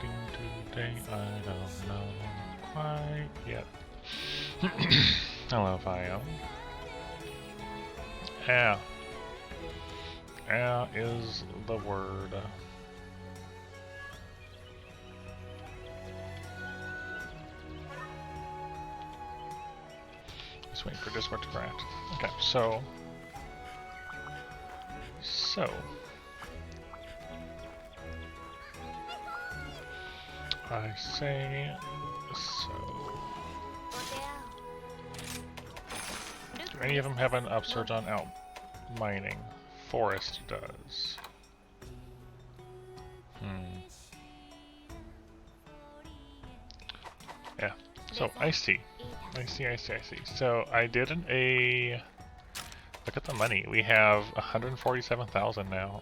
getting today? I don't know quite yet. Hello, Fio. Yeah. Yeah is the word. Just waiting for Discord to grant. Okay, so. I say so. Do any of them have an upsurge on out mining? Forest does. Yeah. So I see. So I did look at the money. We have 147,000 now.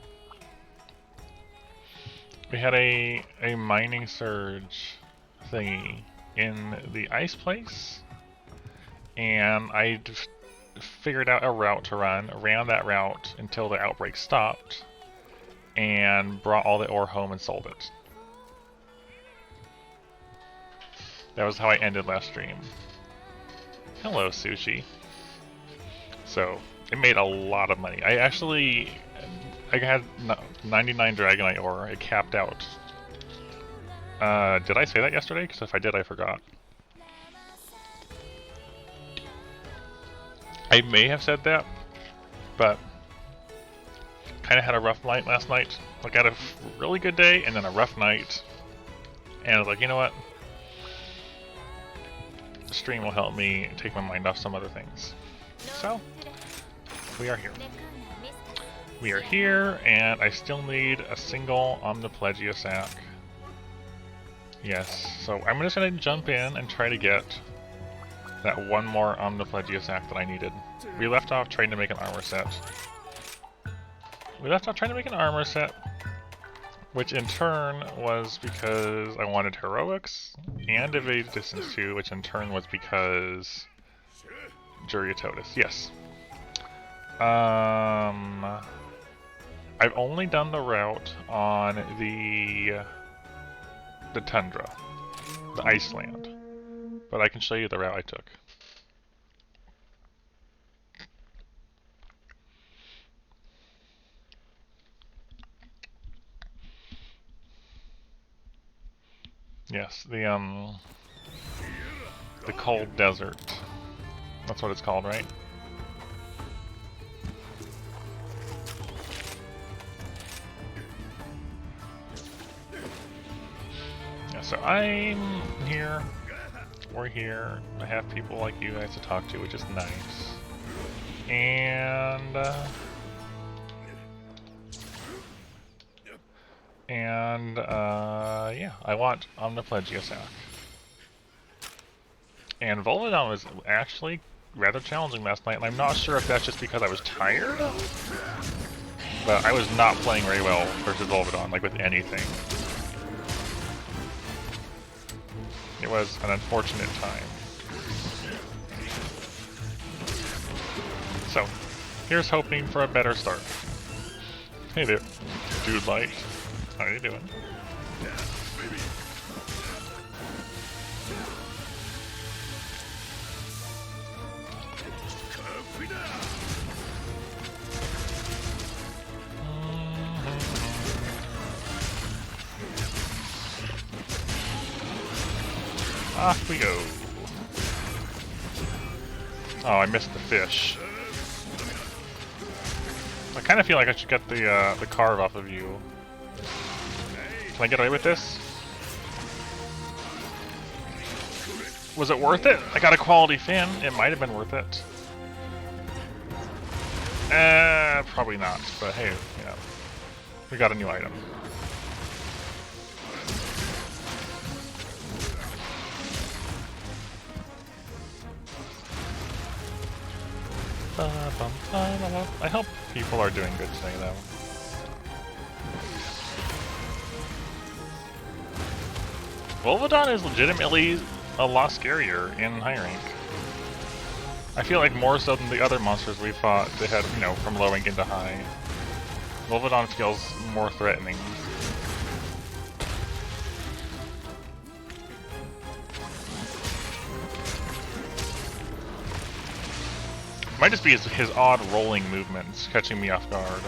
We had a mining surge thingy in the ice place, and I just figured out a route to run, ran that route until the outbreak stopped, and brought all the ore home and sold it. That was how I ended last stream. Hello, Sushi. So, it made a lot of money. I had 99 Dragonite ore. It capped out. Did I say that yesterday? Because if I did, I forgot. I may have said that, but kind of had a rough night last night. Like, I had a really good day and then a rough night. And I was like, you know what? The stream will help me take my mind off some other things. So, we are here. We are here, and I still need a single Omniplegia sac. Yes, so I'm just going to jump in and try to get that one more Omniplegia sac that I needed. We left off trying to make an armor set. Which in turn was because I wanted heroics and evade distance 2, which in turn was because Juriatotus. Yes. I've only done the route on the tundra, the Iceland, but I can show you the route I took. Yes, the cold desert. That's what it's called, right? Yeah, so I'm here. We're here. I have people like you guys to talk to, which is nice. And yeah, I want Omniplegia sac. And Volvidon was actually rather challenging last night, and I'm not sure if that's just because I was tired, but I was not playing very well versus Volvidon, like with anything. It was an unfortunate time. So, here's hoping for a better start. Hey there, Dude Light. How are you doing? Off we go. Oh, I missed the fish. I kind of feel like I should get the carve off of you. Can I get away with this? Was it worth it? I got a quality fin. It might have been worth it. Probably not. But hey, you know, we got a new item. I hope people are doing good today, though. Volvidon is legitimately a lot scarier in high rank. I feel like more so than the other monsters we fought that had, you know, from low rank into high. Volvidon feels more threatening. Might just be his odd rolling movements catching me off guard.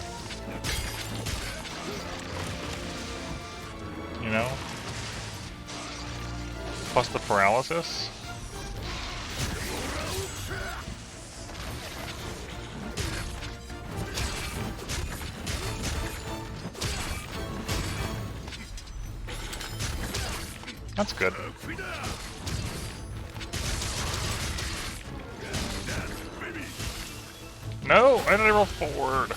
You know? Plus the paralysis. That's good. No! Why did I roll forward?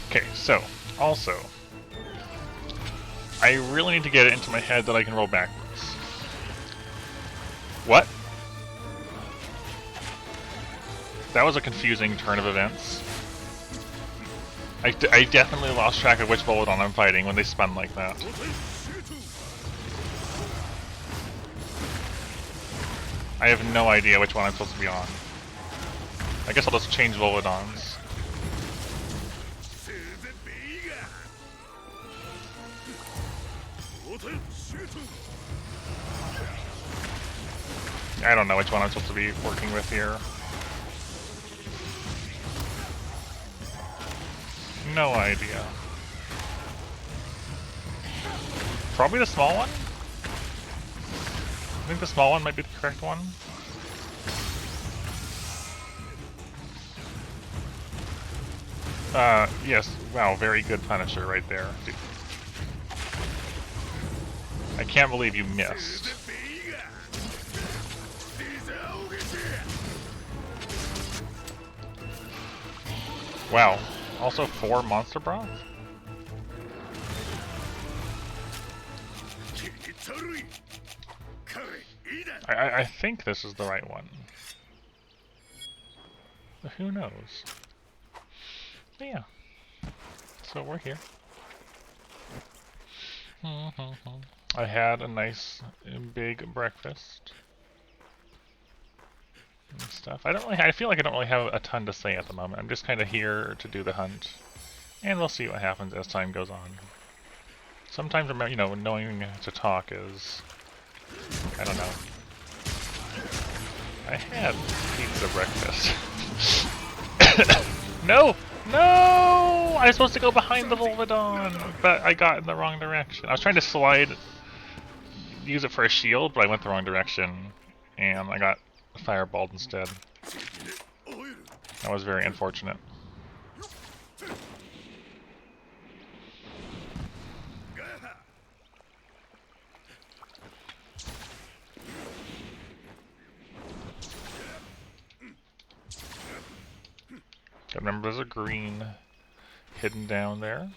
Okay, so, also, I really need to get it into my head that I can roll backwards. What? That was a confusing turn of events. I definitely lost track of which Volodon I'm fighting when they spun like that. I have no idea which one I'm supposed to be on. I guess I'll just change Volodons. I don't know which one I'm supposed to be working with here. No idea. Probably the small one? I think the small one might be the correct one. Yes. Wow, very good Punisher right there. Dude. I can't believe you missed. Wow. Also 4 monster broth? I think this is the right one. But who knows? But yeah. So we're here. I had a nice big breakfast and stuff. I feel like I don't really have a ton to say at the moment. I'm just kind of here to do the hunt, and we'll see what happens as time goes on. Sometimes, you know, knowing to talk is, I don't know. I had pizza breakfast. No! No! I was supposed to go behind the Volodon, but I got in the wrong direction. I was trying to slide, use it for a shield, but I went the wrong direction, and I got fireballed instead. That was very unfortunate. Remember, there's a green hidden down there.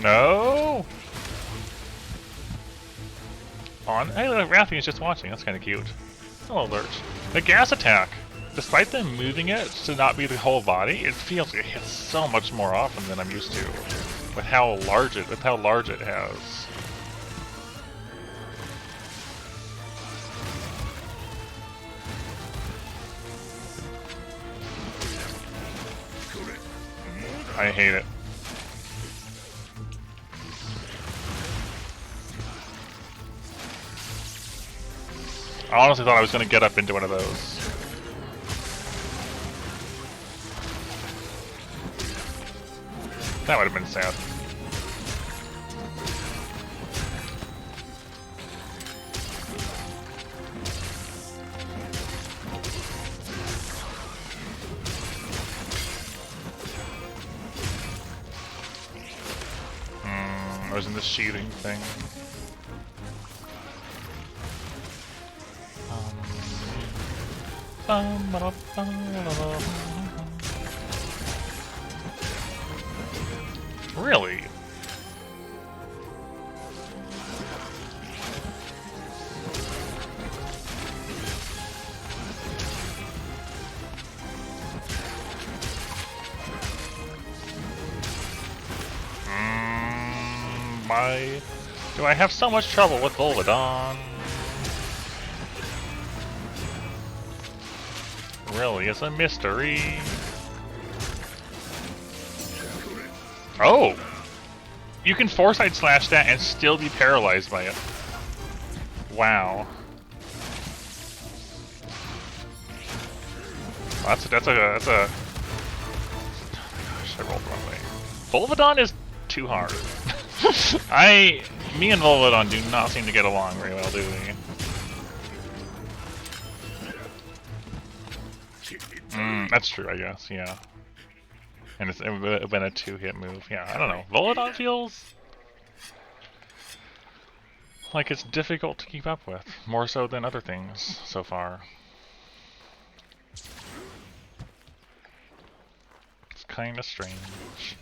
No! On. Hey, look, Raffi is just watching. That's kind of cute. Hello, Lurch. The gas attack. Despite them moving it to not be the whole body, it feels like it hits so much more often than I'm used to. With how large it has. I hate it. I honestly thought I was going to get up into one of those. That would have been sad. I was in the sheathing thing. Really? Do I have so much trouble with Volodon? Really, it's a mystery. Oh! You can foresight slash that and still be paralyzed by it. Wow. That's a. Oh my gosh, I rolled the wrong way. Volvidon is too hard. Me and Volvidon do not seem to get along very well, do we? That's true, I guess. Yeah. And it's been a 2-hit move. Yeah, I don't know. Volvidon feels like it's difficult to keep up with, more so than other things so far. It's kind of strange.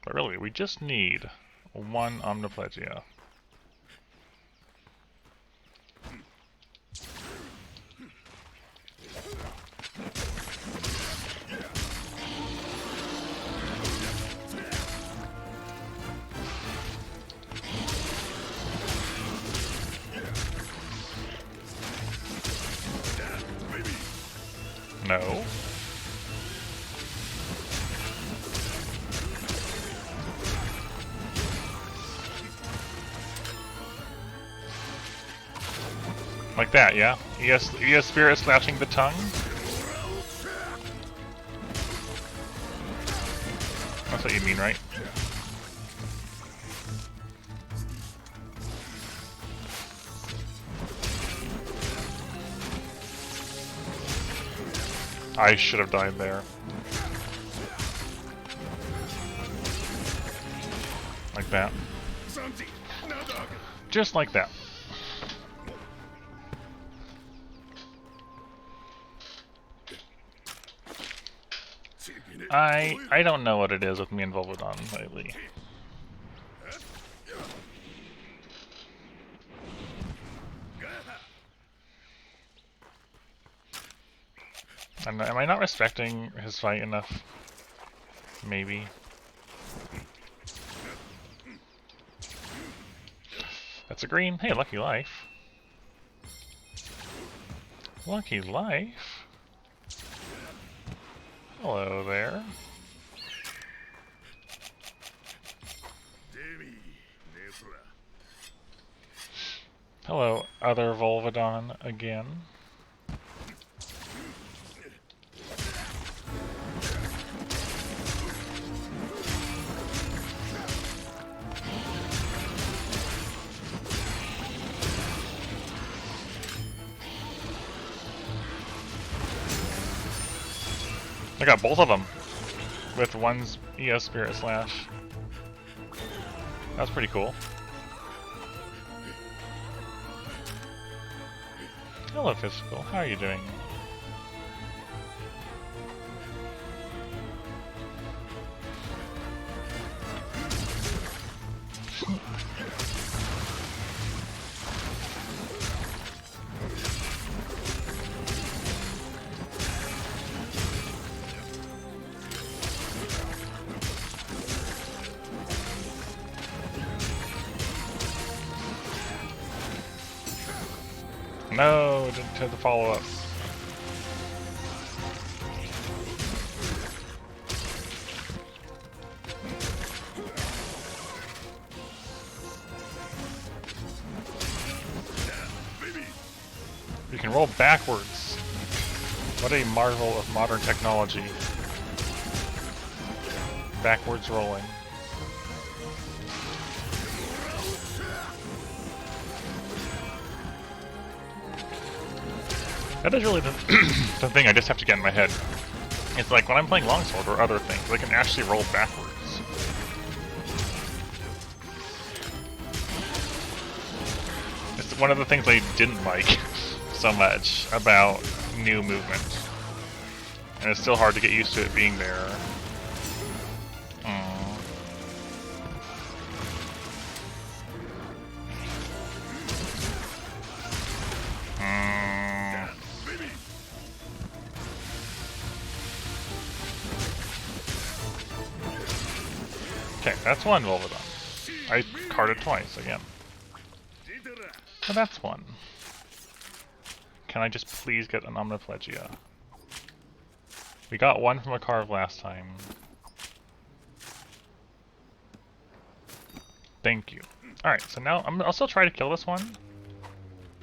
But really, we just need one Omniplegia. No. Like that, yeah? ES Spirit slashing the tongue? That's what you mean, right? I should have died there. Like that. Just like that. I don't know what it is with me and Volvidon lately. Am I not respecting his fight enough? Maybe. That's a green. Hey, Lucky Life. Lucky Life? Hello there. Hello, other Volvidon again. I got both of them with one's ES Spirit Slash. That's pretty cool. Hello, Physical. How are you doing? No, didn't have the follow-up. You can roll backwards. What a marvel of modern technology. Backwards rolling. That is really the thing I just have to get in my head. It's like when I'm playing Longsword or other things, I can actually roll backwards. It's one of the things I didn't like so much about new movement. And it's still hard to get used to it being there. Okay, that's one Volvidon. I carded twice again. So that's one. Can I just please get an Omniplegia? We got one from a carve last time. Thank you. Alright, so now I'll still try to kill this one.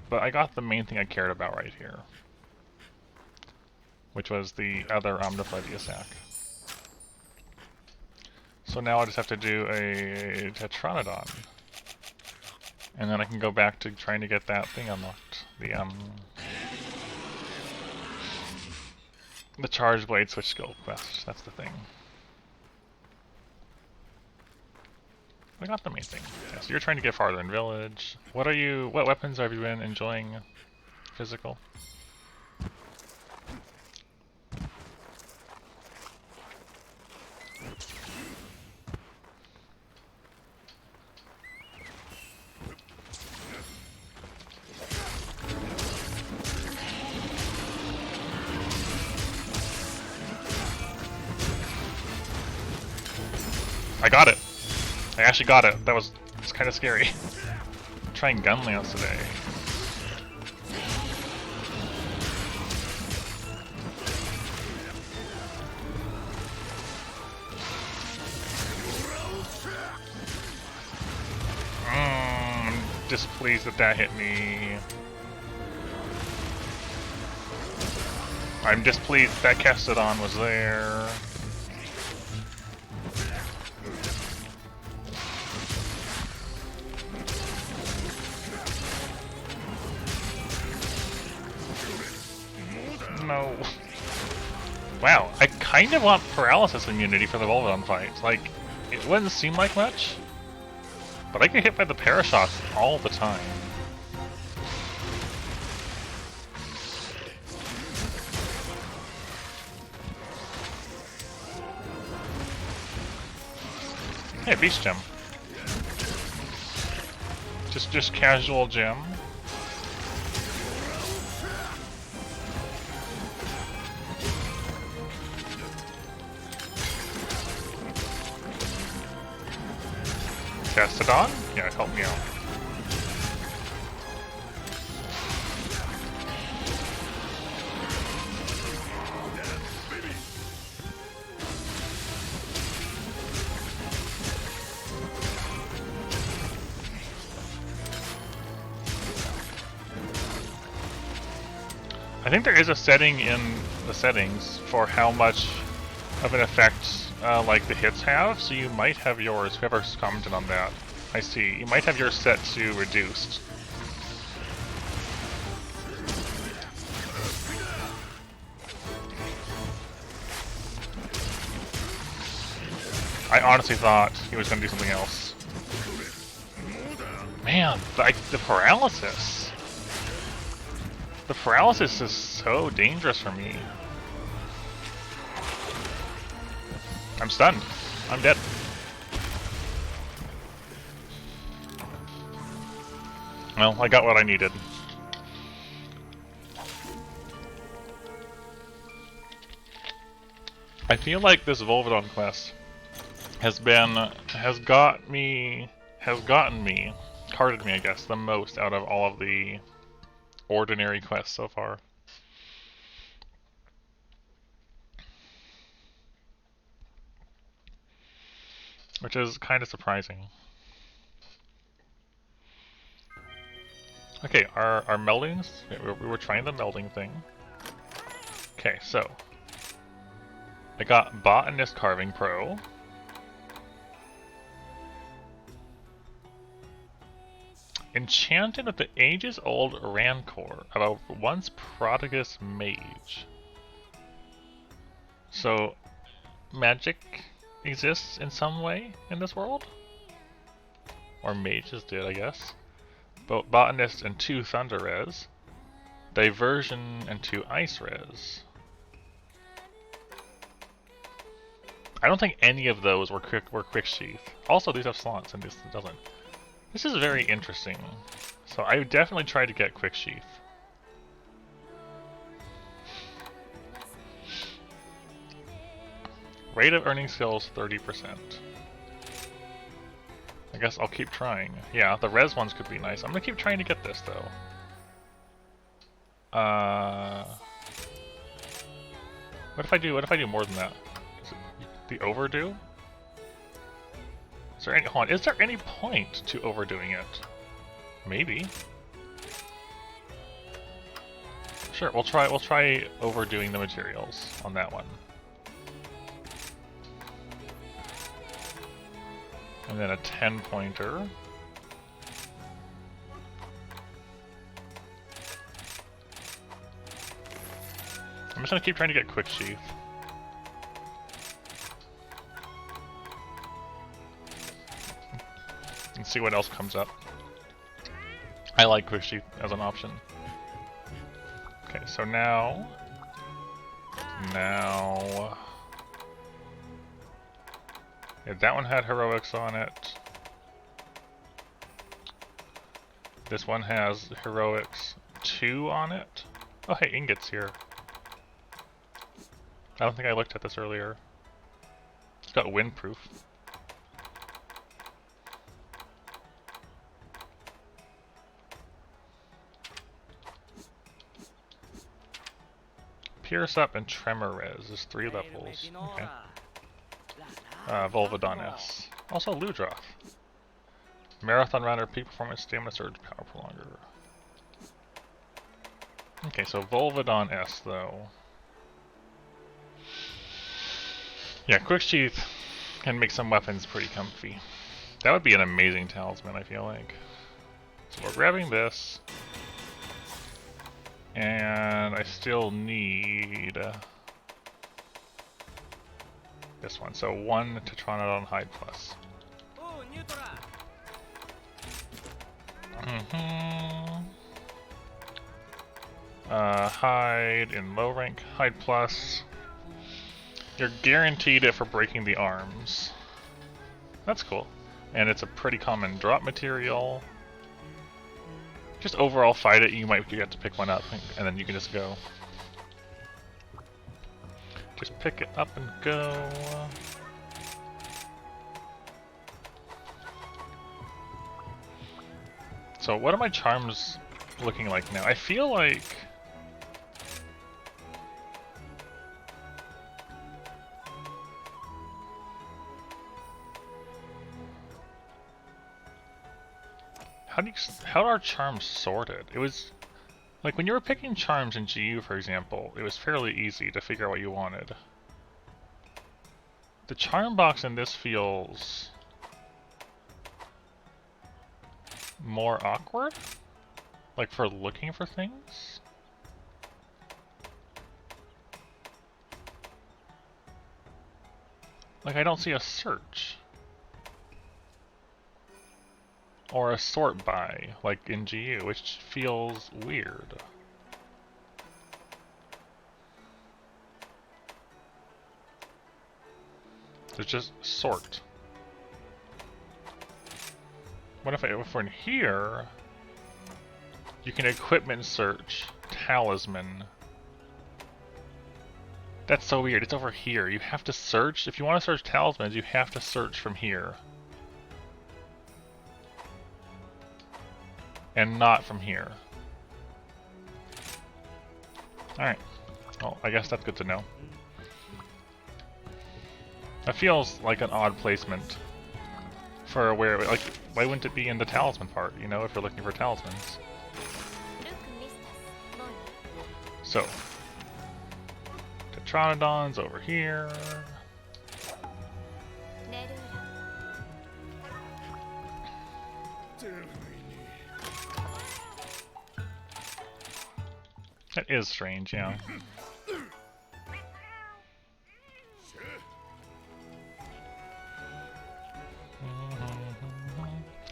But I got the main thing I cared about right here. Which was the other Omnifledia sack. So now I just have to do a Tetranodon. And then I can go back to trying to get that thing unlocked. The Charge Blade Switch Skill quest, that's the thing. I got the main thing. Yeah, so you're trying to get farther in village. What weapons have you been enjoying physical? I got it! I actually got it. That was kind of scary. I'm trying gun lance today. I'm displeased that hit me. I'm displeased that Castodon was there. No. Wow, I kind of want paralysis immunity for the Volvodon fight. Like, it wouldn't seem like much, but I get hit by the Parashots all the time. Hey, Beast Gem. Just casual gem. Castodon? Yeah, help me out. I think there is a setting in the settings for how much of an effect like the hits have, so you might have yours, whoever's commented on that, I see, you might have yours set to reduced. I honestly thought he was going to do something else. Man, the paralysis! The paralysis is so dangerous for me. I'm stunned. I'm dead. Well, I got what I needed. I feel like this Volvodon quest has gotten me, carded me, I guess, the most out of all of the ordinary quests so far. Which is kind of surprising. Okay, our meldings, we were trying the melding thing. Okay, so I got Botanist Carving Pro. Enchanted with the ages-old Rancor of a once prodigious mage. So, magic exists in some way in this world? Or mages did, I guess. Botanist and 2 Thunder Res. Diversion and 2 Ice Res. I don't think any of those were quick sheath. Also, these have slots and this doesn't. This is very interesting. So I would definitely try to get quick sheath. Rate of earning skills 30%. I guess I'll keep trying. Yeah, the res ones could be nice. I'm gonna keep trying to get this though. What if I do more than that? Is it the overdue? Hold on, is there any point to overdoing it? Maybe. Sure, we'll try overdoing the materials on that one. And then a 10-pointer. I'm just gonna keep trying to get quick sheath. And see what else comes up. I like quick sheath as an option. Okay, so now... Yeah, that one had heroics on it. This one has heroics 2 on it. Oh hey, ingots here. I don't think I looked at this earlier. It's got windproof. Pierce up and tremor res is 3 levels. Okay. Volvodon S. Also Ludroth. Marathon runner, peak performance, stamina surge, power prolonger. Okay, so Volvodon S though. Yeah, quick sheath can make some weapons pretty comfy. That would be an amazing talisman, I feel like. So we're grabbing this. And I still need this one. So 1 Tetranodon Hide Plus. Hide in low rank, Hide Plus. You're guaranteed it for breaking the arms. That's cool. And it's a pretty common drop material. Just overall fight it, you might get to pick one up, and then you can just go. Just pick it up and go. So what are my charms looking like now? I feel like... How are charms sorted? It was like when you were picking charms in GU, for example, it was fairly easy to figure out what you wanted. The charm box in this feels more awkward, like for looking for things. Like I don't see a search. Or a sort by, like in GU, which feels weird. There's just sort. What if we're in here, you can equipment search talisman. That's so weird, it's over here. You have to search, if you want to search talismans, you have to search from here. And not from here. Alright. Well, I guess that's good to know. That feels like an odd placement for where, like, why wouldn't it be in the talisman part, you know, if you're looking for talismans? So, Tetranodon's over here. That is strange, yeah.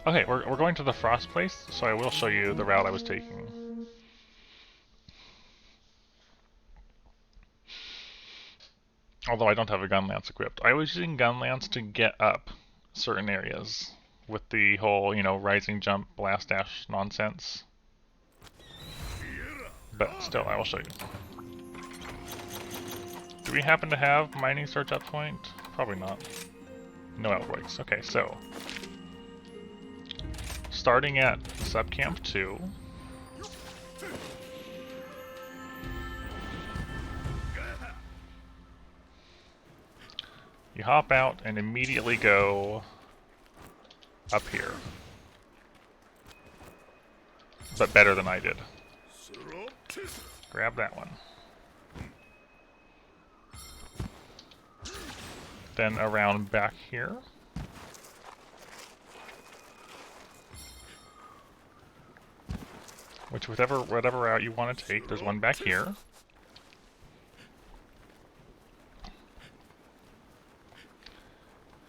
Okay, we're going to the frost place, so I will show you the route I was taking. Although I don't have a gun lance equipped. I was using gun lance to get up certain areas with the whole, you know, rising jump, blast dash nonsense. But still, I will show you. Do we happen to have mining search up point? Probably not. No outbreaks. Okay, so starting at subcamp 2. You hop out and immediately go up here. But better than I did. Grab that one. Then around back here. Which whatever route you want to take, there's one back here.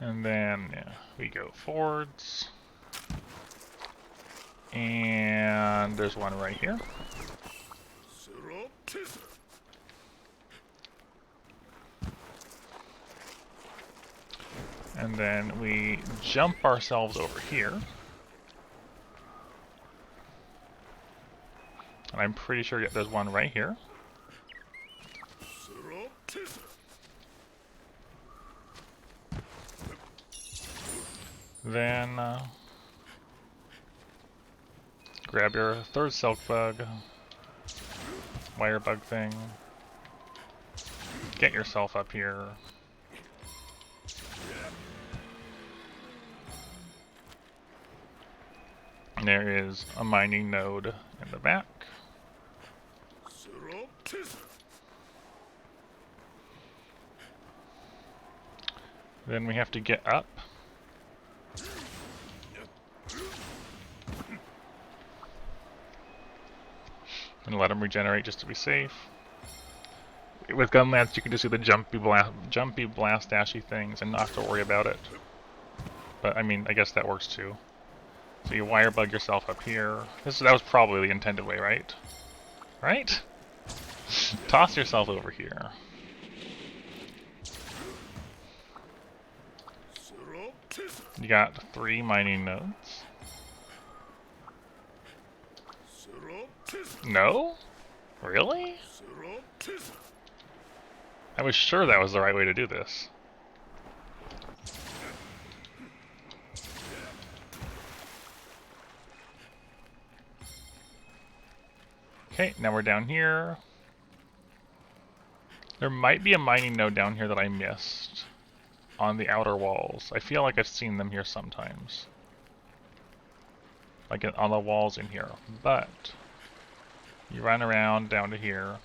And then we go forwards. And there's one right here. And then we jump ourselves over here. And I'm pretty sure there's one right here. Then grab your third silk bug, wire bug thing, get yourself up here. And there is a mining node in the back. Then we have to get up. And let them regenerate just to be safe. With Gunlance, you can just do the jumpy blast dashy things and not have to worry about it. But I mean, I guess that works too. So you wire bug yourself up here. That was probably the intended way, right? Right? Toss yourself over here. You got 3 mining nodes. No? Really? I was sure that was the right way to do this. Okay, now we're down here. There might be a mining node down here that I missed on the outer walls. I feel like I've seen them here sometimes. Like on the walls in here. But you run around down to here.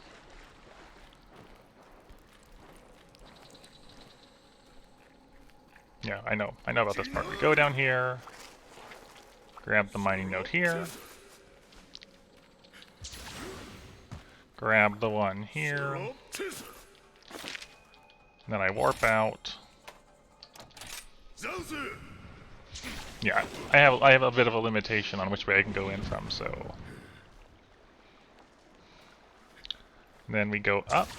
Yeah, I know about this part. We go down here, grab the mining node here, grab the one here, and then I warp out. Yeah, I have a bit of a limitation on which way I can go in from, so. Then we go up.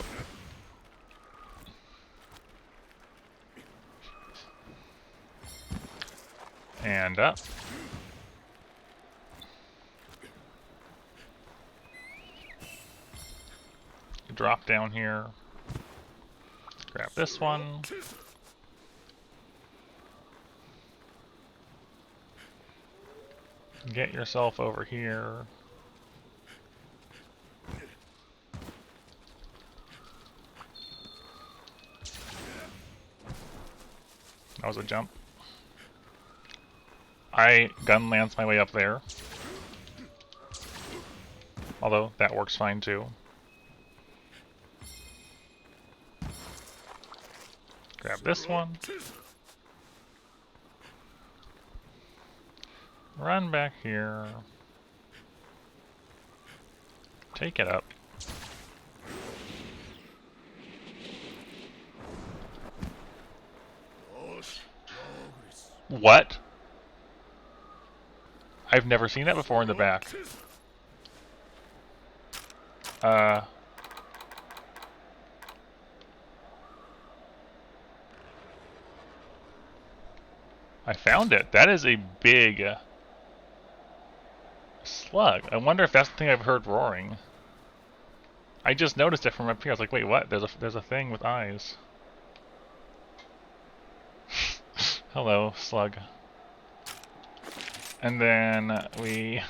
And up. Drop down here. Grab this one. Get yourself over here. That was a jump. I Gunlance my way up there. Although, that works fine too. Grab this one. Run back here. Take it up. What? I've never seen that before in the back. I found it. That is a big slug. I wonder if that's the thing I've heard roaring. I just noticed it from up here. I was like, wait, what? There's a thing with eyes. Hello, slug. And then we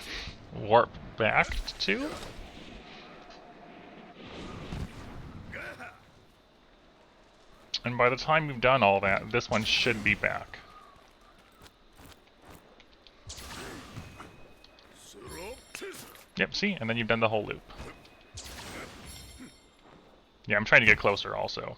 warp back to. And by the time we've done all that, this one should be back. Yep, see? And then you've done the whole loop. Yeah, I'm trying to get closer also.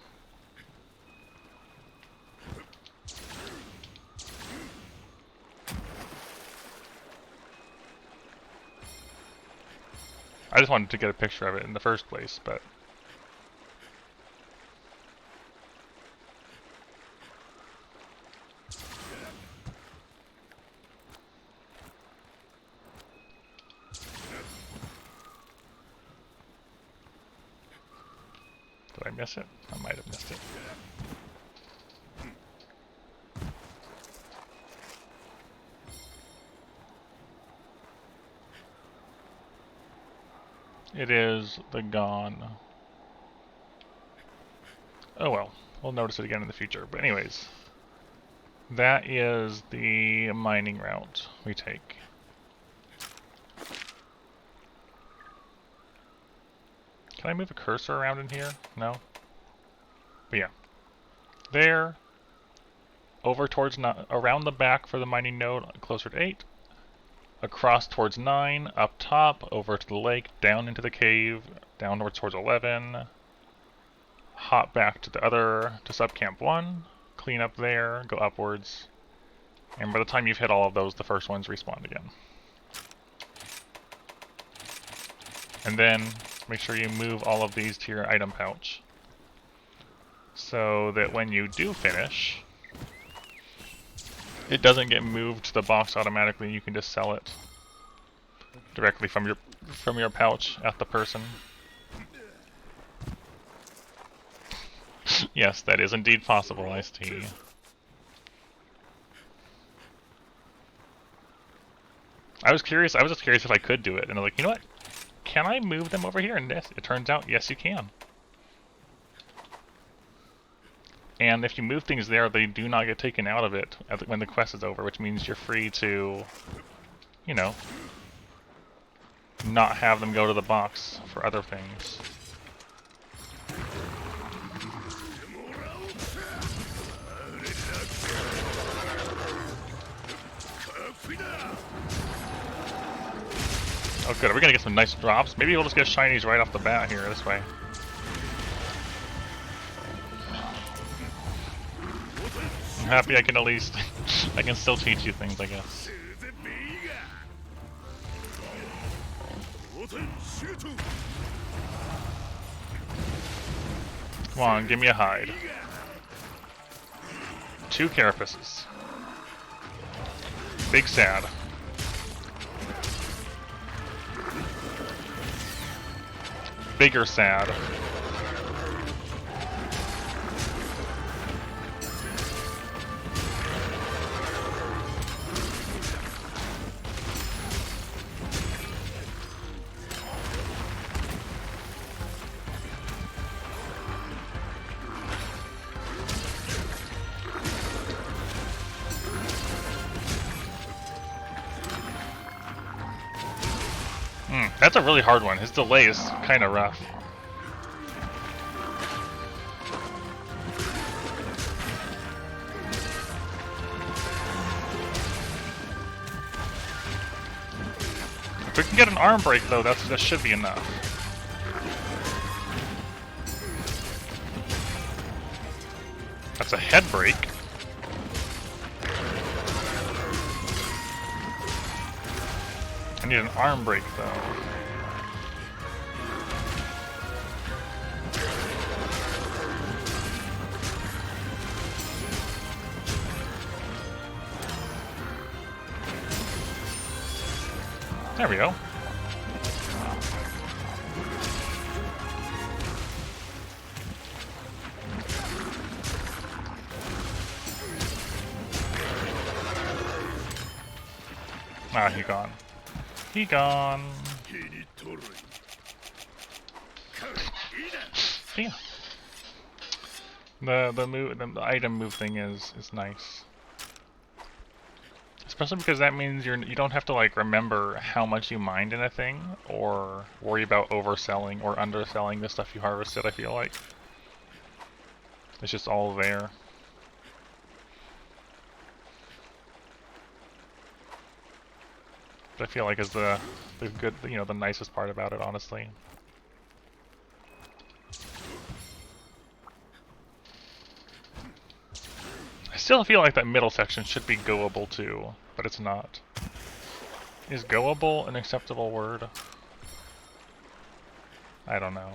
I just wanted to get a picture of it in the first place, but... Did I miss it? I might have missed it. It is the gone. Oh well, we'll notice it again in the future. But anyways, that is the mining route we take. Can I move a cursor around in here? No? But yeah. There, over towards, around the back for the mining node, closer to 8. Across towards 9, up top, over to the lake, down into the cave, downwards towards 11. Hop back to the other, to subcamp 1, clean up there, go upwards. And by the time you've hit all of those, the first ones respawn again. And then, make sure you move all of these to your item pouch. So that when you do finish, it doesn't get moved to the box automatically, you can just sell it directly from your pouch at the person. Yes, that is indeed possible, Iced Tea. I was curious, I was just curious if I could do it, and I'm like, you know what? Can I move them over here? And yes, it turns out, yes you can. And if you move things there, they do not get taken out of it when the quest is over, which means you're free to, you know, not have them go to the box for other things. Oh good, are we gonna get some nice drops? Maybe we'll just get shinies right off the bat here, this way. I'm happy I can at least, I can still teach you things, I guess. Come on, give me a hide. 2 carapaces. Big sad. Bigger sad. That's a really hard one. His delay is kind of rough. If we can get an arm break though, that should be enough. That's a head break. I need an arm break though. There we go. Ah, he gone. He gone. Yeah. The item move thing is nice. Especially because that means you don't have to like remember how much you mined in a thing, or worry about overselling or underselling the stuff you harvested, I feel like. It's just all there. I feel like is the good, you know, the nicest part about it, honestly. I still feel like that middle section should be goable too, but it's not. Is goable an acceptable word? I don't know.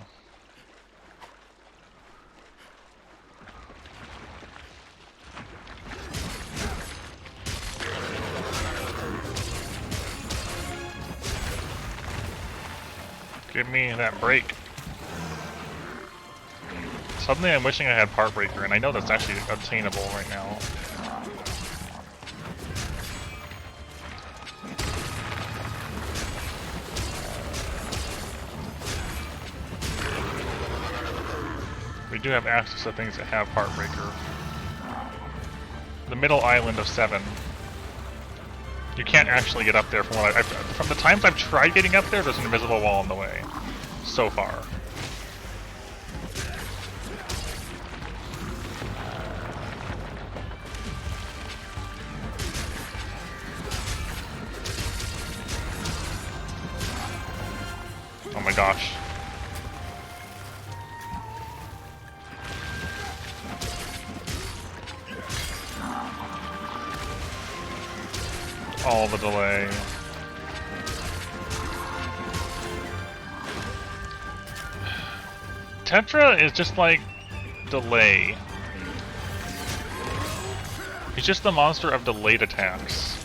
Give me that break. Suddenly I'm wishing I had Part Breaker, and I know that's actually obtainable right now. We do have access to things that have Part Breaker. The middle island of 7. You can't actually get up there from what from the times I've tried getting up there, there's an invisible wall in the way. So far. Oh my gosh. All the delay. Tetra is just like delay. He's just the monster of delayed attacks.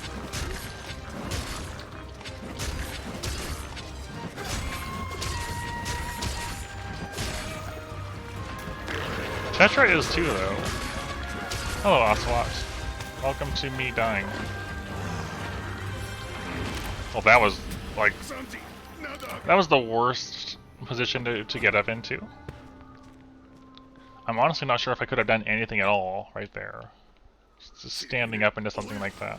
Tetra is too, though. Hello, Ocelot. Welcome to me dying. Well, that was, like... that was the worst position to get up into. I'm honestly not sure if I could have done anything at all right there. Just standing up into something like that.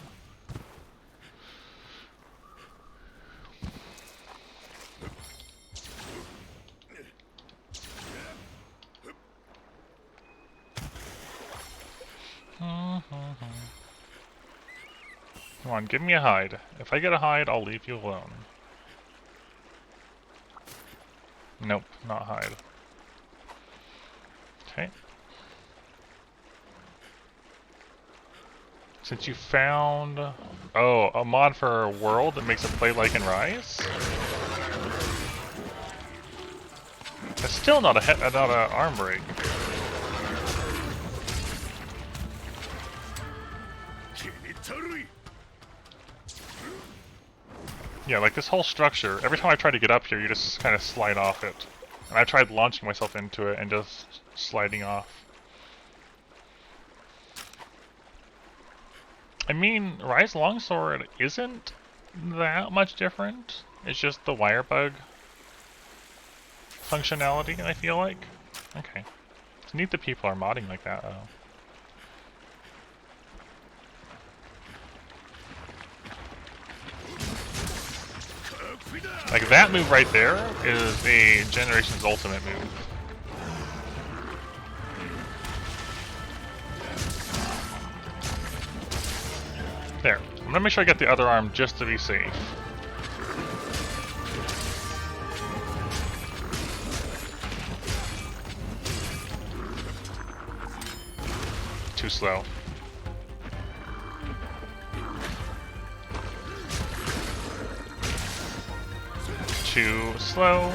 Come on, give me a hide. If I get a hide, I'll leave you alone. Nope, not hide. Okay. Since you found... oh, a mod for a world that makes it play like in Rise? That's still not a arm break. Yeah, like this whole structure, every time I try to get up here, you just kind of slide off it. And I tried launching myself into it and just sliding off. I mean, Rise Longsword isn't that much different. It's just the wire bug functionality, I feel like. Okay. It's neat that people are modding like that, though. Like, that move right there is a Generation's ultimate move. There. I'm gonna make sure I get the other arm just to be safe. Too slow. Too slow.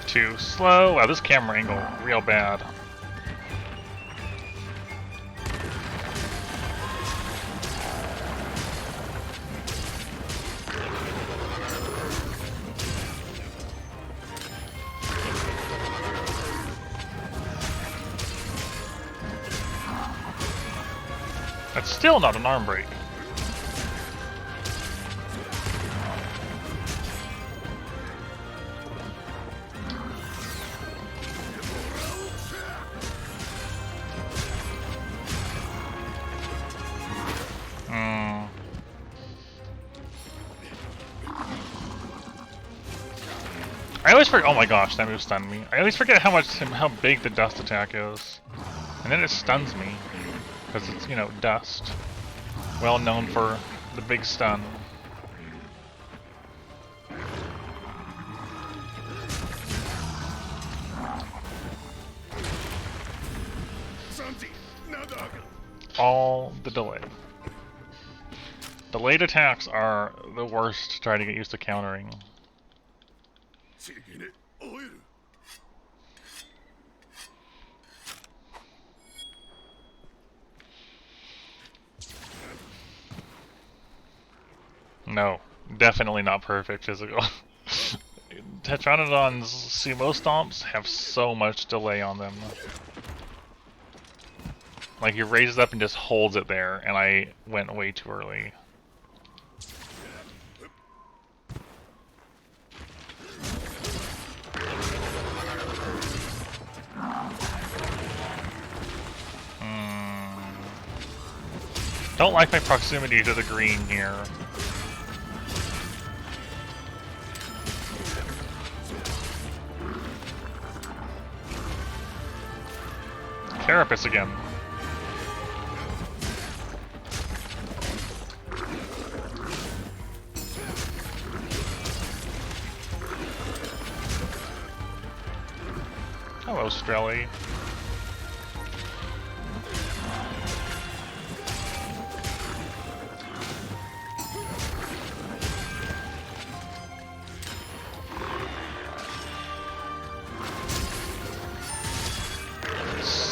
Too slow. Wow, this camera angle real bad. That's still not an arm break. always forget. Oh my gosh, that move stunned me. I always forget how big the dust attack is, and then it stuns me because it's, you know, dust. Well known for the big stun. All the delay. Delayed attacks are the worst to try to get used to countering. No, definitely not perfect physical. Tetranodon's sumo stomps have so much delay on them. Like, he raises up and just holds it there, and I went way too early. Don't like my proximity to the green here. Carapace again. Hello, Strelly.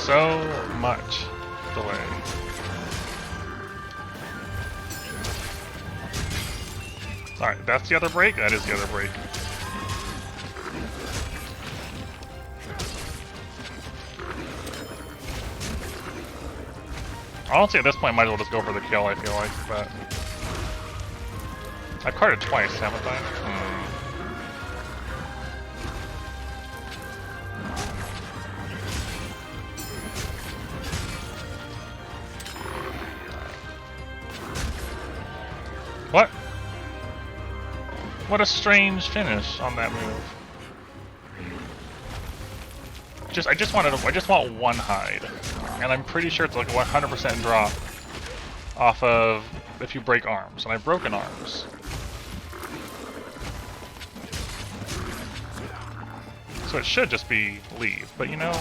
So much delay. Alright, that's the other break? That is the other break. Honestly, at this point, I might as well just go for the kill, I feel like, but... I've carded twice, haven't I? What? What a strange finish on that move. I just want one hide, and I'm pretty sure it's like a 100% drop off of if you break arms, and I've broken arms. So it should just be leave, but you know.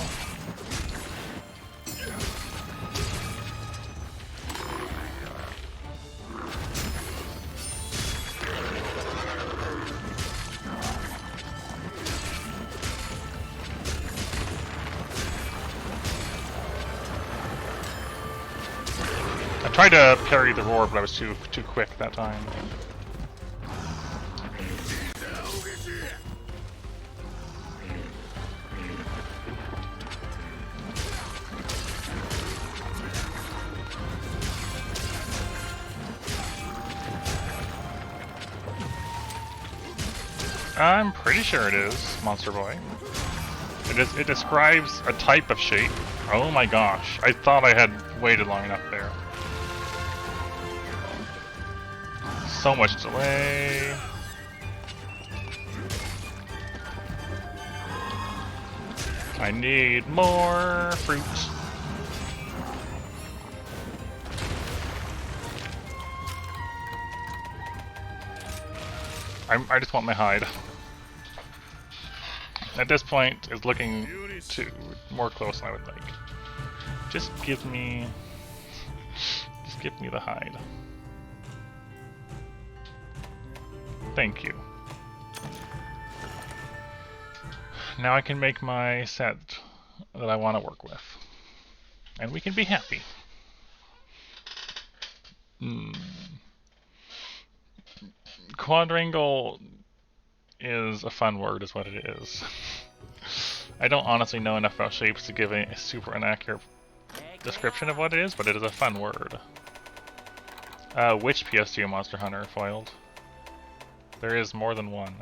I tried to parry the roar, but I was too quick that time. I'm pretty sure it is, Monster Boy. It describes a type of shape. Oh my gosh, I thought I had waited long enough there. So much delay. I need more fruit. I just want my hide. At this point, it's looking more close than I would like. Just give me the hide. Thank you. Now I can make my set that I want to work with. And we can be happy. Quadrangle is a fun word, is what it is. I don't honestly know enough about shapes to give a super inaccurate description of what it is, but it is a fun word. Which PS2 Monster Hunter foiled? There is more than one.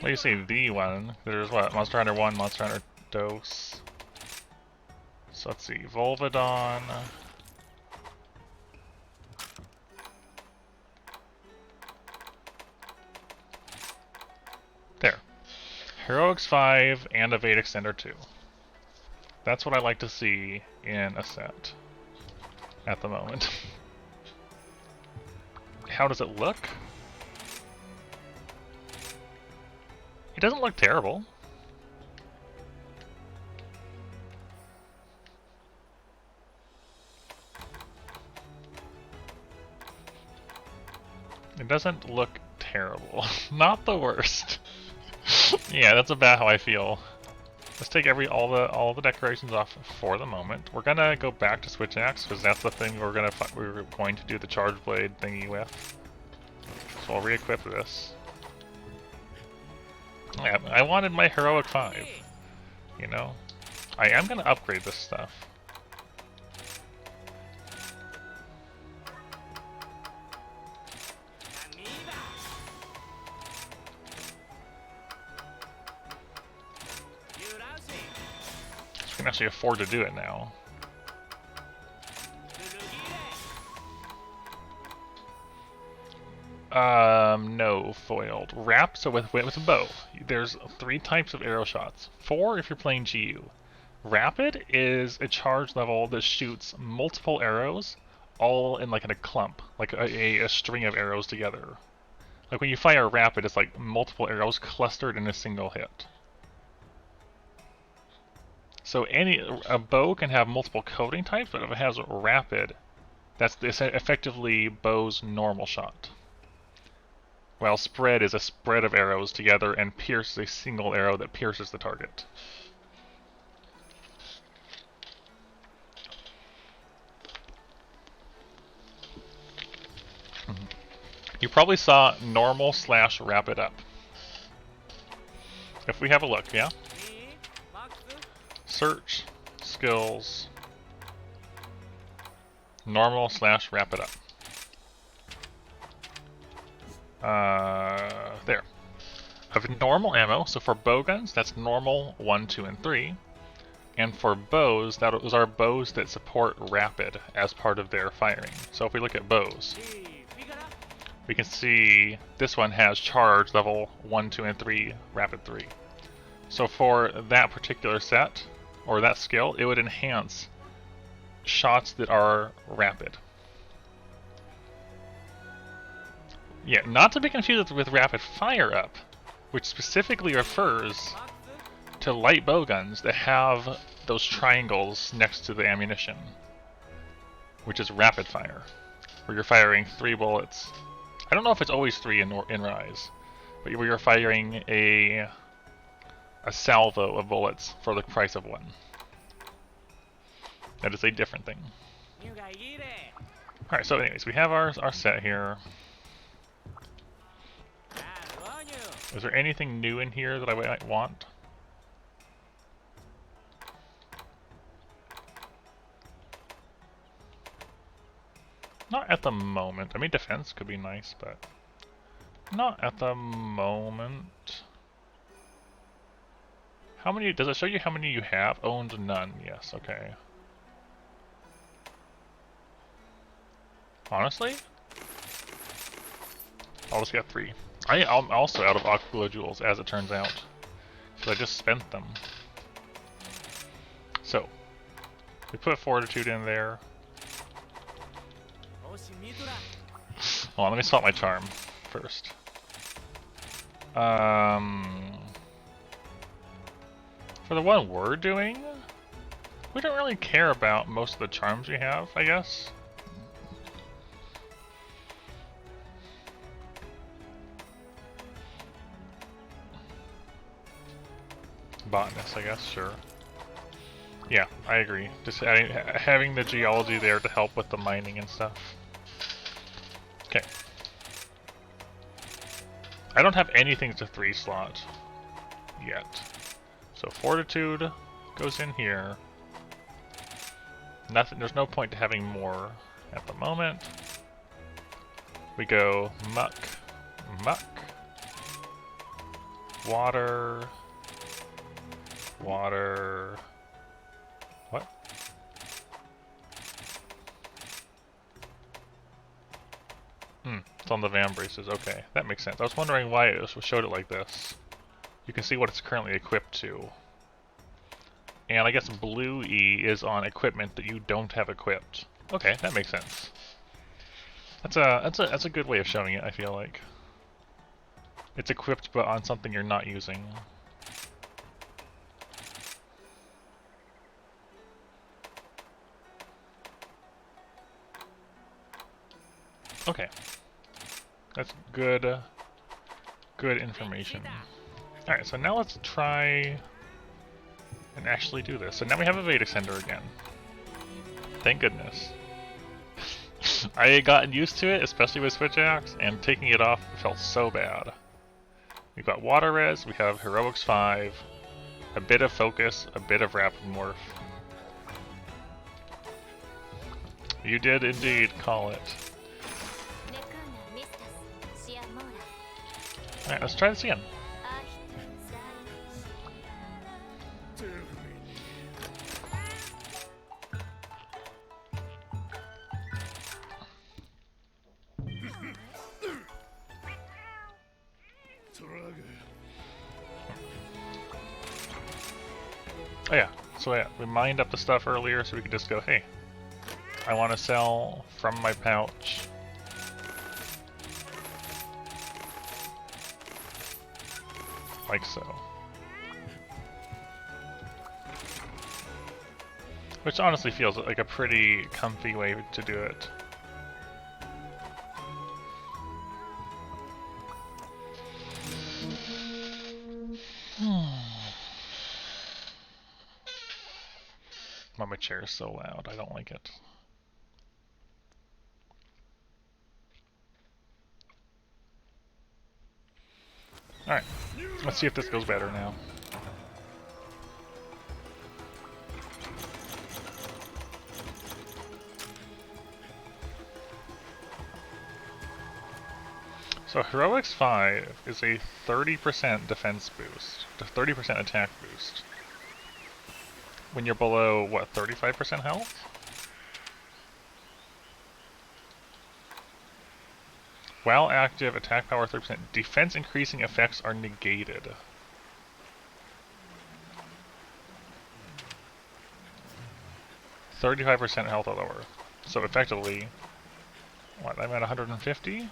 Well, you say the one. There's what? Monster Hunter 1, Monster Hunter Zapdos. So let's see, Volvidon. There. Heroics 5 and Evade Extender 2. That's what I like to see in a set at the moment. How does it look? It doesn't look terrible. It doesn't look terrible. Not the worst. Yeah, that's about how I feel. Let's take all the decorations off for the moment. We're gonna go back to Switch Axe because that's the thing we're going to do the Charge Blade thingy with. So I'll re-equip this. Yeah, I wanted my Heroic 5. You know, I am gonna upgrade this stuff. We can actually afford to do it now. No, foiled. Wrap, so with a bow. There's 3 types of arrow shots. 4 if you're playing GU. Rapid is a charge level that shoots multiple arrows, all in like in a clump, like a string of arrows together. Like when you fire rapid, it's like multiple arrows clustered in a single hit. So a bow can have multiple coating types, but if it has rapid, that's effectively bow's normal shot. While spread is a spread of arrows together and pierce a single arrow that pierces the target. You probably saw normal / rapid up. If we have a look, yeah? Search, skills, normal / rapid up. There. Of normal ammo, so for bow guns, that's normal 1, 2, and 3. And for bows, those are bows that support rapid as part of their firing. So if we look at bows, we can see this one has charge level 1, 2, and 3, rapid 3. So for that particular set, or that skill, it would enhance shots that are rapid. Yeah, not to be confused with rapid fire up, which specifically refers to light bow guns that have those triangles next to the ammunition, which is rapid fire, where you're firing 3 bullets. I don't know if it's always 3 in Rise, but where you're firing a salvo of bullets for the price of 1. That is a different thing. Alright, so anyways, we have our set here. Is there anything new in here that I might want? Not at the moment. I mean, defense could be nice, but not at the moment. How many, does it show you how many you have? Owned none, yes, okay. Honestly? I'll just get 3. I'm also out of Aquila Jewels, as it turns out. Because I just spent them. So, we put Fortitude in there. Hold on, let me swap my charm first. For the one we're doing, we don't really care about most of the charms we have, I guess. Botanist, I guess, sure. Yeah, I agree. Just having the geology there to help with the mining and stuff. Okay. I don't have anything to 3 slot yet. So Fortitude goes in here. Nothing. There's no point to having more at the moment. We go Muck, Muck, Water, water. What? It's on the van braces. Okay, that makes sense. I was wondering why it showed it like this. You can see what it's currently equipped to. And I guess blue E is on equipment that you don't have equipped. Okay, that makes sense. That's a good way of showing it, I feel like. It's equipped but on something you're not using. Okay. That's good information. Alright, so now let's try and actually do this. So now we have a Vedic Sender again. Thank goodness. I had gotten used to it, especially with Switch Axe, and taking it off felt so bad. We've got Water Res, we have Heroics 5, a bit of Focus, a bit of Rapid Morph. You did indeed call it. Alright, let's try this again. Oh yeah, so yeah, we mined up the stuff earlier so we could just go, hey, I want to sell from my pouch. Like so. Which honestly feels like a pretty comfy way to do it. Why my chair is so loud, I don't like it. Alright, let's see if this goes better now. So Heroics 5 is a 30% defense boost, to 30% attack boost. When you're below, what, 35% health? While active, attack power 30%. Defense increasing effects are negated. %35% health or lower. So effectively, what, I'm at 150?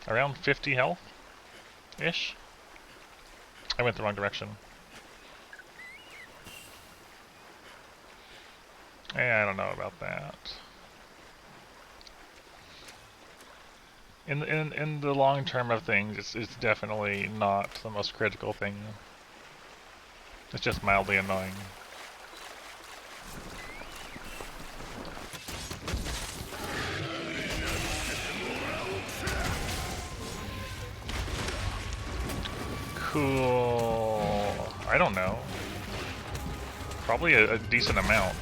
Around 50 health-ish? I went the wrong direction. I don't know about that. In the long term of things, it's definitely not the most critical thing. It's just mildly annoying. Cool. I don't know. Probably a decent amount.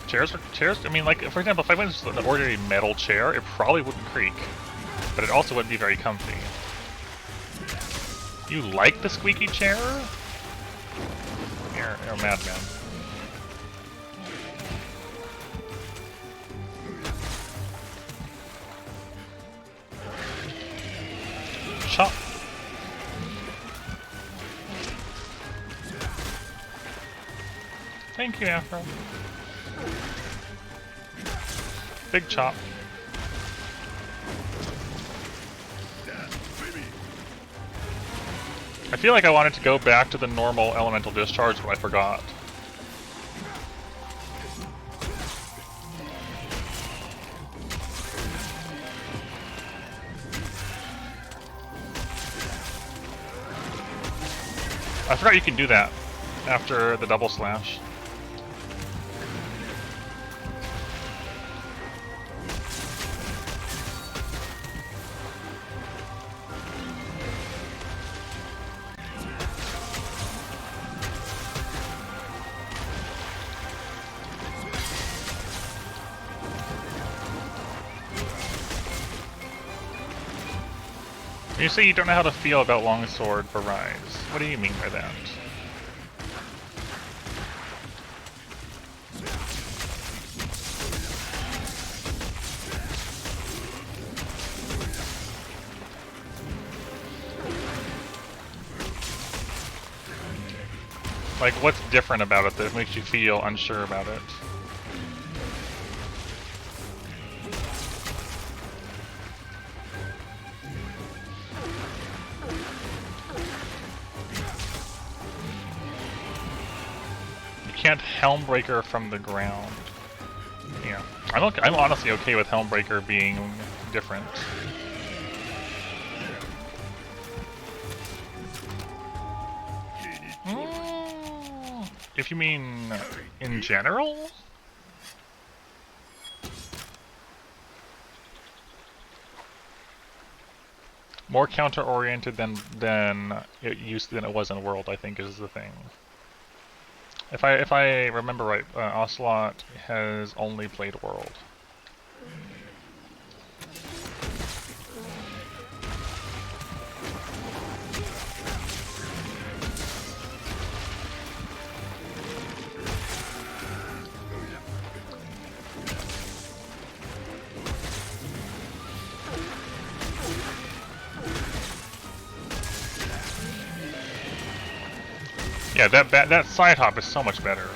Chairs, I mean, like, for example, if I went to an ordinary metal chair, it probably wouldn't creak. But it also wouldn't be very comfy. You like the squeaky chair? You're a madman. Chop. Thank you, Afro. Big chop. I feel like I wanted to go back to the normal elemental discharge, but I forgot. I forgot you can do that after the double slash. You say you don't know how to feel about longsword for Rise. What do you mean by that? Like, what's different about it that makes you feel unsure about it? Can't Helmbreaker from the ground. Yeah, I'm honestly okay with Helmbreaker being different. If you mean in general? More counter-oriented than it was in World, I think, is the thing. If I remember right, Ocelot has only played World. Yeah, that side hop is so much better.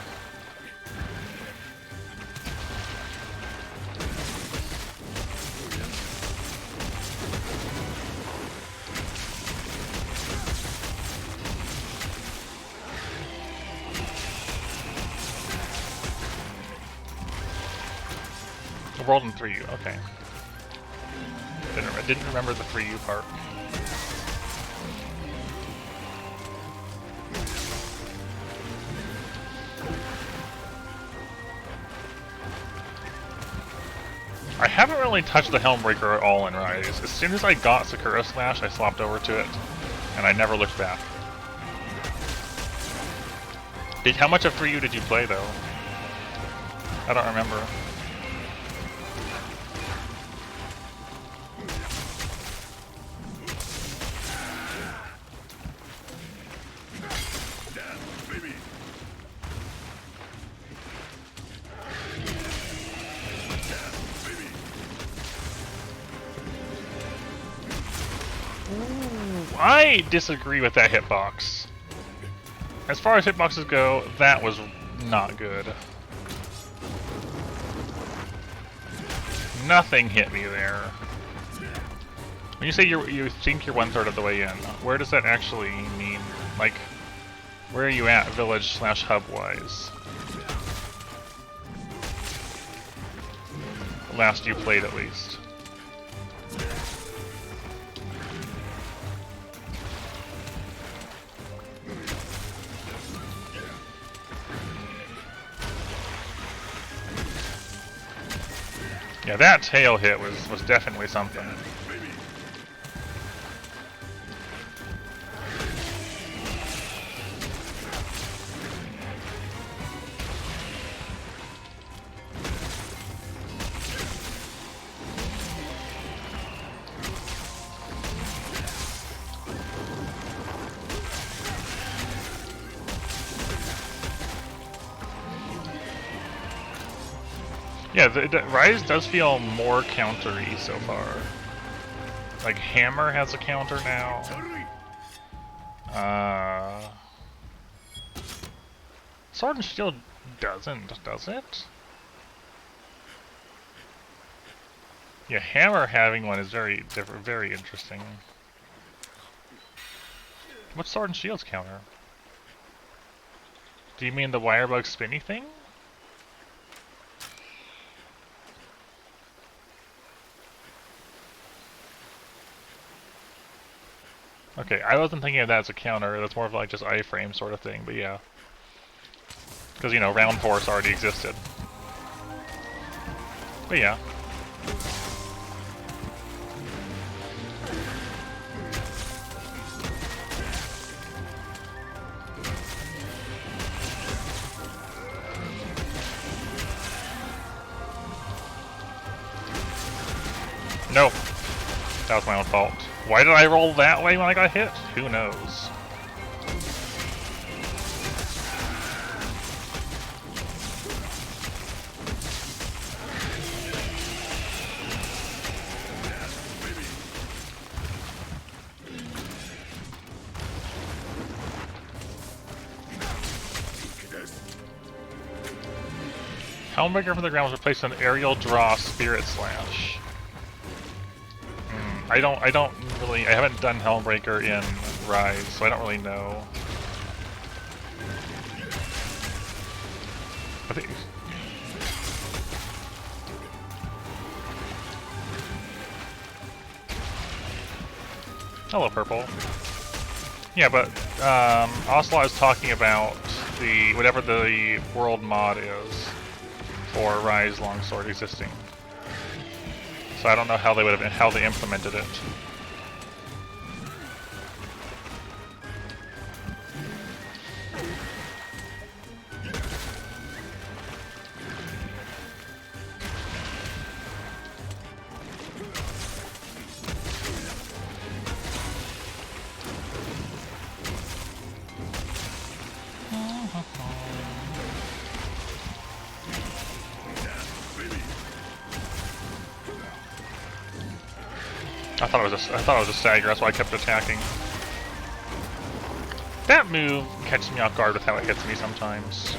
World and 3U, okay. Didn't remember the 3U part. I haven't really touched the Helmbreaker at all in Rise. As soon as I got Sakura Slash, I swapped over to it, and I never looked back. How much of 3U did you play, though? I don't remember. I disagree with that hitbox. As far as hitboxes go, that was not good. Nothing hit me there. When you say you think you're 1/3 of the way in, where does that actually mean? Like, where are you at, village/hub wise? Last you played, at least. Yeah, that tail hit was definitely something. Yeah, the Rise does feel more countery so far. Like, Hammer has a counter now. Sword and Shield doesn't, does it? Yeah, Hammer having one is very different, very interesting. What's Sword and Shield's counter? Do you mean the Wirebug spinny thing? Okay, I wasn't thinking of that as a counter, that's more of like just iframe sort of thing, but yeah. Because, you know, round force already existed. But yeah. No! That was my own fault. Why did I roll that way when I got hit? Who knows? Helmbreaker from the ground was replaced with an aerial draw spirit slash. I don't really, I haven't done Helmbreaker in Rise, so I don't really know. I think... Hello, Purple. Yeah, but Ocelot is talking about the whatever the world mod is for Rise Longsword existing. So I don't know how they would have how they implemented it. I thought it was a stagger, that's why I kept attacking. That move catches me off guard with how it hits me sometimes.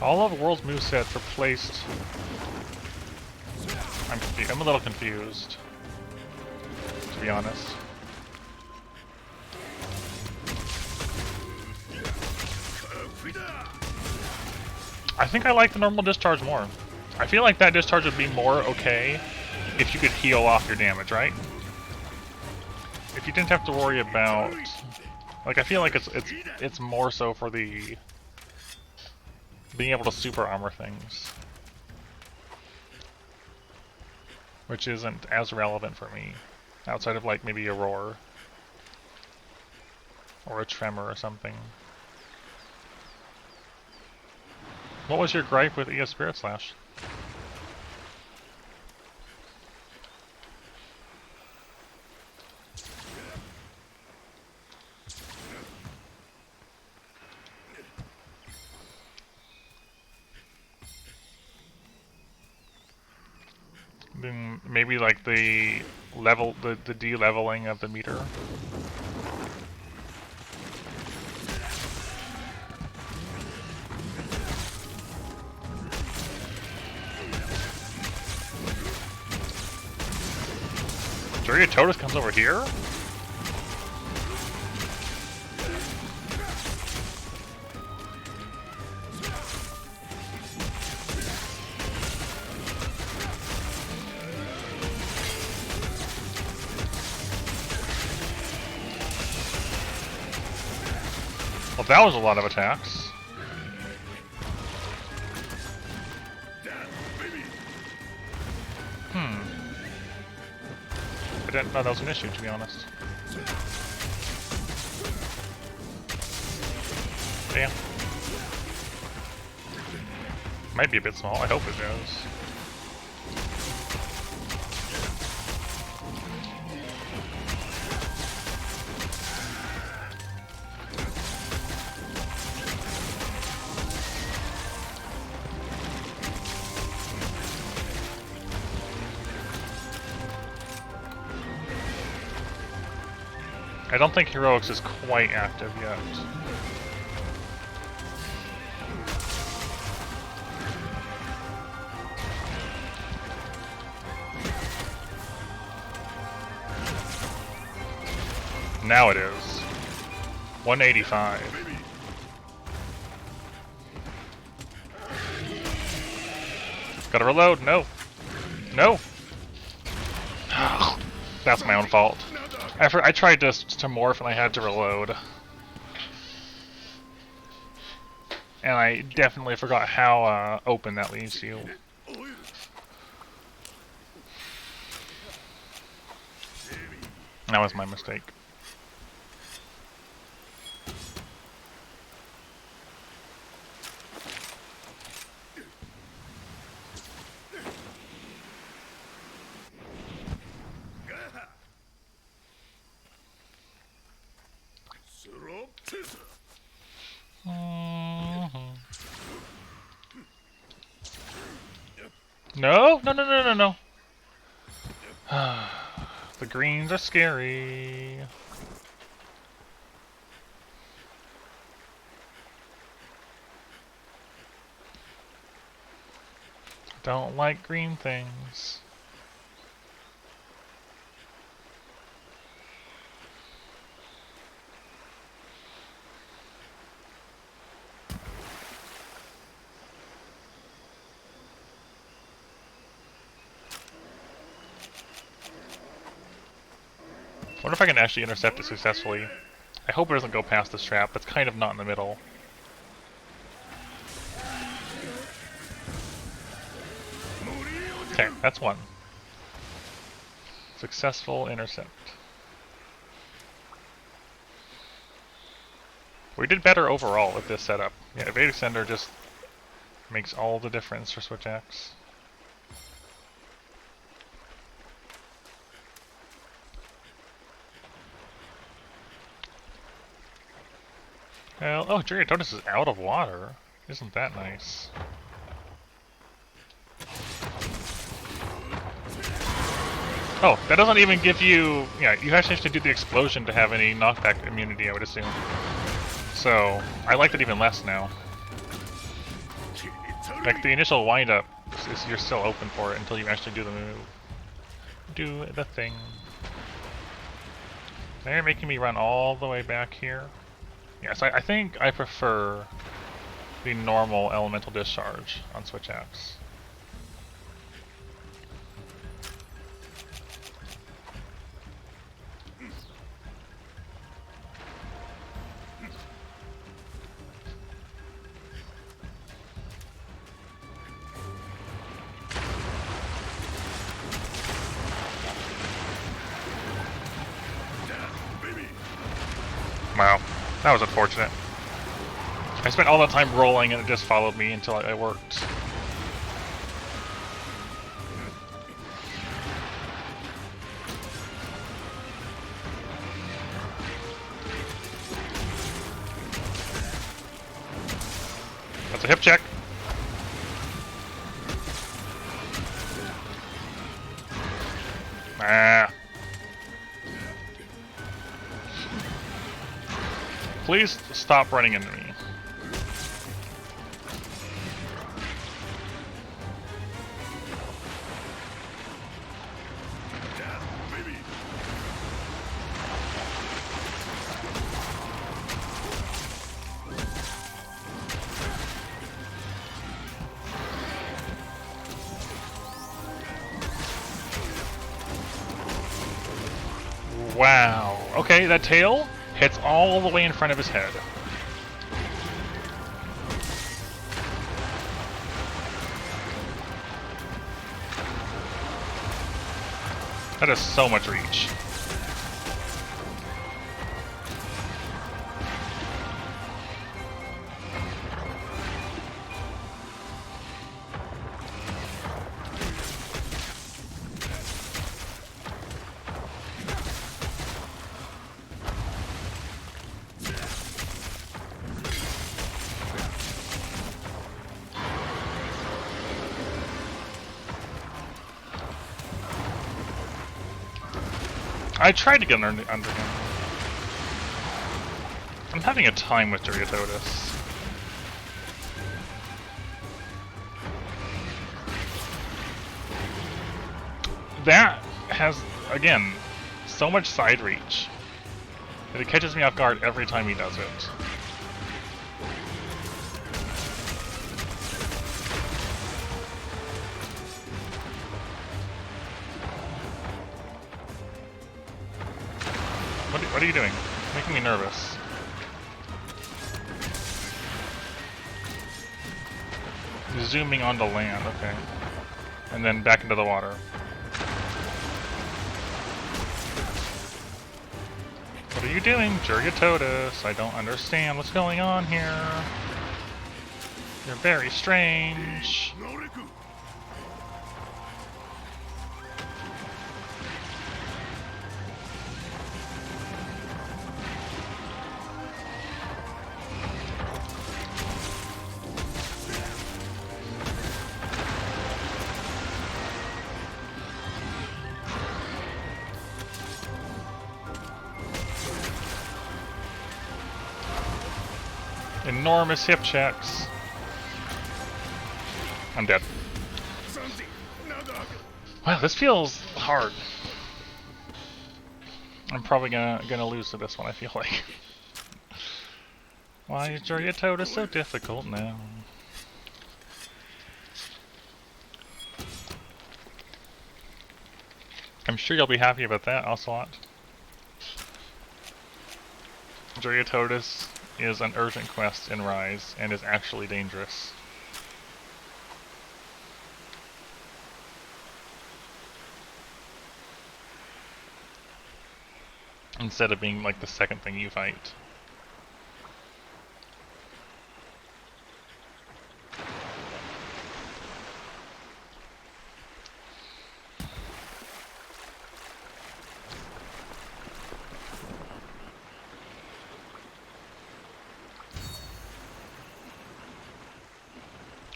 All of the world's movesets replaced. I'm a little confused, to be honest. I think I like the normal discharge more. I feel like that discharge would be more okay if you could heal off your damage, right? If you didn't have to worry about, like, I feel like it's more so for the being able to super armor things, which isn't as relevant for me, outside of like maybe a roar or a tremor or something. What was your gripe with ES Spirit Slash? Then maybe like the de-leveling of the meter. Juria Totus comes over here? Well, that was a lot of attacks. I didn't know that was an issue, to be honest. Damn. Might be a bit small, I hope it does. I don't think Heroics is quite active yet. Now it is. 185. Gotta reload. No. No. That's my own fault. I tried to morph and I had to reload. And I definitely forgot how open that leaves you. That was my mistake. No, no, no, no, no, no. The greens are scary. Don't like green things. I wonder if I can actually intercept it successfully. I hope it doesn't go past this trap. That's kind of not in the middle. Okay, that's one. Successful intercept. We did better overall with this setup. Yeah, Evade Extender just makes all the difference for Switch Axe. Well, oh, Driototus is out of water. Isn't that nice? Oh, that doesn't even give you... Yeah, you actually have to do the explosion to have any knockback immunity, I would assume. So, I like that even less now. Like, the initial wind-up, you're still open for it until you actually do the move. Do the thing. They're making me run all the way back here. Yes, I think I prefer the normal elemental discharge on Switch Axe. Wow, that was unfortunate. I spent all that time rolling and it just followed me until it worked. That's a hip check. Ah. Please stop running into me. Wow. Okay, that tail hits all the way in front of his head. That is so much reach. I tried to get under him. I'm having a time with Driototus. That has, again, so much side reach that it catches me off guard every time he does it. What are you doing? Making me nervous. Zooming onto land, okay. And then back into the water. What are you doing, Jurgatotus? I don't understand what's going on here. You're very strange. Enormous hip checks. I'm dead. Wow, this feels hard. I'm probably gonna lose to this one, I feel like. Why is Jurgatotus so difficult now? I'm sure you'll be happy about that, Ocelot. Jurgatotus is an urgent quest in Rise, and is actually dangerous. Instead of being like the second thing you fight.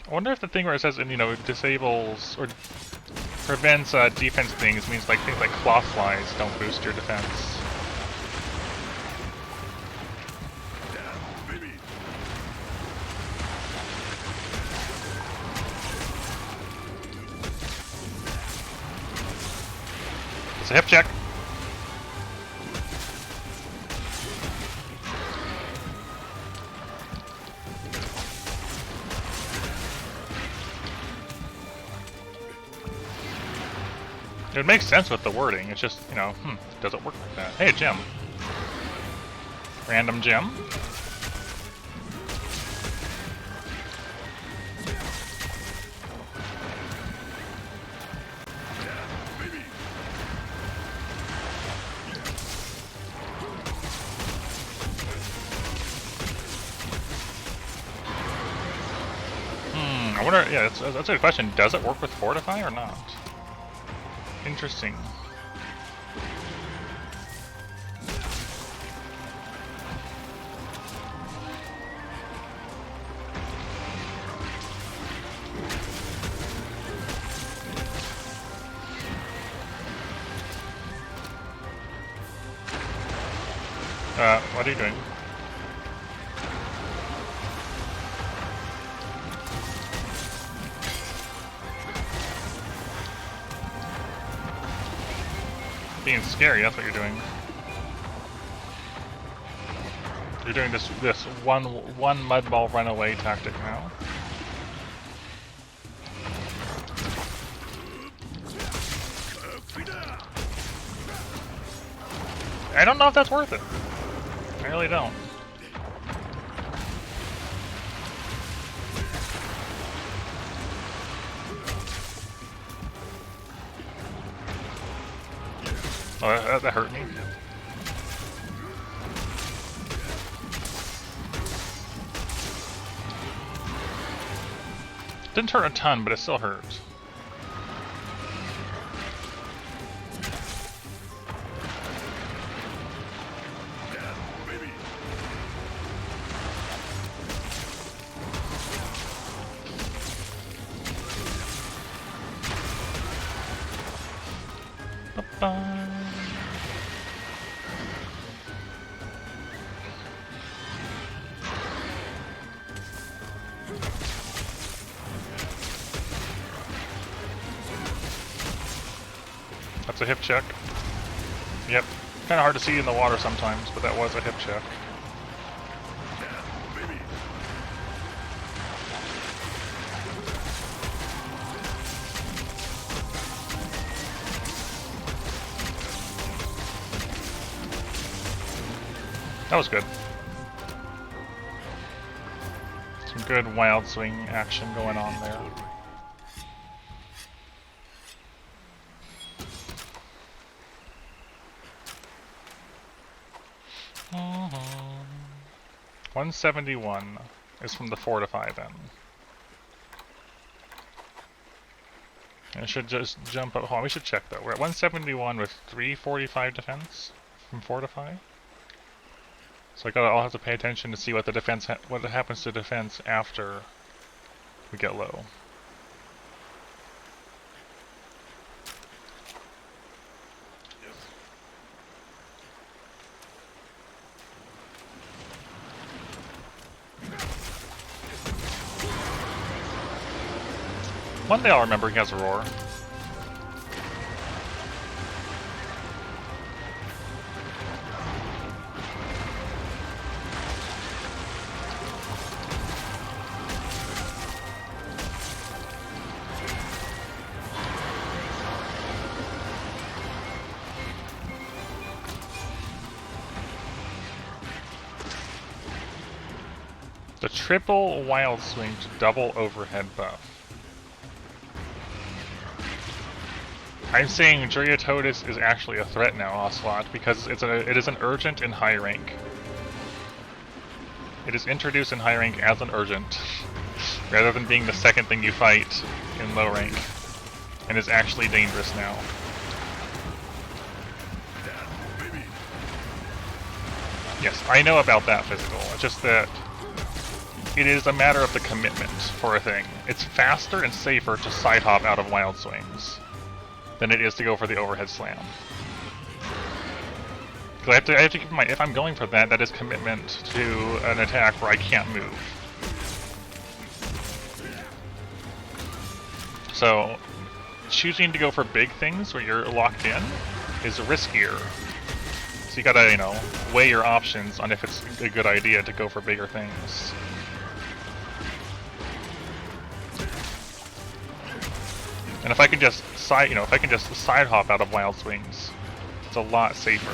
I wonder if the thing where it says, you know, disables or prevents defense things means like things like claw flies don't boost your defense. It's a hip check. It makes sense with the wording, it's just, you know, it doesn't work like that. Hey, a gem. Random gem. I wonder, yeah, that's a good question. Does it work with Fortify or not? Interesting. What are you doing? Being scary, that's what you're doing. You're doing this one mud ball runaway tactic now. I don't know if that's worth it. I really don't. Oh, that hurt me. Didn't hurt a ton, but it still hurt. Bye-bye. That's a hip check. Yep. Kind of hard to see in the water sometimes, but that was a hip check. That was good. Some good wild swing action going on there. Mm-hmm. 171 is from the Fortify then. And it should just jump up. Hold on, we should check though. We're at 171 with 345 defense from Fortify. So I'll have to pay attention to see what the defense what happens to defense after we get low. One day I'll remember he has a roar. The triple wild swing to double overhead buff. I'm saying Juryatotis is actually a threat now, Ocelot, because it is an urgent in high rank. It is introduced in high rank as an urgent, rather than being the second thing you fight in low rank, and is actually dangerous now. Yes, I know about that physical, it's just that it is a matter of the commitment for a thing. It's faster and safer to side hop out of wild swings than it is to go for the overhead slam. I have to keep in mind, if I'm going for that, that is commitment to an attack where I can't move. So, choosing to go for big things where you're locked in is riskier. So you gotta, you know, weigh your options on if it's a good idea to go for bigger things. And if I can just side hop out of wild swings, it's a lot safer.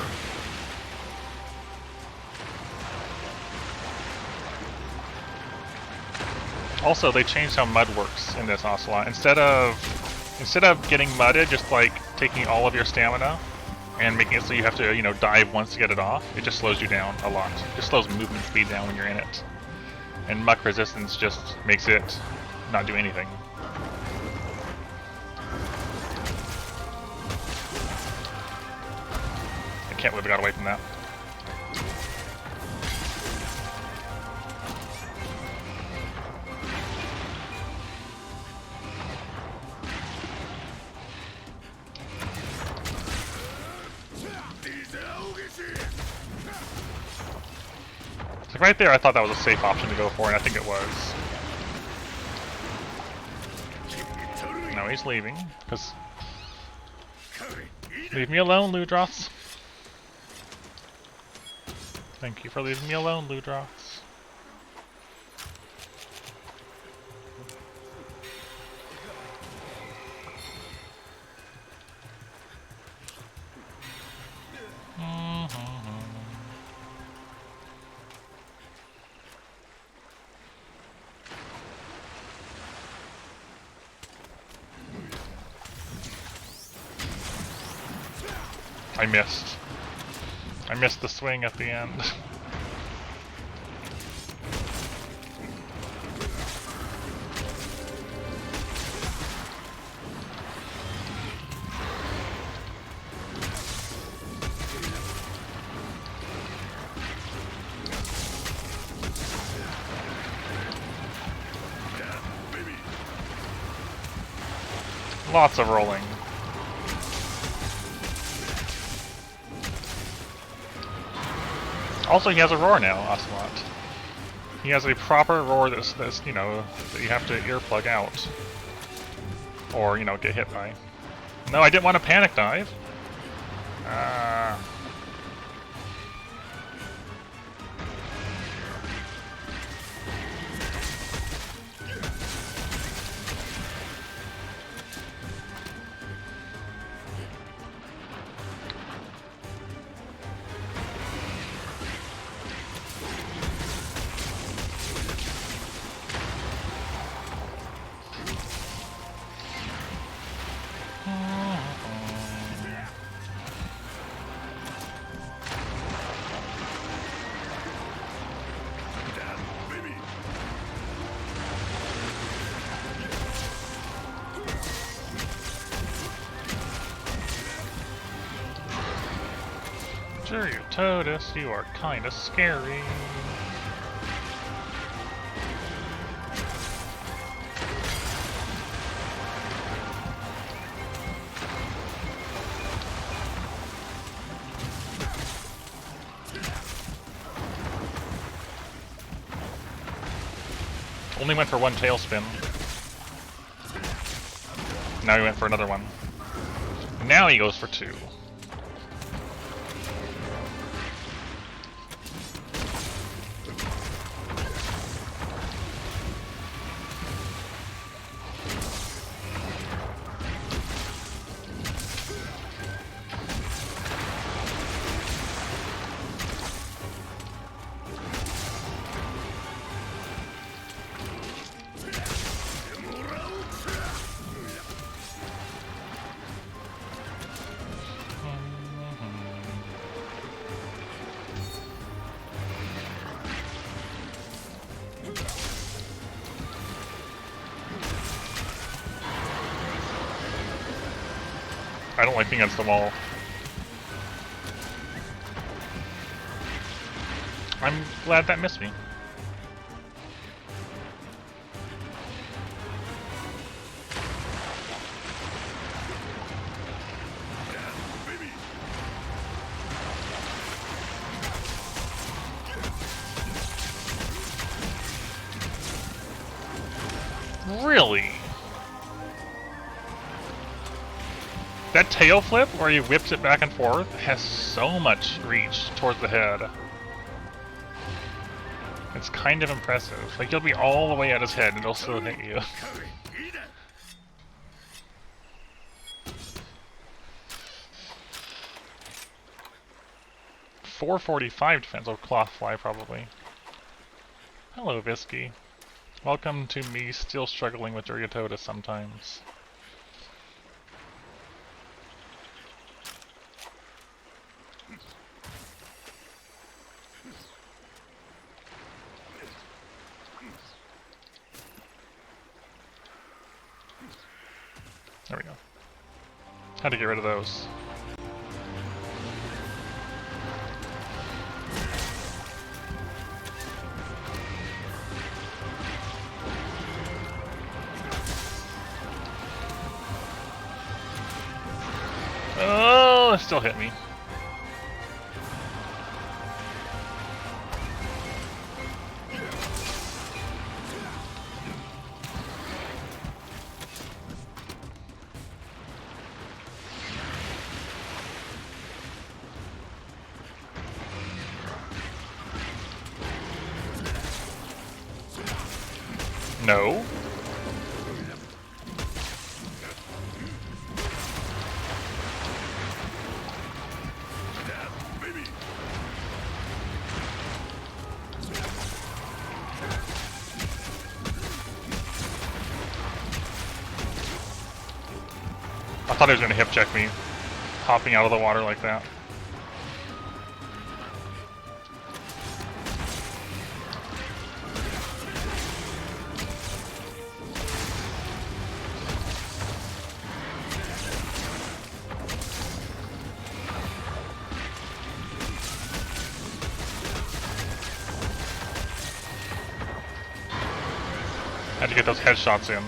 Also, they changed how mud works in this Ocelot. Instead of getting mudded, just like taking all of your stamina and making it so you have to, you know, dive once to get it off, it just slows you down a lot. It just slows movement speed down when you're in it. And muck resistance just makes it not do anything. Can't believe I got away from that. Like right there, I thought that was a safe option to go for, and I think it was. No, he's leaving, because... Leave me alone, Ludroths. Thank you for leaving me alone, Ludroths. I missed. I missed the swing at the end. Lots of rolling. Also, he has a roar now, Ocelot. He has a proper roar that's you know, that you have to earplug out. Or, you know, get hit by. No, I didn't want to panic dive. Totus, you are kinda scary. Only went for one tailspin. Now he went for another one. Now he goes for two. I don't like being against the wall. I'm glad that missed me. Really? That tail flip, where he whips it back and forth, has so much reach towards the head. It's kind of impressive. Like, you'll be all the way at his head and it'll still hit you. .445 defense. Oh, cloth fly, probably. Hello, Visky. Welcome to me still struggling with Duriotoda sometimes. There we go. Had to get rid of those. Oh, it still hit me. No. I thought he was going to hip check me, hopping out of the water like that. Had to get those headshots in.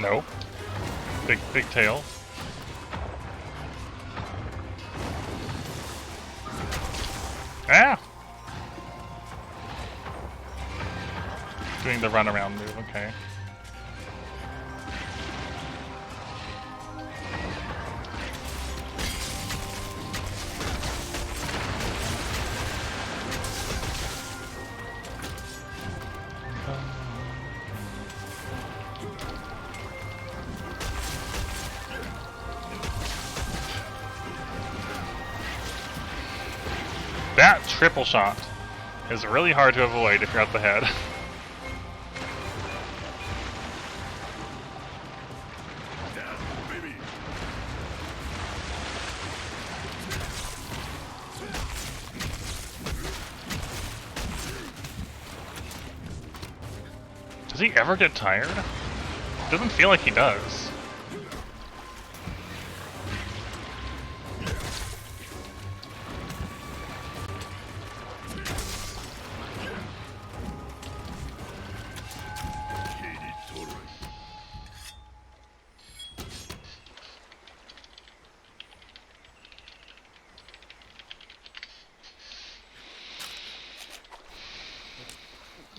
No. Big tail. Ah! Doing the runaround move, okay. That triple shot is really hard to avoid if you're at the head. Does he ever get tired? Doesn't feel like he does.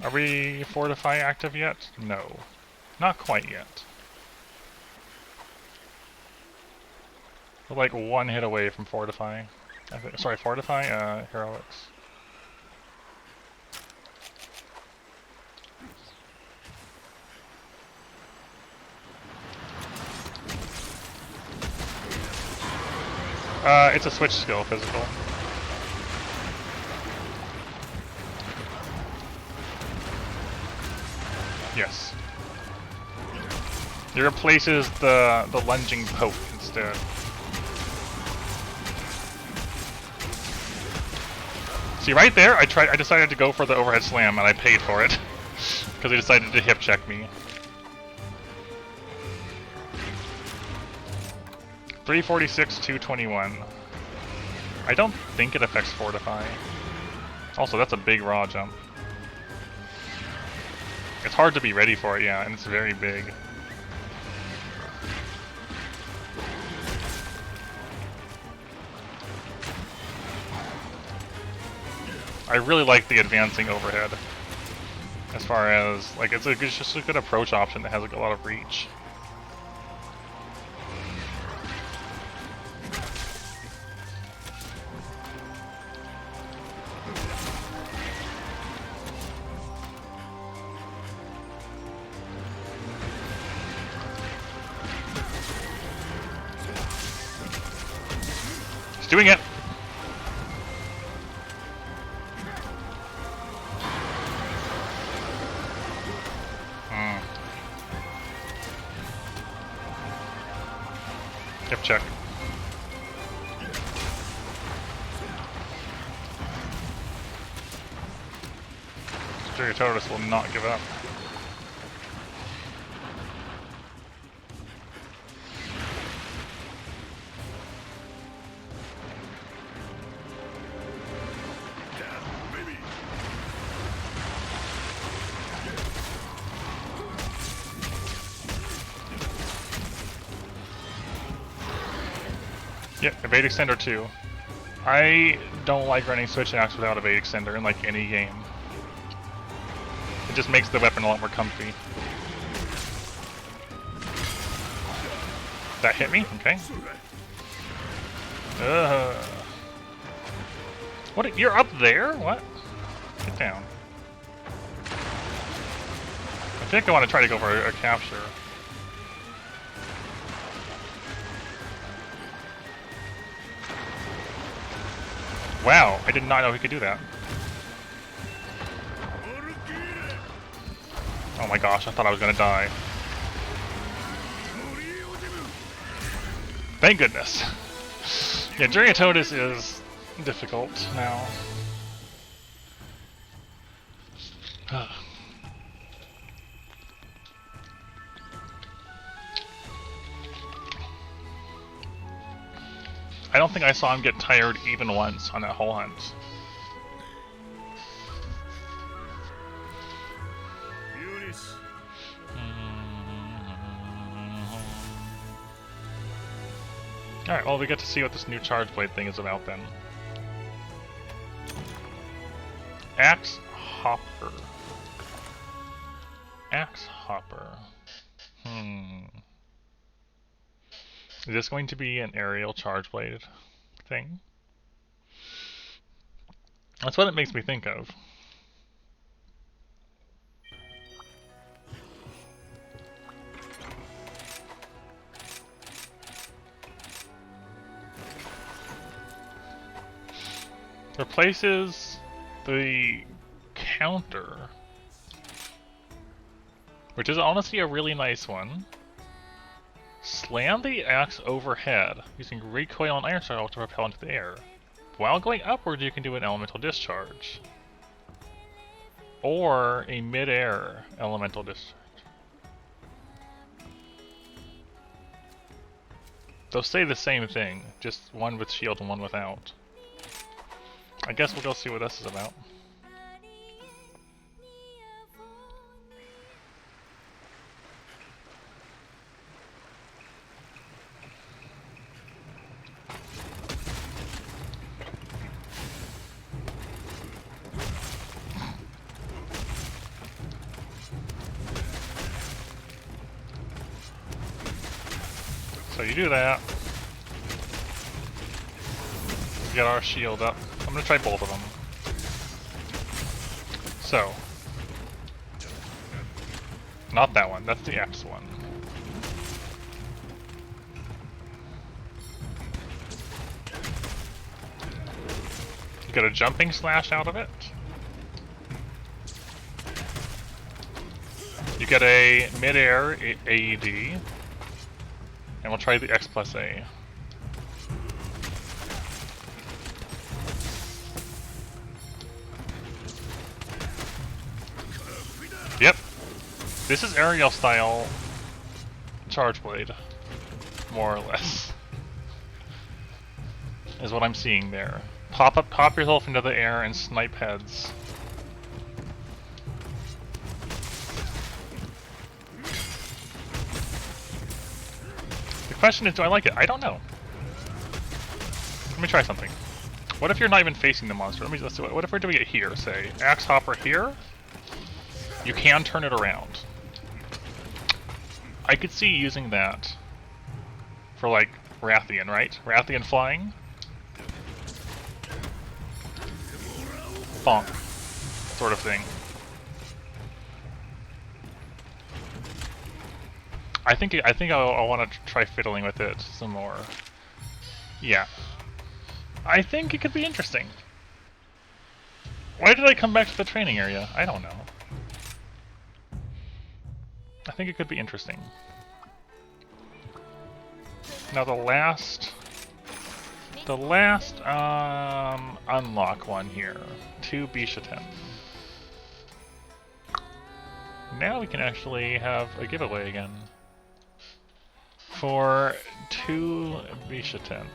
Are we fortify active yet? No. Not quite yet. We're like one hit away from fortify. Sorry, fortify? Heroics. It's a switch skill, physical. Yes. It replaces the lunging poke instead. See, right there, I decided to go for the overhead slam, and I paid for it. Because he decided to hip check me. 346, 221. I don't think it affects fortify. Also, that's a big raw jump. It's hard to be ready for it, yeah, and it's very big. I really like the advancing overhead. As far as, like, it's just a good approach option that has like, a lot of reach. It's doing it! Hip check. RistrettoChronicles will not give up. Yeah, evade extender too. I don't like running switch axe without evade extender in like any game. It just makes the weapon a lot more comfy. That hit me? Okay. What? You're up there? What? Get down. I think I want to try to go for a capture. Wow, I did not know he could do that. Oh my gosh, I thought I was gonna die. Thank goodness. Yeah, RistrettoChronicles is difficult now. I don't think I saw him get tired even once on that whole hunt. Alright, well we get to see what this new charge blade thing is about then. Axe Hopper. Axe Hopper. Is this going to be an aerial charge blade thing? That's what it makes me think of. Replaces the counter, which is honestly a really nice one. Slam the axe overhead using recoil and iron shell to propel into the air. While going upward, you can do an elemental discharge. Or a mid-air elemental discharge. They'll say the same thing, just one with shield and one without. I guess we'll go see what this is about. So you do that. Get our shield up. I'm gonna try both of them. So. Not that one, that's the X one. You get a jumping slash out of it. You get a mid-air AED. And we'll try the X plus A. Yep. This is aerial style charge blade. More or less. Is what I'm seeing there. Pop yourself into the air and snipe heads. The question is, do I like it? I don't know. Let me try something. What if you're not even facing the monster? Let's do it. What if we're doing it here, say? Axe hopper here? You can turn it around. I could see using that for, like, Rathian, right? Rathian flying? Bonk. Sort of thing. I think I'll want to try fiddling with it some more. Yeah. I think it could be interesting. Why did I come back to the training area? I don't know. I think it could be interesting. Now the last unlock one here. 2 Bishaten. Now we can actually have a giveaway again. For 2 Bishaten.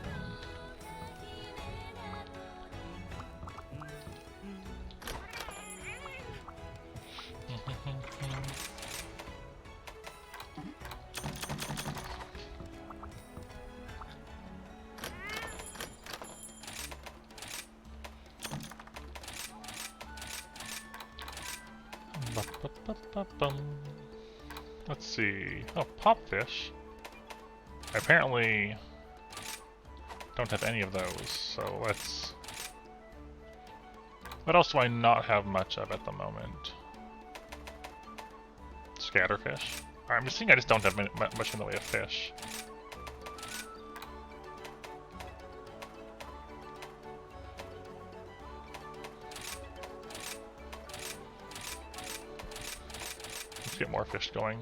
Let's see. Oh, popfish. I apparently don't have any of those, so let's... What else do I not have much of at the moment? Scatterfish. Alright, I'm just seeing I just don't have much in the way of fish. Let's get more fish going.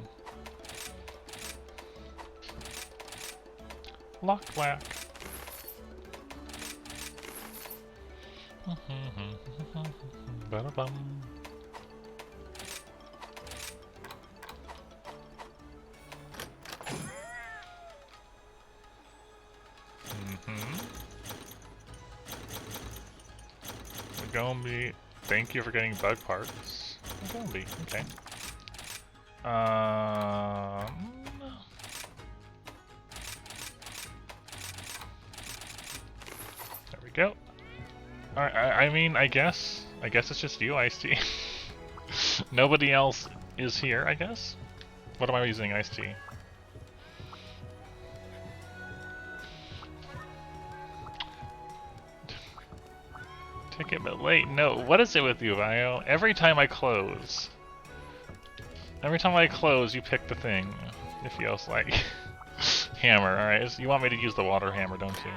Lock black. Ba-da-bum. Gombi, thank you for getting bug parts. Gombi, okay. There we go. Alright, I mean, I guess it's just you, Ice-T. Nobody else is here, I guess? What am I using, Ice-T? Ticket but late. No, what is it with you, Vio? Every time I close, you pick the thing. It feels like. Hammer, alright. You want me to use the water hammer, don't you?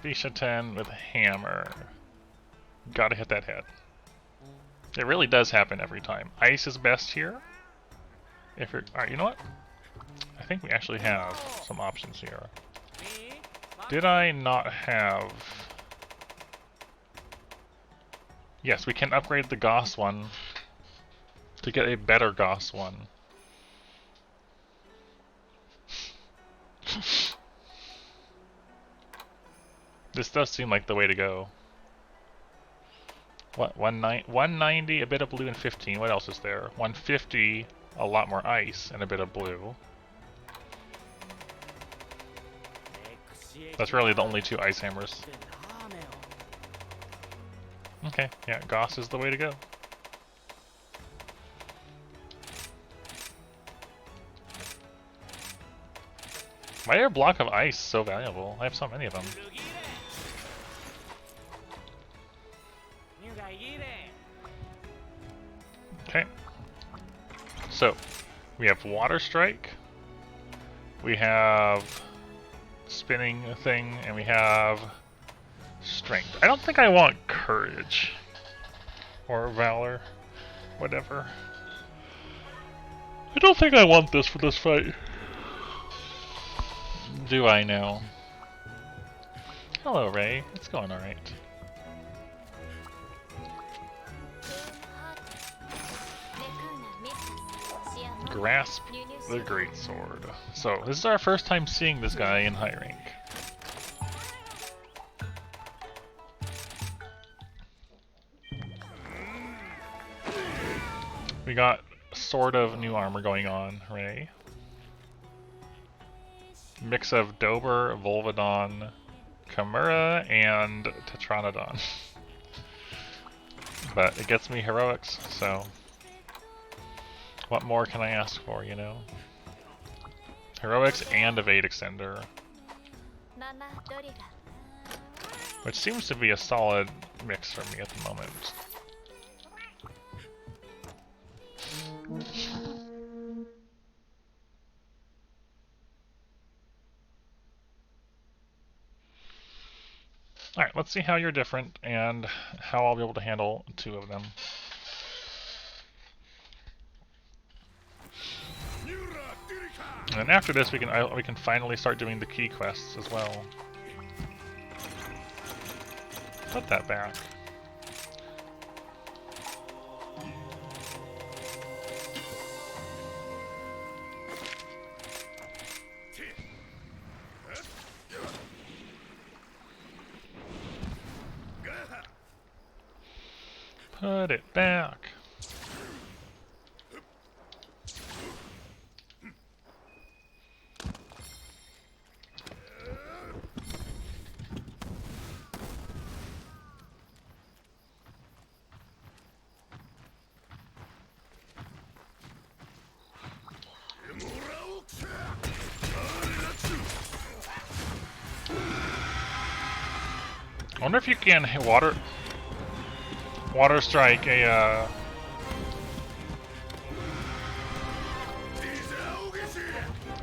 Bishaten with hammer. Gotta hit that head. It really does happen every time. Ice is best here. If you're... Alright, you know what? I think we actually have some options here. Did I not have... Yes, we can upgrade the Goss one to get a better Goss one. This does seem like the way to go. What, 190, a bit of blue, and 15. What else is there? 150, a lot more ice, and a bit of blue. That's really the only 2 ice hammers. Okay, yeah, Goss is the way to go. Why are a block of ice so valuable? I have so many of them. Okay. So, we have Water Strike, we have Spinning Thing, and we have Strength. I don't think I want Courage. Or Valor. Whatever. I don't think I want this for this fight. Do I now? Hello, Ray. It's going alright. Grasp the Greatsword. So, this is our first time seeing this guy in high rank. We got sort of new armor going on, Ray. Mix of Dober, Volvidon, Chimera, and Tetranodon. But it gets me heroics, so what more can I ask for, you know? Heroics and Evade Extender. Which seems to be a solid mix for me at the moment. Alright, let's see how you're different and how I'll be able to handle two of them. And after this, we can finally start doing the key quests as well. Put that back. Put it back. I wonder if you can hit water strike a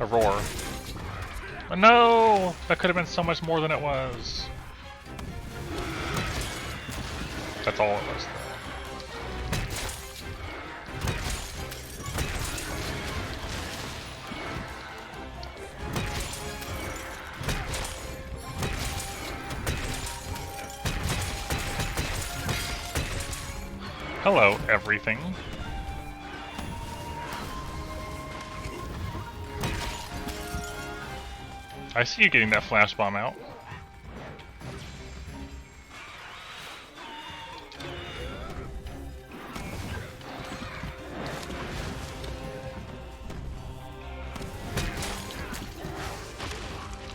roar. Oh, no! That could have been so much more than it was. That's all it was. Hello, everything. I see you getting that flash bomb out.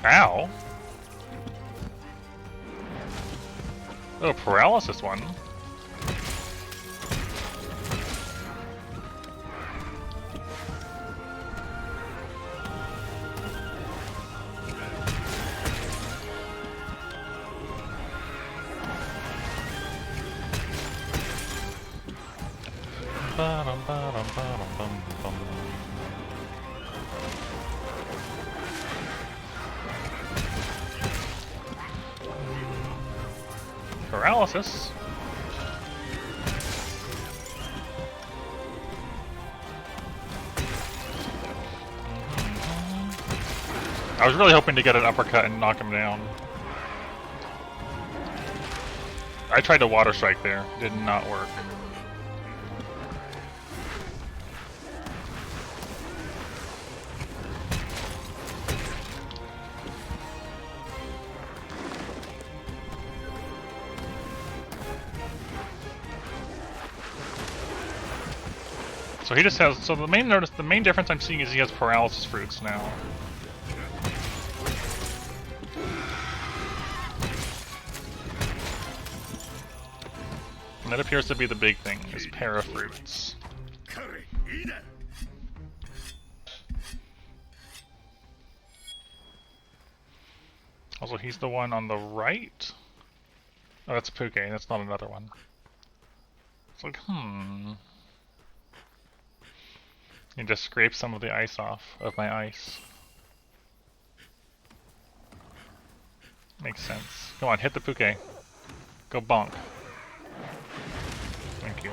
Ow. Oh, paralysis one. Paralysis. I was really hoping to get an uppercut and knock him down. I tried to water strike there, did not work. So he just has. So the main difference I'm seeing is he has paralysis fruits now. That appears to be the big thing, is parafruits. Also, he's the one on the right? Oh, that's Puke, that's not another one. It's like, You just scrape some of the ice off of my ice. Makes sense. Come on, hit the Puke. Go bonk. Thank you.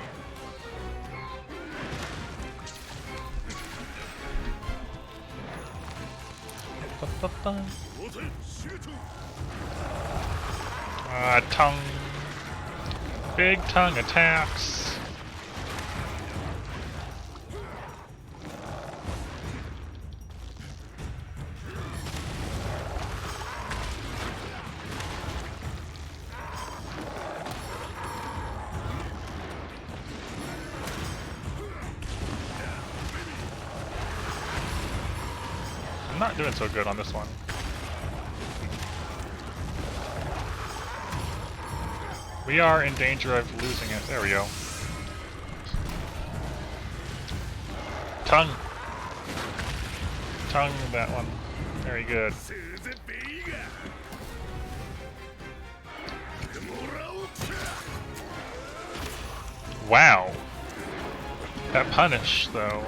Tongue. Big tongue attacks. I'm not doing so good on this one. We are in danger of losing it. There we go. Tongue. Tongue that one. Very good. Wow. That punish, though.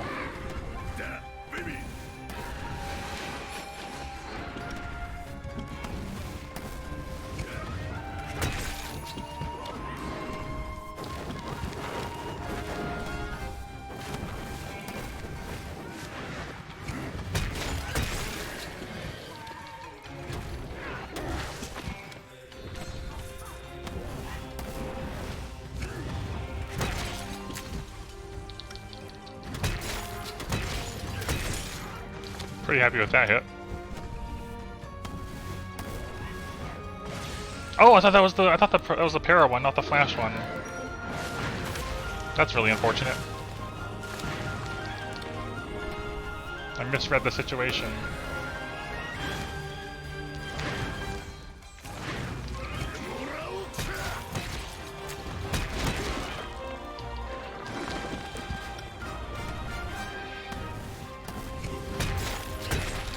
Pretty happy with that hit. Oh, I thought that was that was the para one, not the flash one. That's really unfortunate. I misread the situation.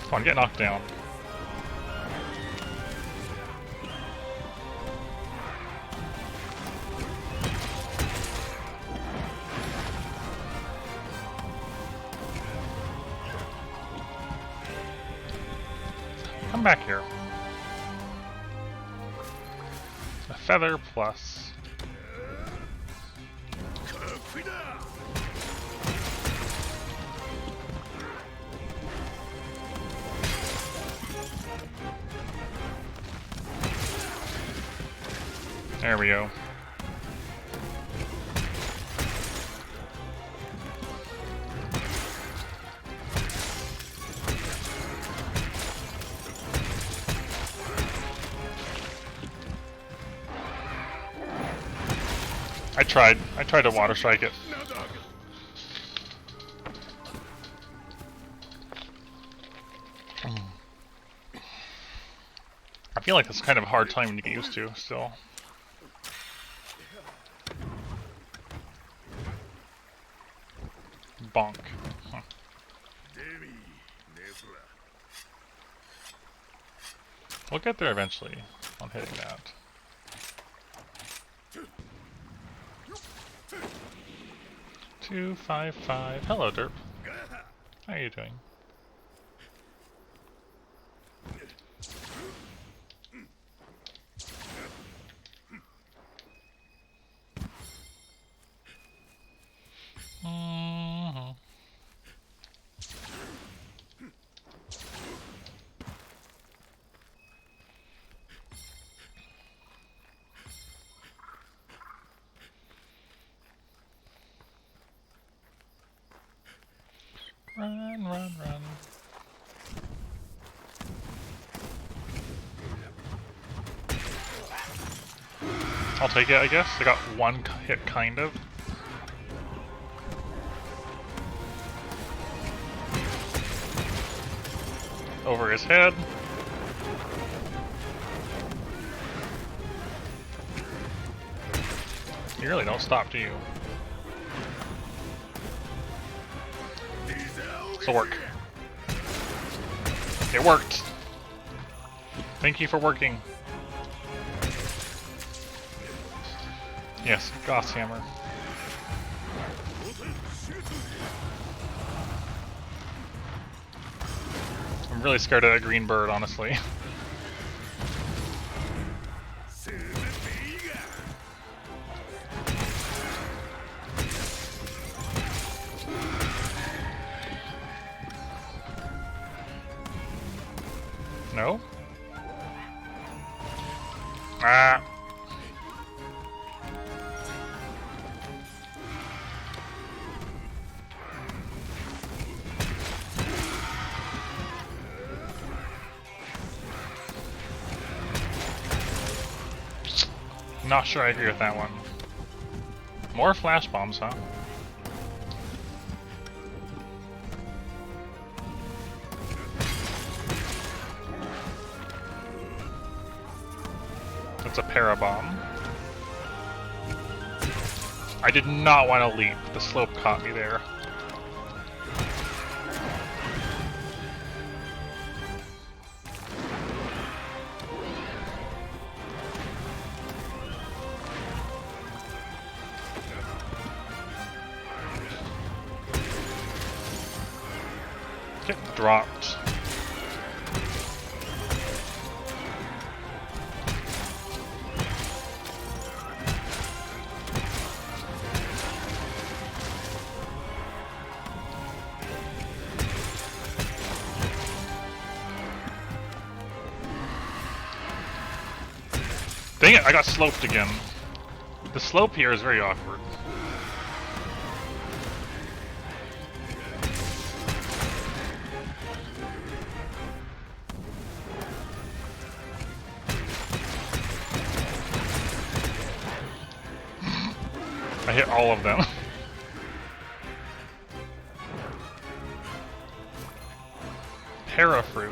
Come on, get knocked down. Come back here. A feather plus. There we go. I tried to water strike it. I feel like it's kind of a hard time to get used to still. Bonk. Huh. We'll get there eventually on hitting that. Two, 5, 5. Hello, Derp. How are you doing? Run, run, run. I'll take it, I guess. I got one hit, kind of. Over his head. You really don't stop, do you? This'll work. It worked! Thank you for working. Yes, Goss Hammer. I'm really scared of that green bird, honestly. No? Ah! Not sure I agree with that one. More flash bombs, huh? That's a parabomb. I did not want to leap. The slope caught me there. Get dropped. Dang it, I got sloped again. The slope here is very awkward. I hit all of them. Parafruit,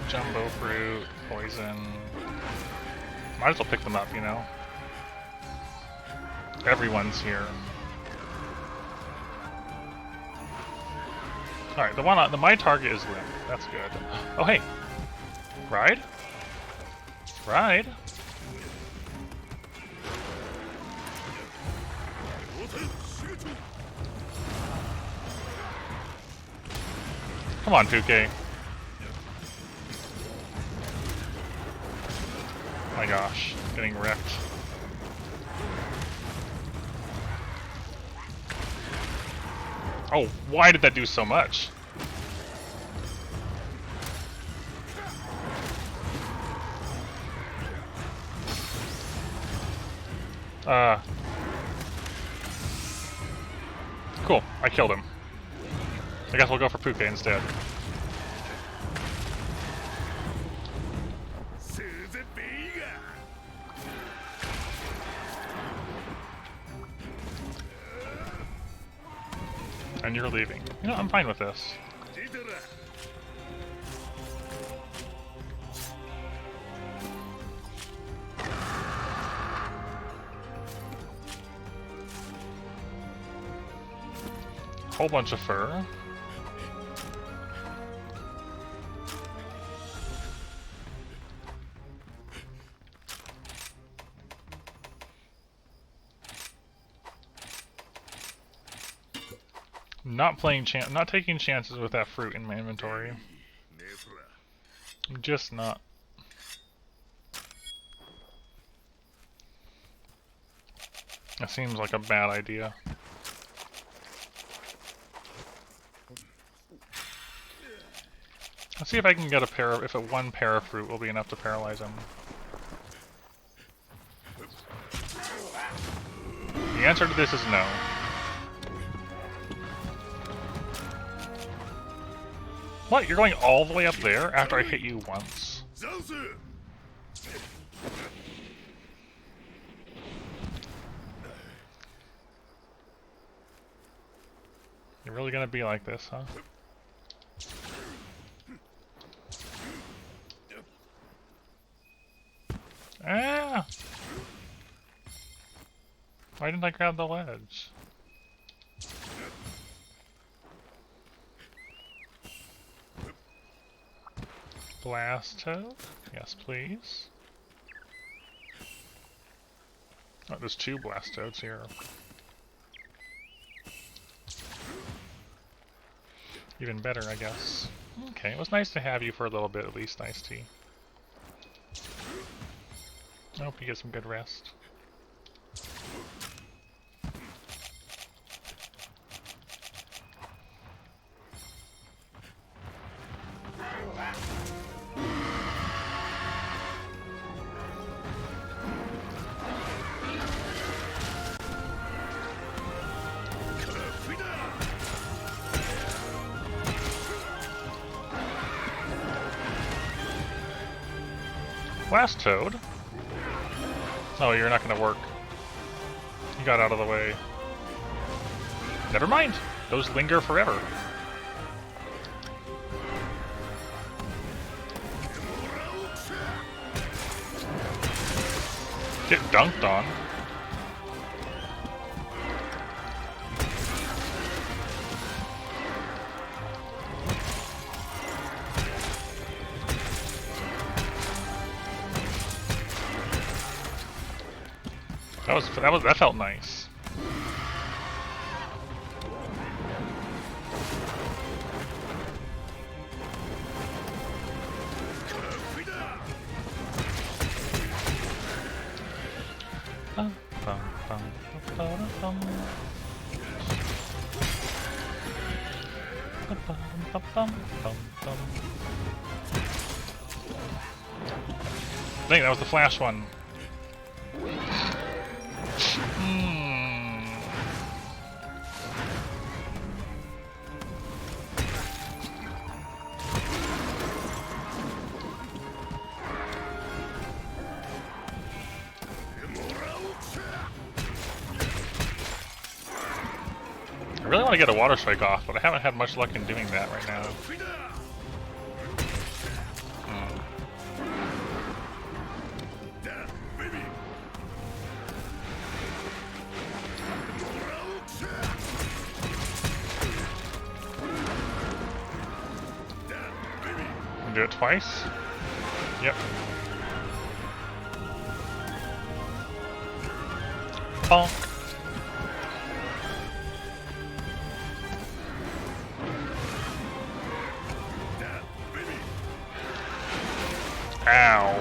jumbo fruit, poison. Might as well pick them up, you know. Everyone's here. Alright, the one on my target is limp. That's good. Oh hey. Ride? Ride? Come on, 2K. My gosh, getting wrecked. Oh, why did that do so much? Cool, I killed him. I guess we'll go for Puke instead. And you're leaving. You know, I'm fine with this. Whole bunch of fur. Not taking chances with that fruit in my inventory. I'm just not. That seems like a bad idea. Let's see if I can get if one parafruit will be enough to paralyze him. The answer to this is no. What? You're going all the way up there after I hit you once? You're really gonna be like this, huh? Ah! Why didn't I grab the ledge? Blast toad? Yes, please. Oh, there's 2 blast toads here. Even better, I guess. Okay, it was nice to have you for a little bit at least, Ice Tea. I hope you get some good rest. Blast toad? Oh, you're not gonna work. You got out of the way. Never mind. Those linger forever. Get dunked on. That felt nice. I think that was the flash one. I really want to get a water strike off, but I haven't had much luck in doing that right now. Do it twice? Yep. Bonk. Ow.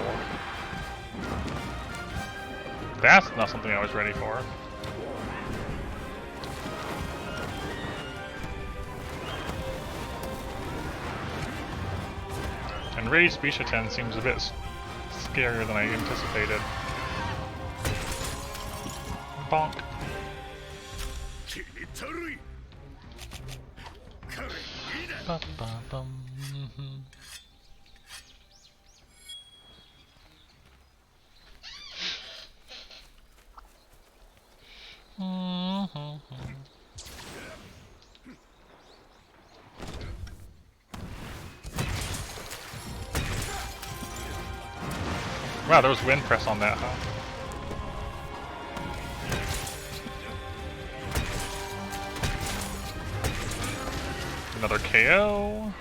That's not something I was ready for. And raised Bishaten seems a bit scarier than I anticipated. Bonk. Wow, there was wind press on that, huh? Another KO.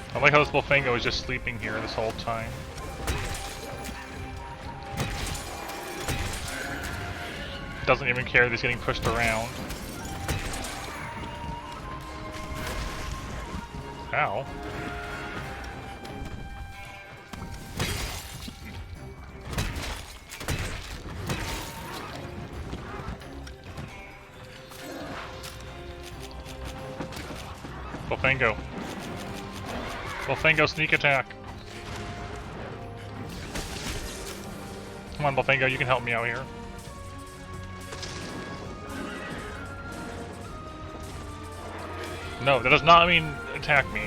I like how this Bullfango was just sleeping here this whole time. Doesn't even care that he's getting pushed around. Ow. Bullfango. Bullfango sneak attack. Come on, Bullfango, you can help me out here. No, that does not mean attack me.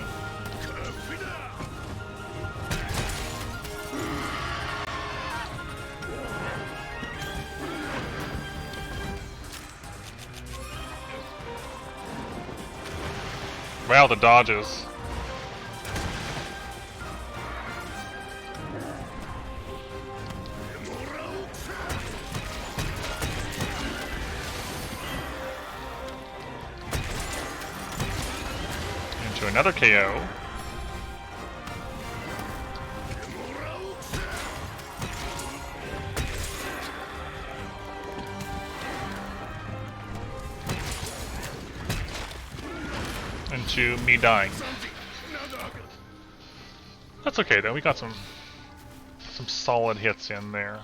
Wow, the dodges. Into another KO. Into me dying. That's okay though, we got some solid hits in there.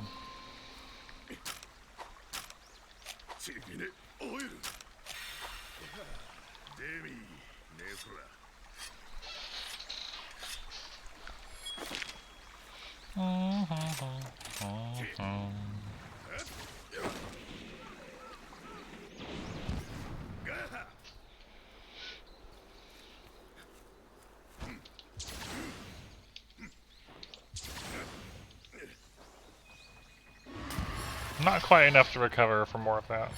Not quite enough to recover for more of that.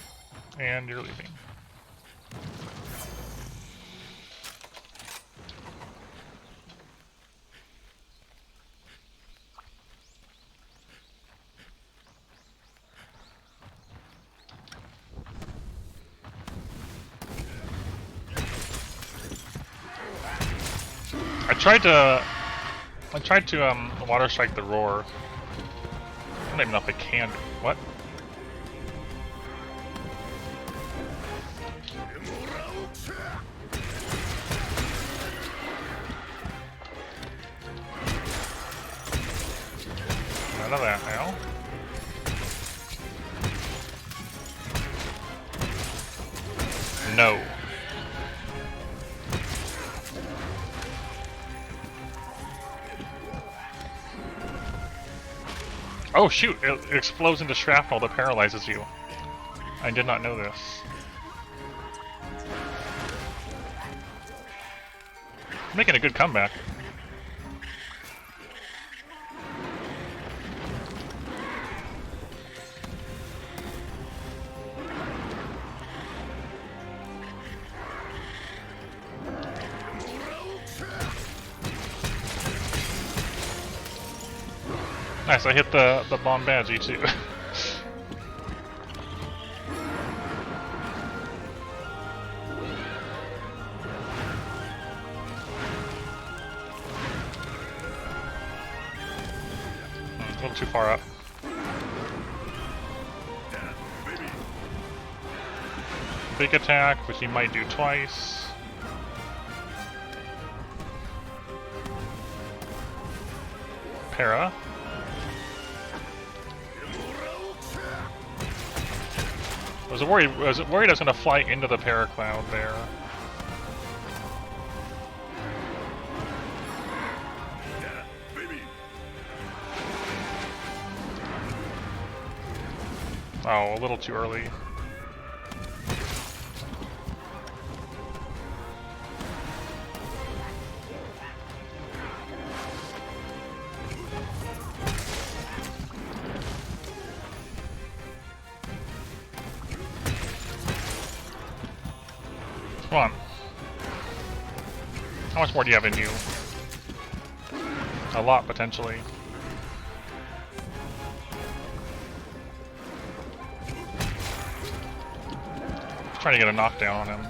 And you're leaving. I tried to water strike the roar. I don't even know if I can. What? None of that now. No. Oh shoot, it explodes into shrapnel that paralyzes you. I did not know this. Making a good comeback. Nice, I hit the bomb badgie too. A little too far up. Big attack, which he might do twice. Para. I was worried I was gonna fly into the paracloud there. Oh, a little too early. Come on. How much more do you have in you? A lot, potentially. Trying to get a knockdown on him.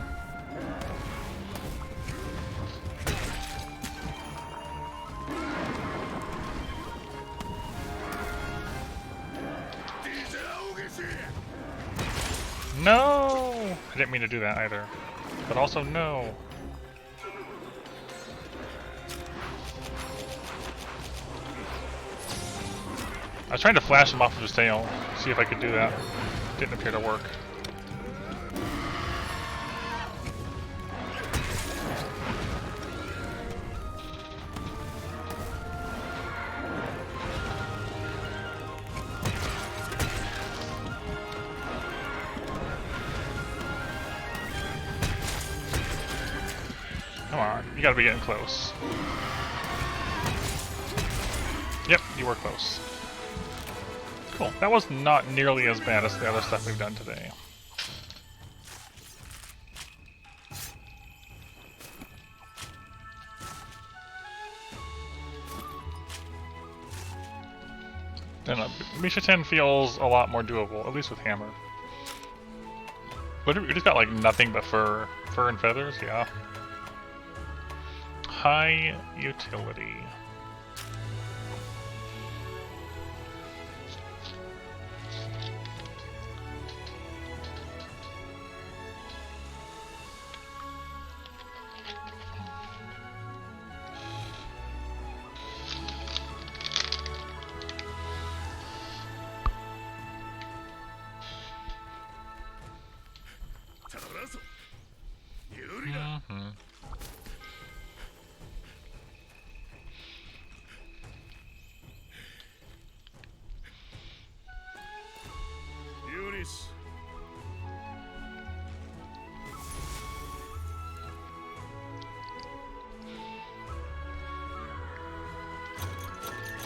No! I didn't mean to do that either. But also, no. I was trying to flash him off of his tail, see if I could do that. Didn't appear to work. You gotta be getting close. Yep, you were close. Cool. That was not nearly as bad as the other stuff we've done today. And Misha 10 feels a lot more doable, at least with Hammer. But we just got like nothing but fur and feathers, yeah. High utility.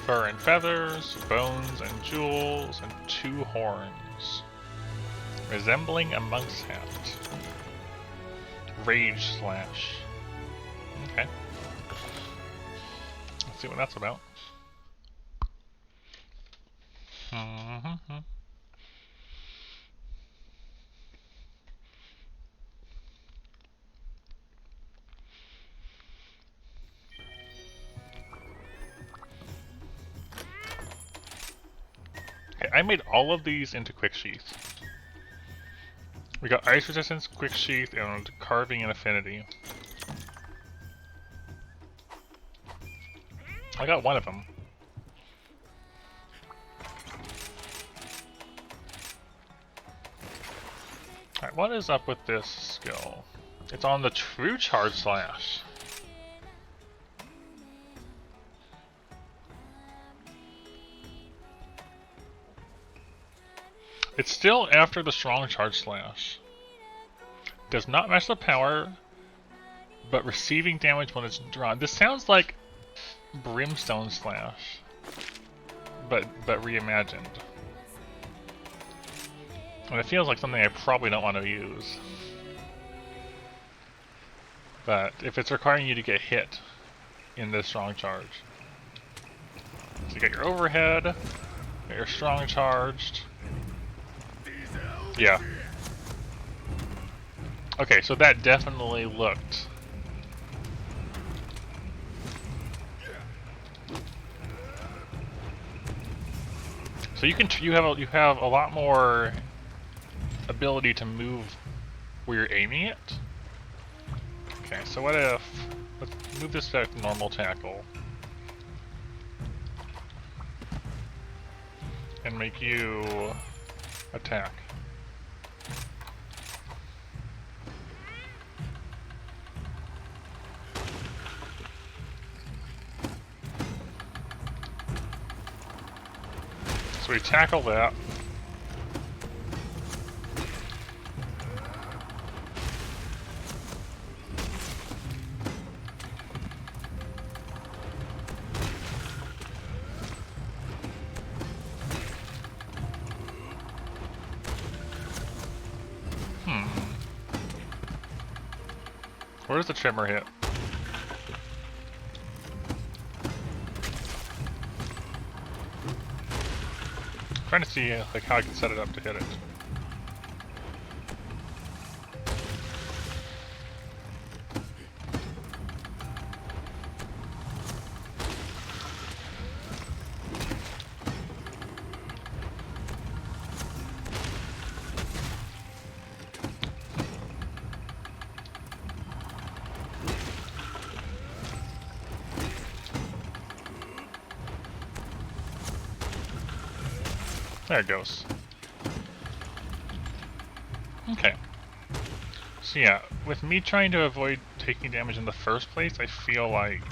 Fur and feathers, bones and jewels, and 2 horns. Resembling a monk's hat. Rage slash. Okay. Let's see what that's about. I made all of these into quick sheath. We got ice resistance, quick sheath, and carving and affinity. I got one of them. Alright, what is up with this skill? It's on the true charge slash. It's still after the strong charge slash. Does not match the power, but receiving damage when it's drawn. This sounds like Brimstone slash, but reimagined. And it feels like something I probably don't want to use. But if it's requiring you to get hit in this strong charge. So you get your overhead, get your strong charged. Yeah. Okay, so that definitely looked. So you have a lot more ability to move where you're aiming it. Okay, so what if let's move this back to normal tackle and make you attack. So we tackle that. Where does the trimmer hit? I'm trying to see like how I can set it up to hit it. There it goes. Okay. So yeah, with me trying to avoid taking damage in the first place, I feel like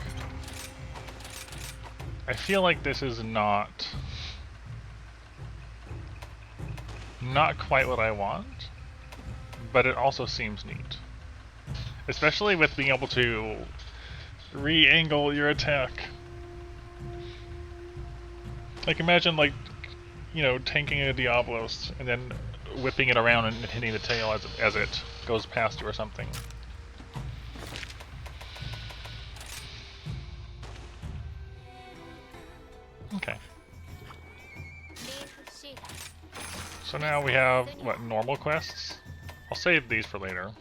this is not quite what I want, but it also seems neat. Especially with being able to Re-angle your attack. Like imagine like, you know, tanking a Diablos and then whipping it around and hitting the tail as it goes past you or something. Okay. So now we have, what, normal quests? I'll save these for later.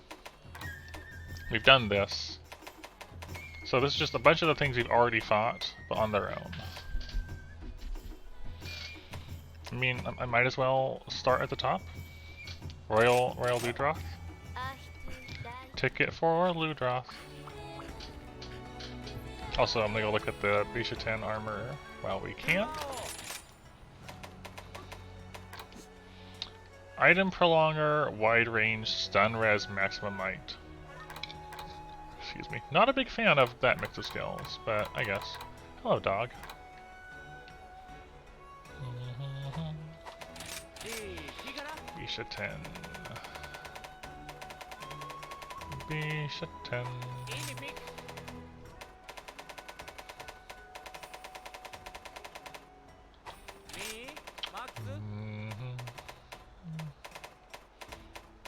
We've done this. So this is just a bunch of the things we've already fought, but on their own. I mean, I might as well start at the top. Royal Ludroth. Ticket for Ludroth. Also, I'm gonna go look at the Bisha 10 armor while we can. Item Prolonger, Wide Range, Stun Res, Maximum Might. Excuse me. Not a big fan of that mix of skills, but I guess. Hello, dog. Bisha 10. Bisha 10.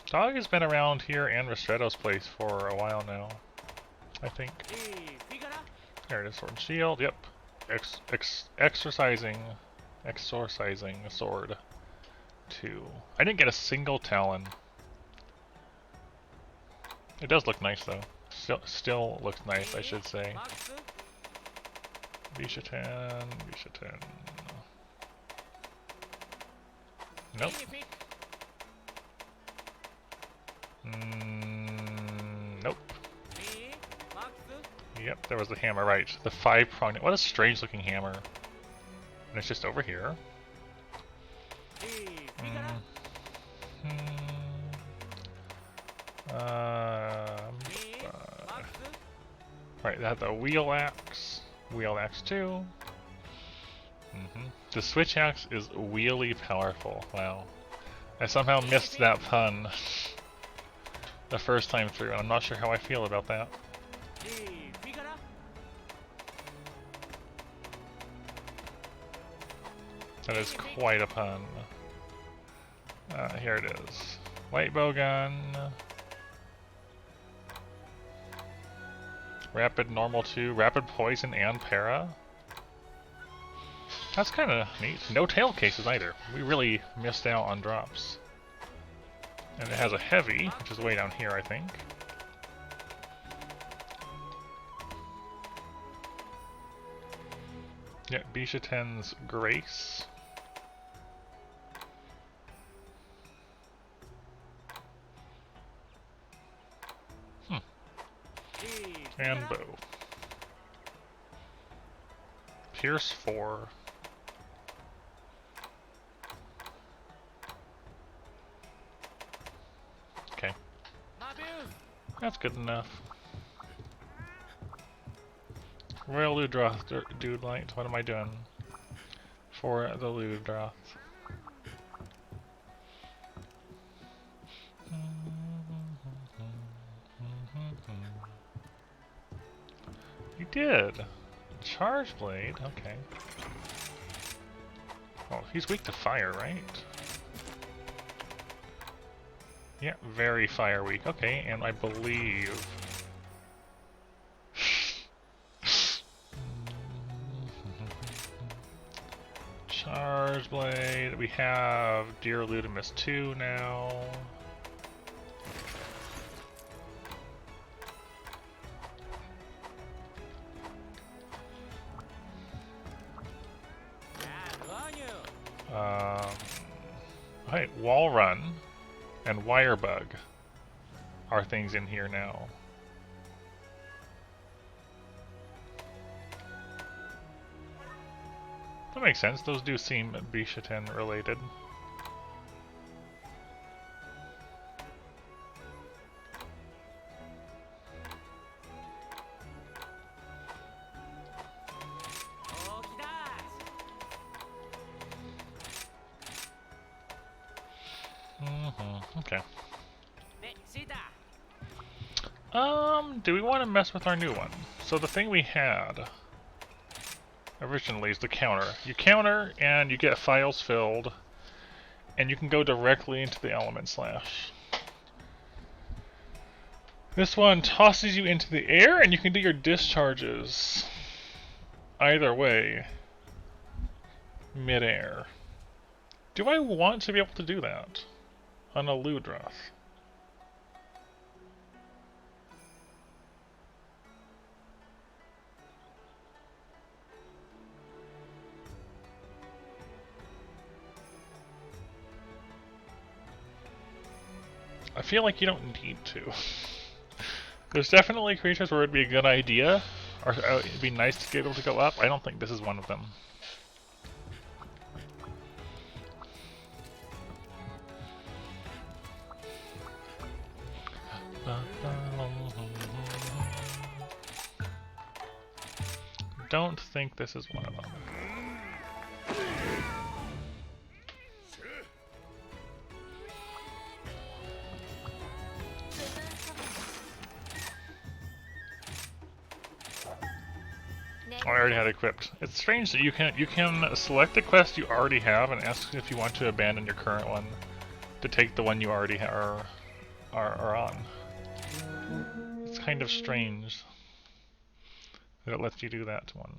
Dog has been around here and Ristretto's place for a while now, I think. There it is, Sword and Shield, yep. Exorcising Sword 2. I didn't get a single Talon. It does look nice though. Still looks nice, I should say. Bisha 10, Bisha 10. Nope. Nope. Yep, there was the hammer, right. The 5-pronged. What a strange looking hammer. And it's just over here. Right, that the wheel axe. Wheel axe 2. The switch axe is wheelie powerful. Wow. I somehow missed that pun the first time through, and I'm not sure how I feel about that. That is quite a pun. Here it is. Light bowgun. Rapid normal 2, rapid poison and para. That's kind of neat. No tail cases either. We really missed out on drops. And it has a heavy, which is way down here, I think. Yeah, Bisha 10's Grace. And bow. Pierce 4. Okay. That's good enough. Royal Ludroth, dude light. What am I doing? For the Ludroth. You did! Charge blade? Okay. Oh, he's weak to fire, right? Yeah, very fire weak. Okay, and I believe... Charge blade. We have Dear Ludimus 2 now. Alright, Wall Run and Wire Bug are things in here now. That makes sense, those do seem Bisha 10 related. Okay. Do we want to mess with our new one? So the thing we had originally is the counter. You counter and you get files filled, and you can go directly into the element slash. This one tosses you into the air, and you can do your discharges either way, mid-air. Do I want to be able to do that on a Ludroth? I feel like you don't need to. There's definitely creatures where it'd be a good idea, or it'd be nice to be able to go up. I don't think this is one of them. Don't think this is one of them. I already had it equipped. It's strange that you can select the quest you already have and ask if you want to abandon your current one to take the one you already are on. It's kind of strange that it lets you do that to one.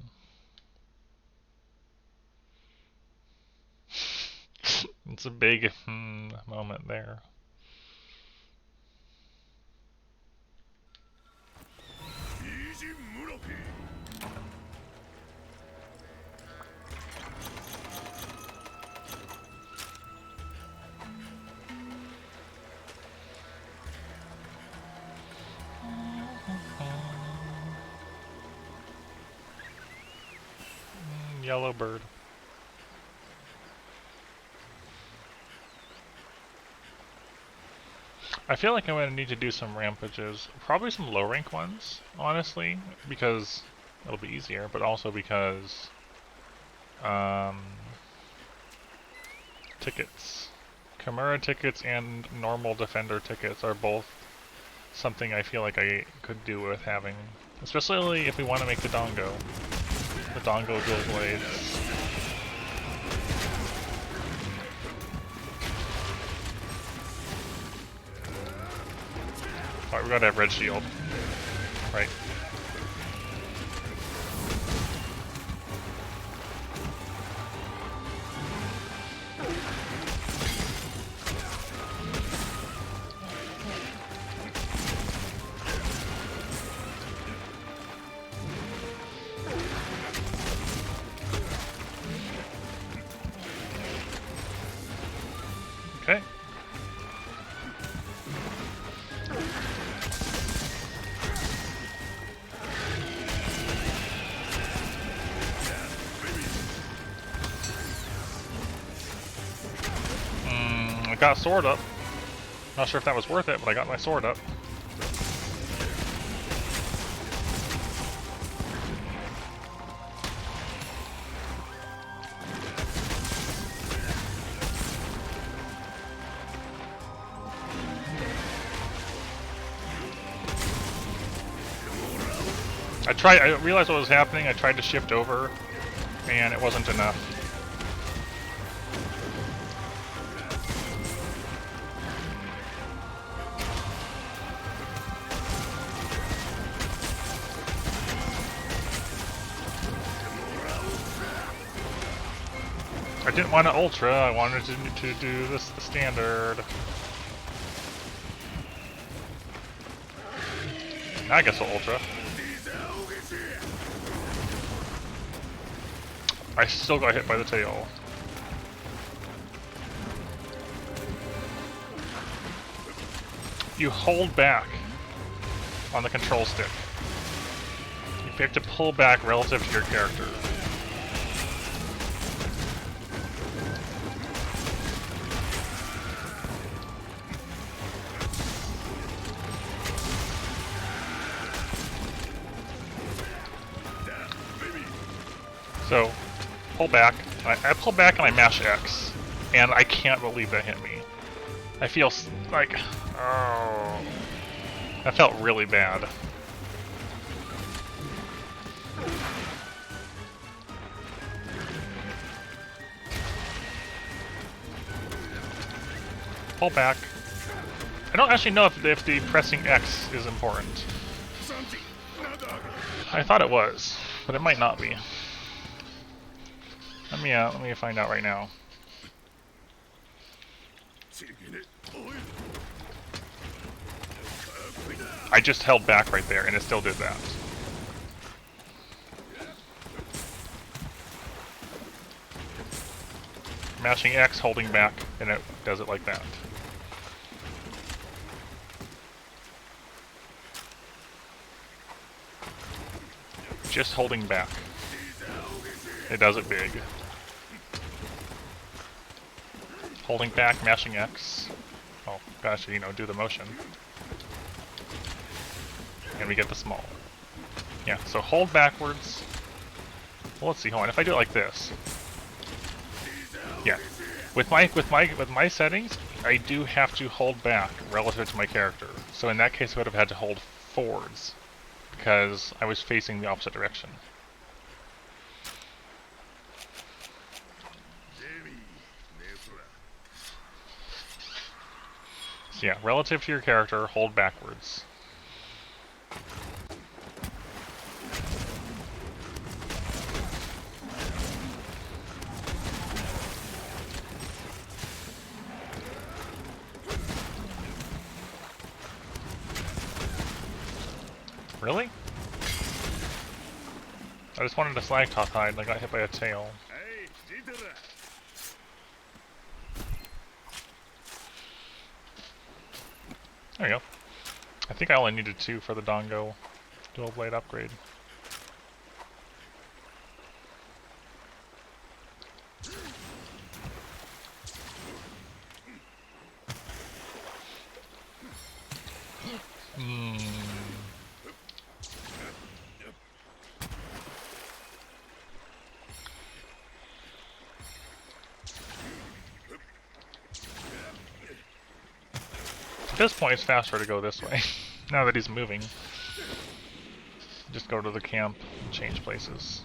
It's a big moment there. Yellow bird. I feel like I'm going to need to do some rampages. Probably some low rank ones, honestly, because it'll be easier, but also because tickets. Chimera tickets and normal defender tickets are both something I feel like I could do with having. Especially if we want to make the Dongo. The Dongo dual blades. Alright, we gotta have red shield. Right. Okay. I got sword up. Not sure if that was worth it, but I got my sword up. I realized what was happening, I tried to shift over, and it wasn't enough. I didn't want to ultra, I wanted to do this the standard. I guess I'll ultra. I still got hit by the tail. You hold back on the control stick. You have to pull back relative to your character. So, pull back. I pull back and I mash X, and I can't believe that hit me. I feel like, oh, that felt really bad. pull back. I don't actually know if the pressing X is important. I thought it was, but it might not be. Let me find out right now. I just held back right there, and it still did that. Mashing X, holding back, and it does it like that. Just holding back. It does it big. Holding back, mashing X. Oh, gosh, you know, do the motion. And we get the small. Yeah, so hold backwards. Well, let's see, hold on. If I do it like this. Yeah. With my settings, I do have to hold back relative to my character. So in that case I would have had to hold forwards because I was facing the opposite direction. So yeah, relative to your character, hold backwards. Really? I just wanted a slag top hide and I got hit by a tail. There you go. I think I only needed 2 for the Dongo dual blade upgrade. At this point, it's faster to go this way. Now that he's moving. Just go to the camp and change places.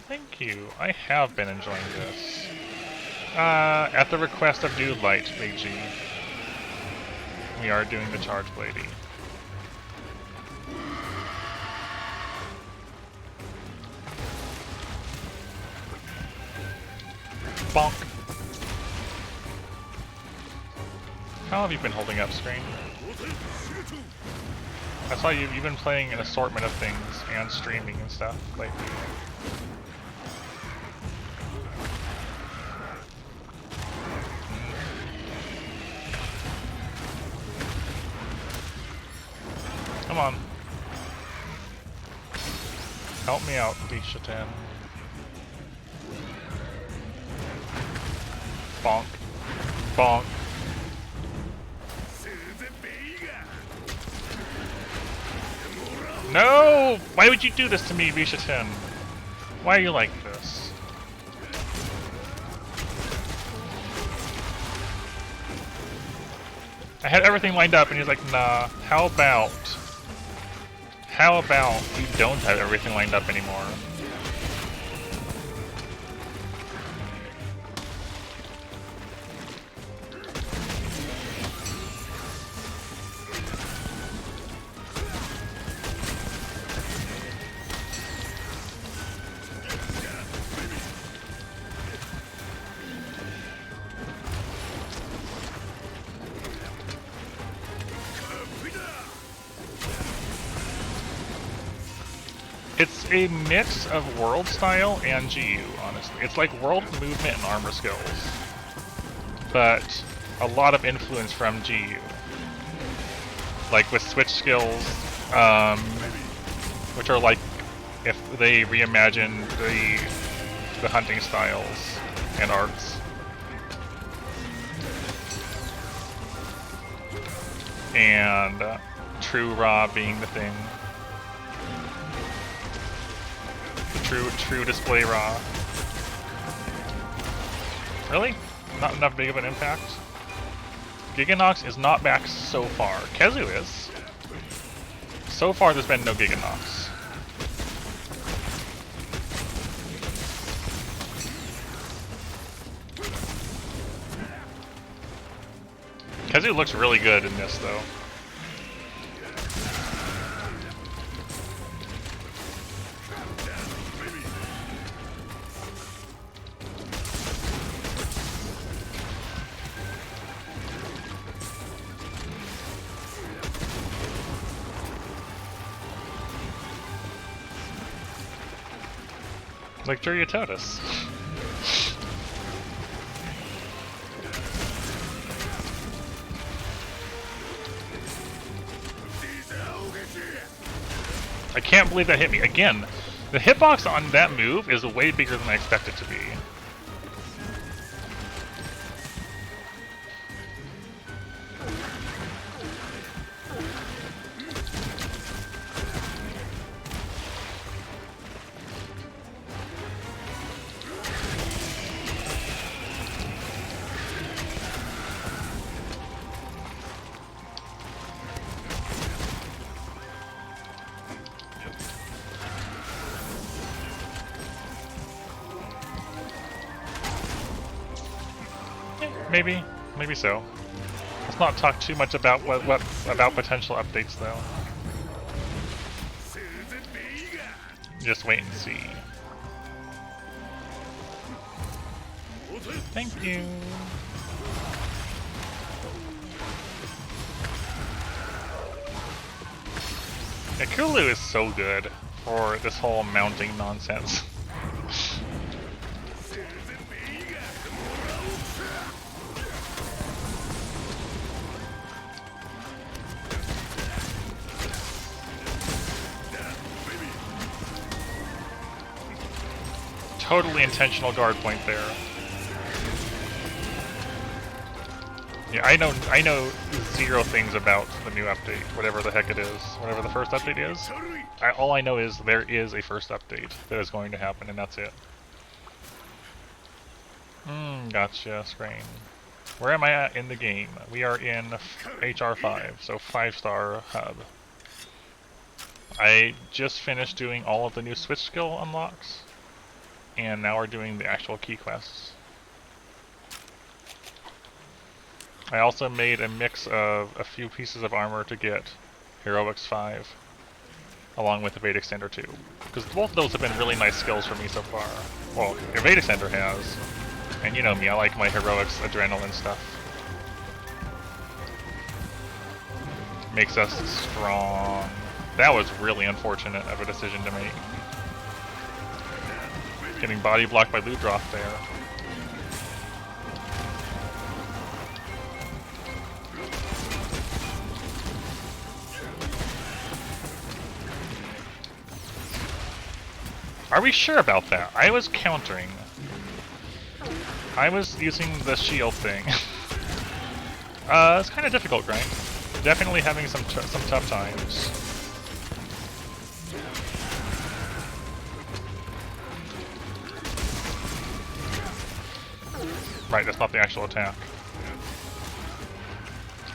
Thank you. I have been enjoying this. At the request of Dude Light, BG, we are doing the Charge Bladey. Bonk! How have you been holding up, Screen? I saw you've been playing an assortment of things and streaming and stuff lately. Come on. Help me out, Bishatan. Bonk. Bonk. No! Why would you do this to me, Bishatan? Why are you like this? I had everything lined up and he's like, nah, how about you don't have everything lined up anymore? It's a mix of world style and GU, honestly. It's like world movement and armor skills, but a lot of influence from GU. Like with switch skills, which are like if they reimagine the hunting styles and arts. And True Raw being the thing. True display raw. Really? Not enough big of an impact? Giganox is not back so far. Kezu is. So far there's been no Giganox. Kezu looks really good in this though. Like Duriototus. I can't believe that hit me. Again, the hitbox on that move is way bigger than I expected it to be. Maybe so. Let's not talk too much about about potential updates, though. Just wait and see. Thank you. Yeah, Kulu is so good for this whole mounting nonsense. Totally intentional guard point there. Yeah, I know zero things about the new update, whatever the heck it is, whatever the first update is. All I know is there is a first update that is going to happen, and that's it. Gotcha, Scrain. Where am I at in the game? We are in HR5, so 5-star hub. I just finished doing all of the new switch skill unlocks. And now we're doing the actual key quests. I also made a mix of a few pieces of armor to get Heroics 5, along with Evade Extender 2. Because both of those have been really nice skills for me so far. Well, Evade Extender has. And you know me, I like my Heroics Adrenaline stuff. Makes us strong. That was really unfortunate of a decision to make. Getting body blocked by Ludroth there. Are we sure about that? I was countering. I was using the shield thing. It's kind of difficult, right? Definitely having some tough times. Right, that's not the actual attack.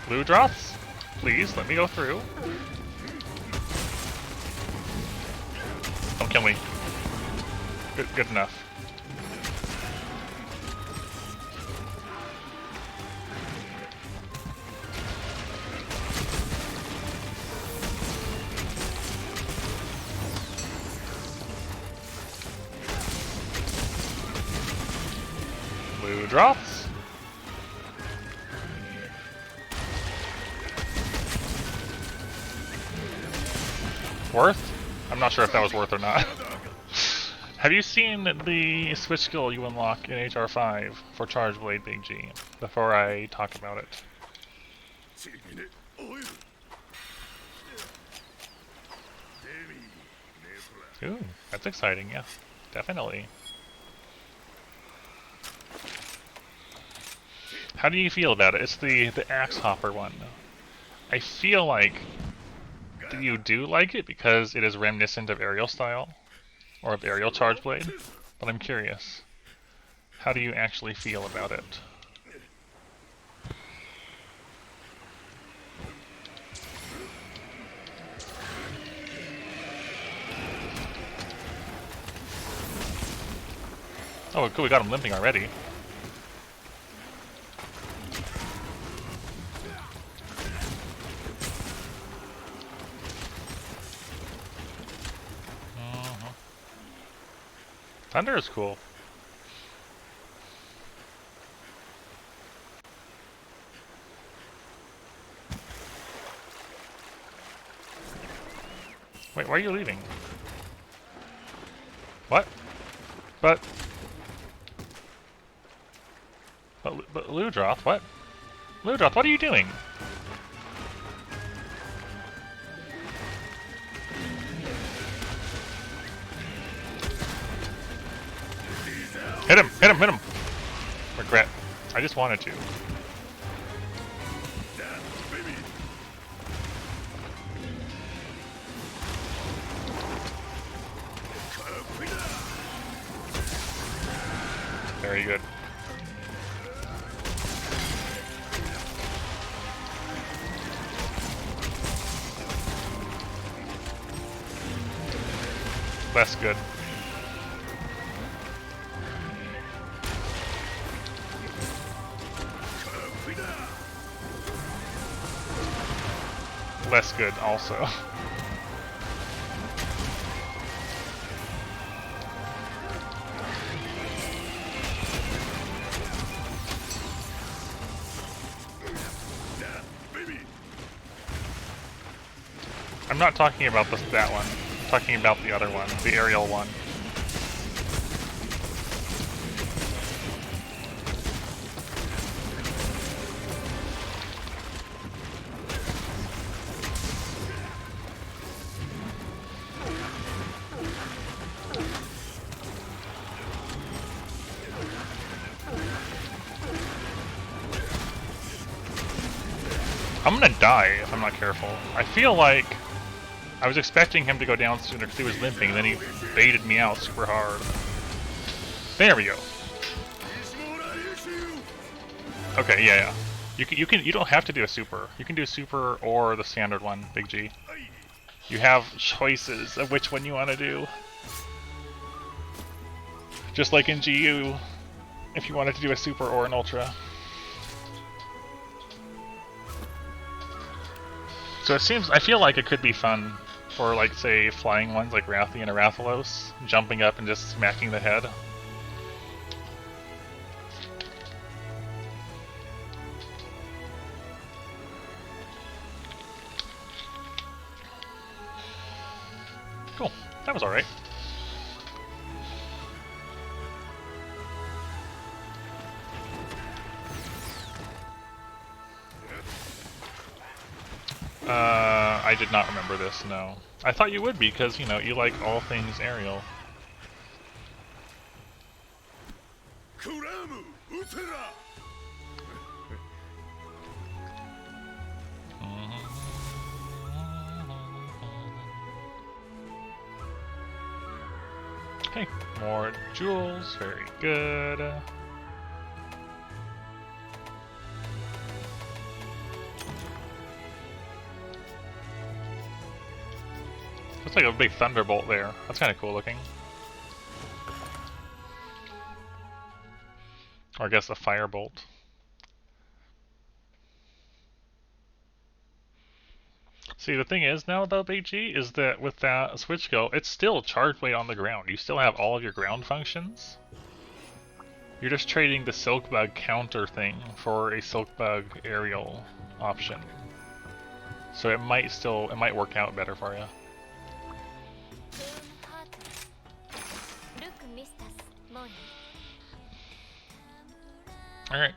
Ludroths? Please, let me go through. Don't kill me. Good enough. Ludroths? Worth? I'm not sure if that was worth or not. Have you seen the switch skill you unlock in HR5 for Charge Blade Big G before I talk about it? Ooh, that's exciting, yeah. Definitely. How do you feel about it? It's the Axe Hopper one. I feel like you do like it because it is reminiscent of aerial style. or the aerial charge blade, but I'm curious. How do you actually feel about it? Oh, cool, we got him limping already. Thunder is cool. Wait, why are you leaving? What? But Ludroth, what? Ludroth, what are you doing? Hit him! Hit him! Hit him! Regret. I just wanted to. Very good. Less good. Less good also. I'm not talking about that one. I'm talking about the other one, the aerial one. I'm gonna die if I'm not careful. I feel like I was expecting him to go down sooner because he was limping, and then he baited me out super hard. There we go. Okay, yeah. You don't have to do a super. You can do super or the standard one, Big G. You have choices of which one you want to do. Just like in GU, if you wanted to do a super or an ultra. So it seems, I feel like it could be fun for, like, say, flying ones like Rathian or Rathalos, jumping up and just smacking the head. Cool. That was alright. I did not remember this, no. I thought you would be, because, you know, you like all things aerial. Okay, more jewels, very good. Looks like a big thunderbolt there. That's kind of cool looking. Or I guess a firebolt. See, the thing is now about Big G is that with that switch go, it's still charge weight on the ground. You still have all of your ground functions. You're just trading the Silkbug counter thing for a Silkbug aerial option. So it might work out better for you. Alright.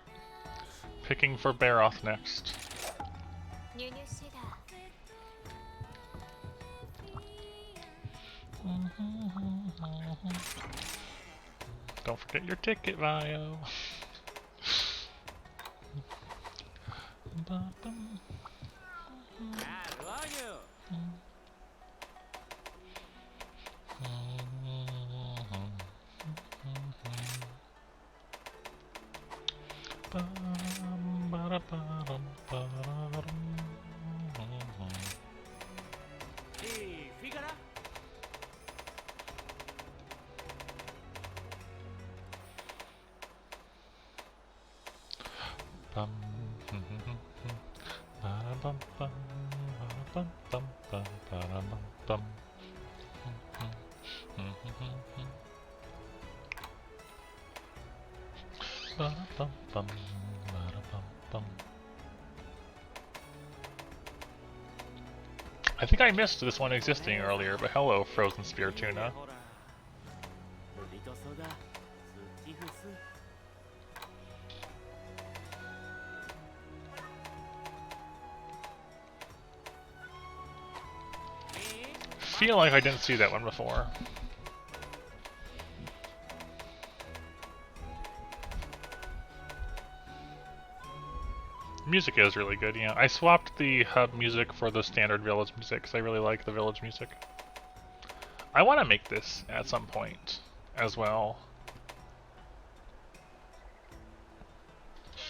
Picking for Baroth next. Don't forget your ticket, Vio. I think I missed this one existing earlier, but hello, Frozen Spear Tuna. Feel like I didn't see that one before. Music is really good, yeah. I swapped the hub music for the standard village music because I really like the village music. I want to make this at some point as well.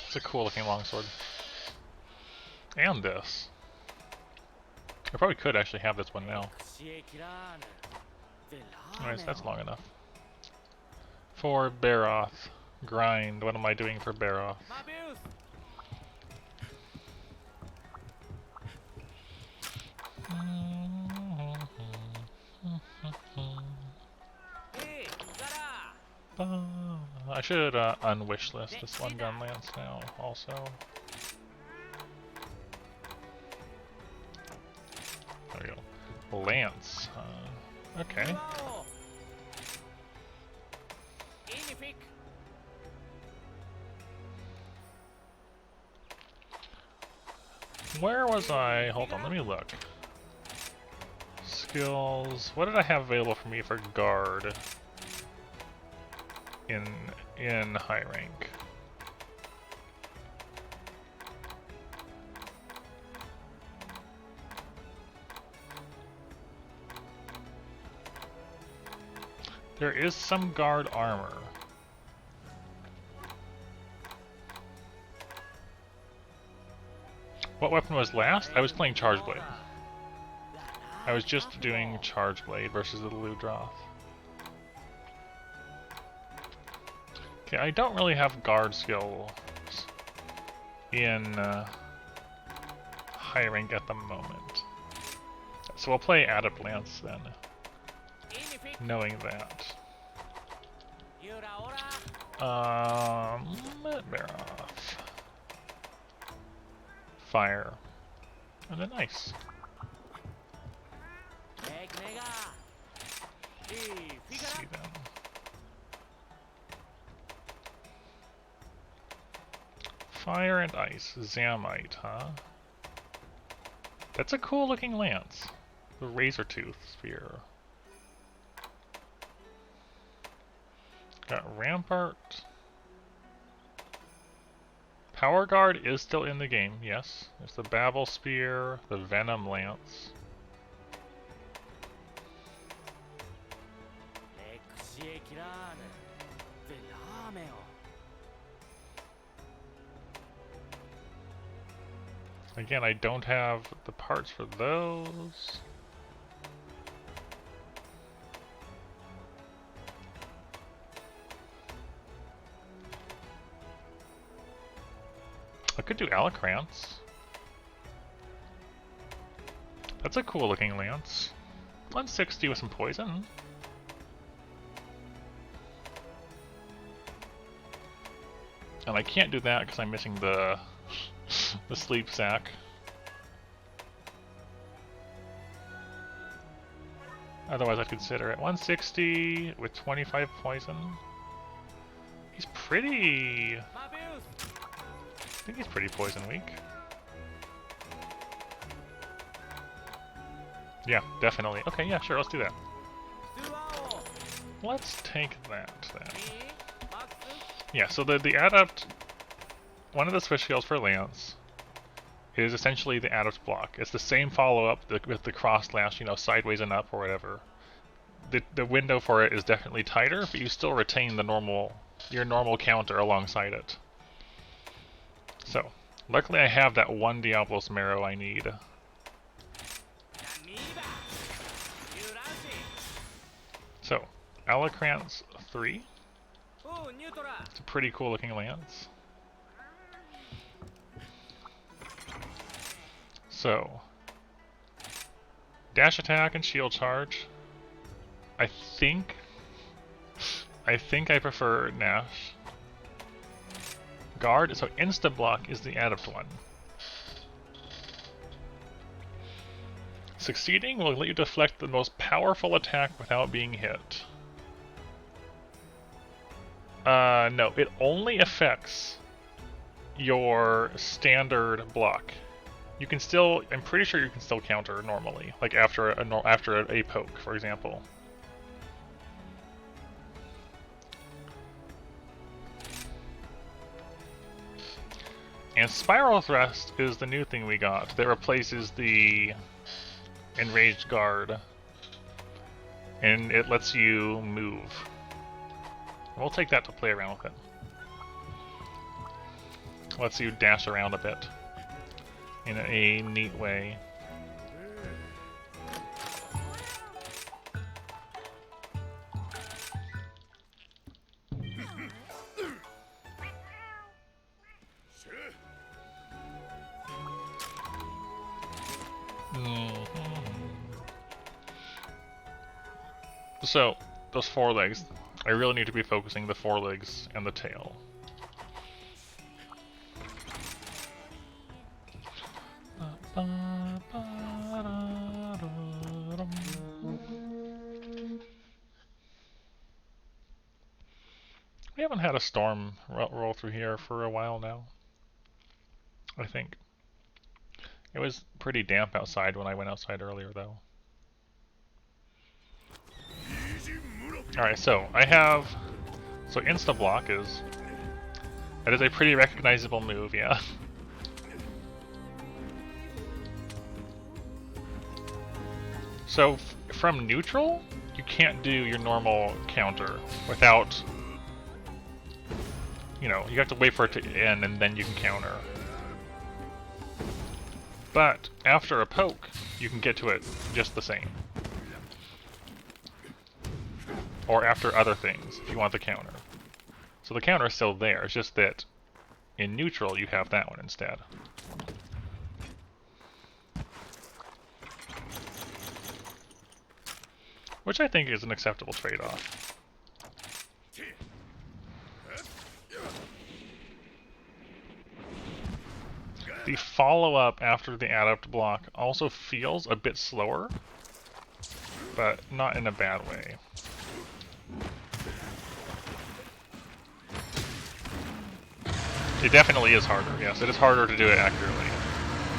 It's a cool looking longsword. And this. I probably could actually have this one now. Anyways, that's long enough. For Baroth. Grind. What am I doing for Baroth? I should unwishlist this one gun lance now, also. There we go. Lance. Okay. Where was I? Hold on, let me look. Skills. What did I have available for me for guard in high rank? There is some guard armor. What weapon was last? I was playing Charge Blade. I was just doing Charge Blade versus the Ludroth. Okay, I don't really have guard skills in high rank at the moment. So we'll play Adept Lance then, knowing that. Baroth. Fire. And then ice. Let's see them. Fire and ice. Zamite, huh? That's a cool looking lance. The Razor Tooth Spear. Got Rampart. Power Guard is still in the game, yes. There's the Babel Spear, the Venom Lance. Again, I don't have the parts for those. I could do Alacrantz. That's a cool looking lance. 160 with some poison. And I can't do that because I'm missing the sleep sack. Otherwise I'd consider it. 160 with 25 poison. He's pretty... I think he's pretty poison weak. Yeah, definitely. Okay, yeah, sure, let's do that. Let's take that then. Yeah, so the Adept, one of the switch skills for Lance is essentially the Adept block. It's the same follow-up with the cross slash, you know, sideways and up or whatever. The window for it is definitely tighter, but you still retain the your normal counter alongside it. So, luckily I have that one Diablos Marrow I need. So, Alacrantz 3. It's a pretty cool looking lance. So, dash attack and shield charge. I think I prefer Nash. Guard, so insta block is the adept one. Succeeding will let you deflect the most powerful attack without being hit. No, it only affects your standard block. You can still, I'm pretty sure you can still counter normally, like after a poke, for example. And Spiral Thrust is the new thing we got that replaces the Enraged Guard, and it lets you move. We'll take that to play around with it. Lets you dash around a bit in a neat way. So, those forelegs, I really need to be focusing the forelegs and the tail. We haven't had a storm roll through here for a while now, I think. It was pretty damp outside when I went outside earlier, though. Alright, so I have... So insta-block is... That is a pretty recognizable move, yeah. So, from neutral, you can't do your normal counter without... You know, you have to wait for it to end and then you can counter. But, after a poke, you can get to it just the same. Or after other things, if you want the counter. So the counter is still there, it's just that in neutral you have that one instead. Which I think is an acceptable trade-off. The follow-up after the adept block also feels a bit slower, but not in a bad way. It definitely is harder, yes. It is harder to do it accurately,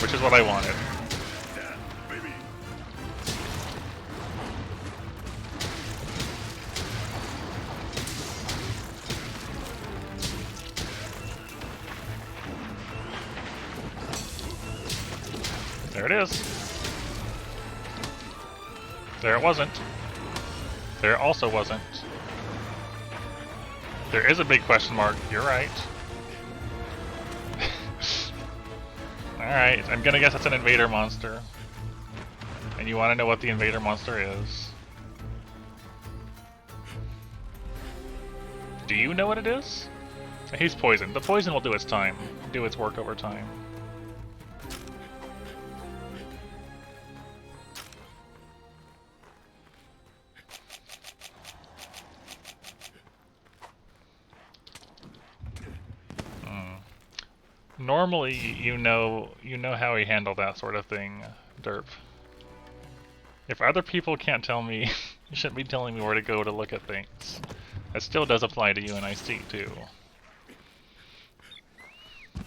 which is what I wanted. There it is. There it wasn't. There it also wasn't. There is a big question mark, you're right. Alright, I'm gonna guess it's an invader monster. And you wanna know what the invader monster is. Do you know what it is? He's poison. The poison will do its time. Do its work over time. Normally, you know how he handled that sort of thing, Derp. If other people can't tell me, you shouldn't be telling me where to go to look at things. That still does apply to you and Ice-T, too. I'm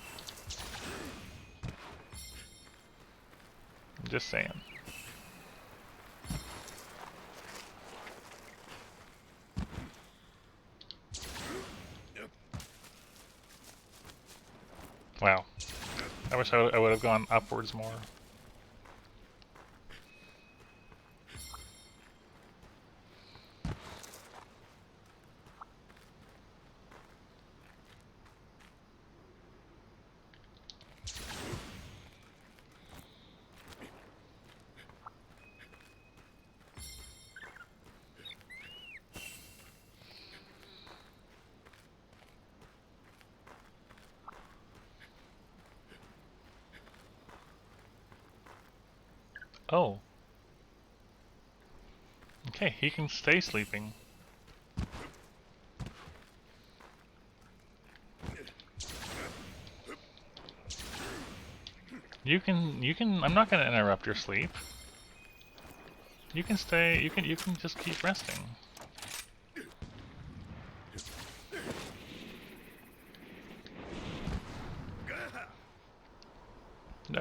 just saying. Wow. I wish I would have gone upwards more. Oh. Okay, he can stay sleeping. I'm not gonna interrupt your sleep. You can stay, you can just keep resting.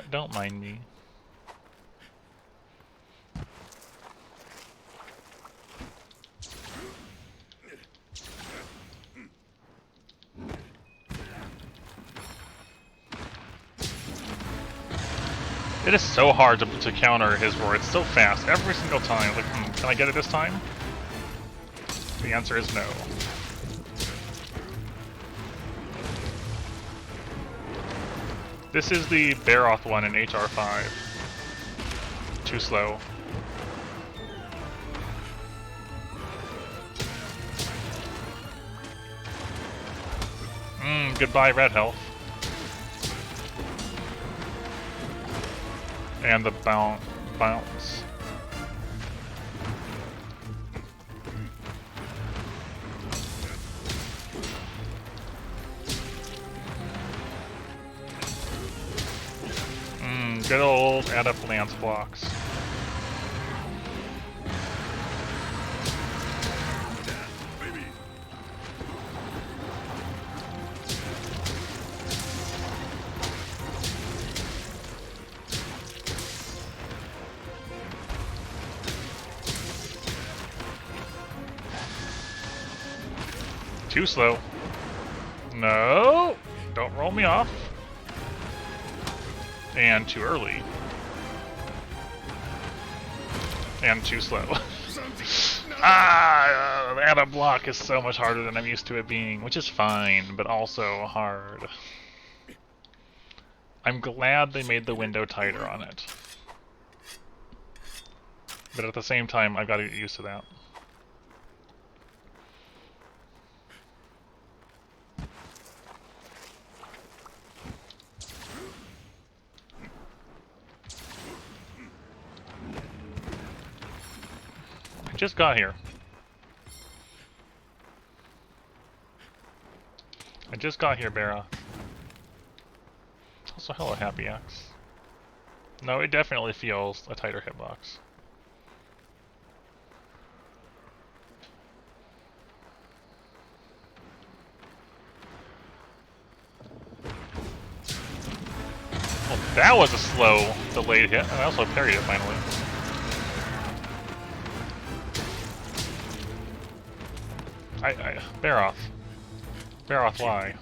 Don't mind me. It is so hard to counter his roar. It's so fast every single time. Like, can I get it this time? The answer is no. This is the Baroth one in HR5. Too slow. Goodbye red health. And the bounce. Good old add up lance blocks. Too slow. No! Don't roll me off. And too early. And too slow. Add a block is so much harder than I'm used to it being, which is fine, but also hard. I'm glad they made the window tighter on it. But at the same time, I've got to get used to that. Just got here. I just got here, Bara. Also, hello, Happy Axe. No, it definitely feels a tighter hitbox. Well, that was a slow, delayed hit, and I also parried it finally. Baroth. Baroth, why?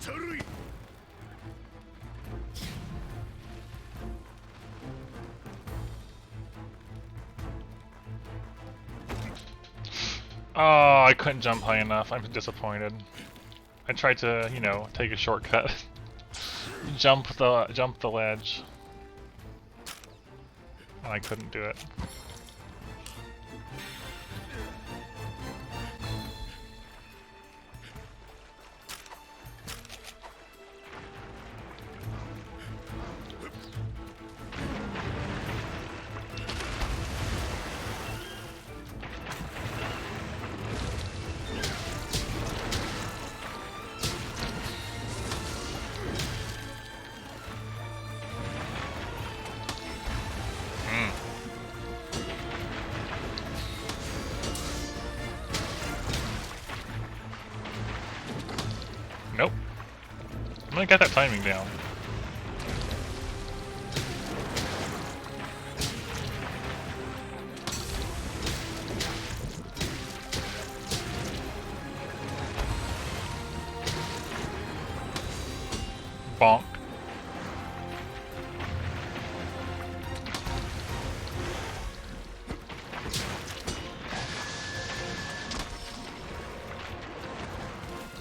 Oh, I couldn't jump high enough. I'm disappointed. I tried to, you know, take a shortcut. jump the ledge. And I couldn't do it. Nope. I'm gonna get that timing down. Bonk.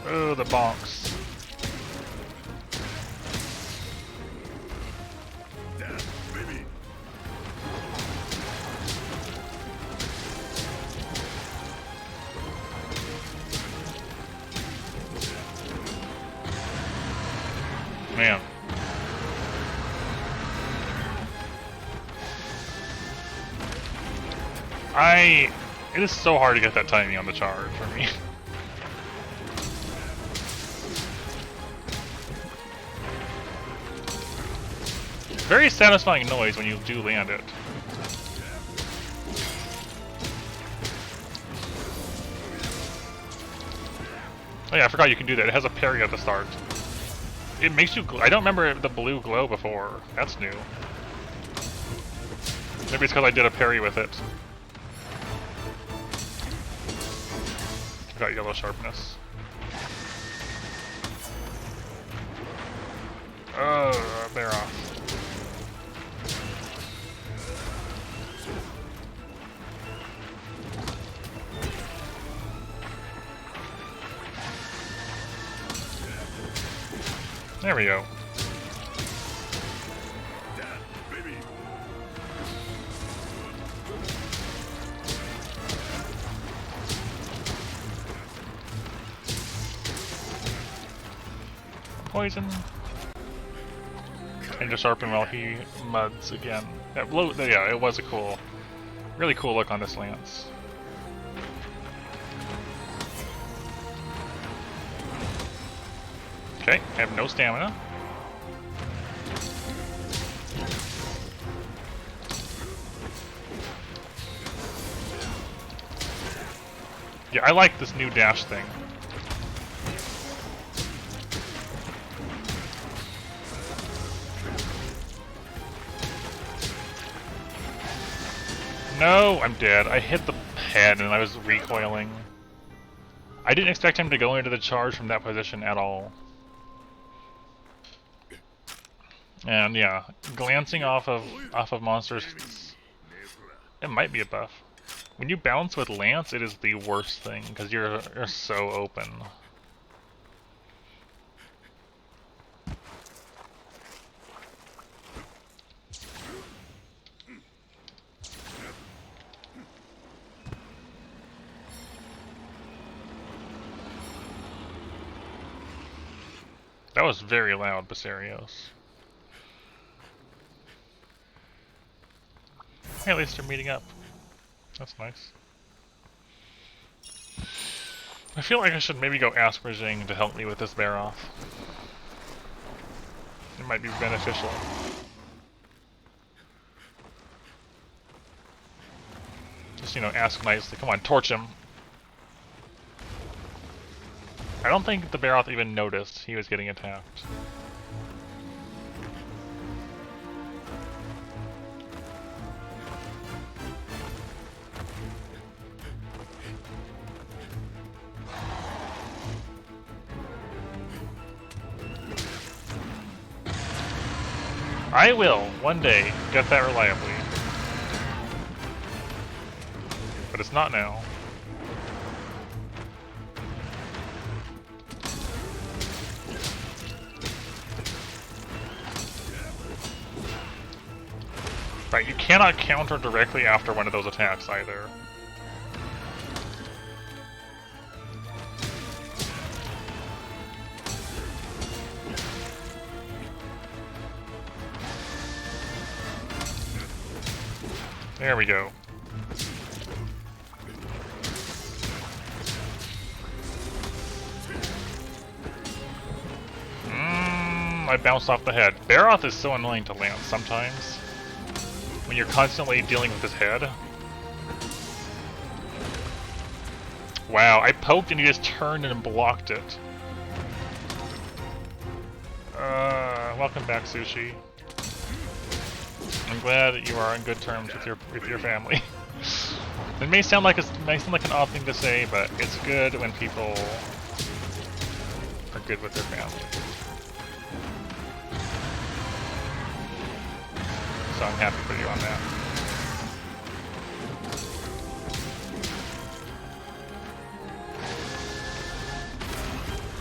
Oh, the bonks. Man. It is so hard to get that timing on the charge for me. Very satisfying noise when you do land it. Oh yeah, I forgot you can do that. It has a parry at the start. It makes you I don't remember the blue glow before. That's new. Maybe it's because I did a parry with it. I got yellow sharpness. Oh, bear off. There we go. Poison. And to sharpen while he muds again. Yeah, it was a really cool look on this lance. Okay, I have no stamina. Yeah, I like this new dash thing. No, I'm dead. I hit the head and I was recoiling. I didn't expect him to go into the charge from that position at all. And yeah, glancing off of monsters, it might be a buff. When you bounce with Lance, it is the worst thing because you're so open. That was very loud, Basarios. Hey, at least they're meeting up. That's nice. I feel like I should maybe go ask Rajing to help me with this bear off. It might be beneficial. Just, you know, ask nicely. Come on, torch him. I don't think the Baroth even noticed he was getting attacked. I will, one day, get that reliably. But it's not now. Right, you cannot counter directly after one of those attacks either. There we go. I bounced off the head. Baroth is so annoying to land sometimes. When you're constantly dealing with his head. Wow, I poked and he just turned and blocked it. Welcome back, Sushi. I'm glad you are on good terms with your family. It may sound like an odd thing to say, but it's good when people are good with their family. So I'm happy for you on that.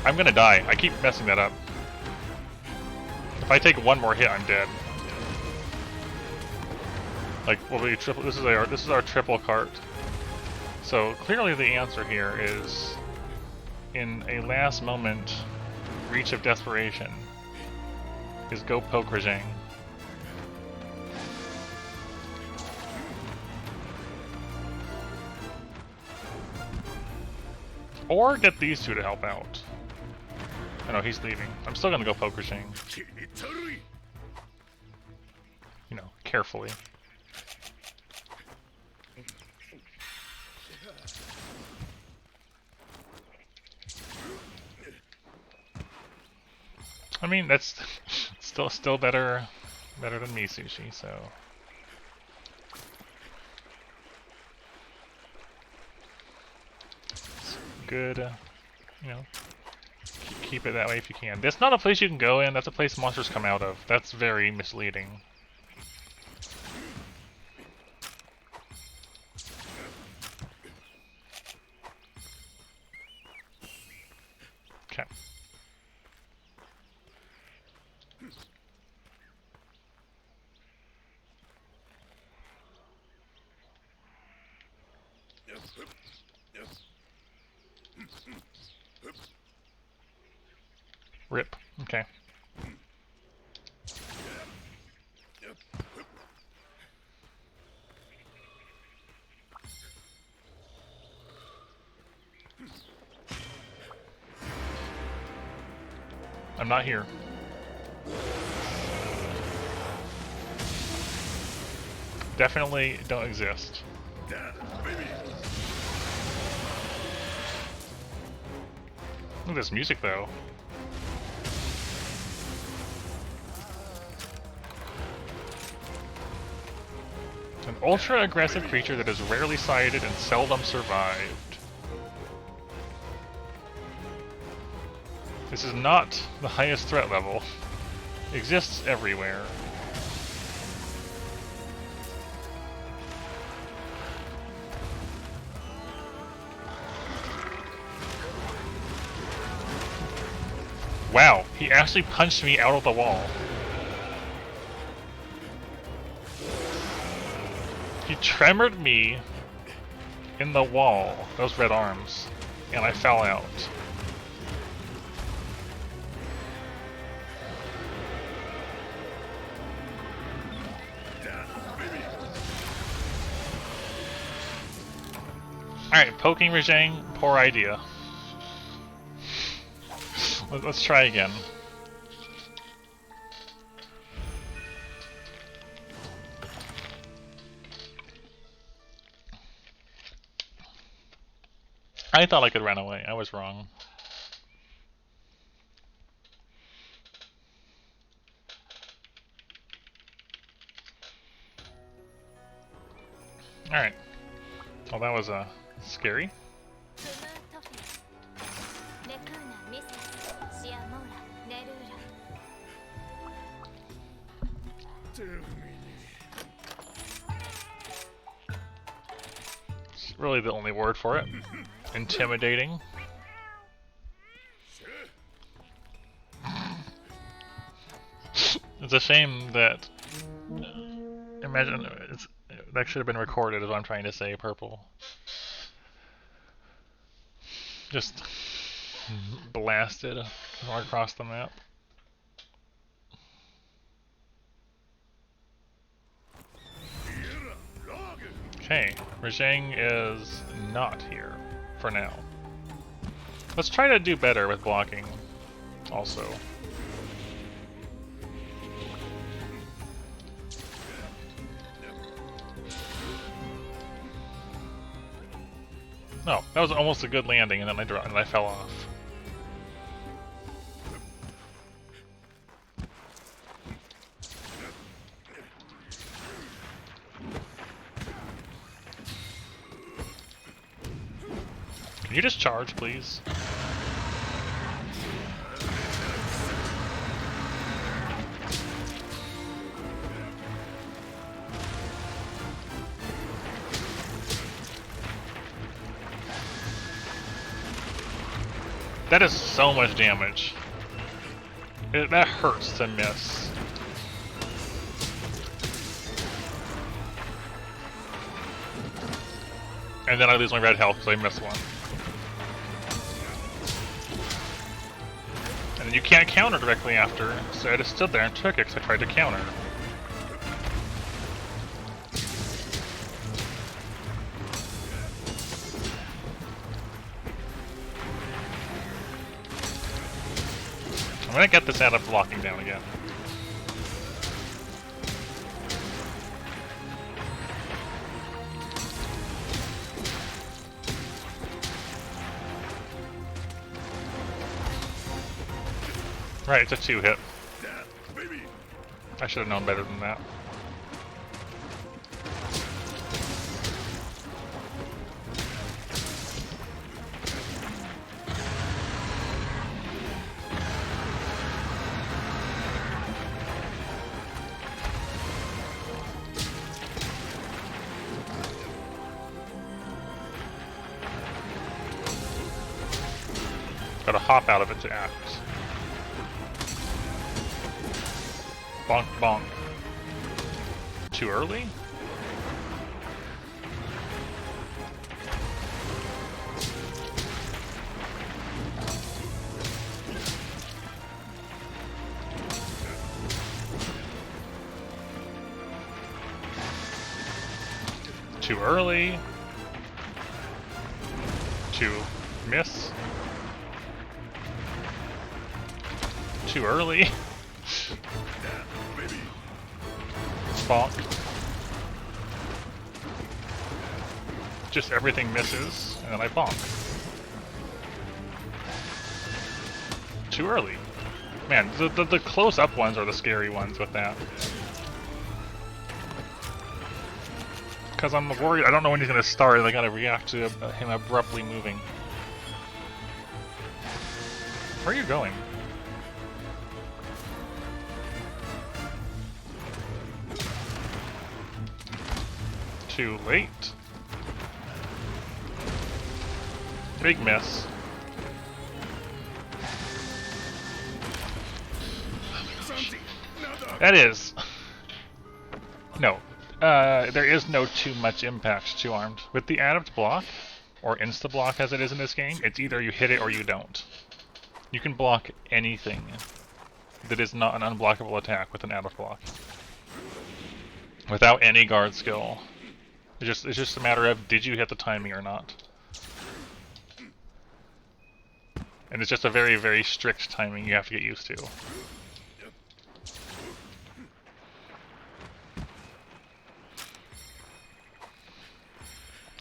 I'm gonna die. I keep messing that up. If I take one more hit, I'm dead. Like, we'll be triple. This is our triple cart. So clearly, the answer here is, in a last moment reach of desperation, is go poke Rajang. Or get these two to help out. Oh no, he's leaving. I'm still gonna go poker chain. You know, carefully. I mean, that's still better than me, Sushi, so. It's good, you know, keep it that way if you can. That's not a place you can go in, that's a place monsters come out of. That's very misleading. Okay. Rip. Okay. I'm not here. Definitely don't exist. Look at this music, though. An ultra-aggressive creature that is rarely sighted and seldom survived. This is not the highest threat level. Exists everywhere. Wow, he actually punched me out of the wall. He tremored me in the wall, those red arms, and I fell out. Alright, poking Rajang, poor idea. Let's try again. I thought I could run away. I was wrong. Alright. Well, that was scary. It's really the only word for it. Intimidating. It's a shame that imagine that should have been recorded is what I'm trying to say, purple. Just blasted all across the map. Okay, Rajang is not here for now. Let's try to do better with blocking also. No, that was almost a good landing, and then I fell off. Can you just charge, please? That is so much damage. That hurts to miss. And then I lose my red health because I missed one. And then you can't counter directly after, so I just stood there and took it because I tried to counter. I'm gonna get this out of blocking down again. Right, it's a 2-hit. I should have known better than that. Gotta hop out of it to act. Bonk, bonk. Too early? Too early? Too miss? Too early? Bonk. Just everything misses, and then I bonk. Too early. Man, the close-up ones are the scary ones with that. Because I'm worried, I don't know when he's going to start, and I gotta react to him abruptly moving. Where are you going? Too late. Big miss. That is. No. There is no too much impact to armed. With the adept block, or insta-block as it is in this game, it's either you hit it or you don't. You can block anything that is not an unblockable attack with an adept block. Without any guard skill. It's just a matter of, did you hit the timing or not? And it's just a very, very strict timing you have to get used to.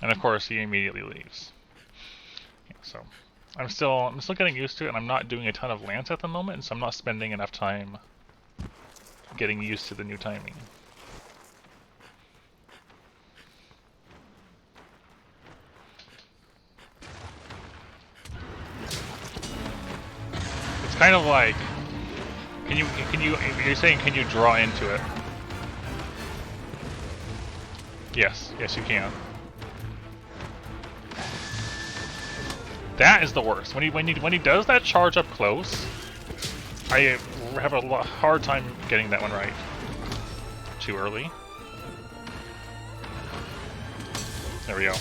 And of course, he immediately leaves. Yeah, so I'm still getting used to it, and I'm not doing a ton of lance at the moment, so I'm not spending enough time getting used to the new timing. It's kind of like, you're saying can you draw into it? Yes, you can. That is the worst. When he does that charge up close, I have a hard time getting that one right. Too early. There we go.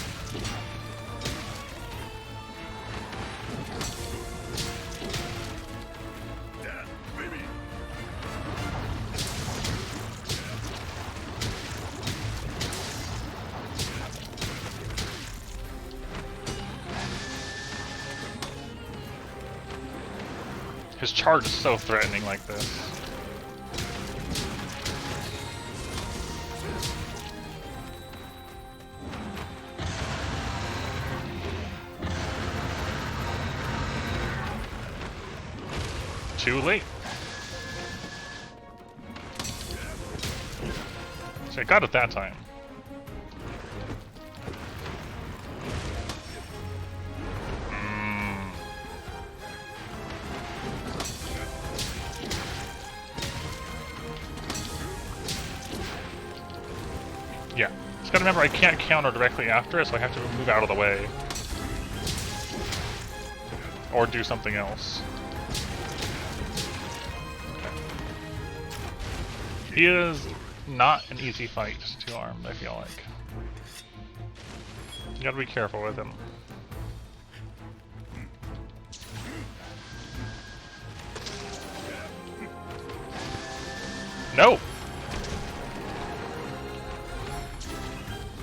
His charge is so threatening like this. Too late. So I got it that time. Yeah. Just gotta remember I can't counter directly after it, so I have to move out of the way. Or do something else. Okay. He is not an easy fight to arm, I feel like. You gotta be careful with him. No!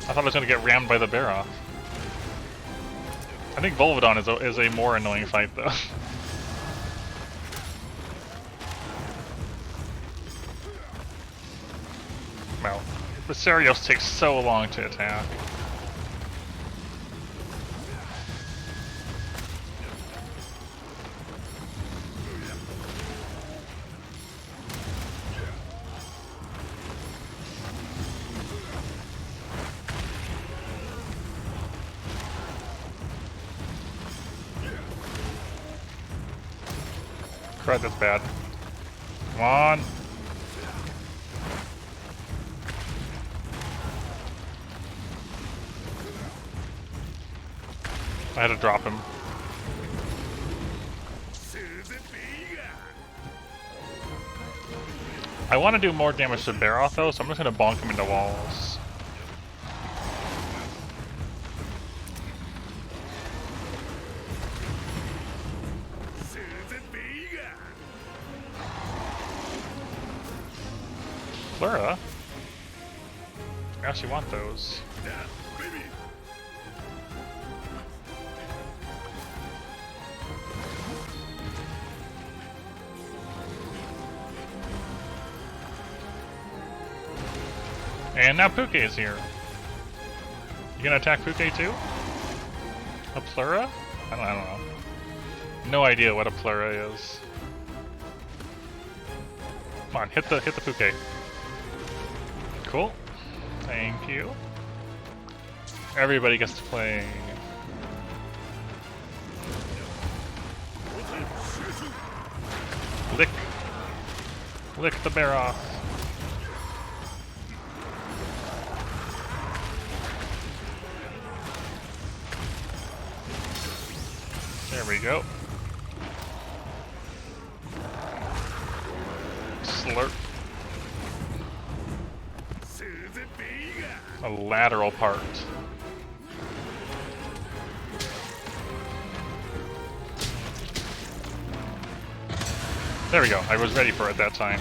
I thought I was going to get rammed by the Baroth. I think Volvidon is a more annoying fight, though. Basarios takes so long to attack. Crud, that's bad. Come on. I had to drop him. I want to do more damage to Baroth though, so I'm just going to bonk him into walls. Flora? I actually want those. And now Puke is here. You gonna attack Puke too? A Plura? I don't know. No idea what a Plura is. Come on, hit the Puke. Cool. Thank you. Everybody gets to play. Lick the bear off. There we go. Slurp. A lateral part. There we go. I was ready for it that time.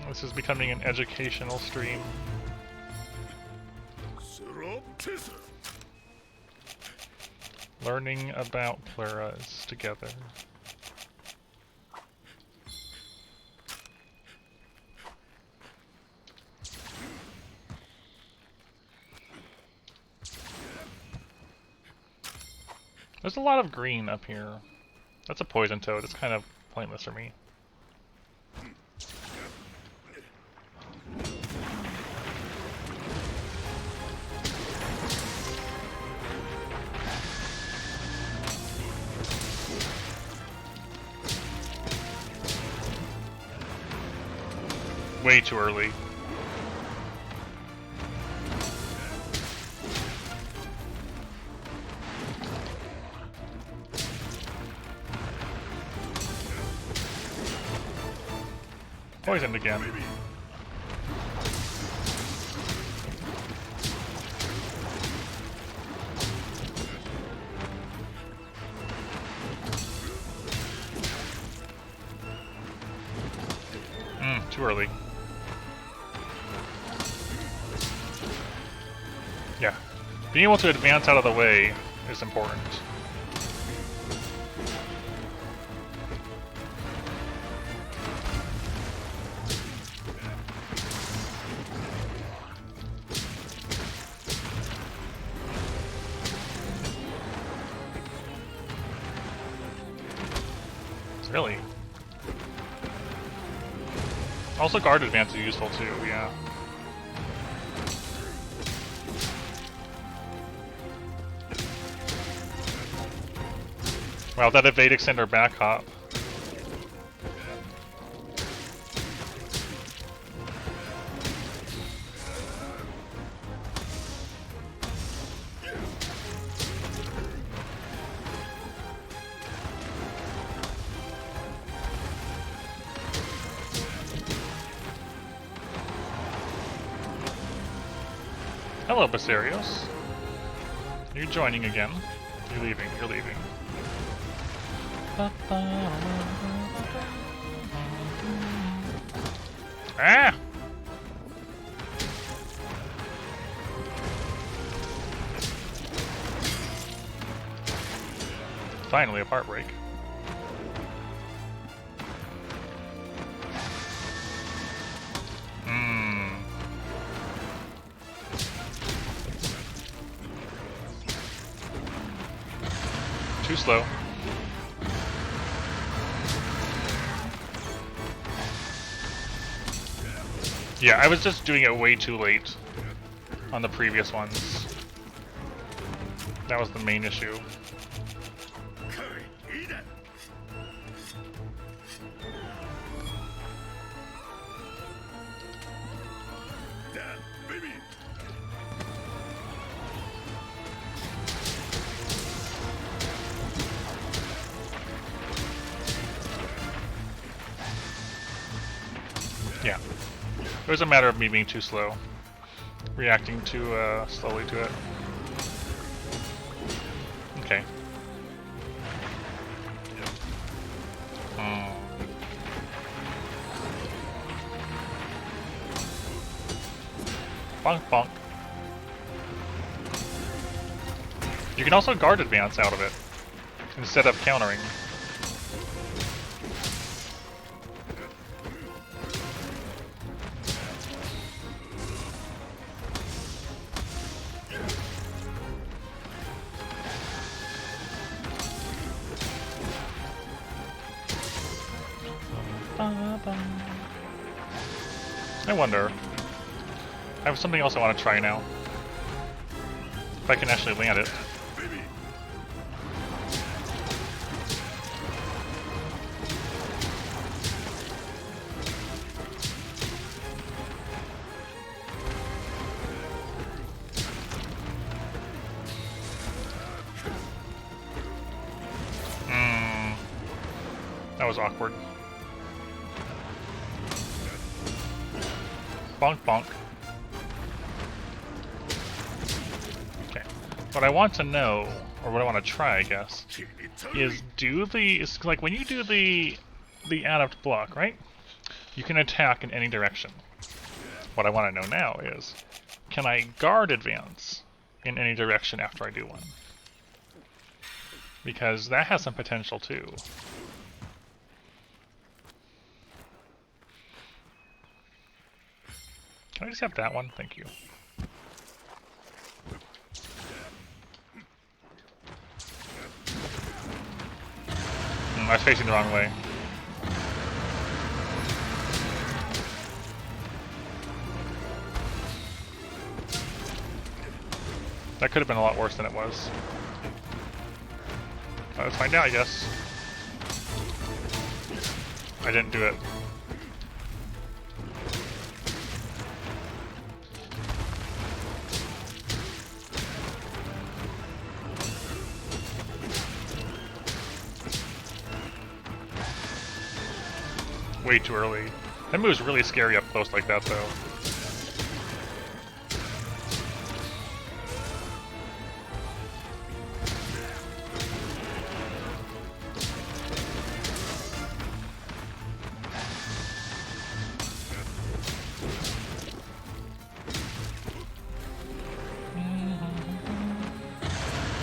This is becoming an educational stream. Learning about Pluras together. There's a lot of green up here. That's a poison toad. It's kind of pointless for me. Way too early. Poisoned again. Too early. Yeah. Being able to advance out of the way is important. Really? Also, guard advance is useful too, yeah. Wow, that evade extender back hop. Hello, Basarios. You're joining again. You're leaving. Ah! Finally, a part break. Too slow. Yeah, I was just doing it way too late on the previous ones. That was the main issue. Yeah. It was a matter of me being too slow. Reacting too slowly to it. Okay. Bonk bonk. You can also guard advance out of it, instead of countering. I wonder. I have something else I want to try now. If I can actually land it. That was awkward. Bonk bonk. Okay. What I want to know, or what I want to try, I guess, is like when you do the adept block, right? You can attack in any direction. What I want to know now is, can I guard advance in any direction after I do one? Because that has some potential too. Can I just have that one? Thank you. I was facing the wrong way. That could have been a lot worse than it was. Let's find out, I guess. I didn't do it. Way too early. That move's really scary up close like that, though.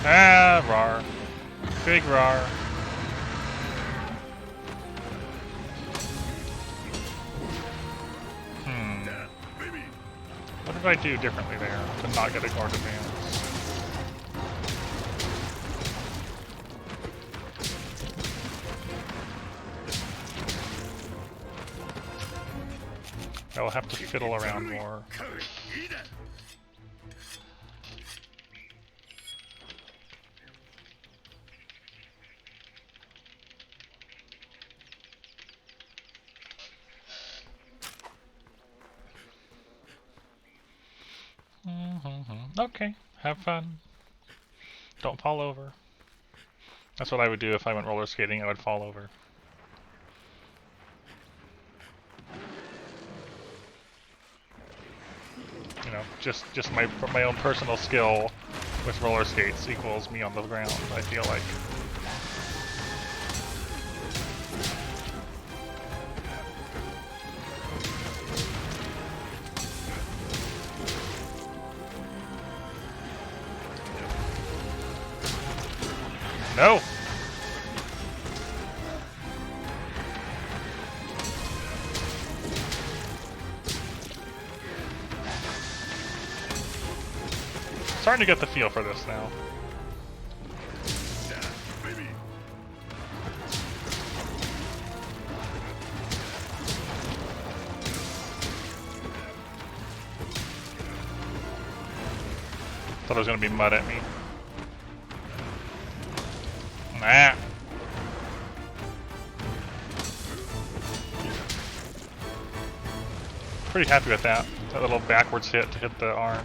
Ah, rar. Big rar. What did I do differently there to not get a guard advance? I will have to fiddle around more. Okay, have fun. Don't fall over. That's what I would do if I went roller skating. I would fall over. You know, just my own personal skill with roller skates equals me on the ground, I feel like. No! Starting to get the feel for this now. Thought it was gonna be mud at me. Nah. Pretty happy with that. That little backwards hit to hit the arm.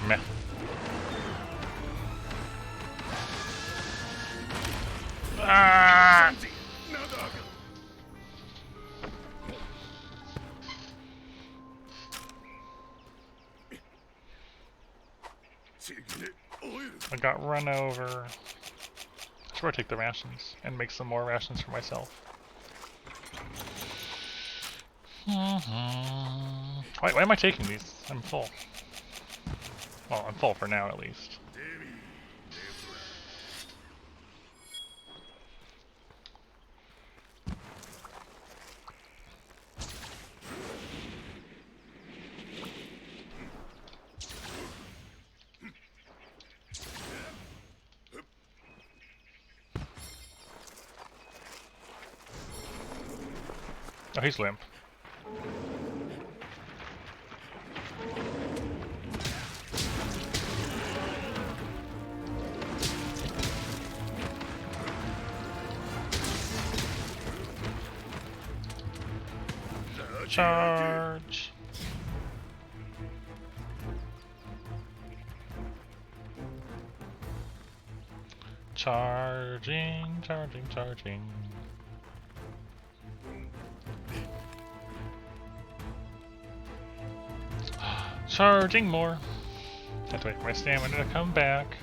Meh. Ah! I got run over. Sure, I take the rations and make some more rations for myself. Why am I taking these? I'm full. Well, I'm full for now, at least. Oh, he's limp. Charge! Charging, charging, charging. Charging more. Have to wait for my stamina to come back.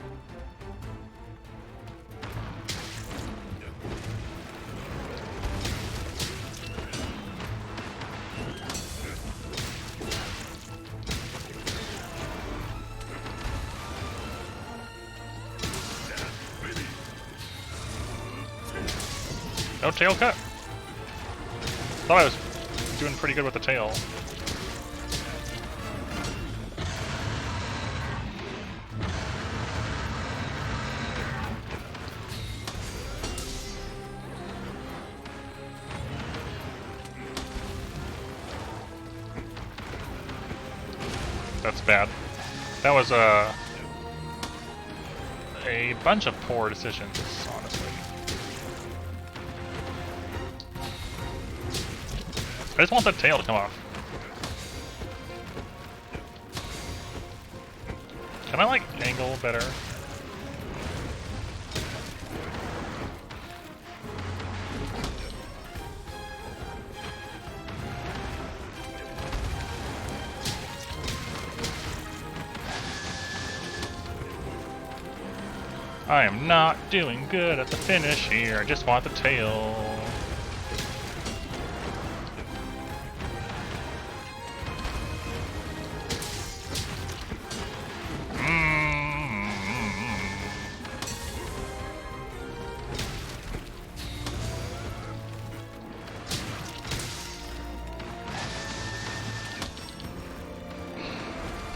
No tail cut. Thought I was doing pretty good with the tail. That's bad. That was a bunch of poor decisions, honestly. I just want that tail to come off. Can I, like, angle better? I am not doing good at the finish here. I just want the tail.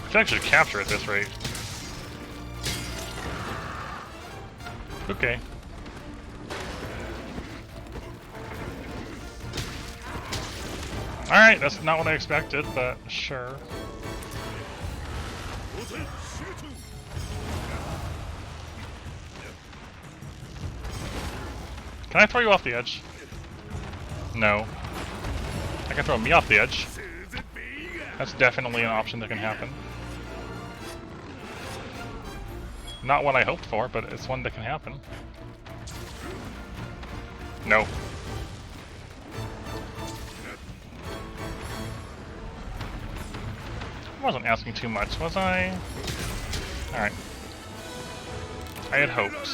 I can actually capture at this rate. Okay. Alright, that's not what I expected, but sure. Can I throw you off the edge? No. I can throw me off the edge. That's definitely an option that can happen. Not what I hoped for, but it's one that can happen. No. I wasn't asking too much, was I? Alright. I had hoped.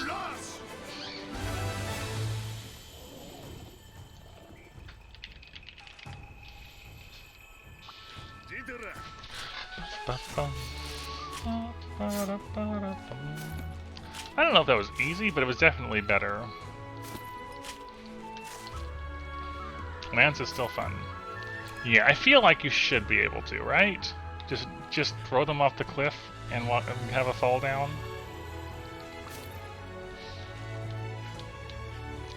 I don't know if that was easy, but it was definitely better. Lance is still fun. Yeah, I feel like you should be able to, right? Just throw them off the cliff and have a fall down.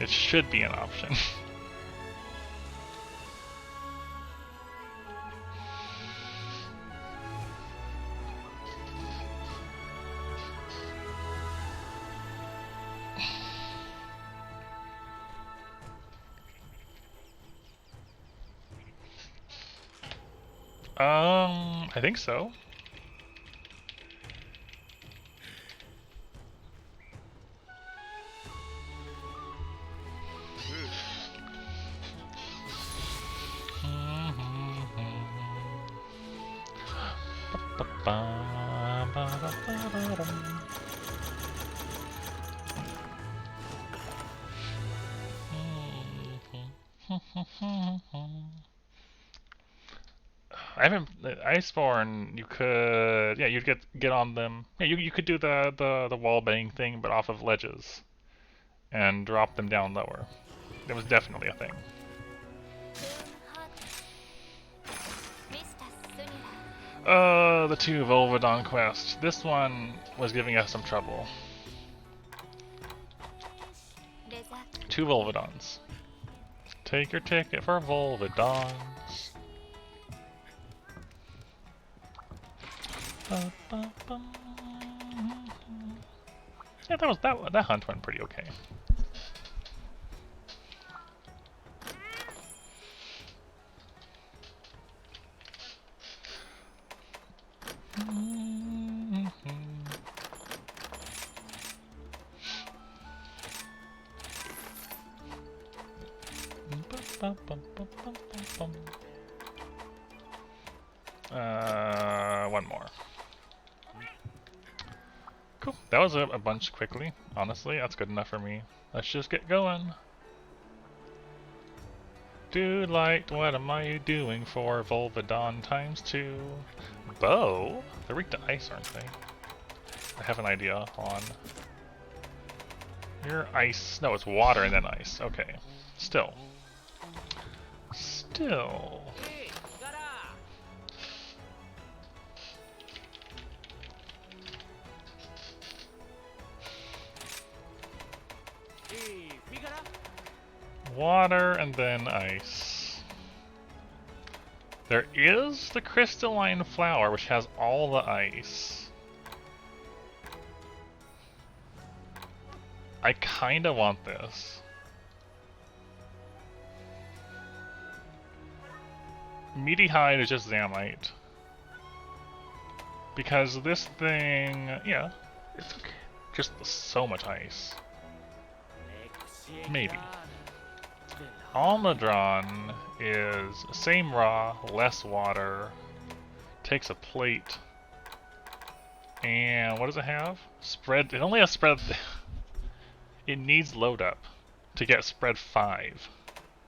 It should be an option. I think so. I haven't Iceborne. You could, yeah, you'd get on them. Yeah, you could do the wall bang thing, but off of ledges, and drop them down lower. That was definitely a thing. The two Volvodon quests. This one was giving us some trouble. 2 Volvodons. Take your ticket for Volvodons. Yeah, that hunt went pretty okay. One more. Cool. That was a bunch quickly. Honestly, that's good enough for me. Let's just get going. Dude light, what am I doing for Volvodon ×2? Bow? They're weak to ice, aren't they? I have an idea on... Your ice... No, it's water and then ice. Okay. Still. Water and then ice. There is the crystalline flower, which has all the ice. I kinda want this. Meaty hide is just Zamite. Because this thing, yeah, it's okay. Just so much ice. Maybe. Almudron is same raw, less water, takes a plate, and what does it have? Spread, it only has spread, it needs load up to get spread 5.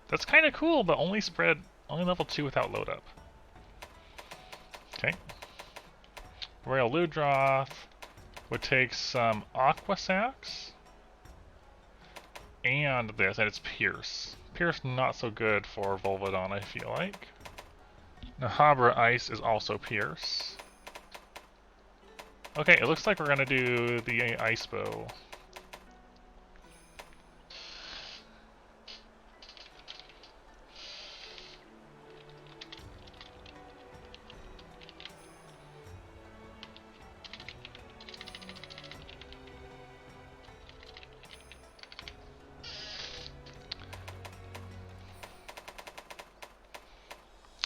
That's kind of cool, but only level 2 without load up. Okay. Royal Ludroth would take some Aqua Sacs, and this, and it's Pierce. Pierce not so good for Volvodon, I feel like. Nahabra Ice is also Pierce. Okay, it looks like we're gonna do the Ice Bow.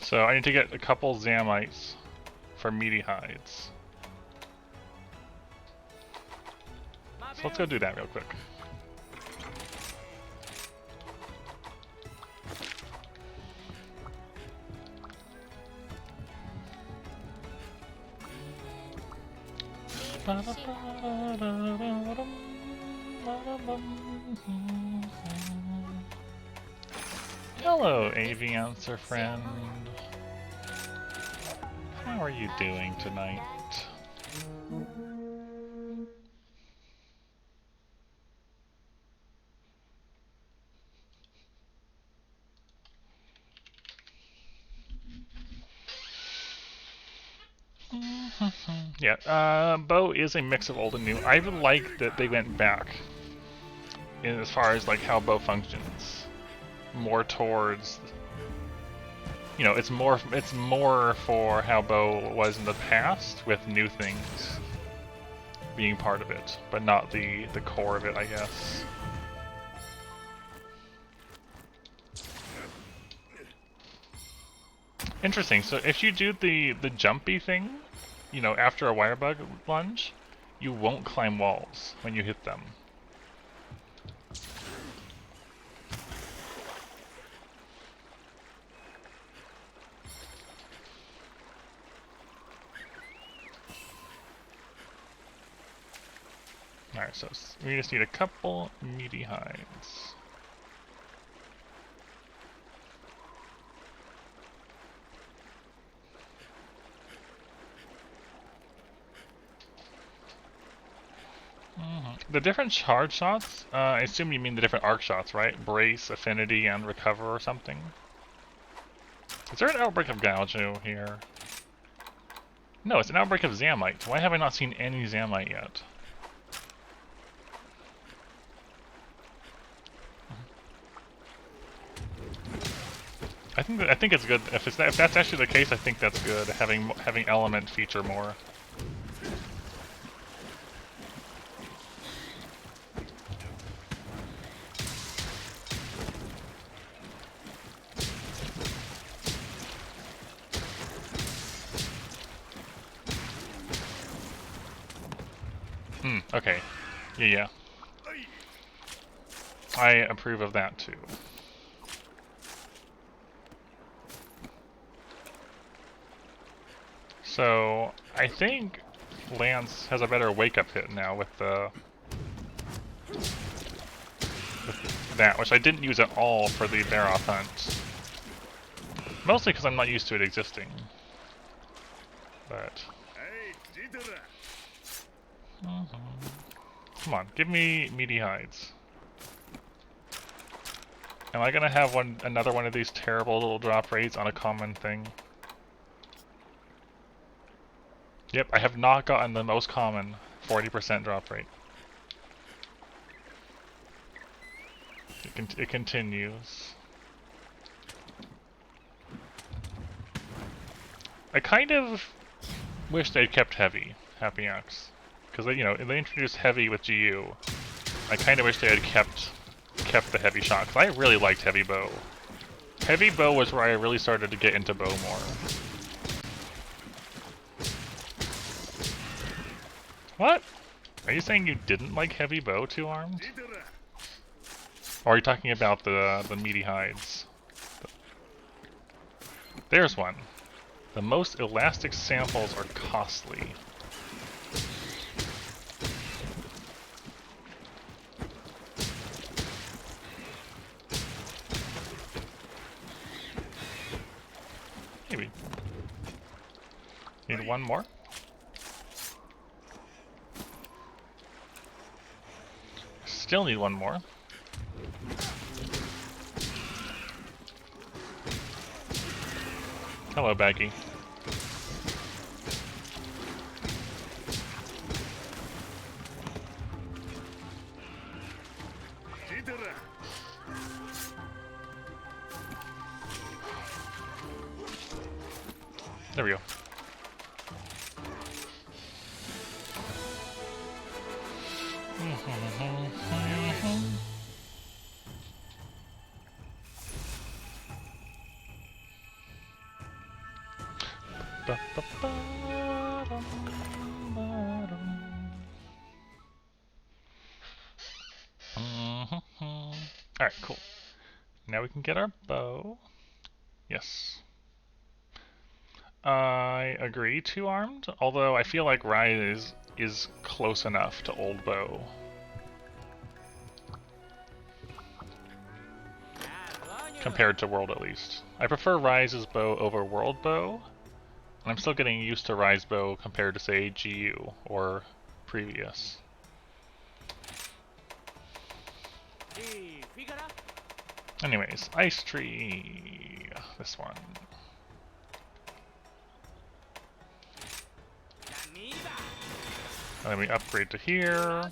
So I need to get a couple Zamites for meaty hides. So let's go do that real quick. Hello, Aviancer friend. How are you doing tonight? Yeah, bow is a mix of old and new. I would like that they went back in as far as like how bow functions, more towards, you know, it's more for how bow was in the past, with new things being part of it, but not the core of it, I guess. Interesting. So if you do the jumpy thing, you know, after a wire bug lunge, you won't climb walls when you hit them. Alright, so we just need a couple meaty hides. The different charge shots, I assume you mean the different arc shots, right? Brace, Affinity, and Recover or something? Is there an outbreak of Gaoju here? No, it's an outbreak of Zamite. Why have I not seen any Zamite yet? I think it's good. If that's actually the case, I think that's good. Having element feature more. Okay. Yeah. I approve of that too. So, I think Lance has a better wake-up hit now with that, which I didn't use at all for the Baroth hunt. Mostly because I'm not used to it existing. But... Come on, give me meaty hides. Am I gonna have another one of these terrible little drop rates on a common thing? Yep, I have not gotten the most common 40% drop rate. It continues. I kind of wish they'd kept heavy, Happy Axe. Because they, you know, they introduced heavy with GU. I kind of wish they had kept the heavy shot, because I really liked heavy bow. Heavy bow was where I really started to get into bow more. What? Are you saying you didn't like heavy bow two-armed? Or are you talking about the meaty hides? There's one. The most elastic samples are costly. Maybe. Need one more? Still need one more. Hello, Baggy. There we go. Alright, cool. Now we can get our bow. Yes. I agree, two-armed, although I feel like Rise is close enough to old bow. Compared to World, at least. I prefer Rise's bow over World bow. I'm still getting used to Rise bow compared to, say, GU or previous. Anyways, Ice Tree. This one. Let me upgrade to here.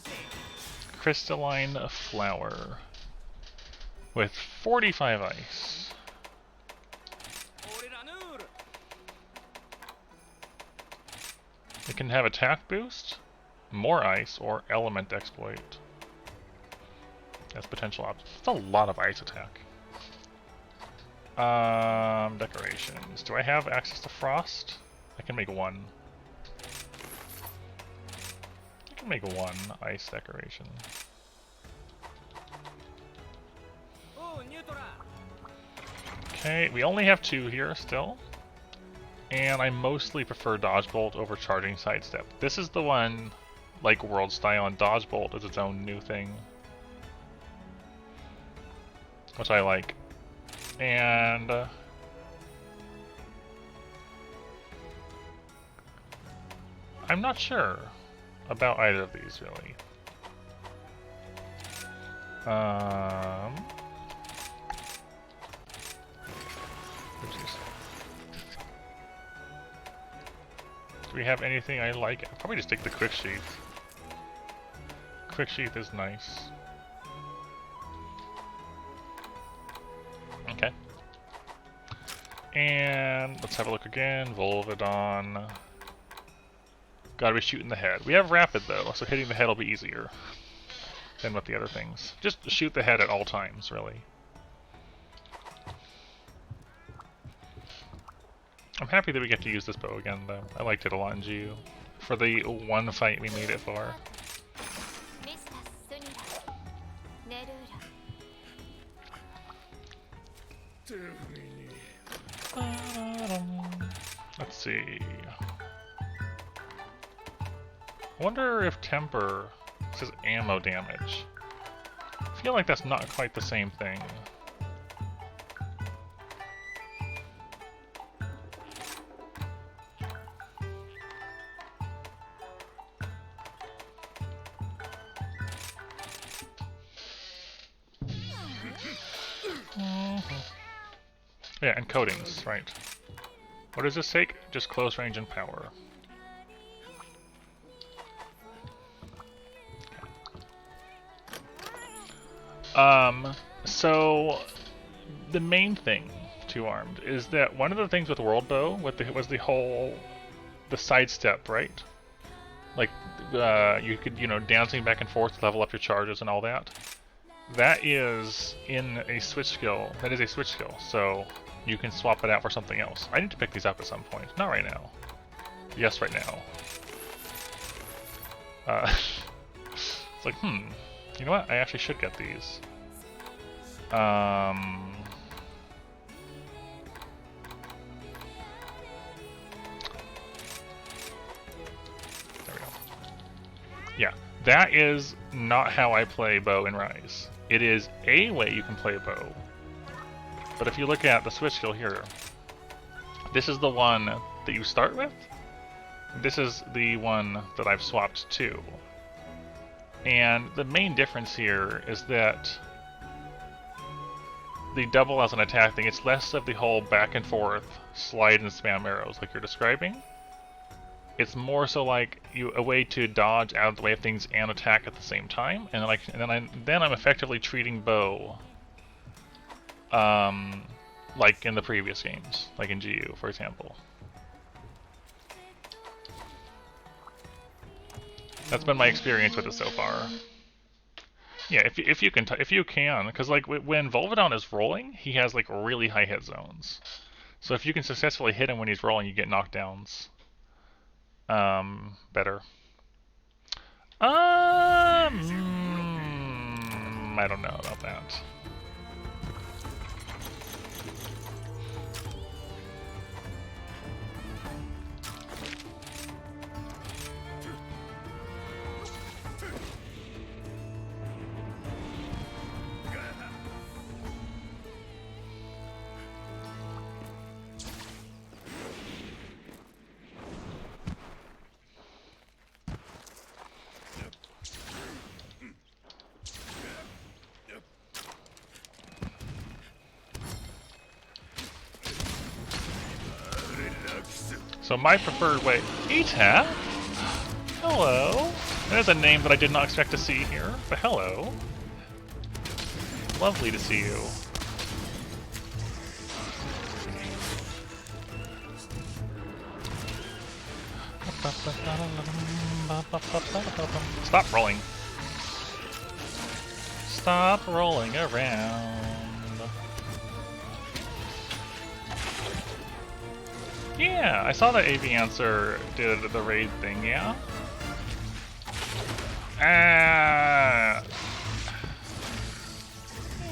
Crystalline flower. With 45 ice. It can have attack boost, more ice, or element exploit. That's potential options. It's a lot of ice attack. Decorations. Do I have access to frost? I can make one. I can make one ice decoration. Okay, we only have 2 here still. And I mostly prefer Dodge Bolt over Charging Sidestep. This is the one, like World Style, and Dodge Bolt is its own new thing. Which I like. And... I'm not sure about either of these, really. Do we have anything I like? I'll probably just take the Quick Sheath. Quick Sheath is nice. Okay. And let's have a look again. Volvidon. Gotta be shooting the head. We have Rapid though, so hitting the head will be easier than with the other things. Just shoot the head at all times, really. I'm happy that we get to use this bow again, though. I liked it a lot in GU. For the one fight we made it for. Let's see. I wonder if Temper says ammo damage. I feel like that's not quite the same thing. Yeah, and coatings, right. What does this take? Just close range and power. So the main thing to armed is that one of the things with World Bow was the sidestep, right? Like you could, dancing back and forth to level up your charges and all that. That is in a switch skill. That is a switch skill, so you can swap it out for something else. I need to pick these up at some point. Not right now. Yes, right now. It's like, you know what? I actually should get these. There we go. Yeah, that is not how I play bow in Rise. It is a way you can play bow. But if you look at the switch skill here, this is the one that you start with. This is the one that I've swapped to. And the main difference here is that the double as an attack thing, it's less of the whole back and forth slide and spam arrows like you're describing. It's more so like a way to dodge out of the way of things and attack at the same time, and then I'm effectively treating bow like in the previous games, like in GU, for example. That's been my experience with it so far. Yeah, if you can, because like when Volvidon is rolling, he has like really high hit zones. So if you can successfully hit him when he's rolling, you get knockdowns. Better. I don't know about that. So my preferred way... Etap? Hello? There's a name that I did not expect to see here, but hello. Lovely to see you. Stop rolling. Stop rolling around. Yeah, I saw that AV Answer did the raid thing, yeah?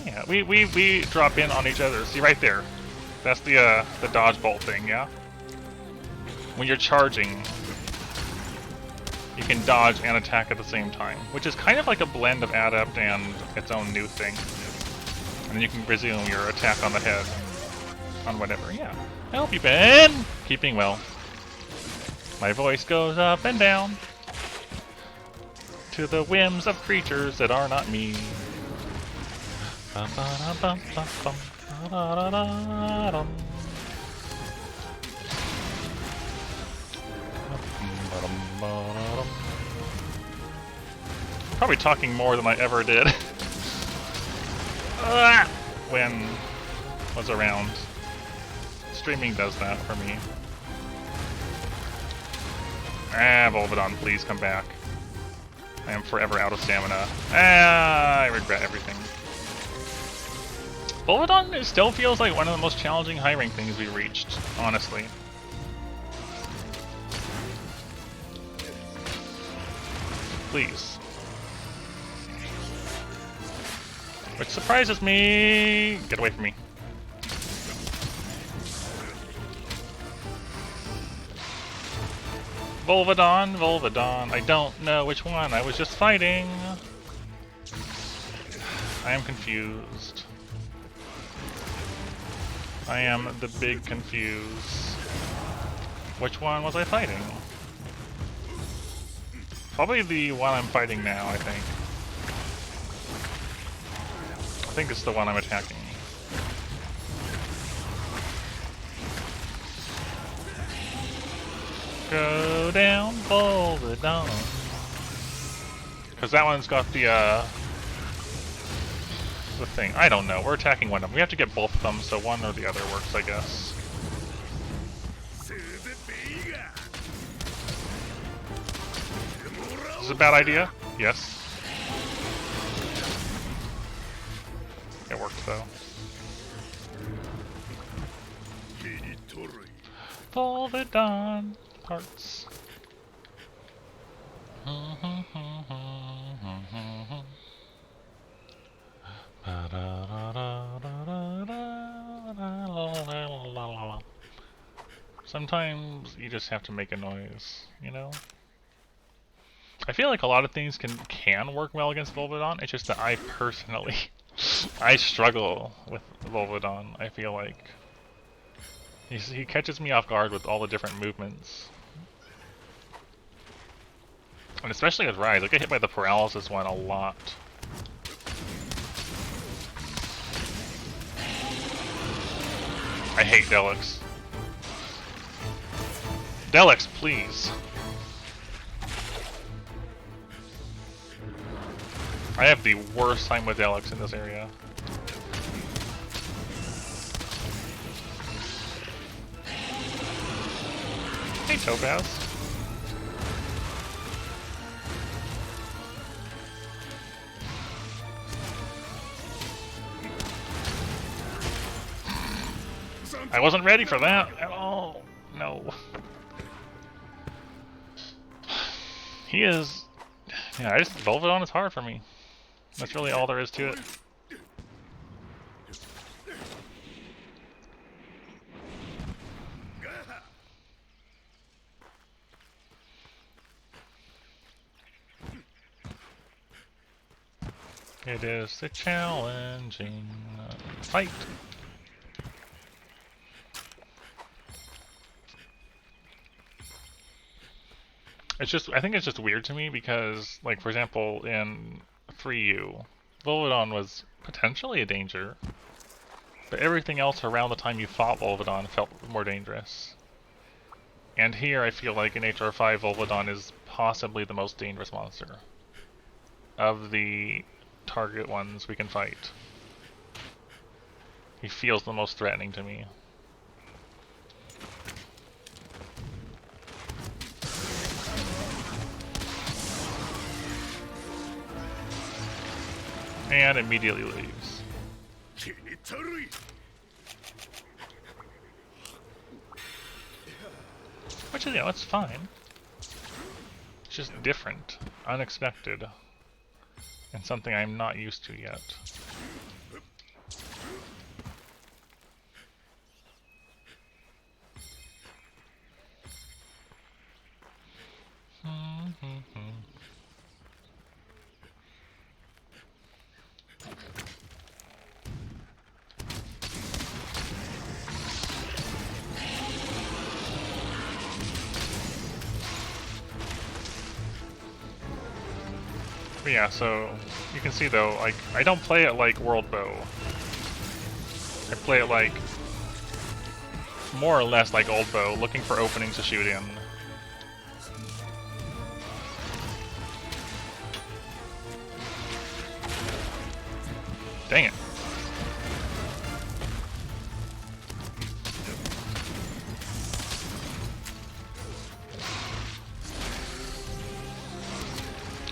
Yeah, we drop in on each other. See right there. That's the dodge bolt thing, yeah? When you're charging, you can dodge and attack at the same time, which is kind of like a blend of adept and its own new thing. And then you can resume your attack on the head on whatever, yeah. I hope you've been keeping well. My voice goes up and down to the whims of creatures that are not me. Probably talking more than I ever did when I was around. Streaming does that for me. Volvidon, please come back. I am forever out of stamina. I regret everything. Volvidon still feels like one of the most challenging high rank things we reached, honestly. Please. Which surprises me. Get away from me. Volvidon, Volvidon. I don't know which one. I was just fighting. I am confused. I am the big confused. Which one was I fighting? Probably the one I'm fighting now, I think. I think it's the one I'm attacking. Go down, Volvidon. Because that one's got the thing. I don't know. We're attacking one of them. We have to get both of them, so one or the other works, I guess. Is this a bad idea? Yes. It worked, though. Volvidon parts. Sometimes you just have to make a noise, you know? I feel like a lot of things can work well against Volvidon, it's just that I personally I struggle with Volvidon, I feel like. He catches me off guard with all the different movements. And especially with Rise, I get hit by the paralysis one a lot. I hate Delix. Delix, please. I have the worst time with Delix in this area. Hey, Topaz. I wasn't ready for that at all. No. He is... Yeah, Volvidon is hard for me. That's really all there is to it. It is a challenging fight. It's just, I think it's just weird to me because, like, for example, in 3U, Volvidon was potentially a danger, but everything else around the time you fought Volvidon felt more dangerous. And here I feel like in HR5 Volvidon is possibly the most dangerous monster of the target ones we can fight. He feels the most threatening to me. And immediately leaves. Which is, you know, it's fine. It's just different, unexpected, and something I'm not used to yet. But yeah, so you can see though, like, I don't play it like World Bow. I play it like, more or less like Old Bow, looking for openings to shoot in. Dang it.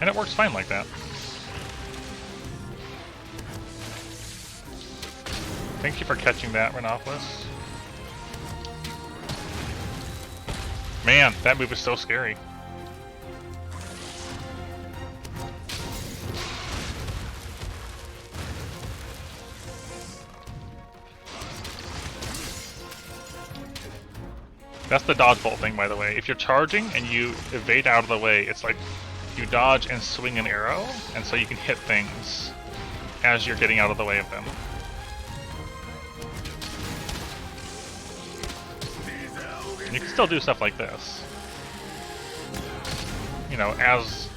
And it works fine like that. Thank you for catching that, Rhinopolis. Man, that move is so scary. That's the dodge bolt thing, by the way. If you're charging and you evade out of the way, it's like you dodge and swing an arrow, and so you can hit things as you're getting out of the way of them. And you can still do stuff like this, you know, as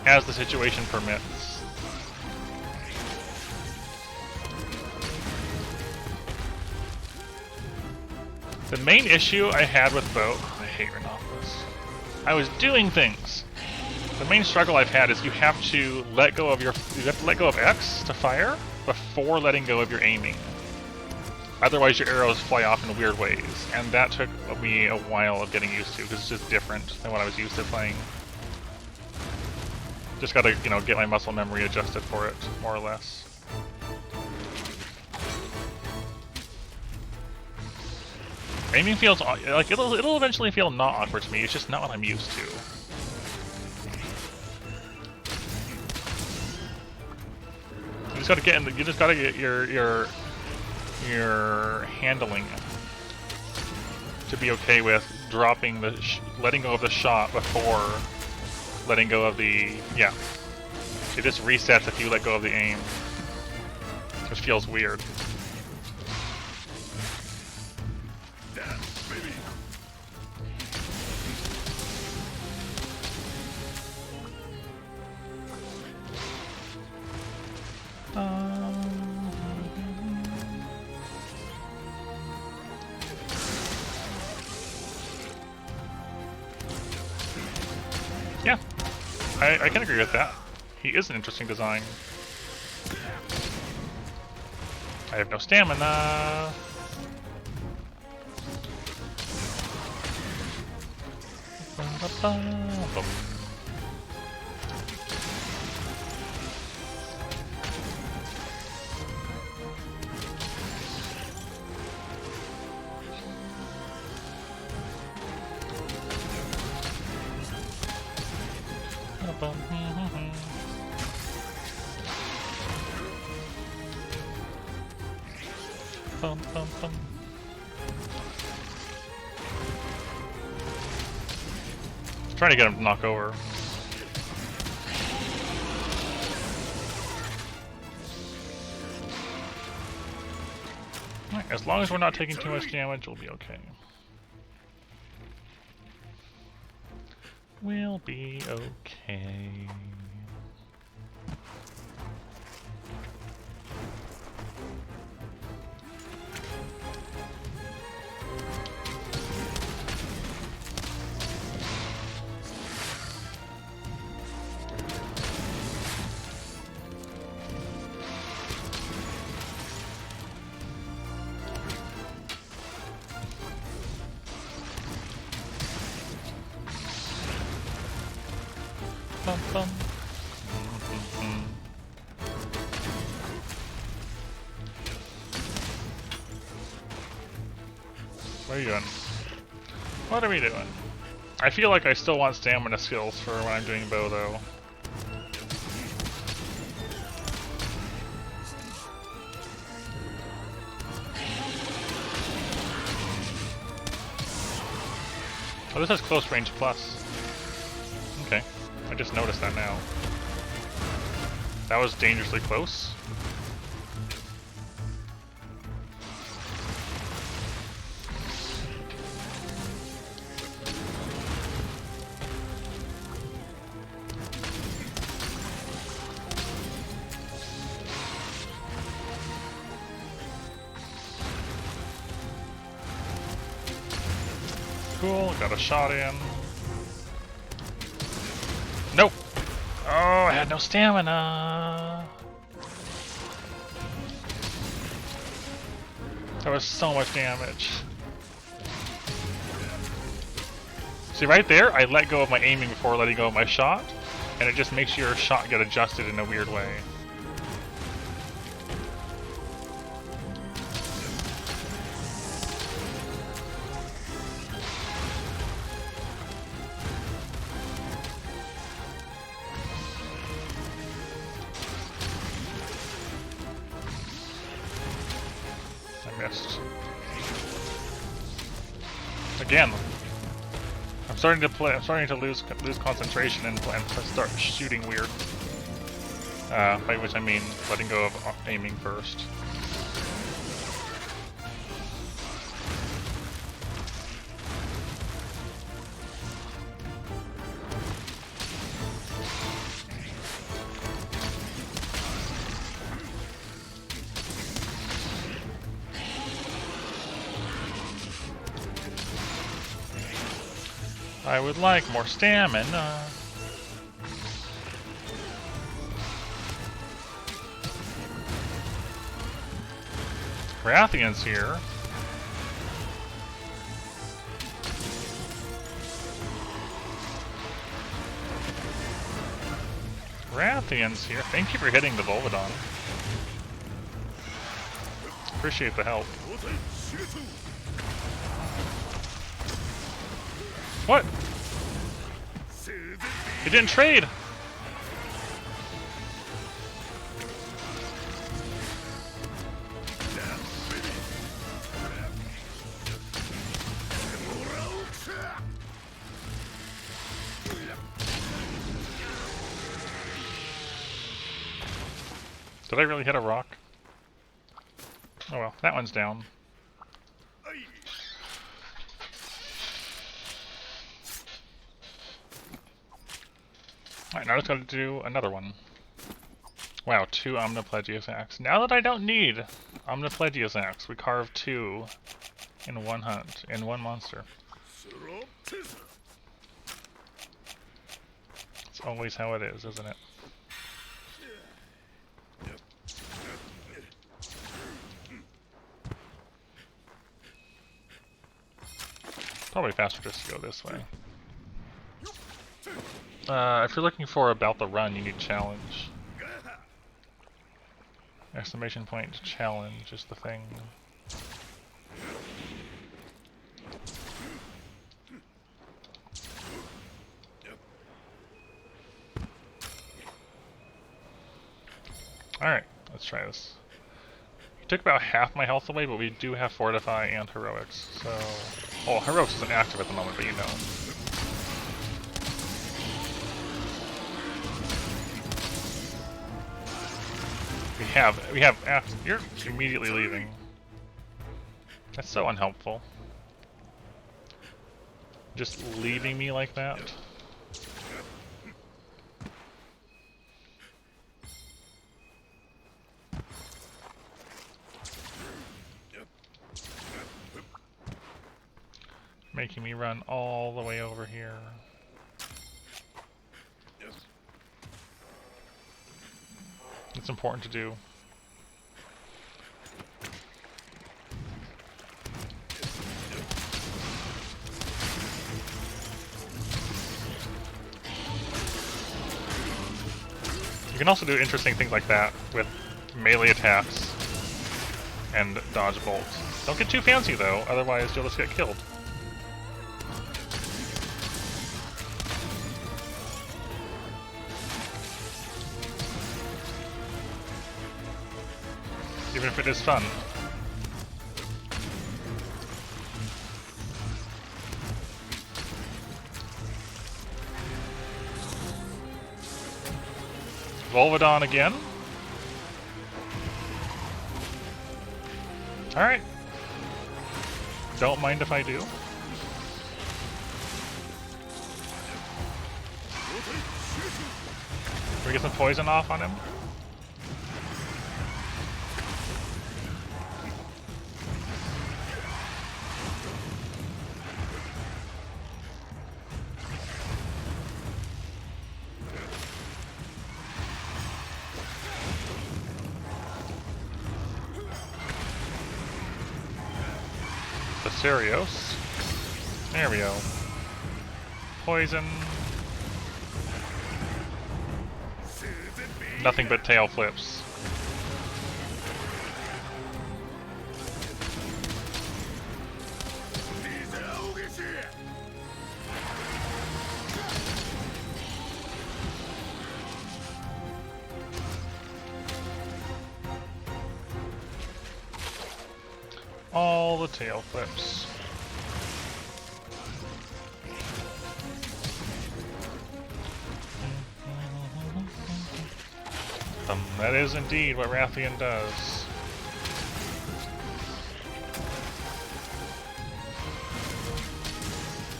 the situation permits. The main issue I had with bow, I hate Rhinopolis. I was doing things. The main struggle I've had is you have to let go of X to fire before letting go of your aiming. Otherwise your arrows fly off in weird ways, and that took me a while of getting used to because it's just different than what I was used to playing. Just gotta, you know, get my muscle memory adjusted for it, more or less. Aiming feels like it'll eventually feel not awkward to me. It's just not what I'm used to. You just gotta get your handling to be okay with dropping letting go of the shot before letting go of the, yeah. It just resets if you let go of the aim, which feels weird. Yeah, I can agree with that. He is an interesting design. I have no stamina. Trying to get him to knock over. Right, as long as we're not taking too much damage, we'll be okay. We'll be okay. bum. What are you doing? What are we doing? I feel like I still want stamina skills for when I'm doing bow, though. Oh, this has close range plus. Okay, I just noticed that now. That was dangerously close. Cool, got a shot in. Nope! Oh, I had no stamina! That was so much damage. See, right there, I let go of my aiming before letting go of my shot, and it just makes your shot get adjusted in a weird way. Missed. Again, I'm starting to lose concentration and start shooting weird. By which I mean letting go of aiming first. I would like more stamina. Rathian's here. Rathian's here. Thank you for hitting the Volvodon. Appreciate the help. What? He didn't trade! Did I really hit a rock? Oh well, that one's down. Alright, now I just gotta do another one. Wow, 2 Omniplegious Axe. Now that I don't need Omniplegious Axe, we carved 2 in one hunt, in one monster. It's always how it is, isn't it? Probably faster just to go this way. If you're looking for about the run, you need challenge. Exclamation point challenge is the thing. Alright, let's try this. He took about half my health away, but we do have Fortify and Heroics, so... Oh, Heroics isn't active at the moment, but you know. We have, you're immediately leaving. That's so unhelpful. Just leaving me like that. Making me run all the way over here. It's important to do. You can also do interesting things like that with melee attacks and dodge bolts. Don't get too fancy though, otherwise you'll just get killed. Even if it is fun. Volvodon again. Alright. Don't mind if I do. Can we get some poison off on him? Serios. There we go. Poison. Nothing but tail flips. All the tail flips. That is indeed what Rathian does.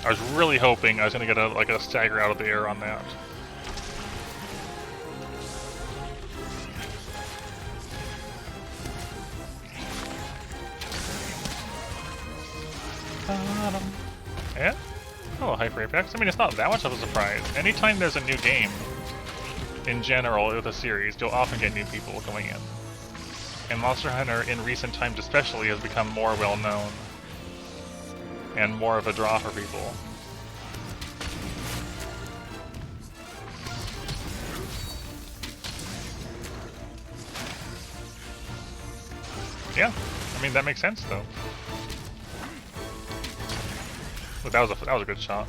I was really hoping I was gonna get a stagger out of the air on that. Yeah? Oh, Hyper Apex. I mean, it's not that much of a surprise. Anytime there's a new game, in general, with a series, you'll often get new people going in. And Monster Hunter, in recent times especially, has become more well-known. And more of a draw for people. Yeah, I mean, that makes sense, though. Look, that was a good shot.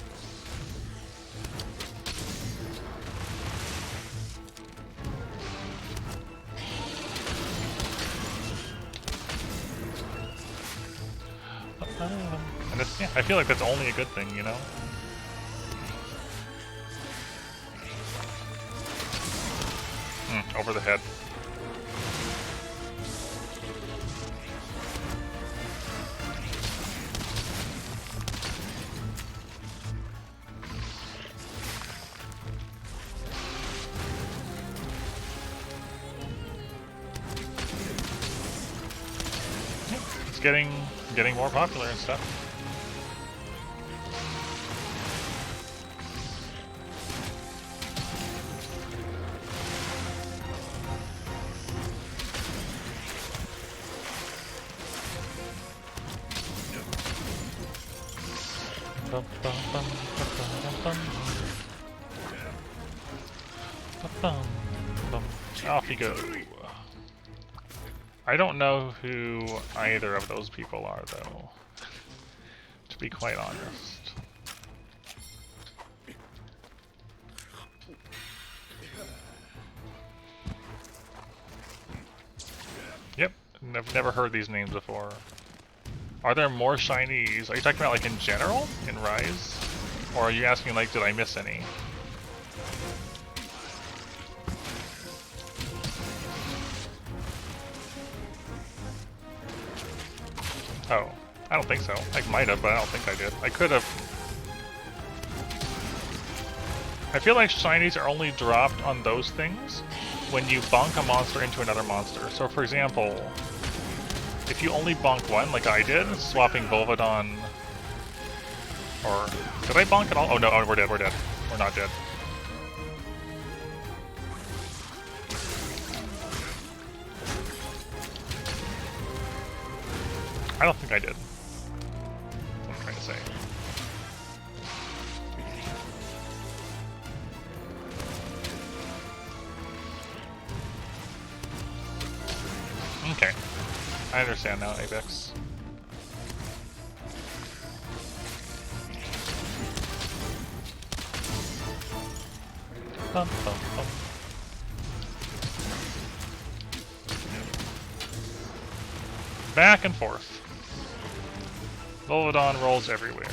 And it's, yeah, I feel like that's only a good thing, you know? Over the head. It's getting more popular and stuff. Off you go. I don't know who either of those people are, though, to be quite honest. Yep, I've never heard these names before. Are there more shinies? Are you talking about, like, in general? In Rise? Or are you asking, like, did I miss any? Oh, I don't think so. I might have, but I don't think I did. I could have. I feel like shinies are only dropped on those things when you bonk a monster into another monster. So, for example, if you only bonk one, like I did, swapping Volvodon, or did I bonk at all? Oh no, oh, we're dead. We're dead. We're not dead. I don't think I did. That's what I'm trying to say. I understand now, Apex. Bum, bum, bum. Back and forth. Volvodon rolls everywhere.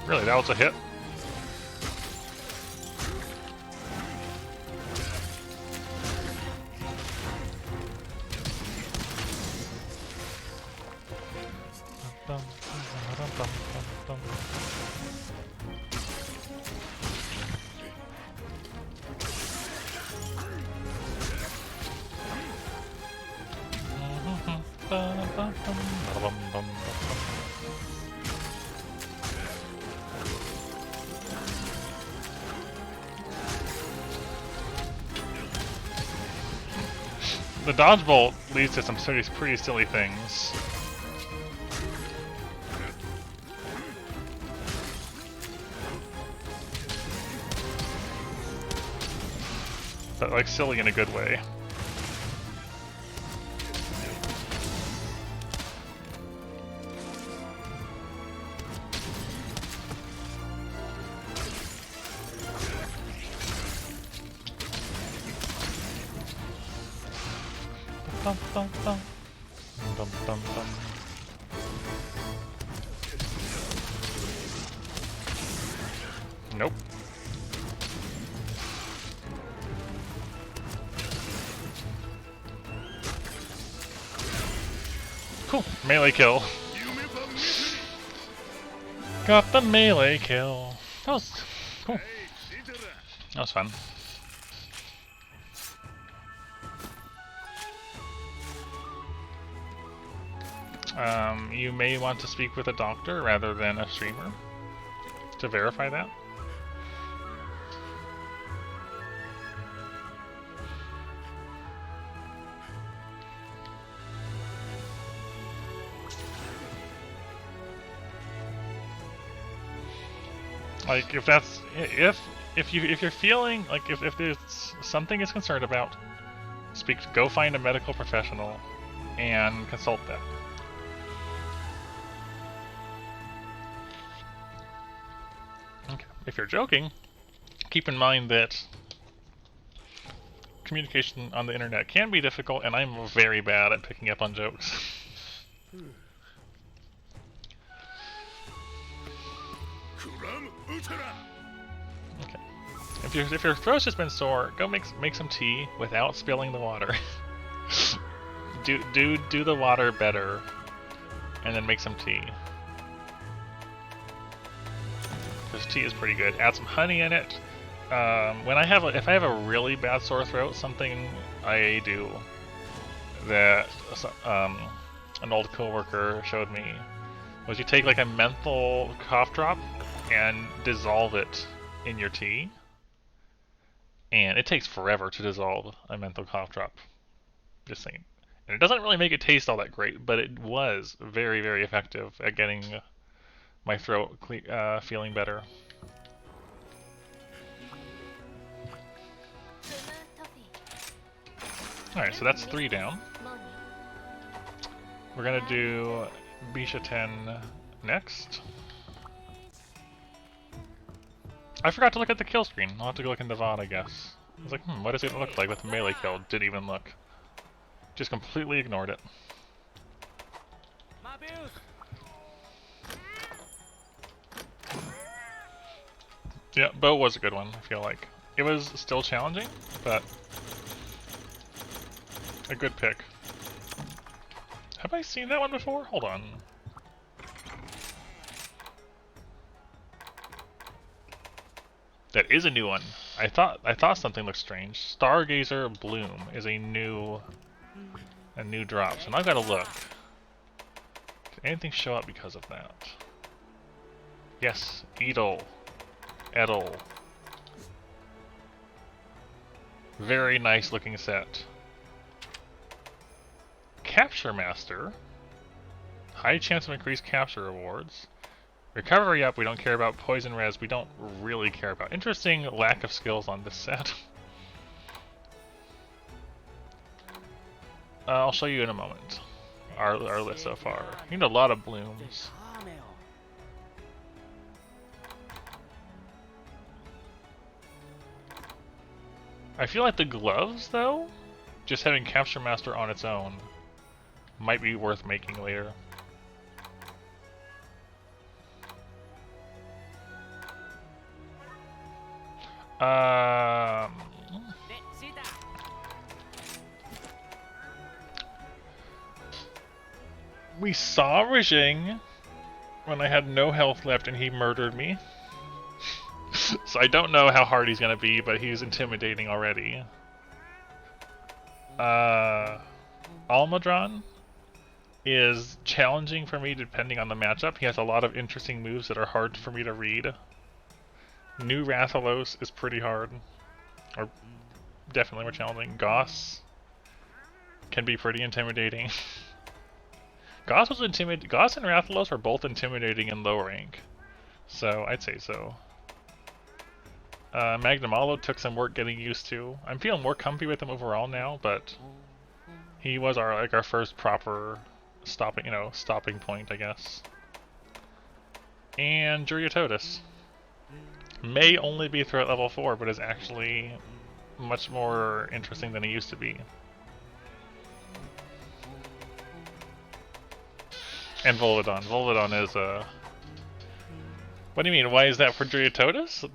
Really, that was a hit? The dodge bolt leads to some pretty silly things. But like silly in a good way. Bum, bum, bum. Bum, bum, bum. Nope. Cool. Melee kill. Got the melee kill. That was cool. That was fun. You may want to speak with a doctor rather than a streamer to verify that. Like if you're feeling like if there's something is concerned about, go find a medical professional and consult them. Okay. If you're joking, keep in mind that communication on the internet can be difficult, and I'm very bad at picking up on jokes. Okay. If your throat's just been sore, go make some tea without spilling the water. do the water better, and then make some tea. Because tea is pretty good. Add some honey in it. If I have a really bad sore throat, something I do that an old coworker showed me was you take like a menthol cough drop and dissolve it in your tea, and it takes forever to dissolve a menthol cough drop. Just saying. And it doesn't really make it taste all that great, but it was very, very effective at getting my throat feeling better. Alright, so that's 3 down. We're gonna do Bisha 10 next. I forgot to look at the kill screen. I'll have to go look in the VOD, I guess. I was like, what does it look like with the melee kill? Didn't even look. Just completely ignored it. Yeah, bow was a good one, I feel like. It was still challenging, but a good pick. Have I seen that one before? Hold on. That is a new one. I thought something looked strange. Stargazer Bloom is a new drop. So now I've got to look. Did anything show up because of that? Yes, Edel. Very nice looking set. Capture Master. High chance of increased capture rewards. Recovery up, we don't care about. Poison res, we don't really care about. Interesting lack of skills on this set. I'll show you in a moment. Our list so far. You need a lot of blooms. I feel like the gloves, though, just having Capture Master on its own, might be worth making later. We saw Rajing when I had no health left and he murdered me. So I don't know how hard he's gonna be, but he's intimidating already. Almadron is challenging for me depending on the matchup. He has a lot of interesting moves that are hard for me to read. New Rathalos is pretty hard. Or definitely more challenging. Goss can be pretty intimidating. Goss and Rathalos are both intimidating in low rank. So I'd say so. Magnamalo took some work getting used to. I'm feeling more comfy with him overall now, but he was our first proper stopping point, I guess. And Juryatotis may only be threat level 4, but is actually much more interesting than he used to be. And Volvidon. Volvidon is what do you mean? Why is that for Juryatotis?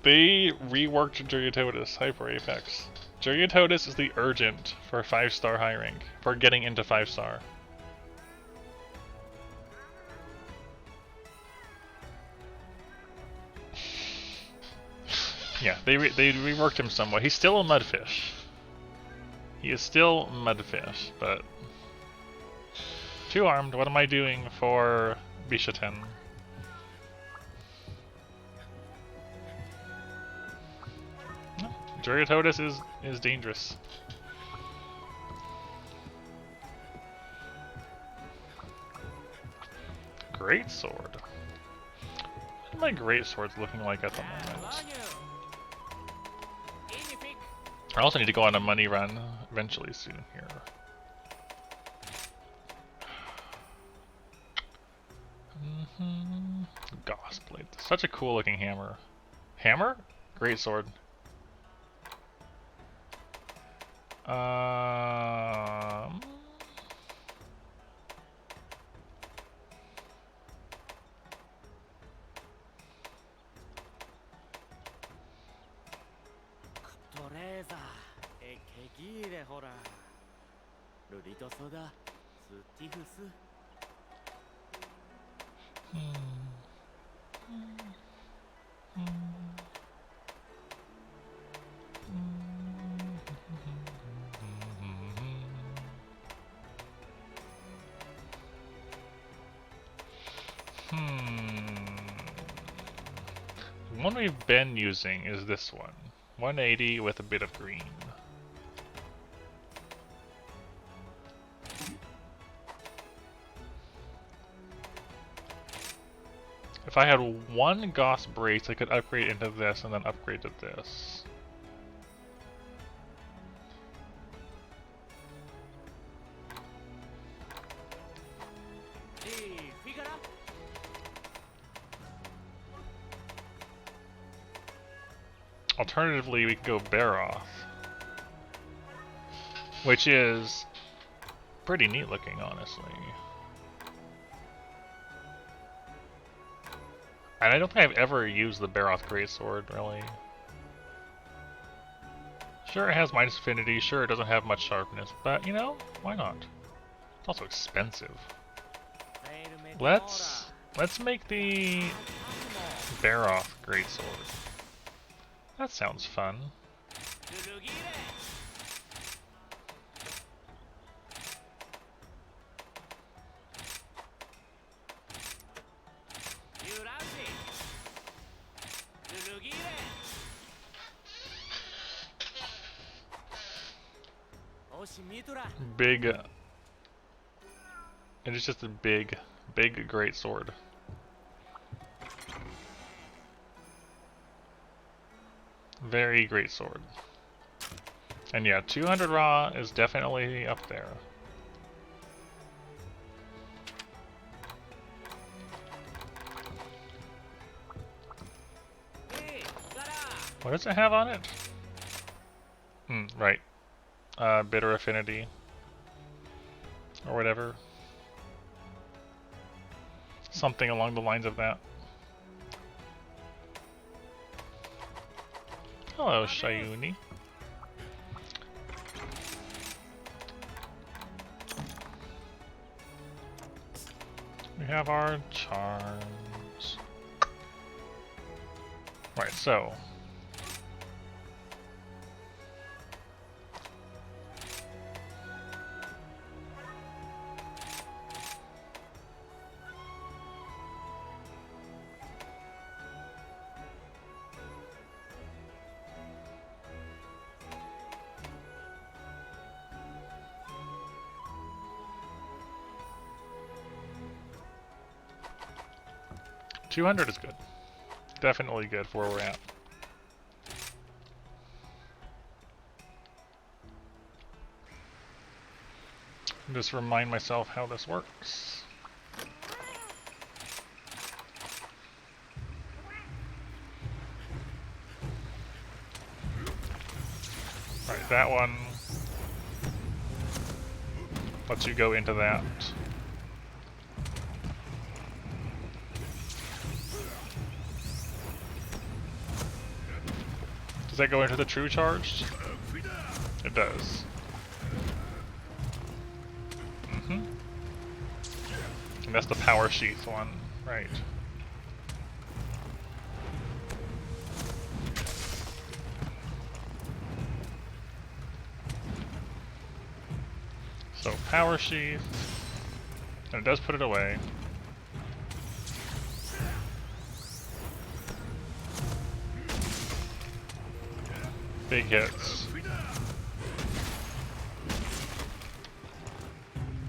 They reworked Juryatotis Hyper Apex. Juryatotis is the urgent for 5-star high rank, for getting into 5-star. Yeah, they reworked him somewhat. He's still a Mudfish. He is still Mudfish, but 2-armed. What am I doing for Bishaten? Juryatotis is dangerous. Great sword. What are my great swords looking like at the moment? I also need to go on a money run eventually soon here. Gossblade. Such a cool looking hammer. Hammer? Great sword. The one we've been using is this one. 180 with a bit of green. If I had one Goss brace, I could upgrade into this and then upgrade to this. Alternatively, we could go Baroth, which is pretty neat looking, honestly. And I don't think I've ever used the Baroth Greatsword, really. Sure, it has minus affinity, sure, it doesn't have much sharpness, but, you know, why not? It's also expensive. Let's make the Baroth Greatsword. That sounds fun. Big. It is just a big greatsword. Very great sword. And yeah, 200 raw is definitely up there. What does it have on it? Right. Bitter affinity. Or whatever. Something along the lines of that. Hello, Shayuni. We have our charms. Right, so. $200 is good. Definitely good for where we're at. Just remind myself how this works. Right, that one lets you go into that. Does that go into the true charged? It does. And that's the power sheath one, right. So power sheath, and it does put it away. Big hits.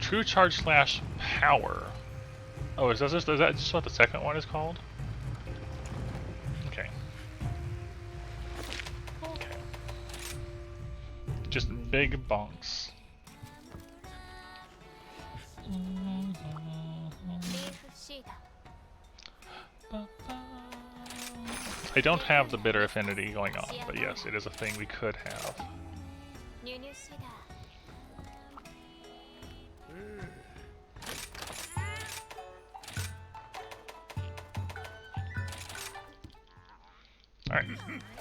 True charge slash power. Oh, is that just what the second one is called? Okay. Okay. Just big bonks. I don't have the bitter affinity going on, but yes, it is a thing we could have. Alright,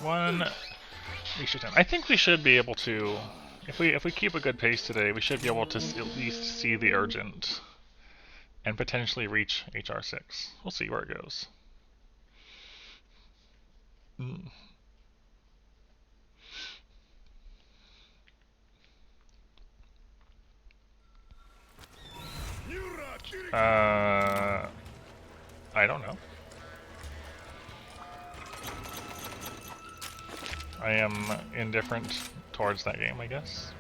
one research done. I think we should be able to, if we keep a good pace today, we should be able to at least see the urgent and potentially reach HR6. We'll see where it goes. I don't know. I am indifferent towards that game, I guess.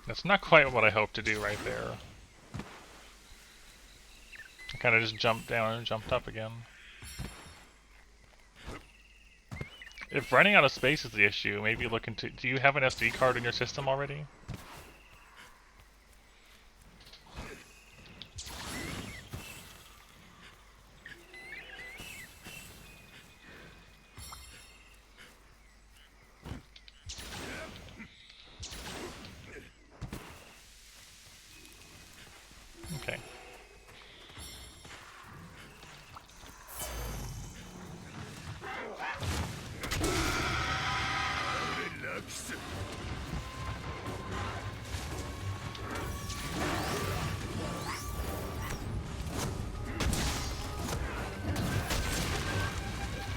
That's not quite what I hoped to do right there. I kind of just jumped down and jumped up again. If running out of space is the issue, maybe look into... Do you have an SD card in your system already? Okay.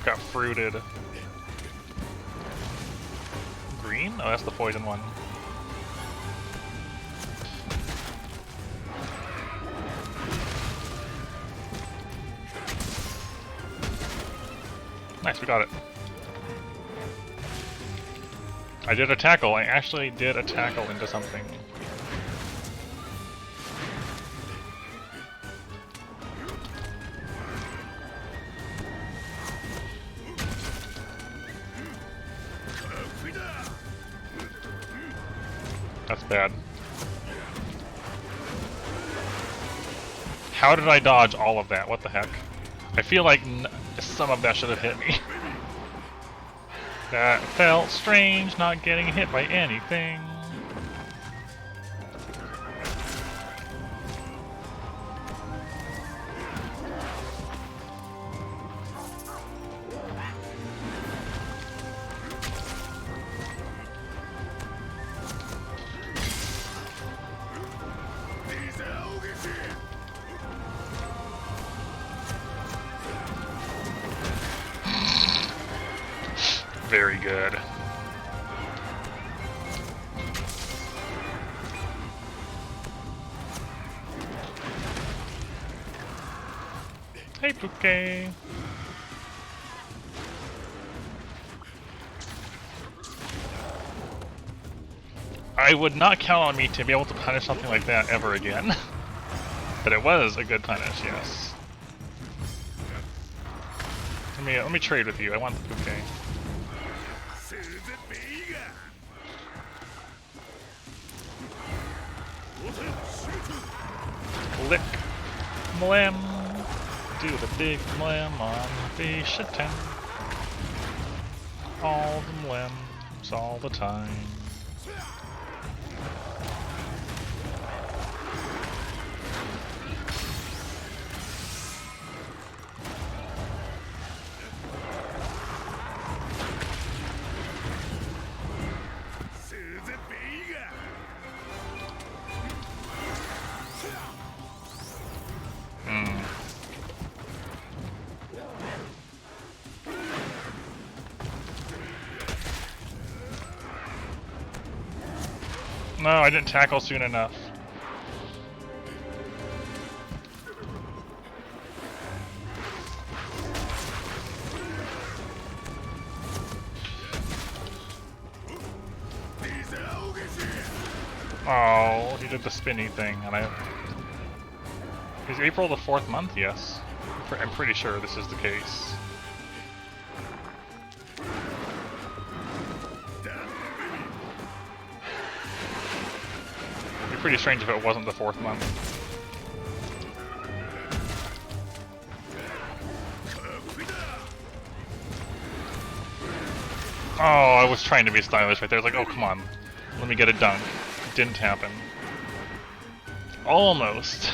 got fruited. Green? Oh, that's the poison one. Nice, we got it. I did a tackle. I actually did a tackle into something. That's bad. How did I dodge all of that? What the heck? I feel like some of that should have hit me. That felt strange, not getting hit by anything. Very good. Hey, Bouquet. I would not count on me to be able to punish something like that ever again. But it was a good punish, yes. Let me trade with you. I want the Bouquet. Lick. Mlam. Do the big mlam on the shitten. All the mlams, all the time. No, I didn't tackle soon enough. Oh, he did the spinny thing, and Is April the 4th month? Yes. I'm pretty sure this is the case. It'd be pretty strange if it wasn't the 4th month. Oh, I was trying to be stylish right there. I was like, oh, come on. Let me get a dunk. Didn't happen. Almost.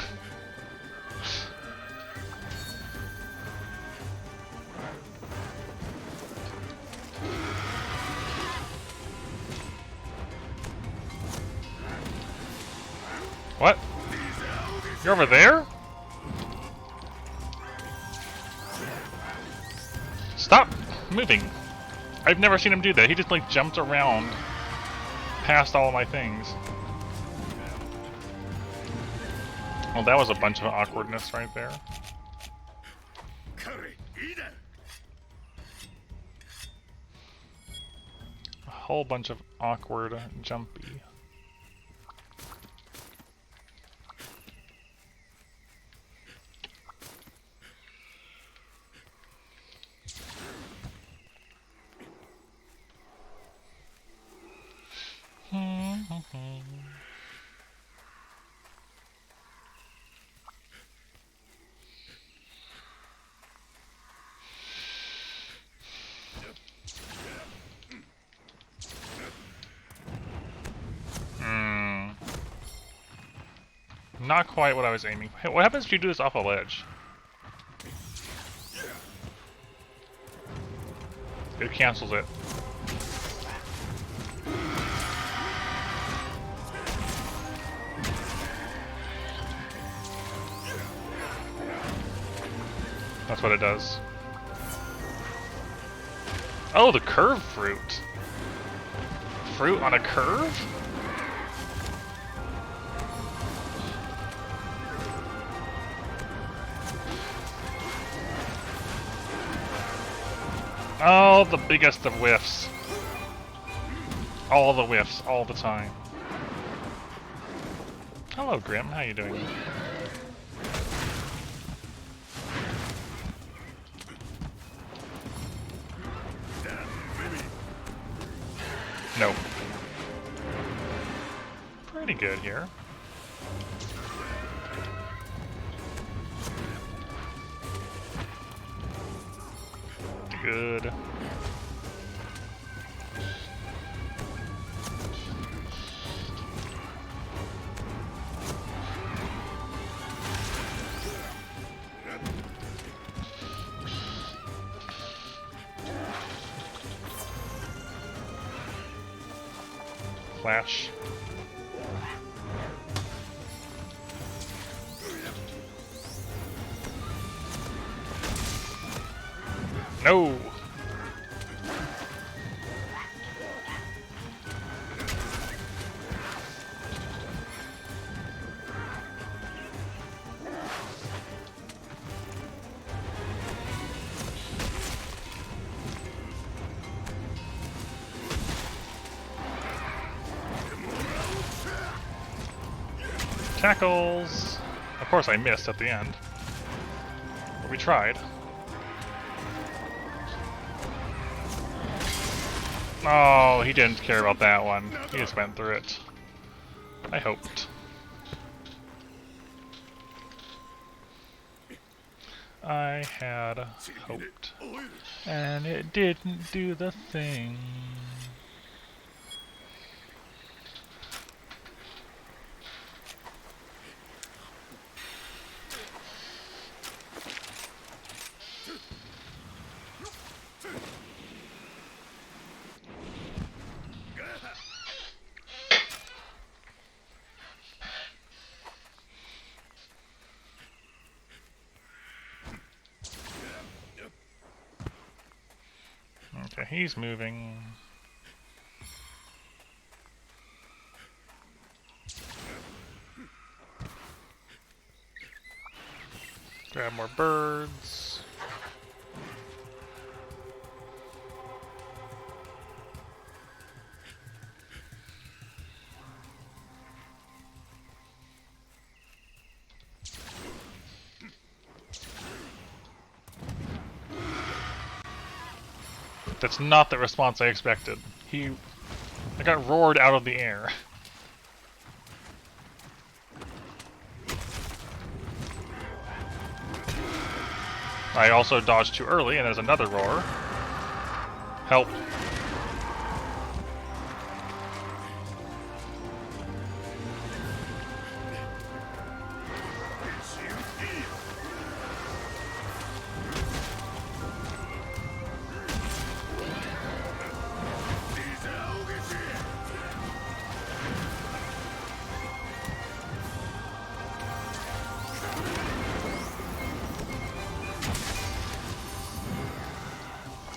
What? You're over there? Stop moving. I've never seen him do that. He just like jumped around past all of my things. Well, that was a bunch of awkwardness right there. A whole bunch of awkward jumpy. Not quite what I was aiming for. Hey, what happens if you do this off a ledge? It cancels it. That's what it does. Oh, the curve fruit. Fruit on a curve? Oh, the biggest of whiffs. All the whiffs, all the time. Hello, Grim. How you doing? No. Pretty good here. Good. Flash. No! Tackles! Of course I missed at the end. But we tried. Oh, he didn't care about that one. He just went through it. I hoped. I had hoped. And it didn't do the thing. Okay, he's moving. Grab more birds. That's not the response I expected. I got roared out of the air. I also dodged too early, and there's another roar. Help.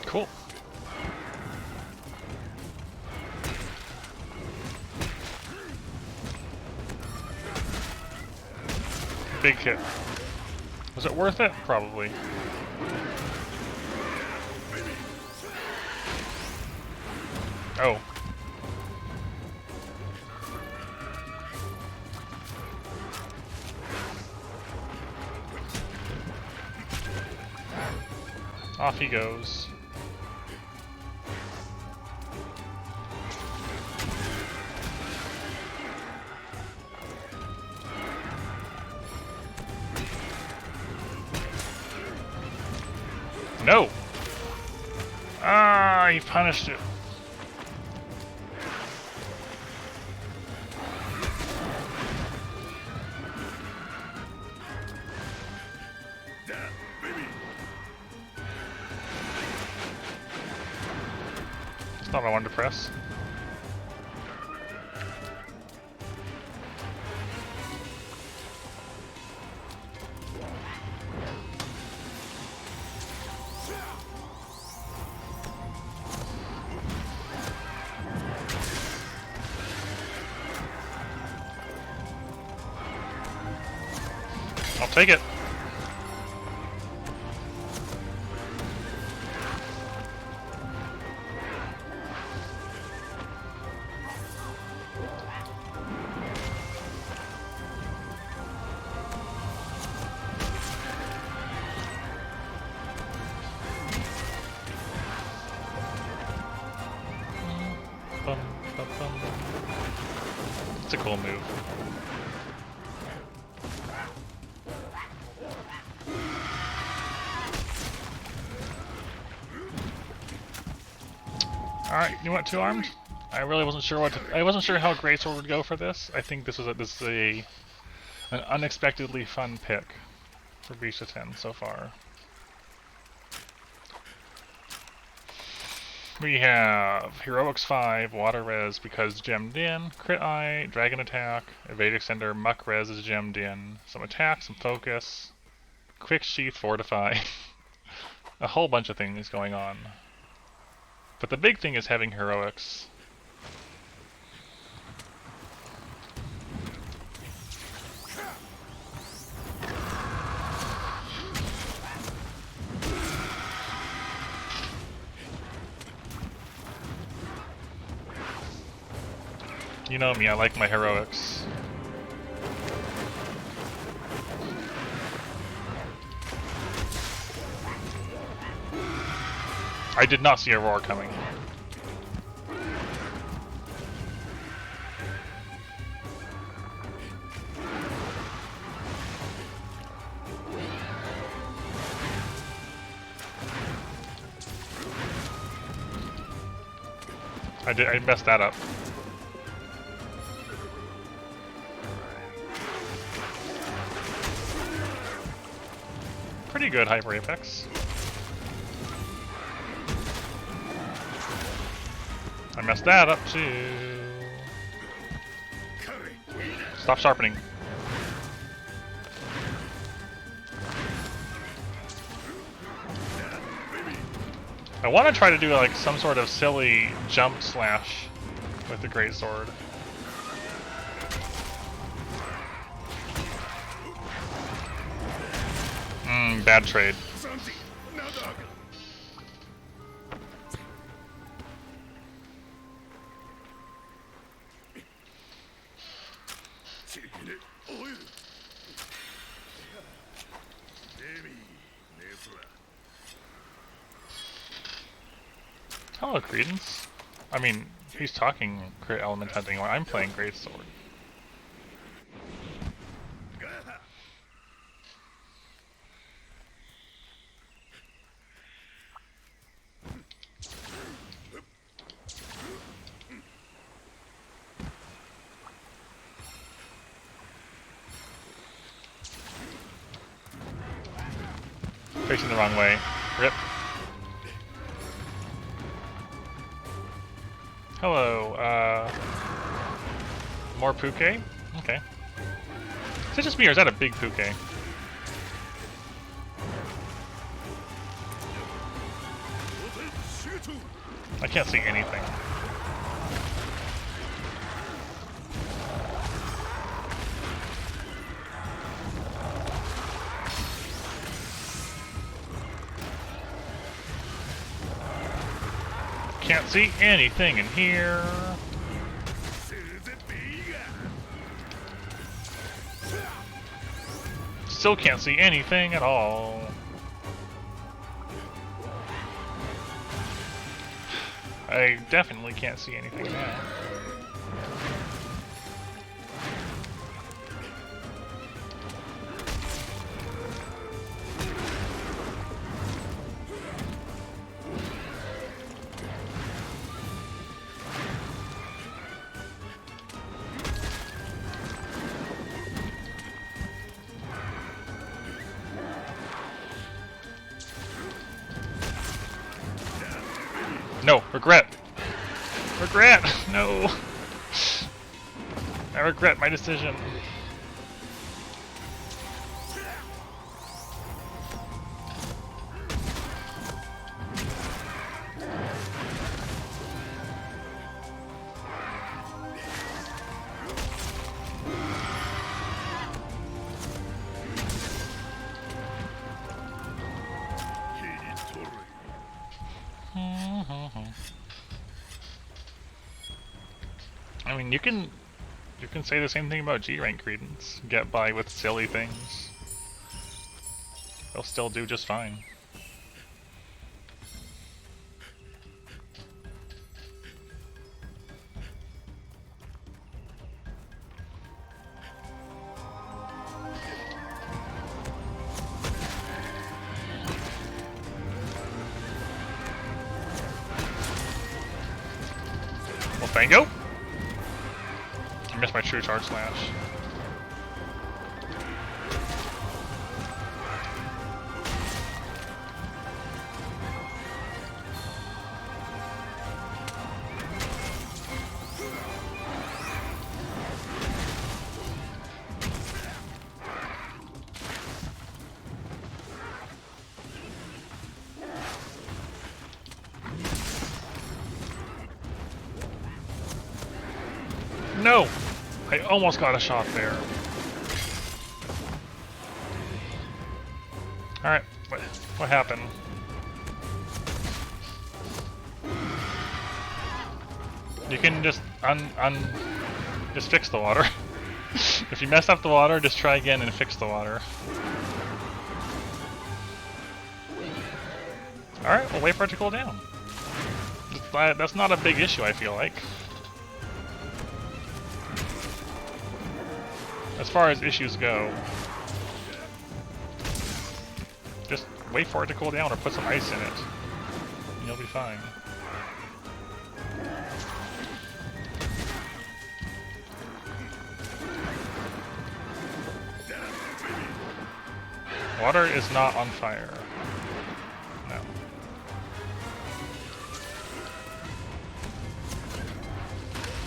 Cool. Big hit. Was it worth it? Probably. Oh. Off he goes. No! Ah, he punished it. That's not what I wanted to press. I'll take it. It's a cool move. Alright, you want two armed? I really wasn't sure I wasn't sure how Greatsword would go for this. I think this is an unexpectedly fun pick for Beast 10 so far. We have Heroics 5, Water Res because gemmed in, Crit Eye, Dragon Attack, Evade Extender, Muck Res is gemmed in, some attack, some focus, Quick Sheath, Fortify, a whole bunch of things going on. But the big thing is having Heroics. You know me, I like my Heroics. I did not see a roar coming. I messed that up. Pretty good Hyper Apex. I messed that up too. Stop sharpening. I want to try to do like some sort of silly jump slash with the Greatsword. Bad trade. Hello, Credence. I mean, he's talking crit element hunting while I'm playing Greatsword. Facing the wrong way. Rip. Hello, more Puke? Okay. Is it just me or is that a big Puke? I can't see anything. Can't see anything in here. Still can't see anything at all. I definitely can't see anything now. No, regret! Regret! No! I regret my decision. I mean, you can say the same thing about G rank Credence. Get by with silly things. They'll still do just fine. Well, thank you. I missed my true charge slash. No! I almost got a shot there. Alright, what happened? You can just just fix the water. If you mess up the water, just try again and fix the water. Alright, we'll wait for it to cool down. That's not a big issue, I feel like. As far as issues go, just wait for it to cool down or put some ice in it, and you'll be fine. Water is not on fire. No.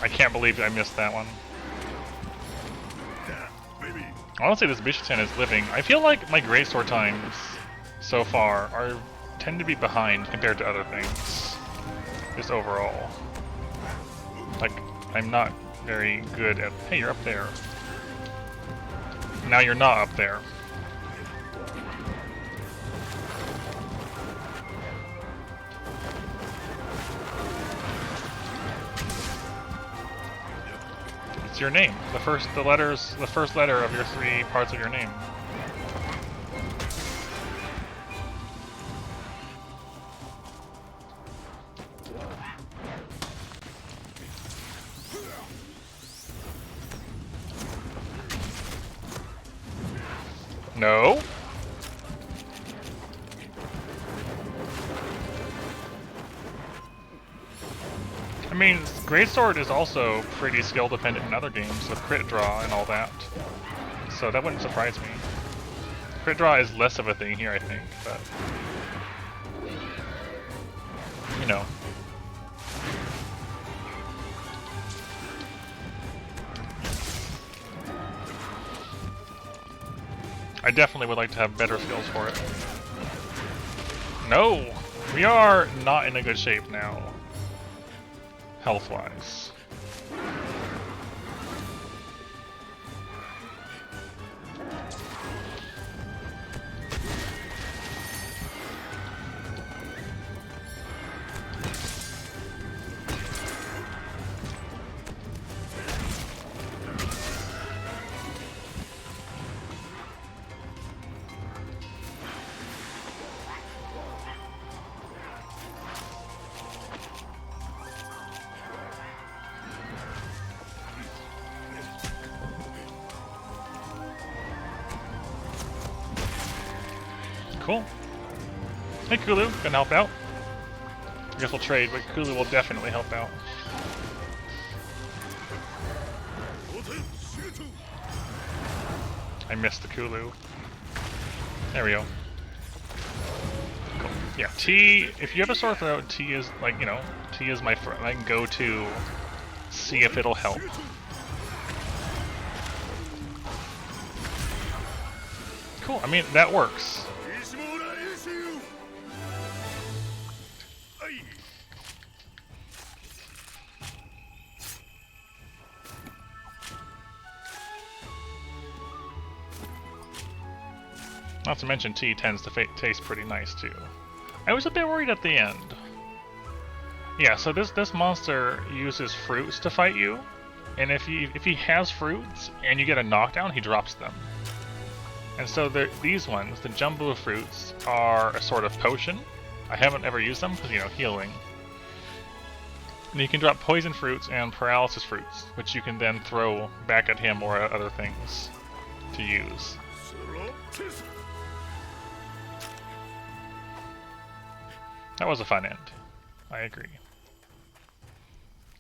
I can't believe I missed that one. Honestly, this Bishitan is living. I feel like my greatsword times so far tend to be behind compared to other things. Just overall. Like, I'm not very good at... Hey, you're up there. Now you're not up there. Your name. The first letter of your 3 parts of your name. No. I mean, greatsword is also pretty skill dependent in other games with crit draw and all that, so that wouldn't surprise me. Crit draw is less of a thing here, I think, but you know. I definitely would like to have better skills for it. No! We are not in a good shape now. Health-wise. Cool. Hey Kulu, can help out. I guess we'll trade, but Kulu will definitely help out. I missed the Kulu. There we go. Cool. Yeah, T, if you have a sore throat, T is like, you know, T is my go-to, see if it'll help. Cool, I mean, that works. Not to mention tea tends to taste pretty nice too. I was a bit worried at the end. Yeah, so this monster uses fruits to fight you, And if he has fruits and you get a knockdown, he drops them. And so these ones, the jumbo fruits, are a sort of potion. I haven't ever used them because, you know, healing. And you can drop poison fruits and paralysis fruits, which you can then throw back at him or at other things to use. That was a fun end. I agree.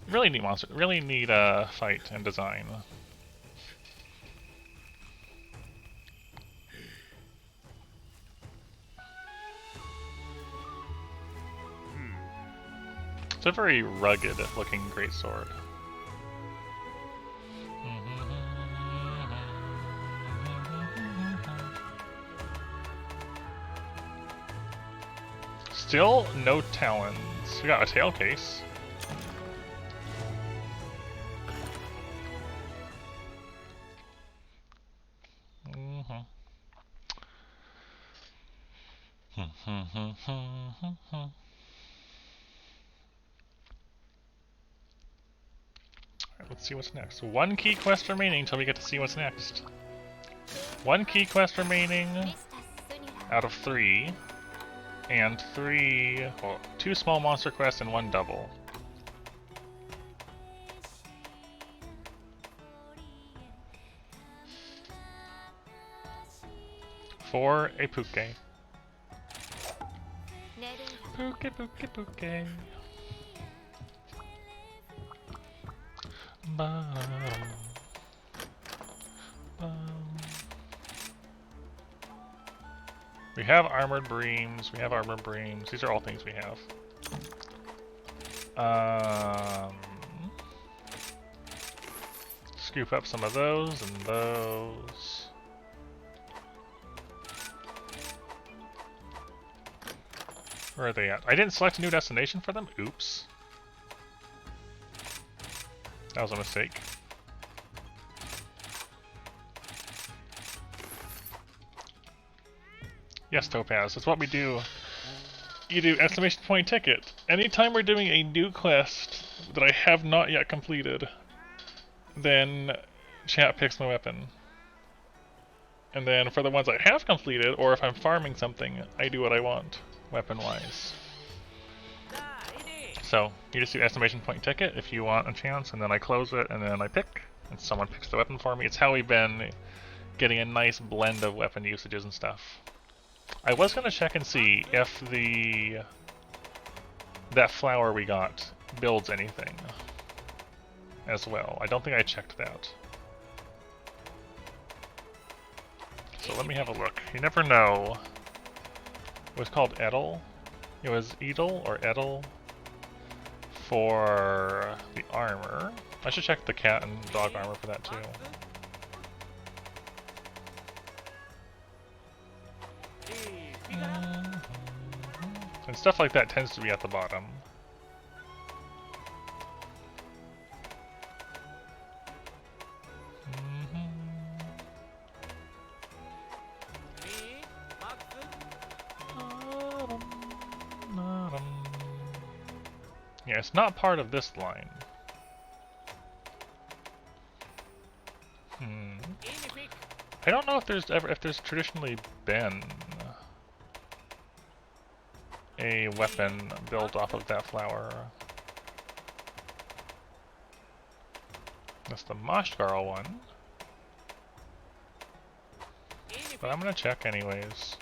Really neat monster. Really neat fight and design. It's a very rugged looking greatsword. Still no talons. We got a tail case. Let's see what's next. One key quest remaining until we get to see what's next. One key quest remaining out of 3. And 2 small monster quests and 1 double. For a Puke. Puke, Puke, Puke. We have armored breams. We have armored breams. These are all things we have. Scoop up some of those and those. Where are they at? I didn't select a new destination for them? Oops. That was a mistake. Yes, Topaz, that's what we do. You do exclamation point ticket. Anytime we're doing a new quest that I have not yet completed, then chat picks my weapon. And then for the ones I have completed, or if I'm farming something, I do what I want, weapon-wise. So, you just do exclamation point ticket if you want a chance, and then I close it, and then I pick, and someone picks the weapon for me. It's how we've been getting a nice blend of weapon usages and stuff. I was gonna check and see if that flower we got builds anything as well. I don't think I checked that. So let me have a look. You never know. It was called Edel. It was Edel or Edel for the armor. I should check the cat and dog armor for that too. And stuff like that tends to be at the bottom. Yeah, it's not part of this line. I don't know if there's traditionally been a weapon built off of that flower. That's the Moshgarl one. But I'm gonna check anyways.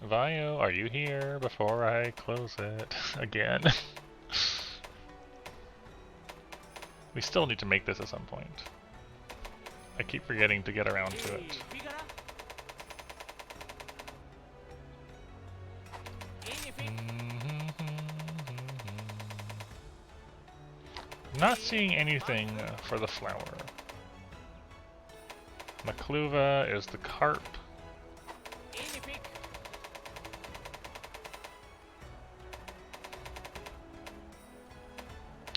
Vio, are you here before I close it again? We still need to make this at some point. I keep forgetting to get around to it. I'm not seeing anything for the flower. Makluva is the carp.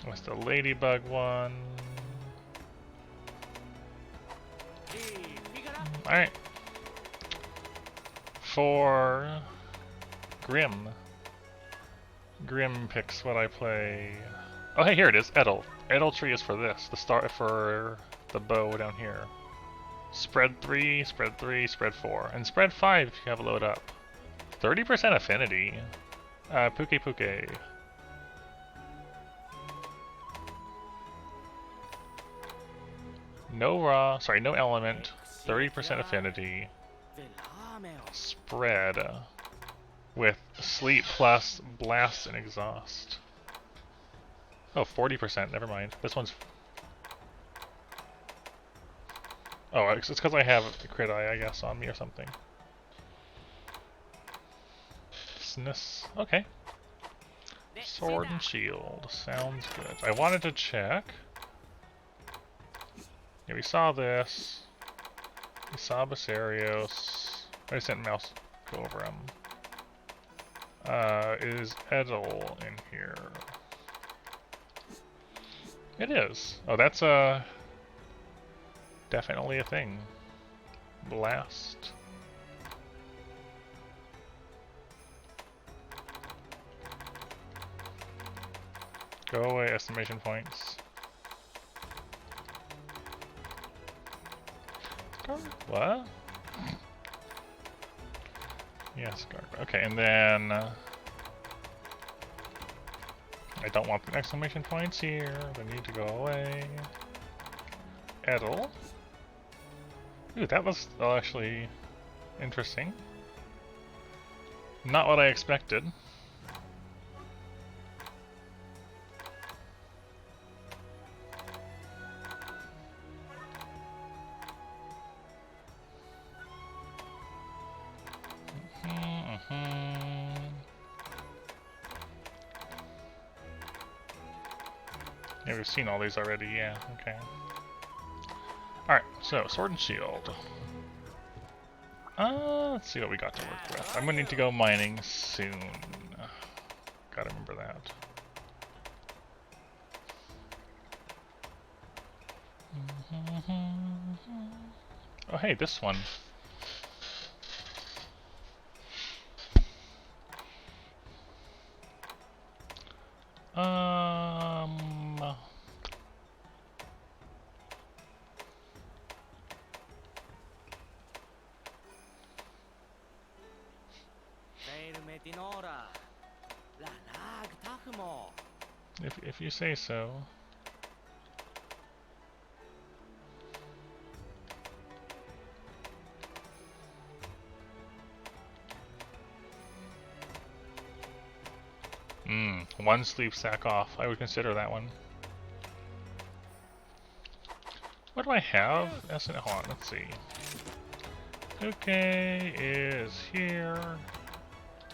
What's the ladybug one? Alright. For Grim. Grim picks what I play. Oh hey, here it is, Edel. Edel tree is for this. The start for the bow down here. Spread 3, spread 3, spread 4. And spread 5 if you have a load up. 30% affinity. Puke Puke. No element. 30% affinity. Spread. With sleep plus blast and exhaust. Oh, 40%, never mind. This one's... Oh, it's because I have a crit eye, I guess, on me or something. Snus. Okay. Sword and shield. Sounds good. I wanted to check. Yeah, we saw this. We saw Basarios. I sent Mouse go over him. Is Edel in here? It is. Oh, that's definitely a thing. Blast. Go away, estimation points. What? Yes, guard. Okay, and then I don't want the exclamation points here. They need to go away. Edel. Ooh, that was actually interesting. Not what I expected. Yeah, we've seen all these already, yeah, okay. Alright, so, sword and shield. Let's see what we got to work with. I'm gonna need to go mining soon. Gotta remember that. Oh hey, this one. If you say so. One sleep sack off. I would consider that one. What do I have? Hold on, let's see. Okay, is here.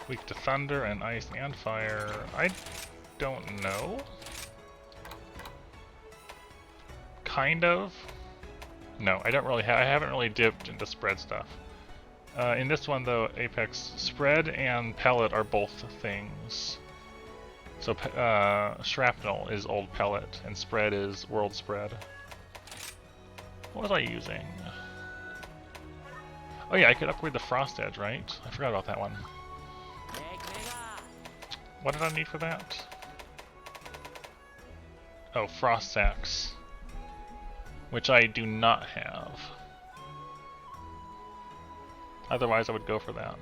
Weak to thunder and ice and fire. I don't know. Kind of. No, I don't really have. I haven't really dipped into spread stuff. In this one, though, Apex spread and pellet are both things. So shrapnel is old pellet, and spread is world spread. What was I using? Oh yeah, I could upgrade the frost edge, right? I forgot about that one. What did I need for that? Oh, frost sacks. Which I do not have. Otherwise I would go for that.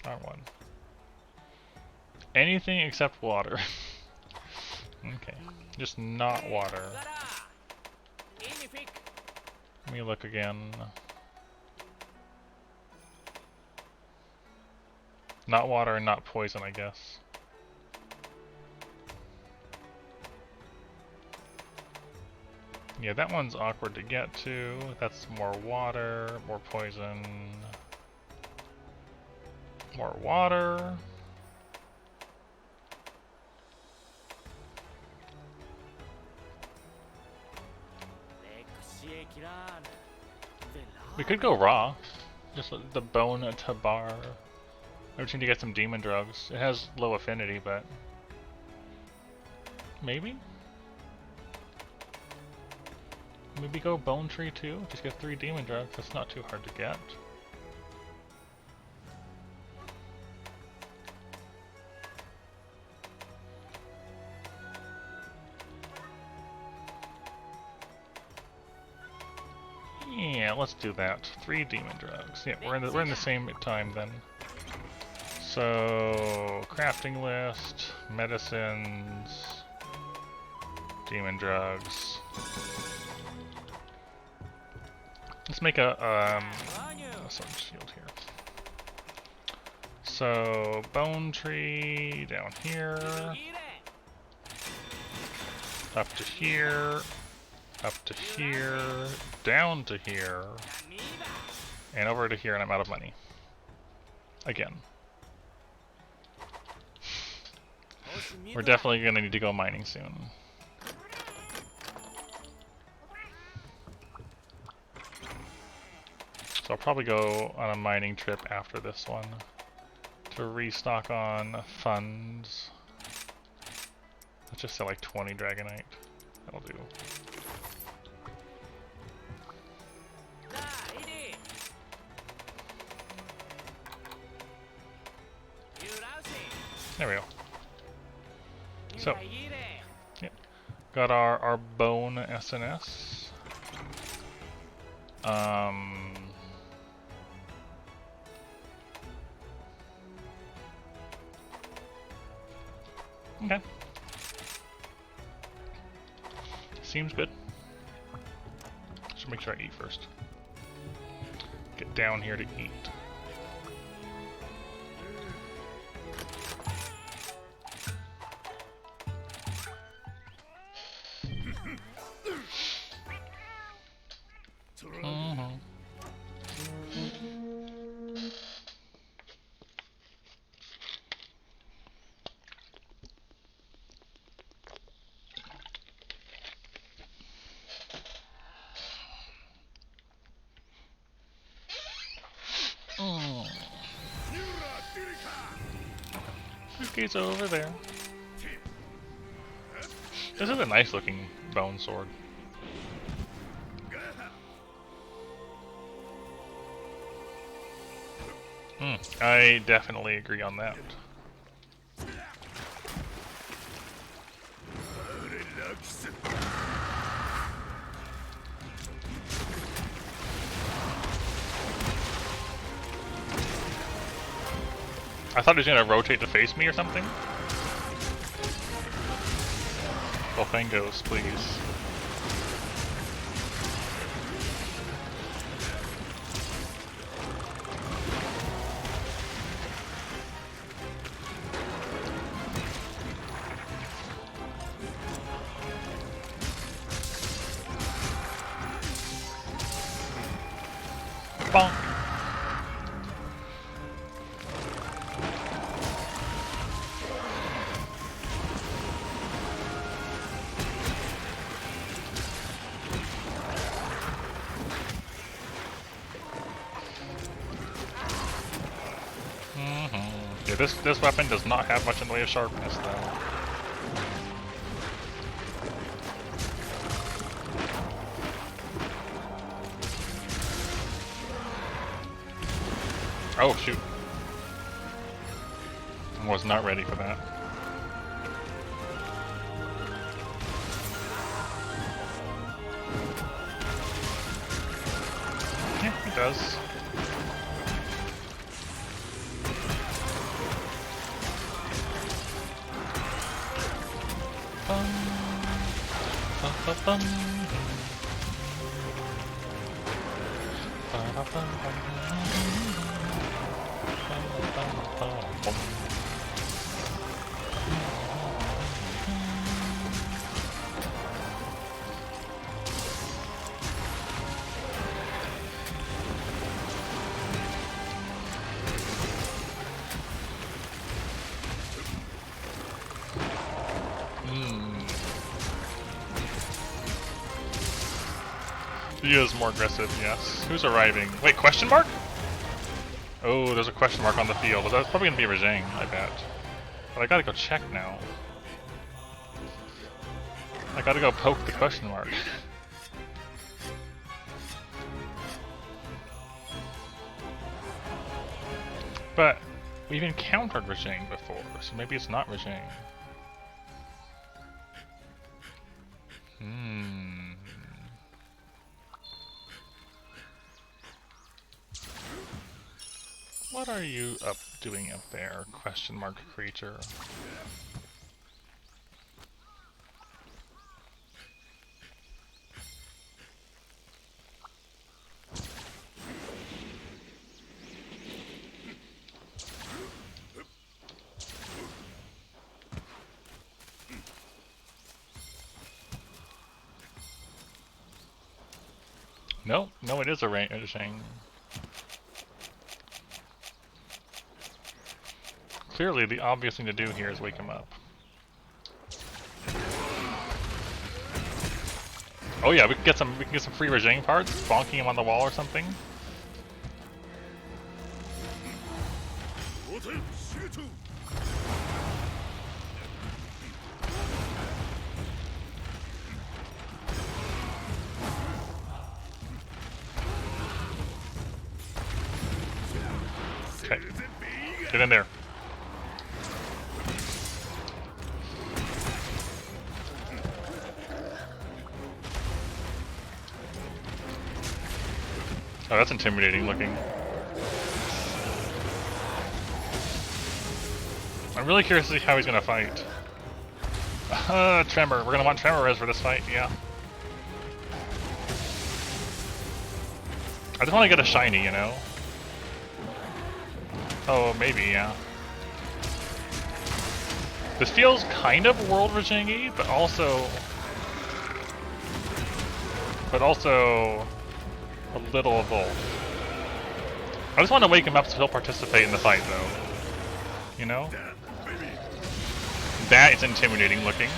Not one. Anything except water. Okay, just not water. Let me look again. Not water and not poison, I guess. Yeah, that one's awkward to get to. That's more water, more poison. More water. We could go raw. Just the bone to bar. I just need to get some demon drugs. It has low affinity, but maybe? Maybe go bone tree too? Just get 3 demon drugs. That's not too hard to get. Yeah, let's do that. 3 demon drugs. Yeah, we're in the same time then. So crafting list, medicines, demon drugs. Let's make a sword shield here. So bone tree down here, up to here. Up to here, down to here, and over to here, and I'm out of money. Again. We're definitely gonna need to go mining soon. So I'll probably go on a mining trip after this one to restock on funds. Let's just sell like 20 Dragonite. That'll do. There we go. So, yeah, got our bone SNS. Okay. Seems good. Should make sure I eat first. Get down here to eat. It's over there. This is a nice looking bone sword. I definitely agree on that. I thought he was gonna rotate to face me or something. Volfangos, please. Bonk. Yeah, this weapon does not have much in the way of sharpness, though. Oh shoot! I was not ready for that. Yeah, it does. He is more aggressive, yes. Who's arriving? Wait, question mark? Oh, there's a question mark on the field. That's probably gonna be Rajang, I bet. But I gotta go check now. I gotta go poke the question mark. But we've encountered Rajang before, so maybe it's not Rajang. What are you doing up there, question mark creature? No, no, it is a Rajang. Clearly, the obvious thing to do here is wake him up. Oh yeah, we can get some free Rajang parts, bonking him on the wall or something. Okay, get in there. Oh, that's intimidating looking. I'm really curious to see how he's gonna fight. Tremor. We're gonna want Tremor res for this fight, yeah. I just want to get a shiny, you know? Oh, maybe, yeah. This feels kind of World Rajang-y, but also a little of both. I just want to wake him up so he'll participate in the fight, though. You know? That is intimidating looking.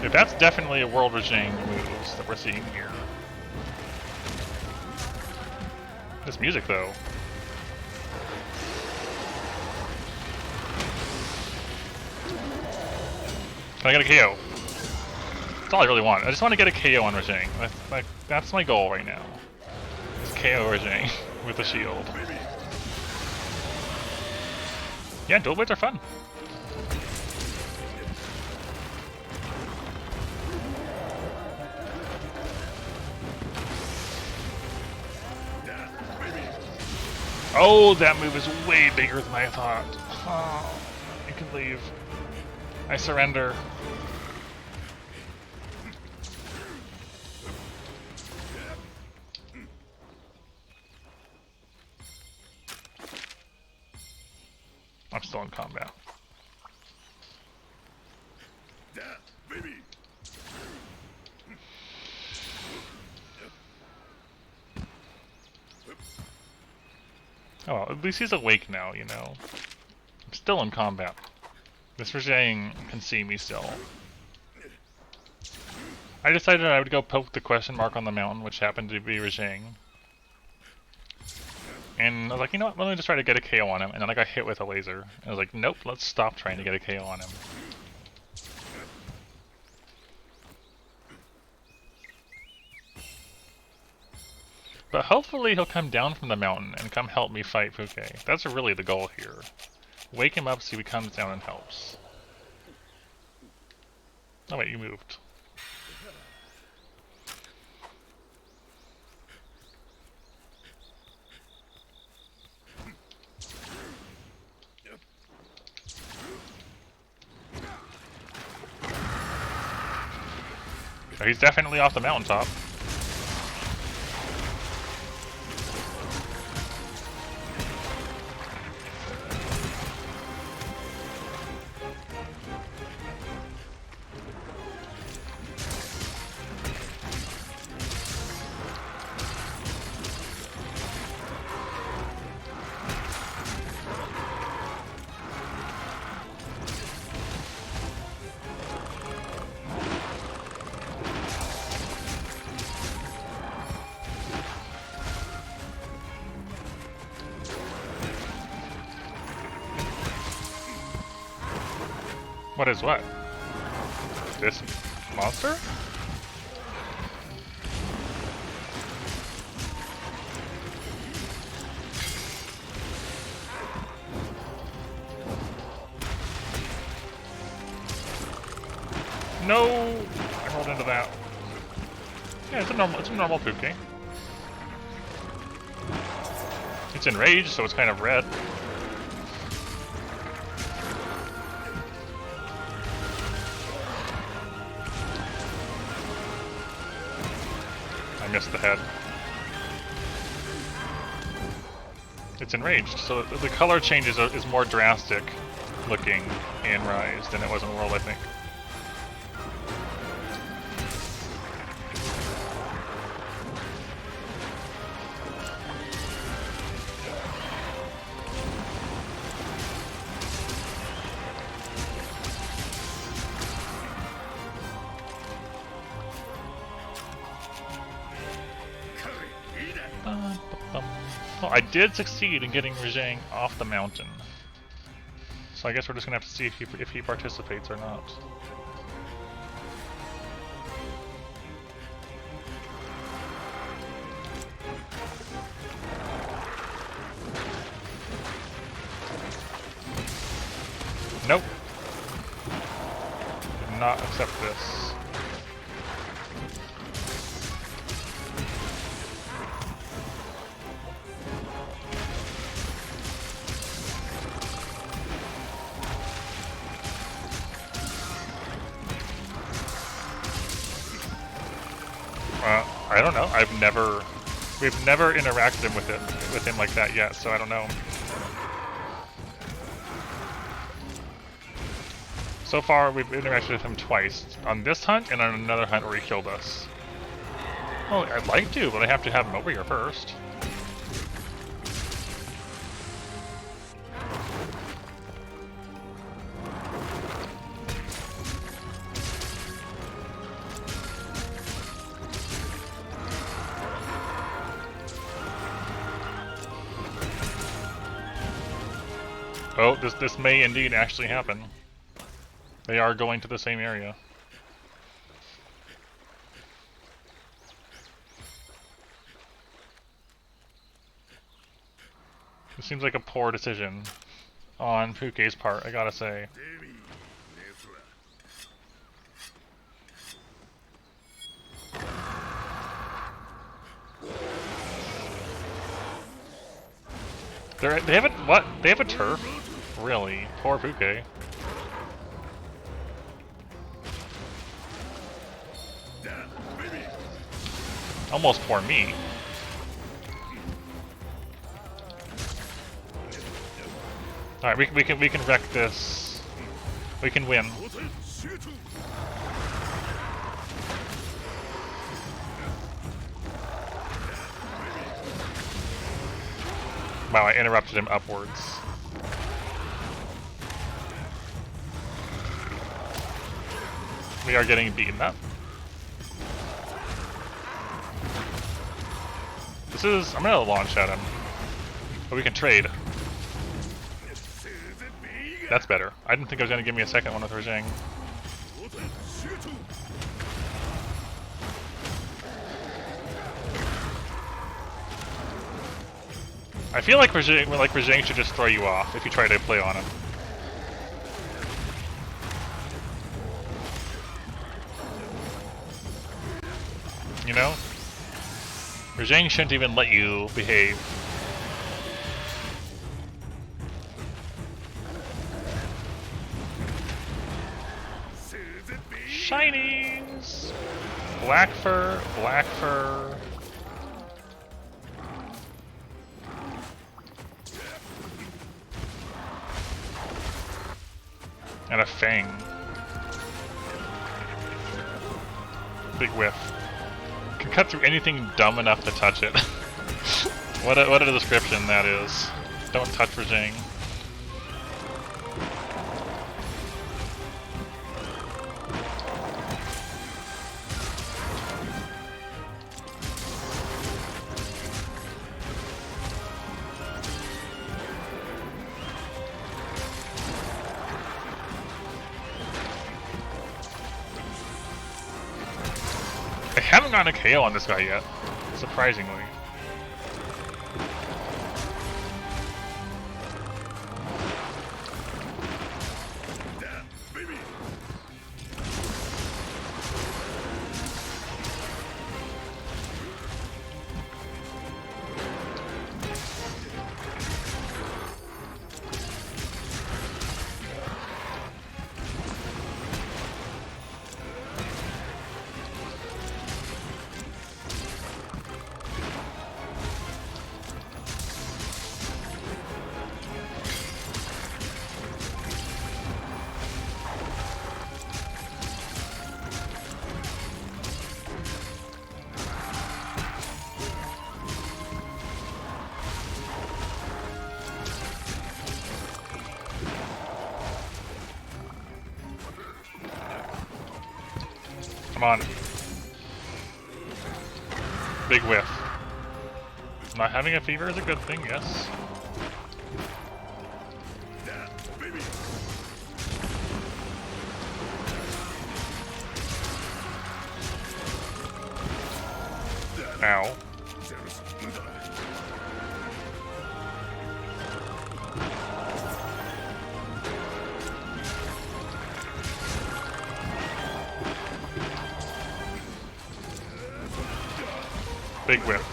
Yeah, that's definitely a World Rajang moves that we're seeing here. This music, though. Can I get a KO? That's all I really want. I just want to get a KO on Rajang. That's my goal right now. Just KO Rajang with the shield. Yeah, dual blades are fun. Oh, that move is way bigger than I thought. Oh, you can leave. I surrender. I'm still in combat. Oh well, at least he's awake now, you know. I'm still in combat. This Rajang can see me still. I decided I would go poke the question mark on the mountain, which happened to be Rajang. And I was like, you know what, let me just try to get a KO on him, and then I got hit with a laser. And I was like, nope, let's stop trying to get a KO on him. But hopefully he'll come down from the mountain and come help me fight Puke. That's really the goal here. Wake him up so he comes down and helps. Oh wait, you moved. So he's definitely off the mountaintop. What is what? This monster? No! I rolled into that. Yeah, it's a normal Puke. It's enraged, so it's kind of red. I missed the head. It's enraged, so the color change is more drastic looking in Rise than it was in World, I think. Well, I did succeed in getting Rajang off the mountain. So I guess we're just gonna have to see if he participates or not. Nope. Did not accept this. I don't know. We've never interacted with him like that yet, so I don't know. So far, we've interacted with him twice. On this hunt and on another hunt where he killed us. Well, I'd like to, but I have to have him over here first. Oh, this may indeed actually happen. They are going to the same area. It seems like a poor decision on Puke's part, I gotta say. They have a what? They have a turf? Really? Poor Puke. Almost poor me. All right, we can wreck this. We can win. Wow, I interrupted him upwards. We are getting beaten up. I'm gonna launch at him. But we can trade. That's better. I didn't think it was gonna give me a second one with Rajang. I feel like Rajang should just throw you off if you try to play on him. You know? Rajang shouldn't even let you behave. Shinies! Black fur, black fur. And a fang. Big whiff. Can cut through anything dumb enough to touch it. What a description that is. Don't touch Rajang. gotten a KO on this guy yet, surprisingly. Come on. Big whiff. Not having a fever is a good thing, yes. Ow. Big whiff.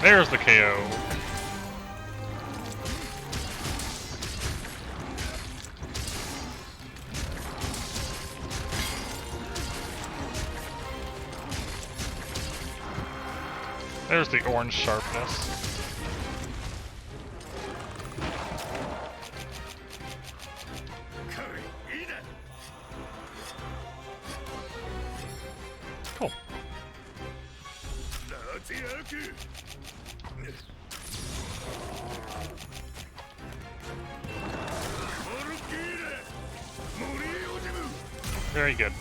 There's the KO. There's the orange sharpness. Cool. Very good.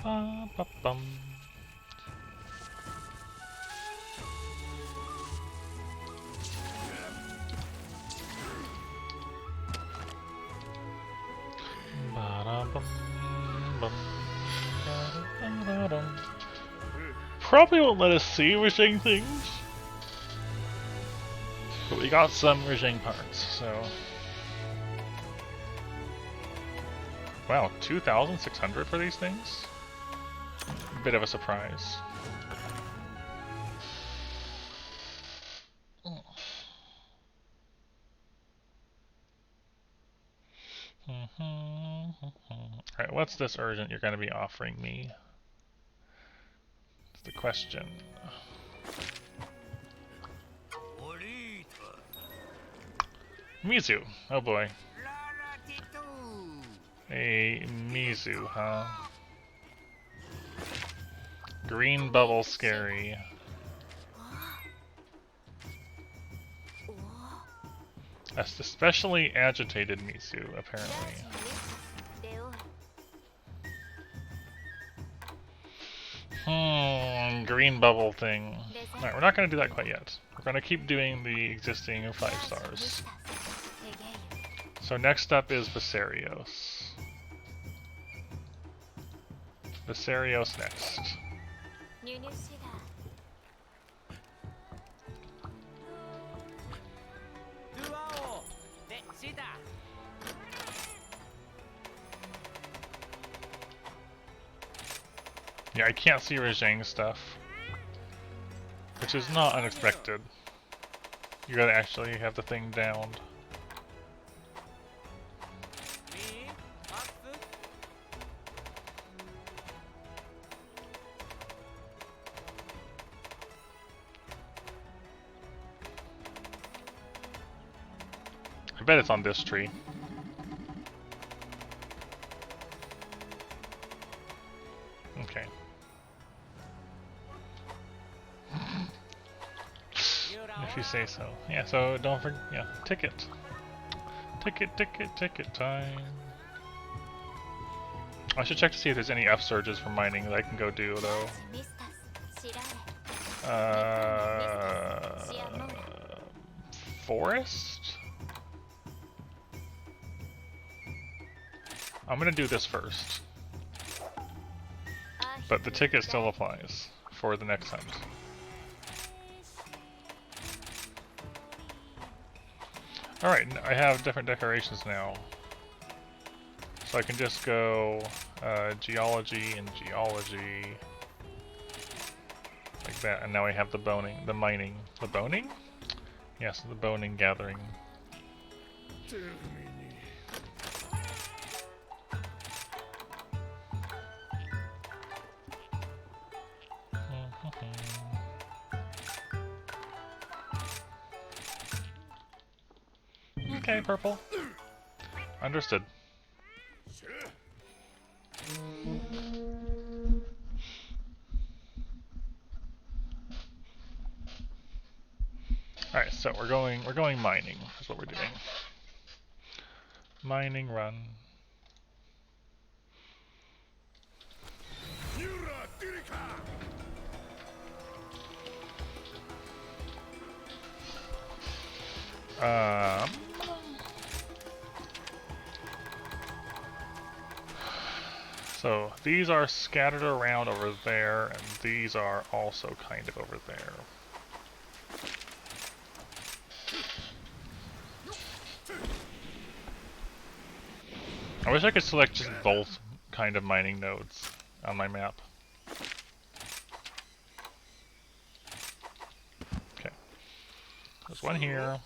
Ba-ba-bum. Probably won't let us see Rajang things, but we got some Rajang parts, so... Wow, 2,600 for these things? Bit of a surprise. Alright, what's this urgent you're going to be offering me? That's the question. Mizu. Oh boy. A Mizu, huh? Green bubble scary. Especially agitated Mizu, apparently. Green bubble thing. Alright, we're not going to do that quite yet. We're going to keep doing the existing 5 stars. So next up is Viserios. Viserios next. Yeah, I can't see Rajang stuff, which is not unexpected. You gotta actually have the thing downed. I bet it's on this tree. If you say so. Yeah, so don't forget, yeah, ticket. Ticket time. I should check to see if there's any upsurges from mining that I can go do, though. Forest? I'm gonna do this first. But the ticket still applies for the next hunt. Alright, I have different decorations now. So I can just go geology and geology. Like that, and now I have the mining. The boning? Yes, the boning gathering. Okay, purple. Understood. Alright, so we're going mining. That's what we're doing. Mining run. So these are scattered around over there, and these are also kind of over there. I wish I could select just both kind of mining nodes on my map. Okay. There's one here.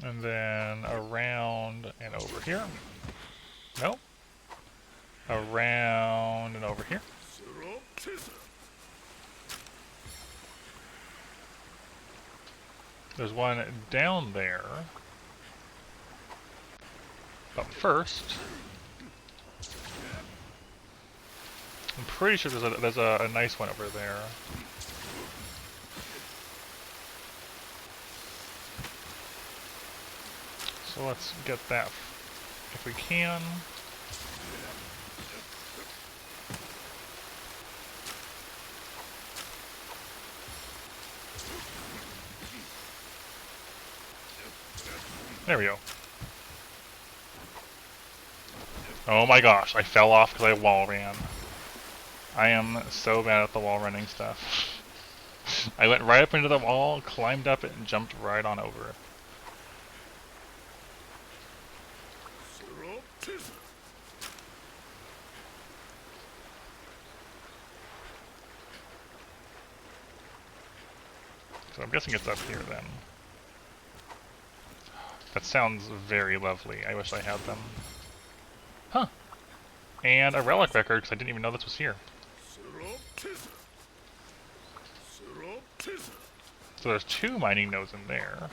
And then around and over here. No. Around and over here. There's one down there. But first, I'm pretty sure there's a nice one over there. So let's get that if we can. There we go. Oh my gosh, I fell off because I wall ran. I am so bad at the wall running stuff. I went right up into the wall, climbed up it, and jumped right on over it. So I'm guessing it's up here then. That sounds very lovely. I wish I had them. Huh. And a relic record, because I didn't even know this was here. So there's 2 mining nodes in there.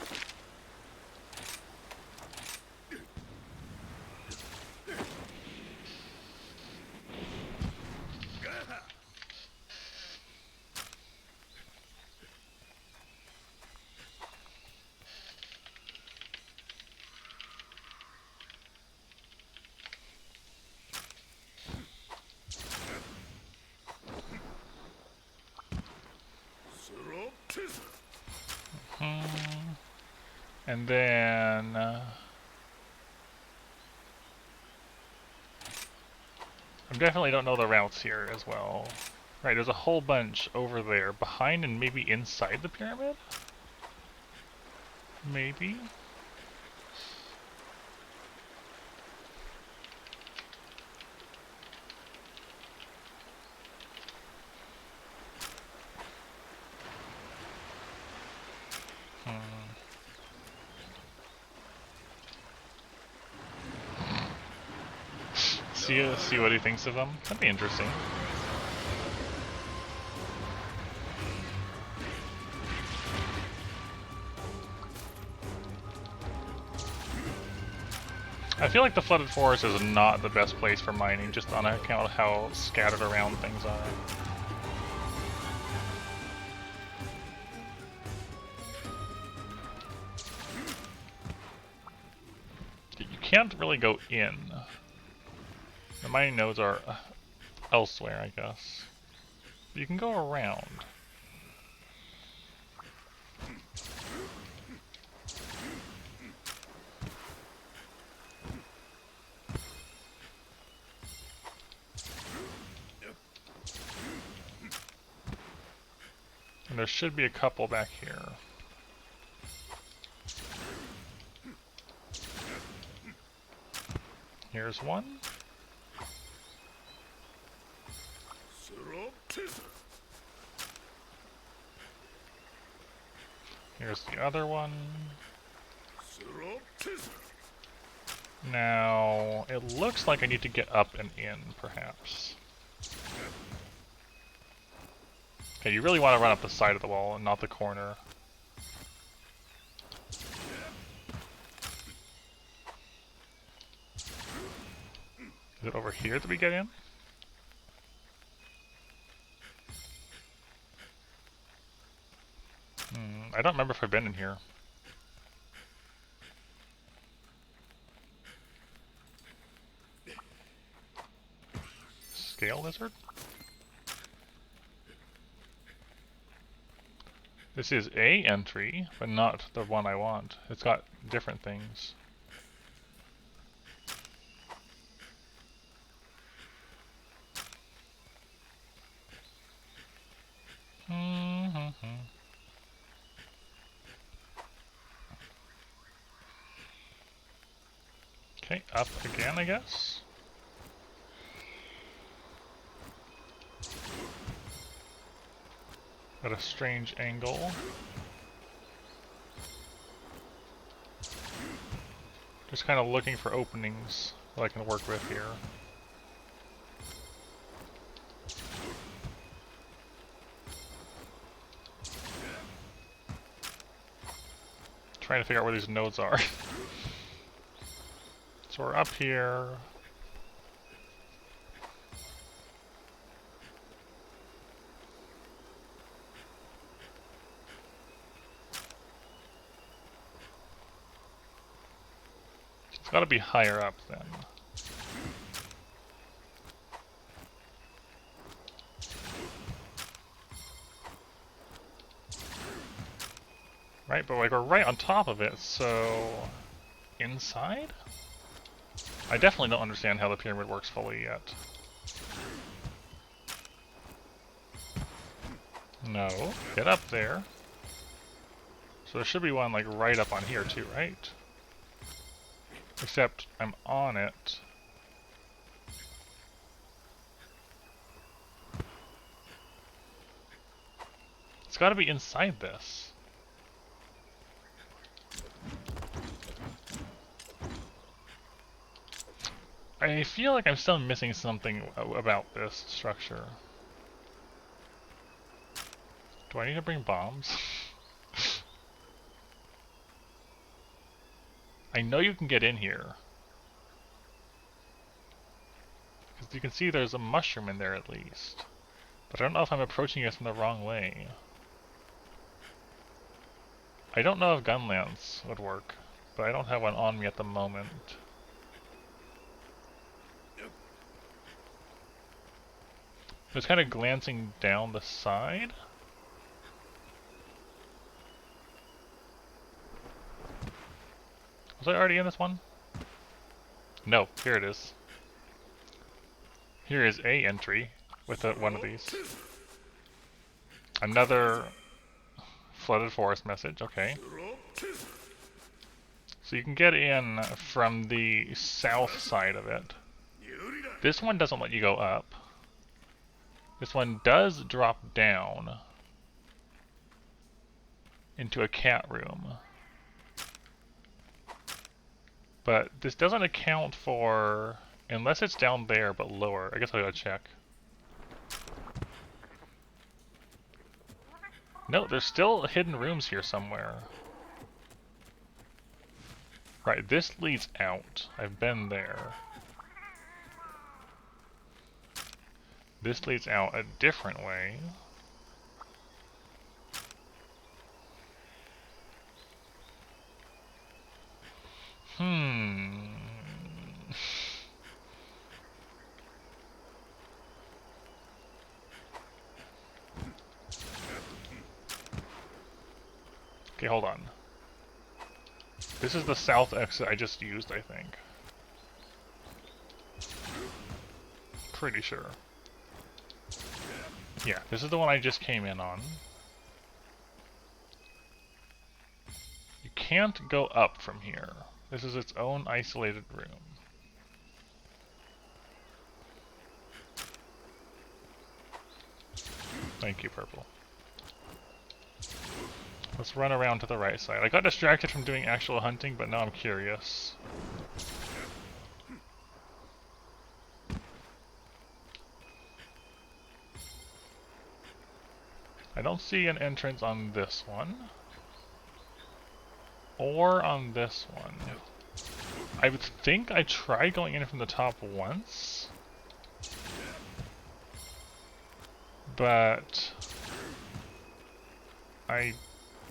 And then I definitely don't know the routes here as well. Right, there's a whole bunch over there, behind and maybe inside the pyramid? Maybe? See what he thinks of them? That'd be interesting. I feel like the flooded forest is not the best place for mining, just on account of how scattered around things are. can't really go in. The mining nodes are elsewhere, I guess. You can go around. And there should be a couple back here. Here's one. Here's the other one. Now, it looks like I need to get up and in, perhaps. Okay, you really want to run up the side of the wall and not the corner. Is it over here that we get in? I don't remember if I've been in here. Scale lizard? This is a entry, but not the one I want. It's got different things. Okay, up again, I guess. At a strange angle. Just kind of looking for openings that I can work with here. Trying to figure out where these nodes are. So we're up here. It's gotta be higher up then. Right, but like we're right on top of it, so... inside? I definitely don't understand how the pyramid works fully yet. No, get up there. So there should be one like right up on here too, right? Except I'm on it. It's gotta be inside this. I feel like I'm still missing something about this structure. Do I need to bring bombs? I know you can get in here. Because you can see there's a mushroom in there at least. But I don't know if I'm approaching it from the wrong way. I don't know if gun lance would work, but I don't have one on me at the moment. It's kind of glancing down the side. Was I already in this one? No, here it is. Here is a entry with one of these. Another flooded forest message, okay. So you can get in from the south side of it. This one doesn't let you go up. This one does drop down into a cat room. But this doesn't account for, unless it's down there but lower. I guess I gotta check. No, there's still hidden rooms here somewhere. Right, this leads out. I've been there. This leads out a different way. Okay, hold on. This is the south exit I just used, I think. Pretty sure. Yeah, this is the one I just came in on. You can't go up from here. This is its own isolated room. Thank you, purple. Let's run around to the right side. I got distracted from doing actual hunting, but now I'm curious. I don't see an entrance on this one. Or on this one. I would think I tried going in from the top once. But I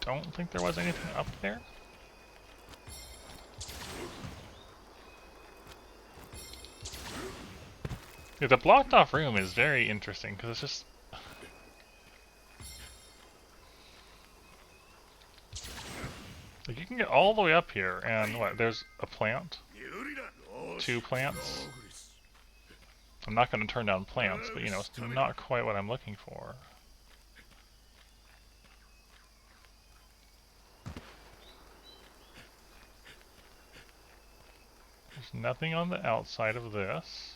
don't think there was anything up there. Yeah, the blocked off room is very interesting because it's just... Like, you can get all the way up here and what, there's a plant? 2 plants? I'm not going to turn down plants, but you know, it's not quite what I'm looking for. There's nothing on the outside of this.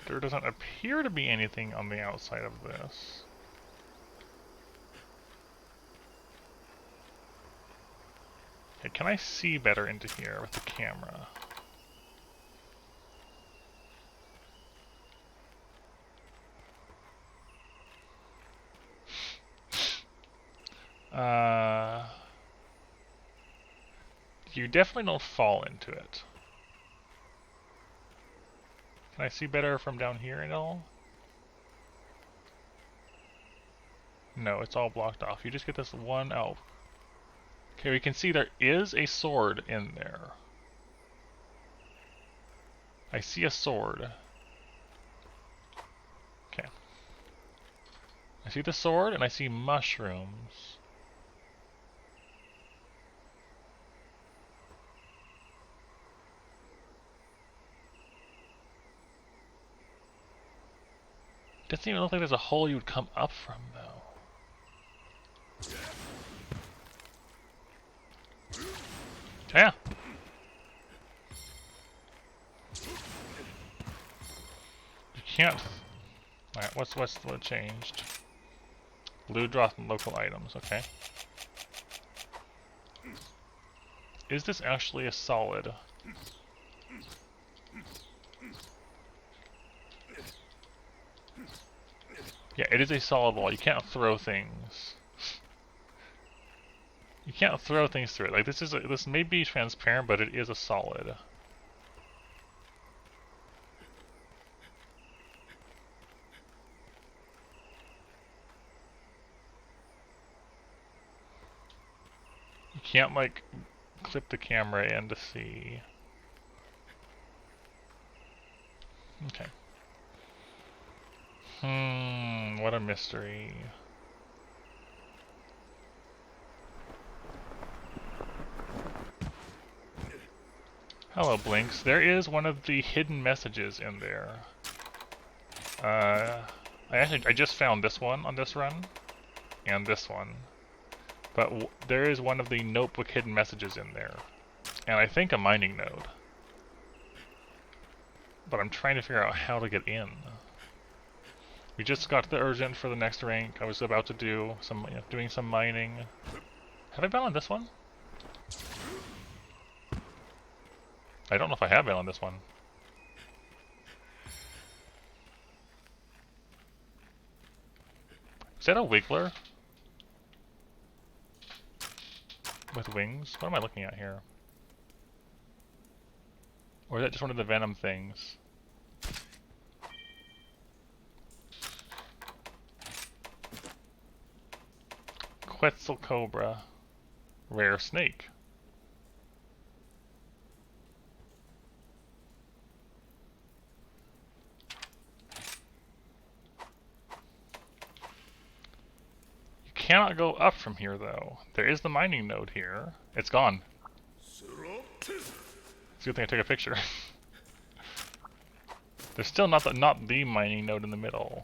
There doesn't appear to be anything on the outside of this. Okay, can I see better into here with the camera? You definitely don't fall into it. Can I see better from down here at all? No, it's all blocked off. You just get this one out. Okay, we can see there is a sword in there. I see a sword. Okay. I see the sword and I see mushrooms. Doesn't even look like there's a hole you would come up from, though. Yeah. You can't. Alright, what's what changed? Blue drop and local items, okay. Is this actually a solid? Yeah, it is a solid wall. You can't throw things. You can't throw things through it. Like this may be transparent, but it is a solid. You can't like clip the camera in to see. Okay. What a mystery. Hello, Blinks. There is one of the hidden messages in there. I just found this one on this run, and this one. But there is one of the notebook hidden messages in there, and I think a mining node. But I'm trying to figure out how to get in. We just got the urgent for the next rank. I was about to do some, doing some mining. Have I been on this one? I don't know if I have been on this one. Is that a wiggler? With wings? What am I looking at here? Or is that just one of the venom things? Quetzal Cobra. Rare snake. cannot go up from here, though. There is the mining node here. It's gone. It's a good thing I took a picture. There's still not the mining node in the middle.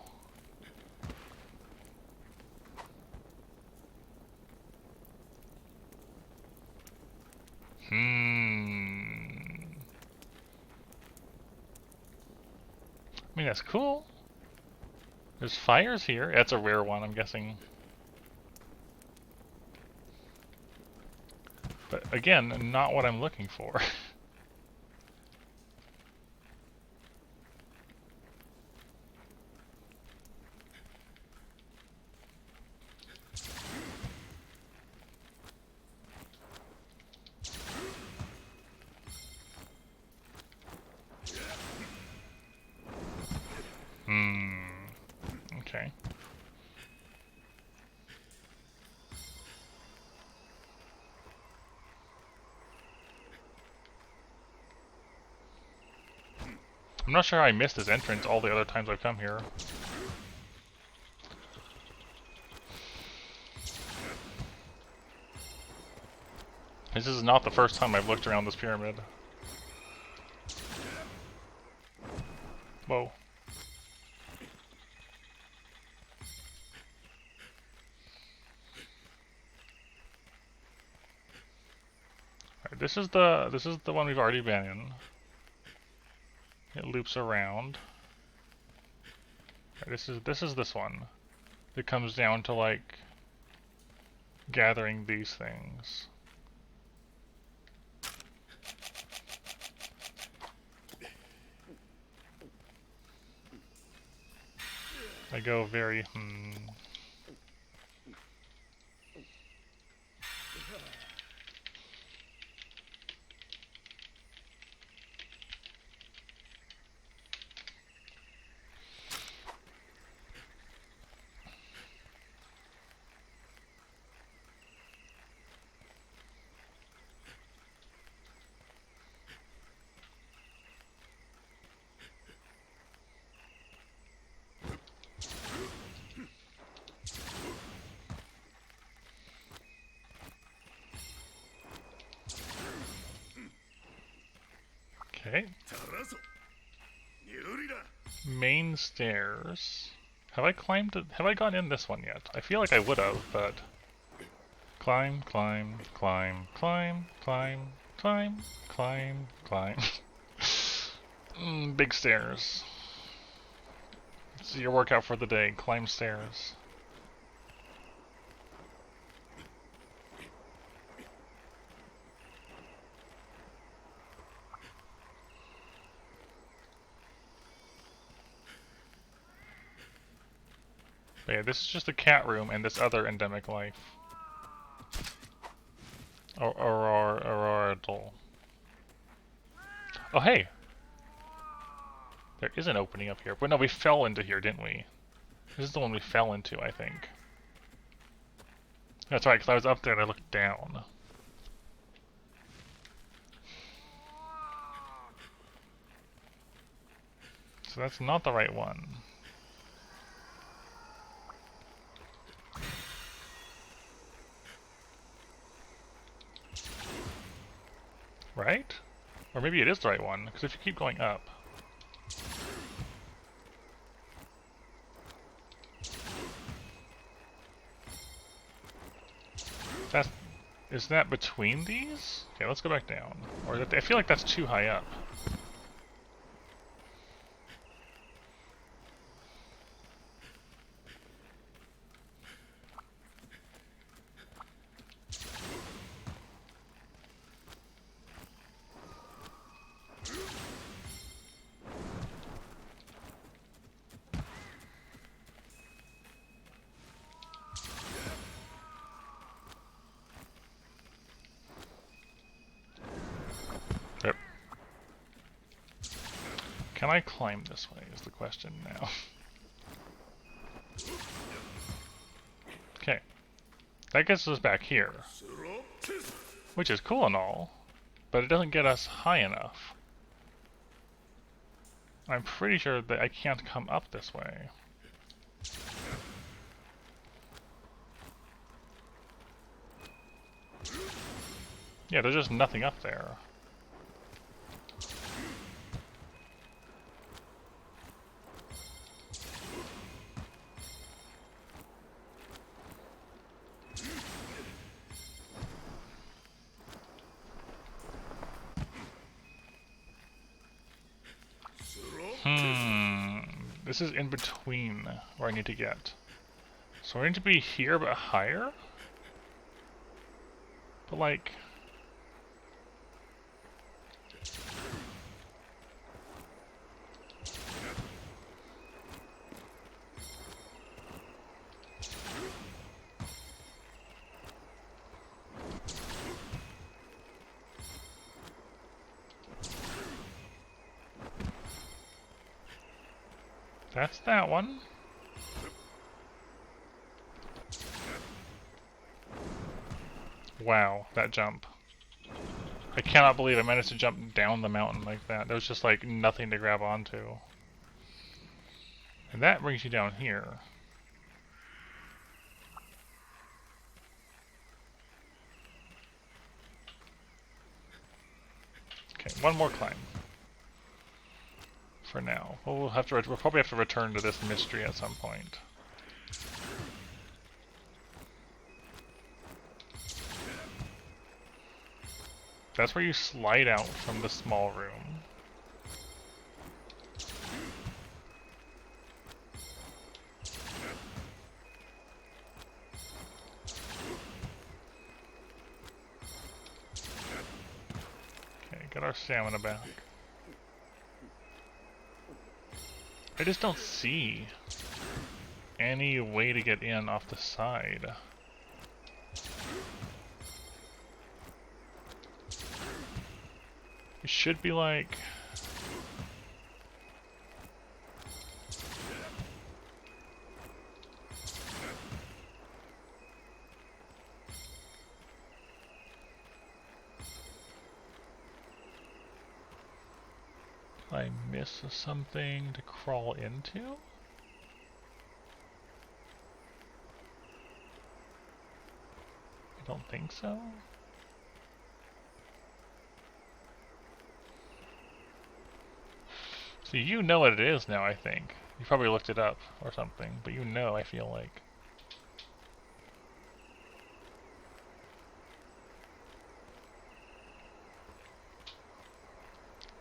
I mean, that's cool. There's fires here. That's a rare one, I'm guessing. But again, not what I'm looking for. Okay. I'm not sure how I missed this entrance all the other times I've come here. This is not the first time I've looked around this pyramid. Whoa. Alright, this is the one we've already been in. It loops around. Right, this is this one. It comes down to like gathering these things. I go very Okay. Main stairs. Have I climbed it? Have I gone in this one yet? I feel like I would have, but... Climb, climb, climb, climb, climb, climb, climb, climb. Big stairs. It's your workout for the day. Climb stairs. But yeah, this is just a cat room and this other endemic life. Aurora. Oh, hey! There is an opening up here. But no, we fell into here, didn't we? This is the one we fell into, I think. That's right, because I was up there and I looked down. So that's not the right one. Right? Or maybe it is the right one, because if you keep going up... Is that between these? Okay, let's go back down. Or I feel like that's too high up. Yep. Can I climb this way is the question now. Okay. That gets us back here. Which is cool and all, but it doesn't get us high enough. I'm pretty sure that I can't come up this way. Yeah, there's just nothing up there. This is in between where I need to get. So I need to be here but higher? But like... That's that one. Wow, that jump. I cannot believe I managed to jump down the mountain like that. There was just like nothing to grab onto. And that brings you down here. Okay, one more climb. For now. We'll probably have to return to this mystery at some point. That's where you slide out from the small room. Okay, get our stamina back. I just don't see any way to get in off the side. It should be like... Did I miss something to crawl into? I don't think so. So you know what it is now, I think. You probably looked it up or something, but you know, I feel like.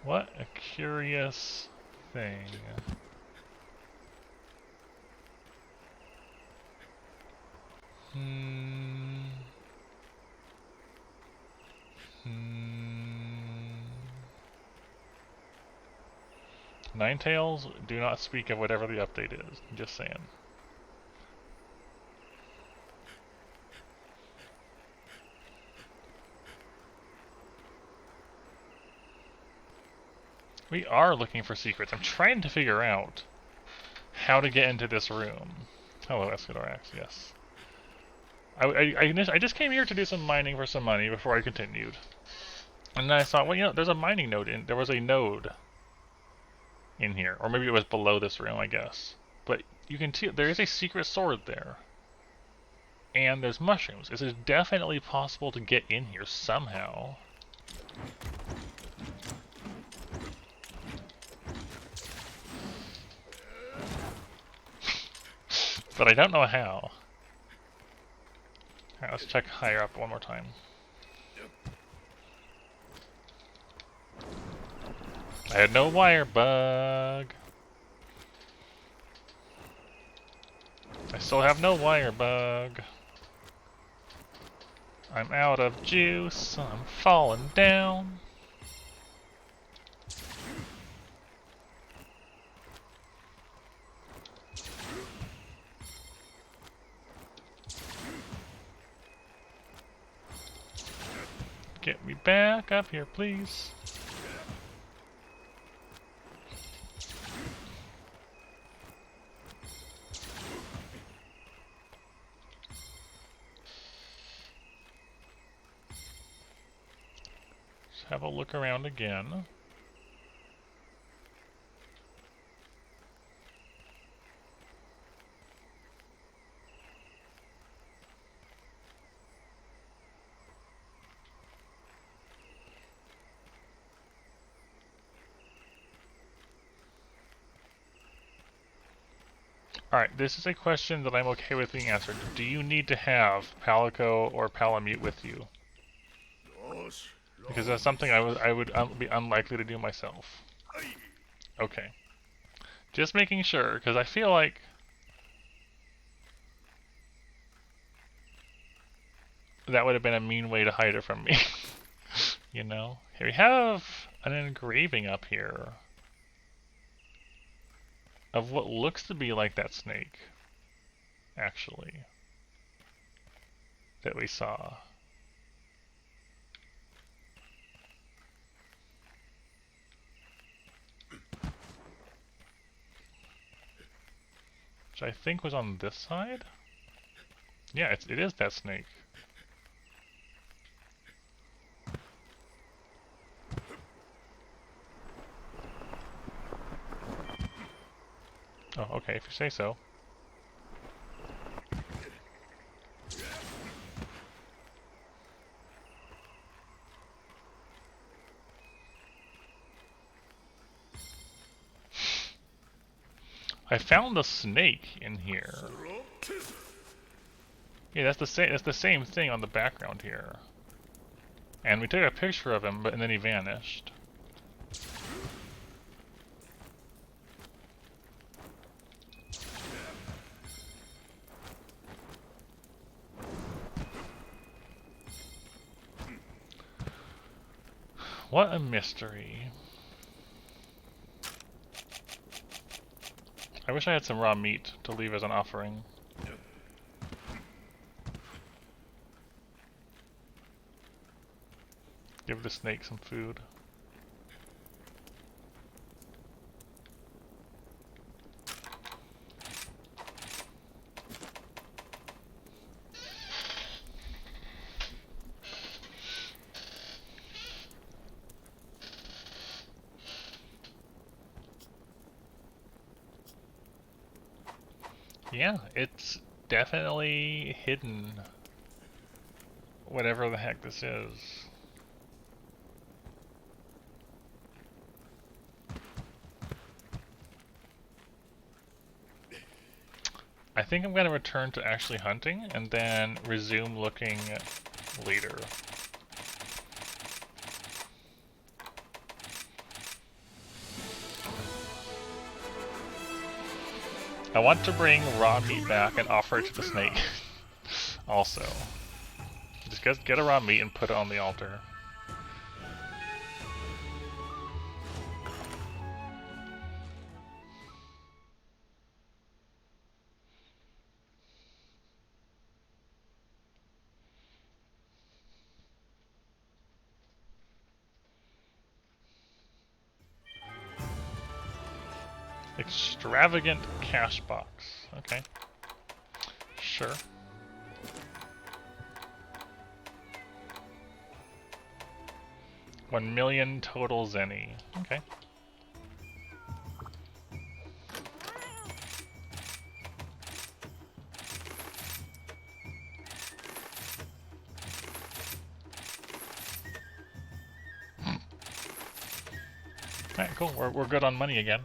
What a curious thing. Ninetales, do not speak of whatever the update is. I'm just saying. We are looking for secrets. I'm trying to figure out how to get into this room. Hello, Escadorax, yes. I just came here to do some mining for some money before I continued. And then I thought, well, you know, there's a mining node in... There was a node in here. Or maybe it was below this room, I guess. But you can see there is a secret sword there. And there's mushrooms. It is definitely possible to get in here somehow. But I don't know how. Alright, let's check higher up one more time. I had no wire bug. I still have no wire bug. I'm out of juice. I'm falling down. Get me back up here, please. Let's have a look around again. Alright, this is a question that I'm okay with being answered. Do you need to have Palico or Palamute with you? Because that's something I would be unlikely to do myself. Okay. Just making sure, because I feel like that would have been a mean way to hide it from me. You know? Here we have an engraving up here of what looks to be like that snake, actually, that we saw. Which I think was on this side? Yeah, it is that snake. Oh, okay, if you say so. I found the snake in here. Yeah, that's the same thing on the background here. And we took a picture of him, and then he vanished. What a mystery. I wish I had some raw meat to leave as an offering. Give the snake some food. Yeah, it's definitely hidden. Whatever the heck this is. I think I'm going to return to actually hunting and then resume looking later. I want to bring raw meat back and offer it to the snake. Also. Just get a raw meat and put it on the altar. Extravagant cash box. Okay. Sure. $1 million total zenny. Okay. Alright, cool. We're good on money again.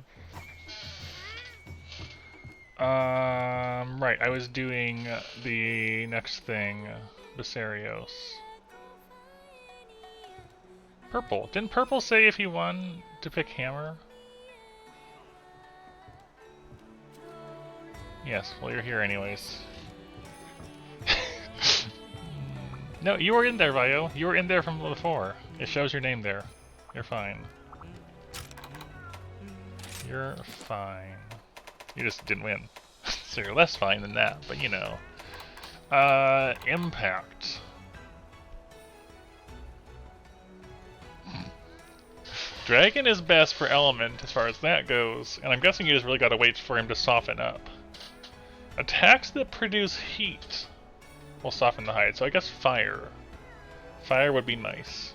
Right, I was doing the next thing, Basarios. Purple. Didn't Purple say if he won to pick Hammer? Yes, well you're here anyways. No, you were in there, Vio. You were in there from before. It shows your name there. You're fine. You're fine. You just didn't win. So you're less fine than that, but you know. Impact. Dragon is best for element as far as that goes, and I'm guessing you just really gotta wait for him to soften up. Attacks that produce heat will soften the hide, so I guess fire. Fire would be nice.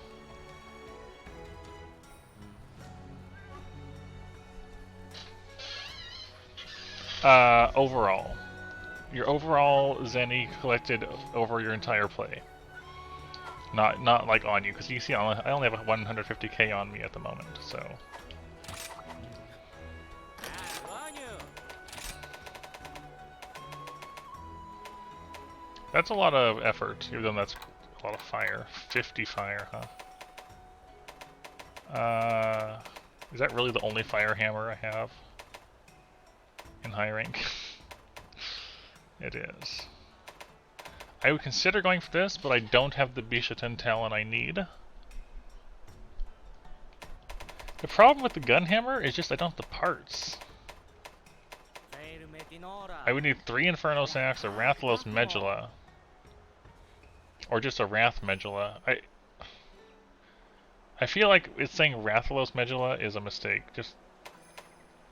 Overall. Your overall zenny collected over your entire play. Not like on you, because you see I only have 150k on me at the moment, so. That's a lot of effort, even though that's a lot of fire. 50 fire, huh? Is that really the only fire hammer I have in high rank? It is. I would consider going for this, but I don't have the Bishaten talent I need. The problem with the gun hammer is just I don't have the parts. I would need 3 Inferno Sacks, a Rathalos Medulla, or just a Wrath Medulla. I feel like it's saying Rathalos Medulla is a mistake.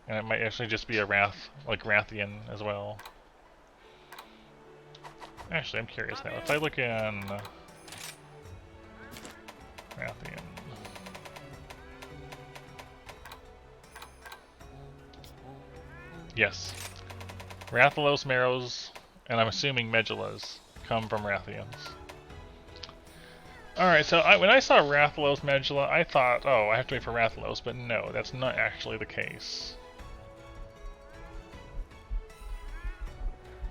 And it might actually just be a Wrath, like Rathian as well. Actually, I'm curious now. If I look in Rathian, yes, Rathalos Marrows, and I'm assuming Medullas come from Rathians. Alright, so when I saw Rathalos Medulla, I thought, oh, I have to wait for Rathalos, but no, that's not actually the case.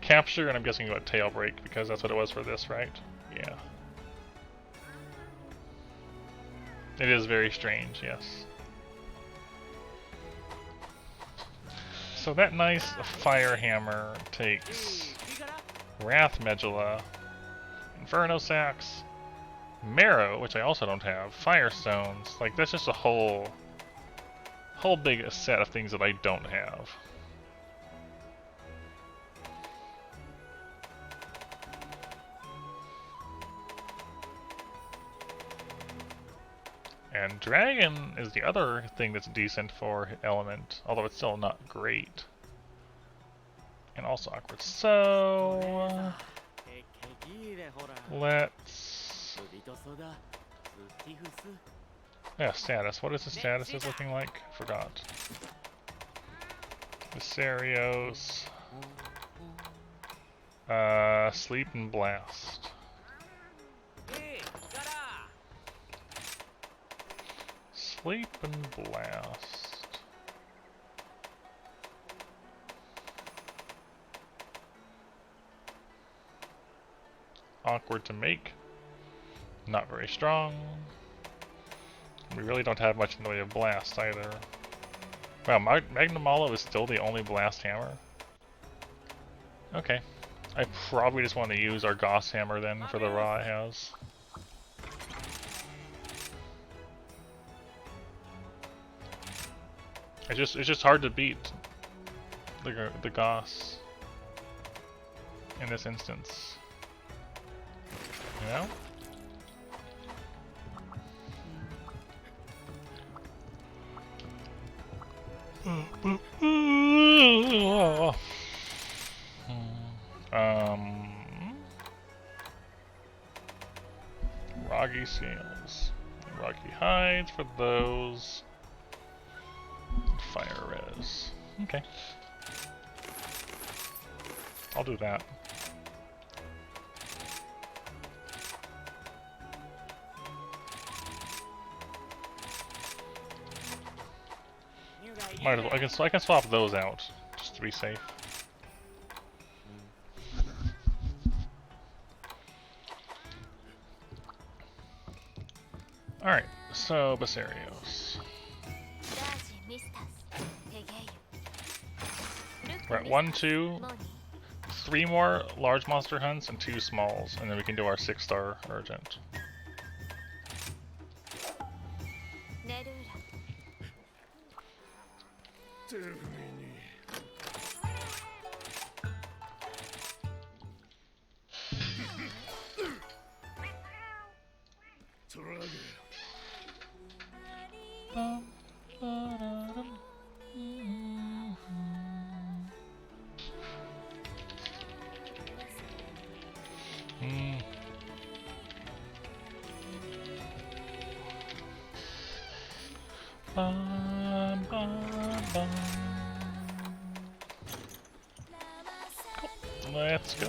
Capture, and I'm guessing what tail break, because that's what it was for this, right? Yeah. It is very strange, yes. So that nice fire hammer takes Wrath Medulla, Inferno Sacks, Marrow, which I also don't have, Firestones. Like, that's just a whole big set of things that I don't have. And Dragon is the other thing that's decent for element, although it's still not great. And also awkward. So let's... yeah, status. What is the status is looking like? Forgot. Viserios. Sleep and Blast. Sleep and Blast. Awkward to make. Not very strong. We really don't have much in the way of blast either. Wow, Magnum Olive is still the only blast hammer? Okay. I probably just want to use our Goss hammer then for the raw it has. It's just hard to beat the Goss in this instance. You know? Roggy Seals. Roggy Hides for those. Fire res. Okay. I'll do that. Might as well. I can swap those out just to be safe. Alright, so Viserios. We're at 1, 2, 3 more large monster hunts and 2 smalls, and then we can do our 6-star urgent. Cool. Let's go.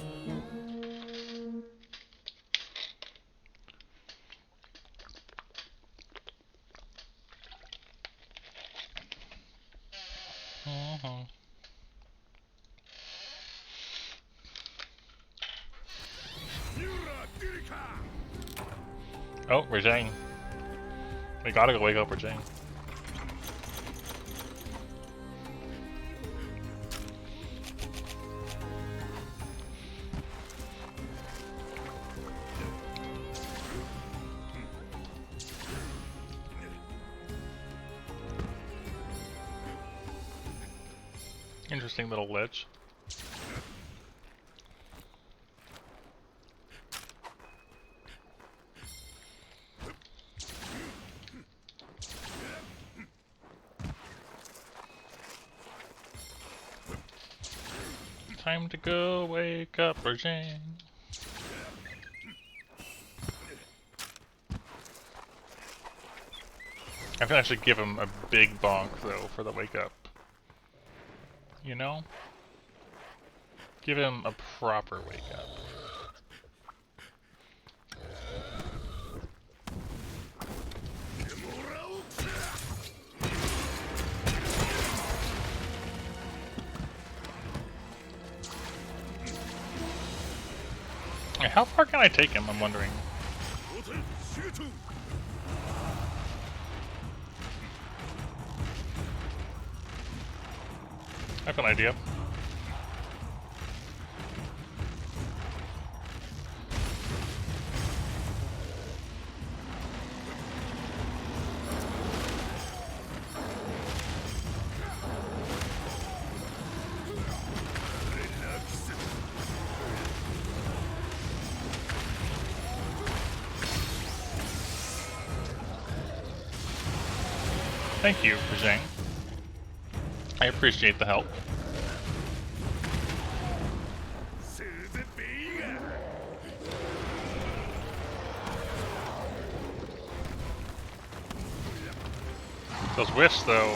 Oh, Rajang. We gotta go wake up Rajang. Interesting little ledge. Time to go wake up Rajang. I can actually give him a big bonk though for the wake up. You know? Give him a proper wake up. How far can I take him, I'm wondering? I have an idea. Thank you, Rajang. I appreciate the help. Those whiffs, though.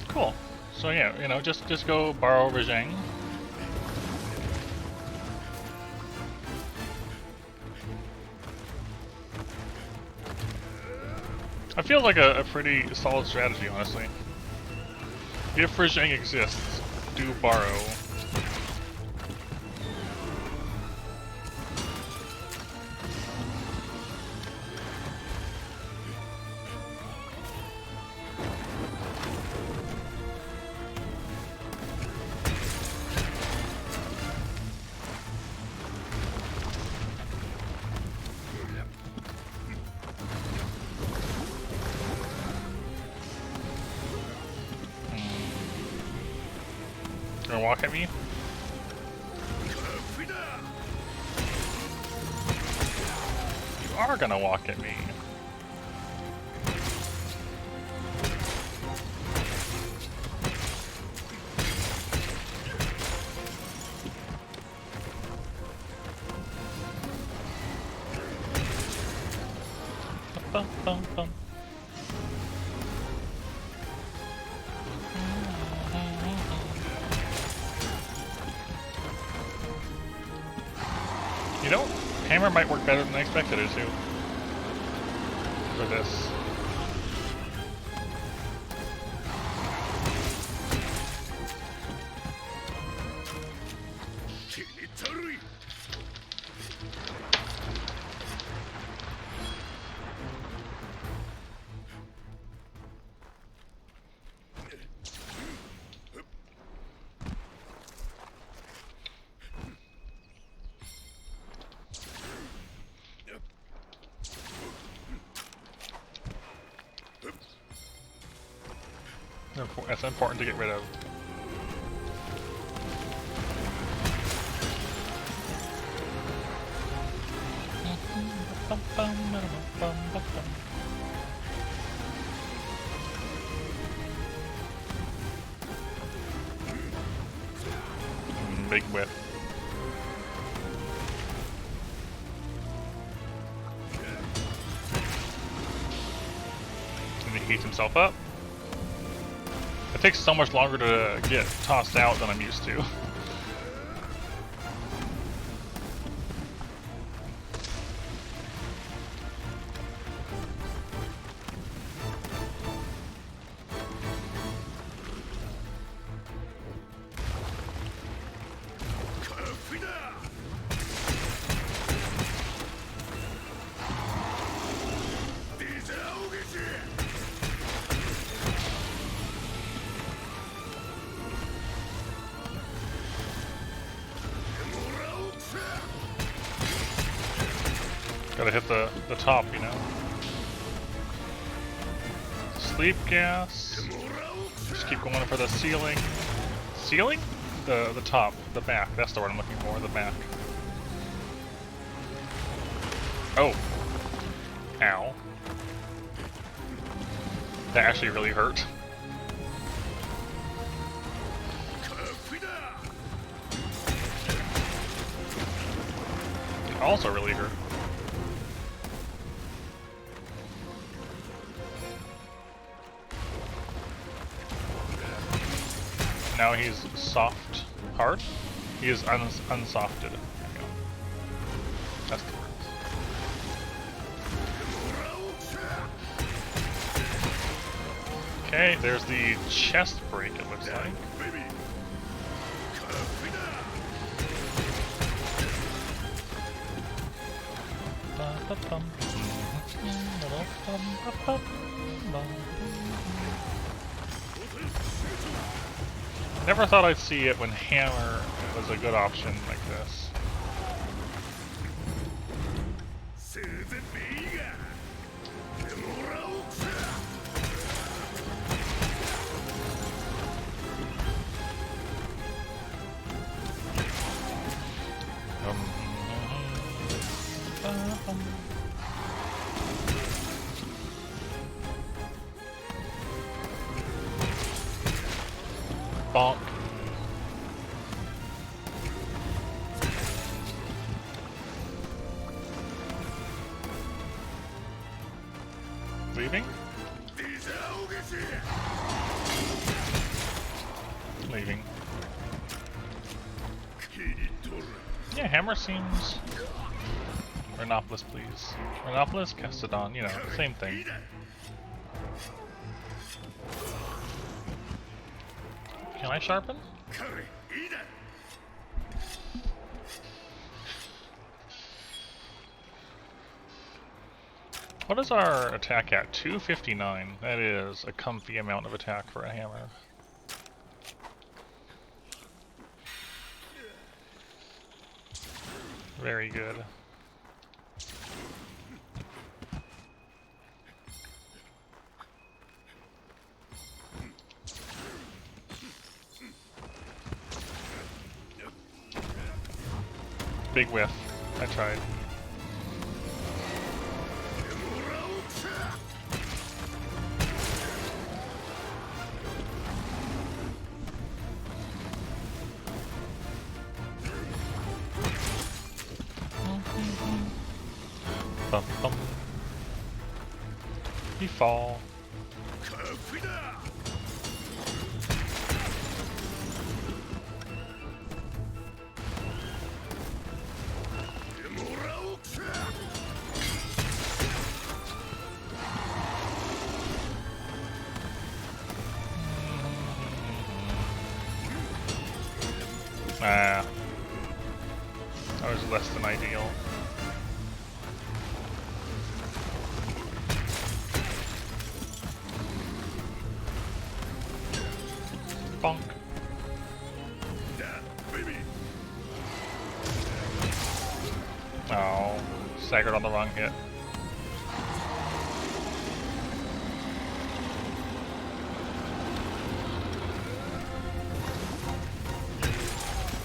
Cool. So yeah, you know, just go borrow Rajang. I feel like a pretty solid strategy, honestly. If Rajang exists, do borrow. Gonna walk at me? You are gonna walk at me. Bum, bum, bum. You know, hammer might work better than I expected it to. For this. That's important to get rid of. Big whip. And he heats himself up. It takes so much longer to get tossed out than I'm used to. Gotta hit the top, you know. Sleep gas. Just keep going for the ceiling. Ceiling? The top, the back. That's the word I'm looking for. The back. Oh. Ow. That actually really hurt. It also really hurt. Now he's soft, hard. He is unsofted. There we go. That's the word. Okay, there's the chest break, it looks like. Never thought I'd see it when hammer was a good option like this. Bonk. Leaving? Leaving. Yeah, hammer seems... Rhinopolis, please. Rhinopolis, Castodon, you know, same thing. Can I sharpen? What is our attack at? 259. That is a comfy amount of attack for a hammer. Very good. Big whiff. I tried. Bum, bum. He fall. Ah, that was less than ideal. Bonk. Oh, staggered on the wrong hit.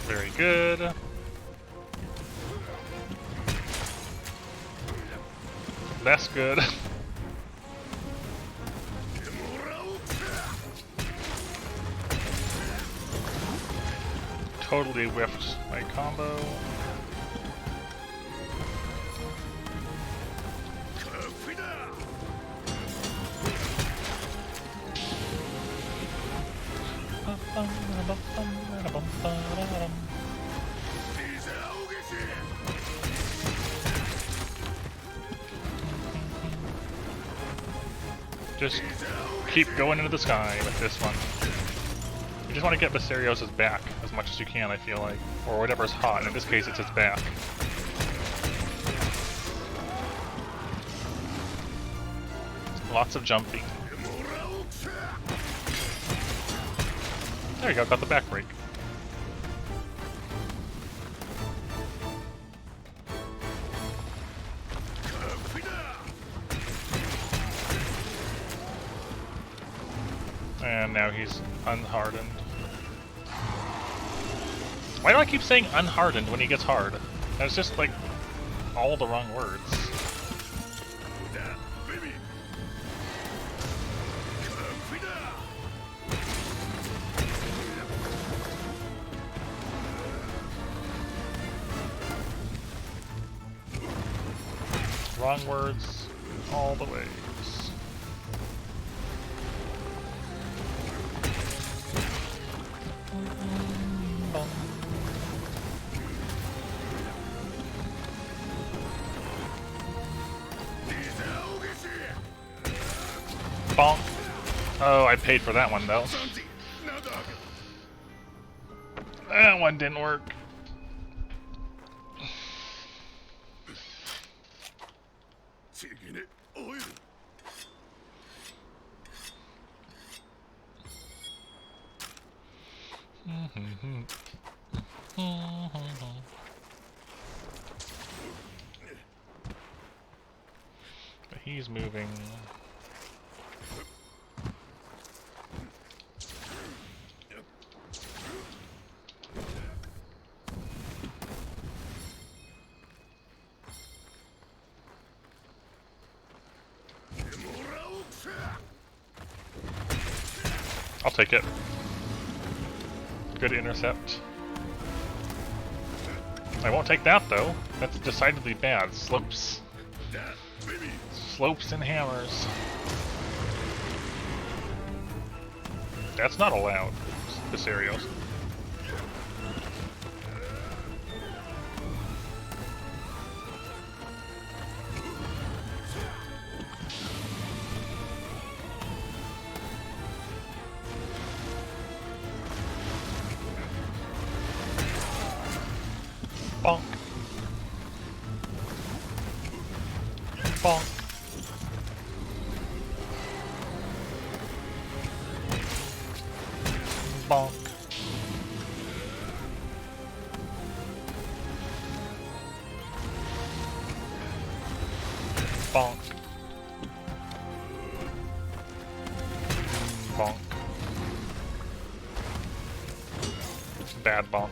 Very good. That's good. Totally whiffed my combo. Just keep going into the sky with this one. You just want to get Basarios' back as much as you can, I feel like. Or whatever's hot, and in this case it's his back. Lots of jumping. There you go, got the back break. And now he's unhardened. Why do I keep saying unhardened when he gets hard? That's just like all the wrong words. Wrong words all the ways. Bonk. Oh, I paid for that one though. That one didn't work. But he's moving. I'll take it. Good intercept. I won't take that though. That's decidedly bad. Slopes. Slopes and hammers. That's not allowed. Viserios. Bonk. Bonk. Bonk. Bonk. Bonk. Bad bonk.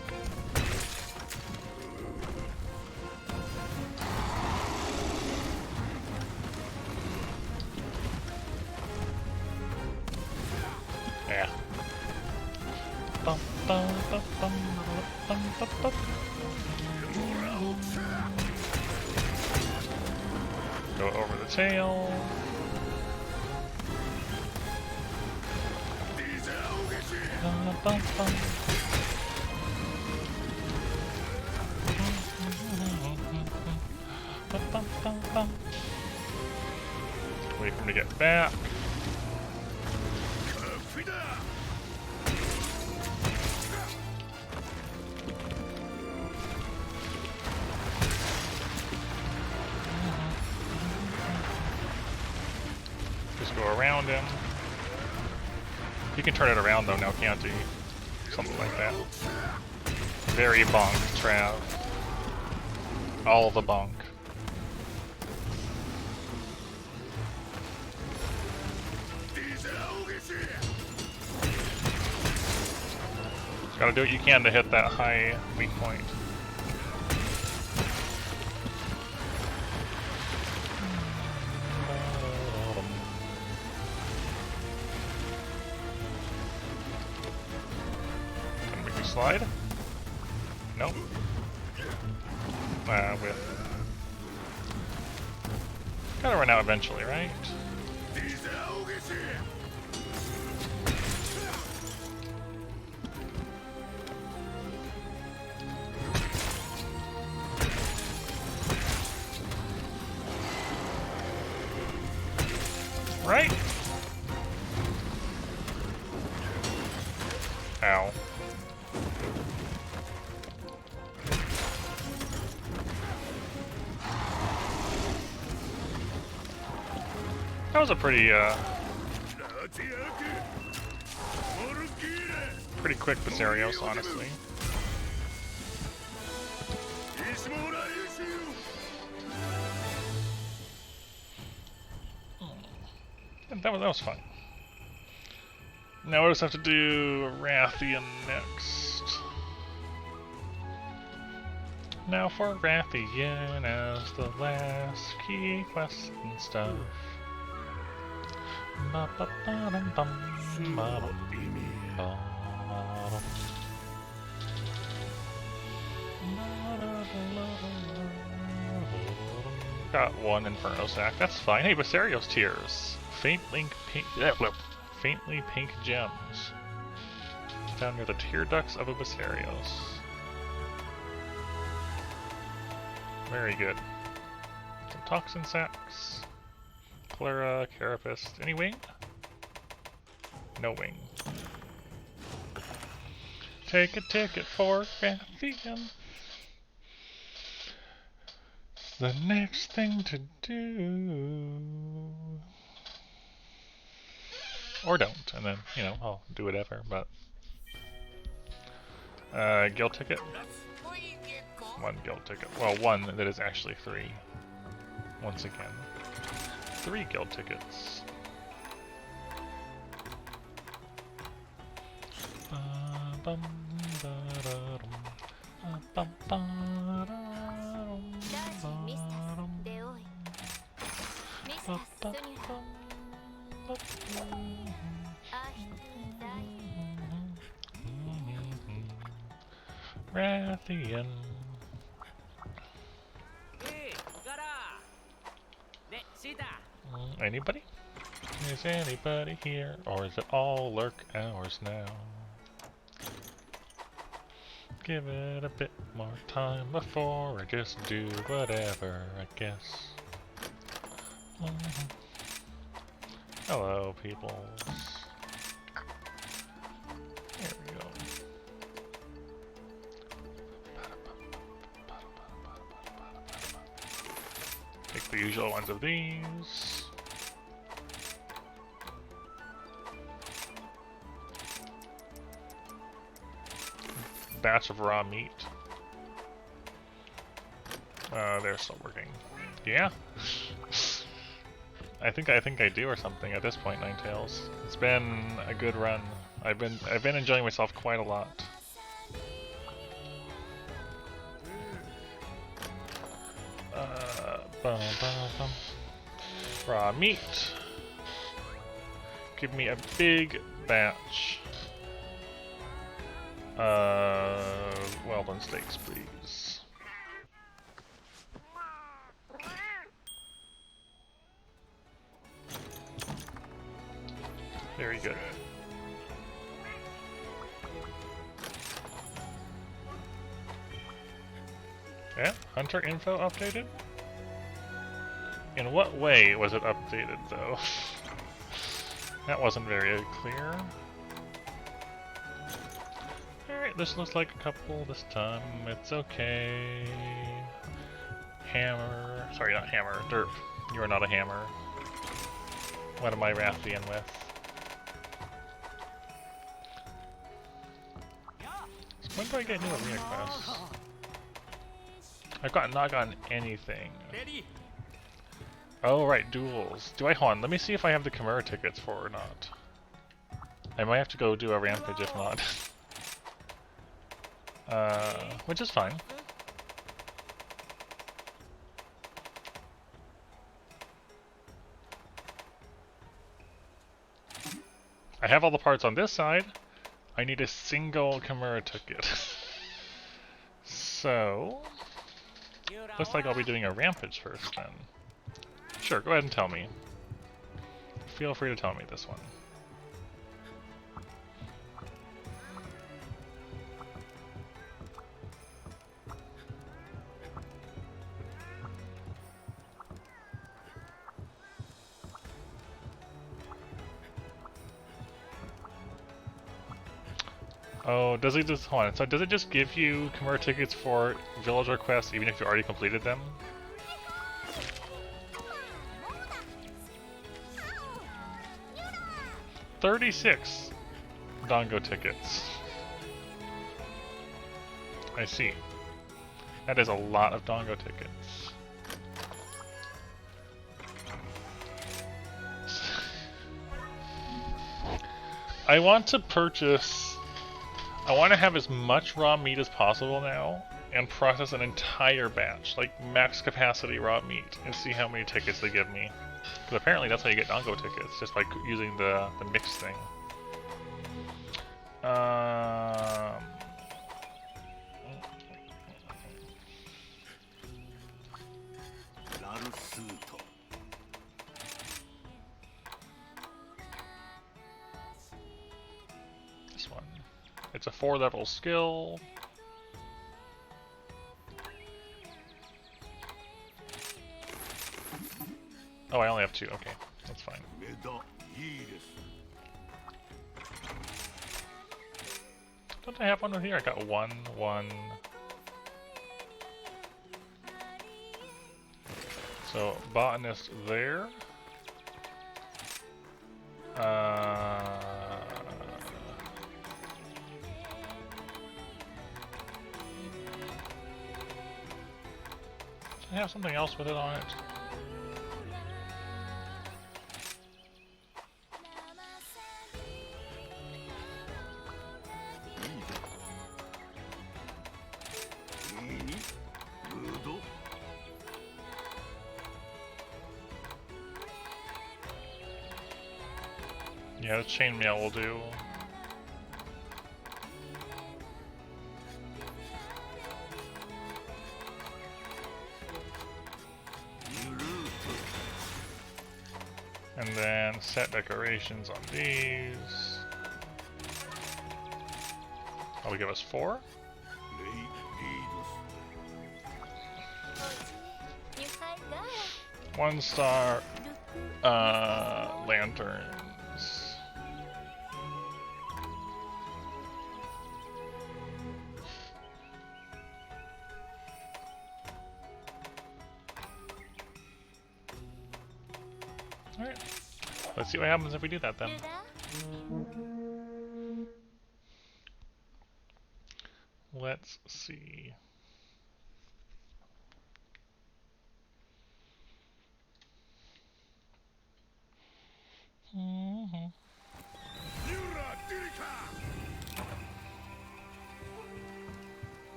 Yeah. Bum, bum, bum, bum, bum, bum, bum. Go over the tail. Bum, bum, bum. Bum, bum, bum, bum. Wait for him to get back. Just go around him. You can turn it around though now, can't you? Something like that. Very bonk, Trav. All the bonk. Just gotta do what you can to hit that high weak point. Can we slide? Nope. With. Gotta run out eventually, right? Right? Ow. That was a pretty quick Viserios, honestly. That was fun. Now we just have to do Rathian next. Now for Rathian as the last key quest and stuff. Got one Inferno Sack, that's fine. Hey, Basario's Tears. Faintly pink gems. Down near the tear ducts of a Basarios. Very good. Some Toxin Sacks. Clara, Carapace. Any wing? No wing. Take a ticket for Rathian. The next thing to do. Or don't, and then, you know, I'll do whatever, but... guild ticket? One guild ticket. Well, one that is actually 3. Once again. 3 guild tickets. Rathian. Anybody? Is anybody here? Or is it all lurk hours now? Give it a bit more time before I just do whatever, I guess. Hello, peoples. There we go. Take the usual ones of these. Batch of raw meat. They're still working. Yeah. I think I do or something at this point, Ninetales. It's been a good run. I've been enjoying myself quite a lot. Raw meat. Give me a big batch. Well done steaks, please. Very good. Yeah, hunter info updated? In what way was it updated, though? That wasn't very clear. Alright, this looks like a couple this time. It's okay. Hammer. Sorry, not hammer. Derp. You are not a hammer. What am I Rathian with? So when do I get new arena quests? I've not gotten anything. Oh, right, duels. Do I, hold on, let me see if I have the Chimera tickets for or not. I might have to go do a rampage if not. Which is fine. I have all the parts on this side. I need a single Chimera ticket. So... looks like I'll be doing a rampage first then. Sure, go ahead and tell me. Feel free to tell me this one. Oh, does it just, hold on, so does it just give you Chimera tickets for villager quests even if you already completed them? $36 Dongo tickets. I see. That is a lot of Dongo tickets. I want to purchase... I want to have as much raw meat as possible now, and process an entire batch, like max capacity raw meat, and see how many tickets they give me. Because apparently that's how you get Dongo tickets, just by using the mix thing. This one. It's a 4-level skill. Oh, I only have 2. Okay, that's fine. Don't I have one over here? I got 1. So, botanist there. I have something else with it on it. Yeah, the chainmail will do. And then set decorations on these. That'll give us 4. One star lanterns. Alright. Let's see what happens if we do that then. Let's see.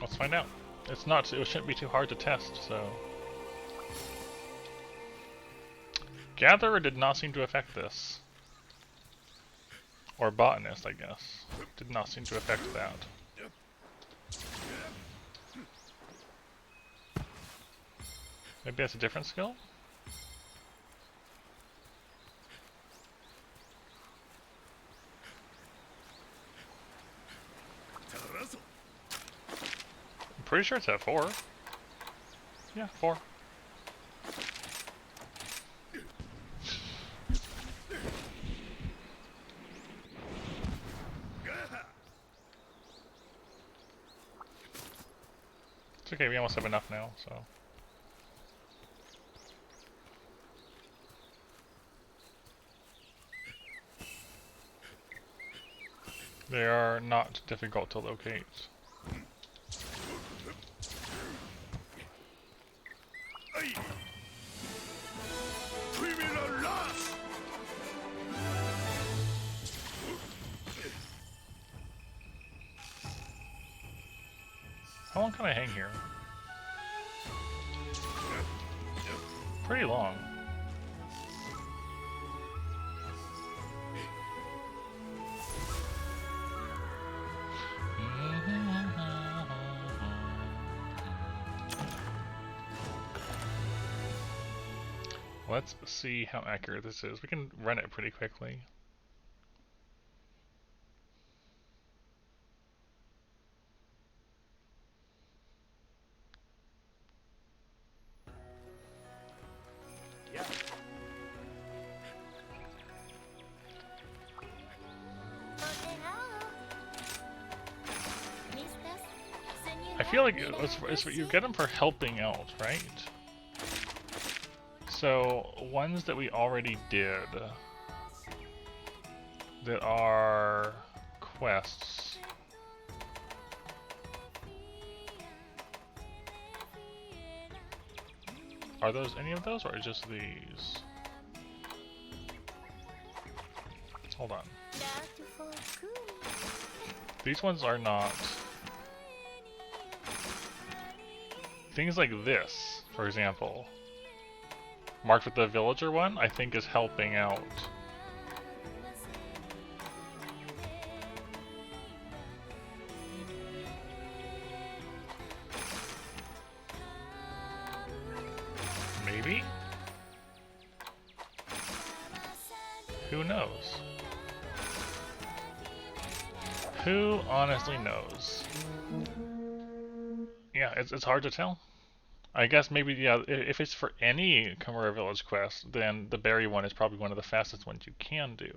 Let's find out. It's not. It shouldn't be too hard to test. So, gatherer did not seem to affect this, or botanist, I guess, did not seem to affect that. Maybe that's a different skill? I'm pretty sure it's at 4. Yeah, 4. It's okay, we almost have enough now, so... They are not difficult to locate. How long can I hang here? Pretty long. Let's see how accurate this is. We can run it pretty quickly. Yeah. I feel like it's you get them for helping out, right? So, ones that we already did that are quests. Are those any of those, or just these? Hold on. These ones are not. Things like this, for example, marked with the villager one, I think is helping out. Maybe? Who knows? Who honestly knows? Yeah, it's hard to tell. I guess maybe, yeah, if it's for any Kamura Village quest, then the berry one is probably one of the fastest ones you can do.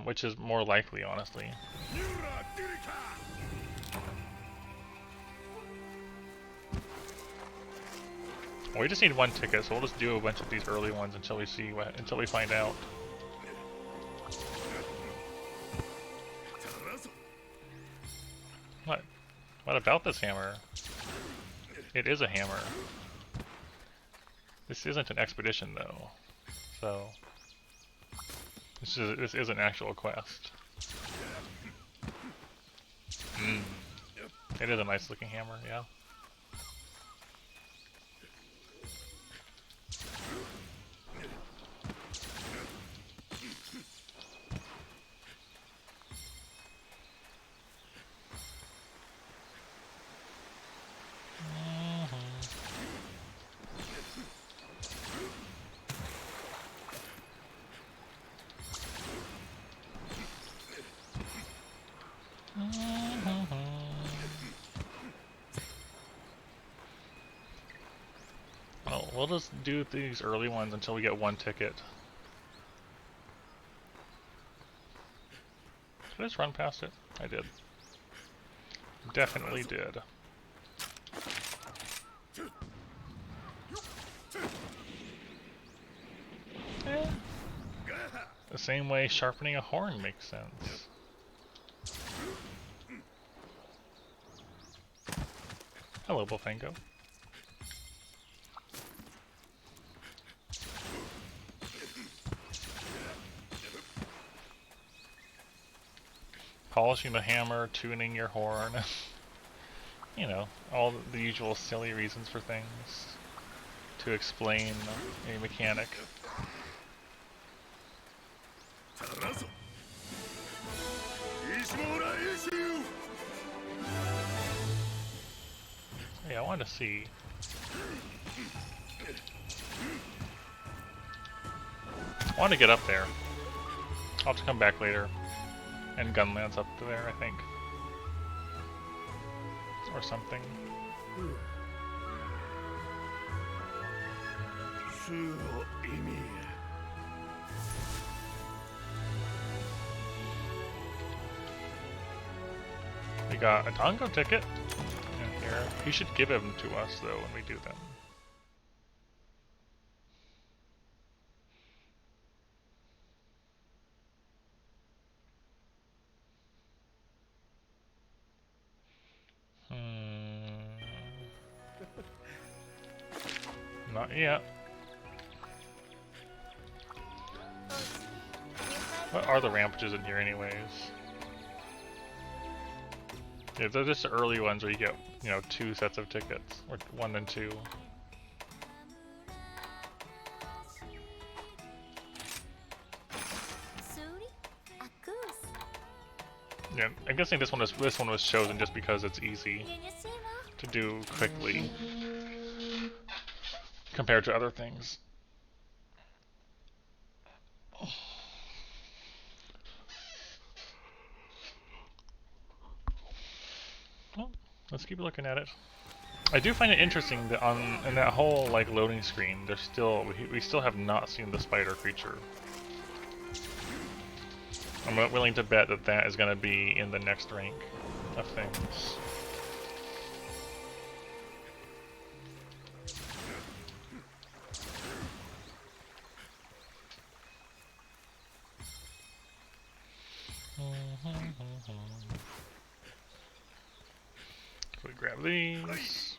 Which is more likely, honestly. Well, we just need one ticket, so we'll just do a bunch of these early ones until we see until we find out. What? What about this hammer? It is a hammer. This isn't an expedition, though, so this is an actual quest. It is a nice looking hammer, yeah. Well, we'll just do these early ones until we get one ticket. Did I just run past it? I did. Definitely did. Eh. The same way sharpening a horn makes sense. Hello, Bullfango. Polishing the hammer, tuning your horn. You know, all the usual silly reasons for things to explain a mechanic. Yeah, I wanted to see. I want to get up there. I'll have to come back later. And Gunland's up there, I think. Or something. We got a Tongo ticket in here. He should give them to us, though, when we do them. Not yet. What are the rampages in here anyways? Yeah, they're just the early ones where you get, you know, 2 sets of tickets. Or 1 and 2. Yeah, I'm guessing this one was chosen just because it's easy to do quickly compared to other things. Well, let's keep looking at it. I do find it interesting that in that whole like loading screen, there's still we still have not seen the spider creature. I'm willing to bet that that is going to be in the next rank of things. So we grab these.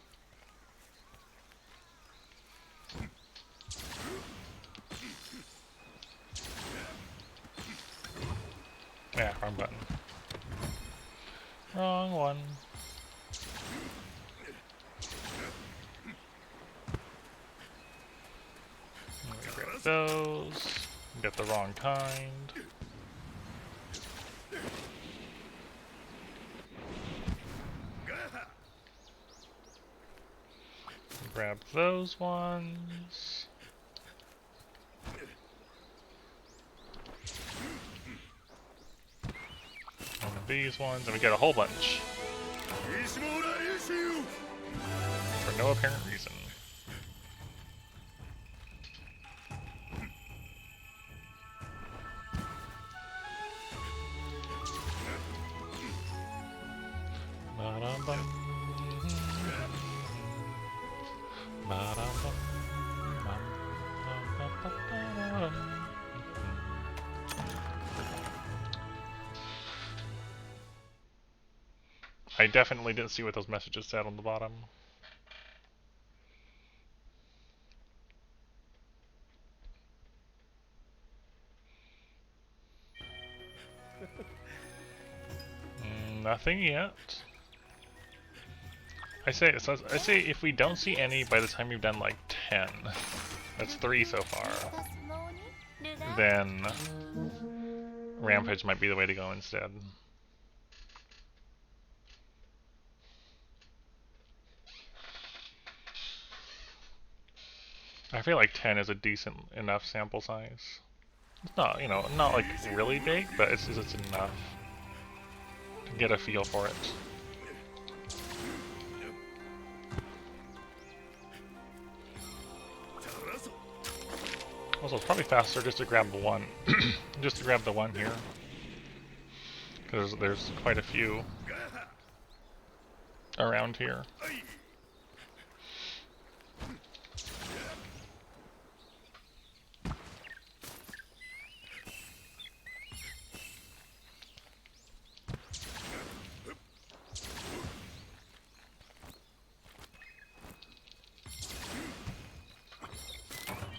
Yeah, wrong button. Wrong one. Grab those. Get the wrong kind. Grab those ones. One of these ones, and we get a whole bunch. For no apparent reason. I definitely didn't see what those messages said on the bottom. Nothing yet. I say if we don't see any by the time you've done like 10, that's 3 so far, then Rampage might be the way to go instead. I feel like 10 is a decent enough sample size. It's not, you know, not like really big, but it's enough to get a feel for it. Also, it's probably faster just to grab the one, just to grab the one here, because there's quite a few around here.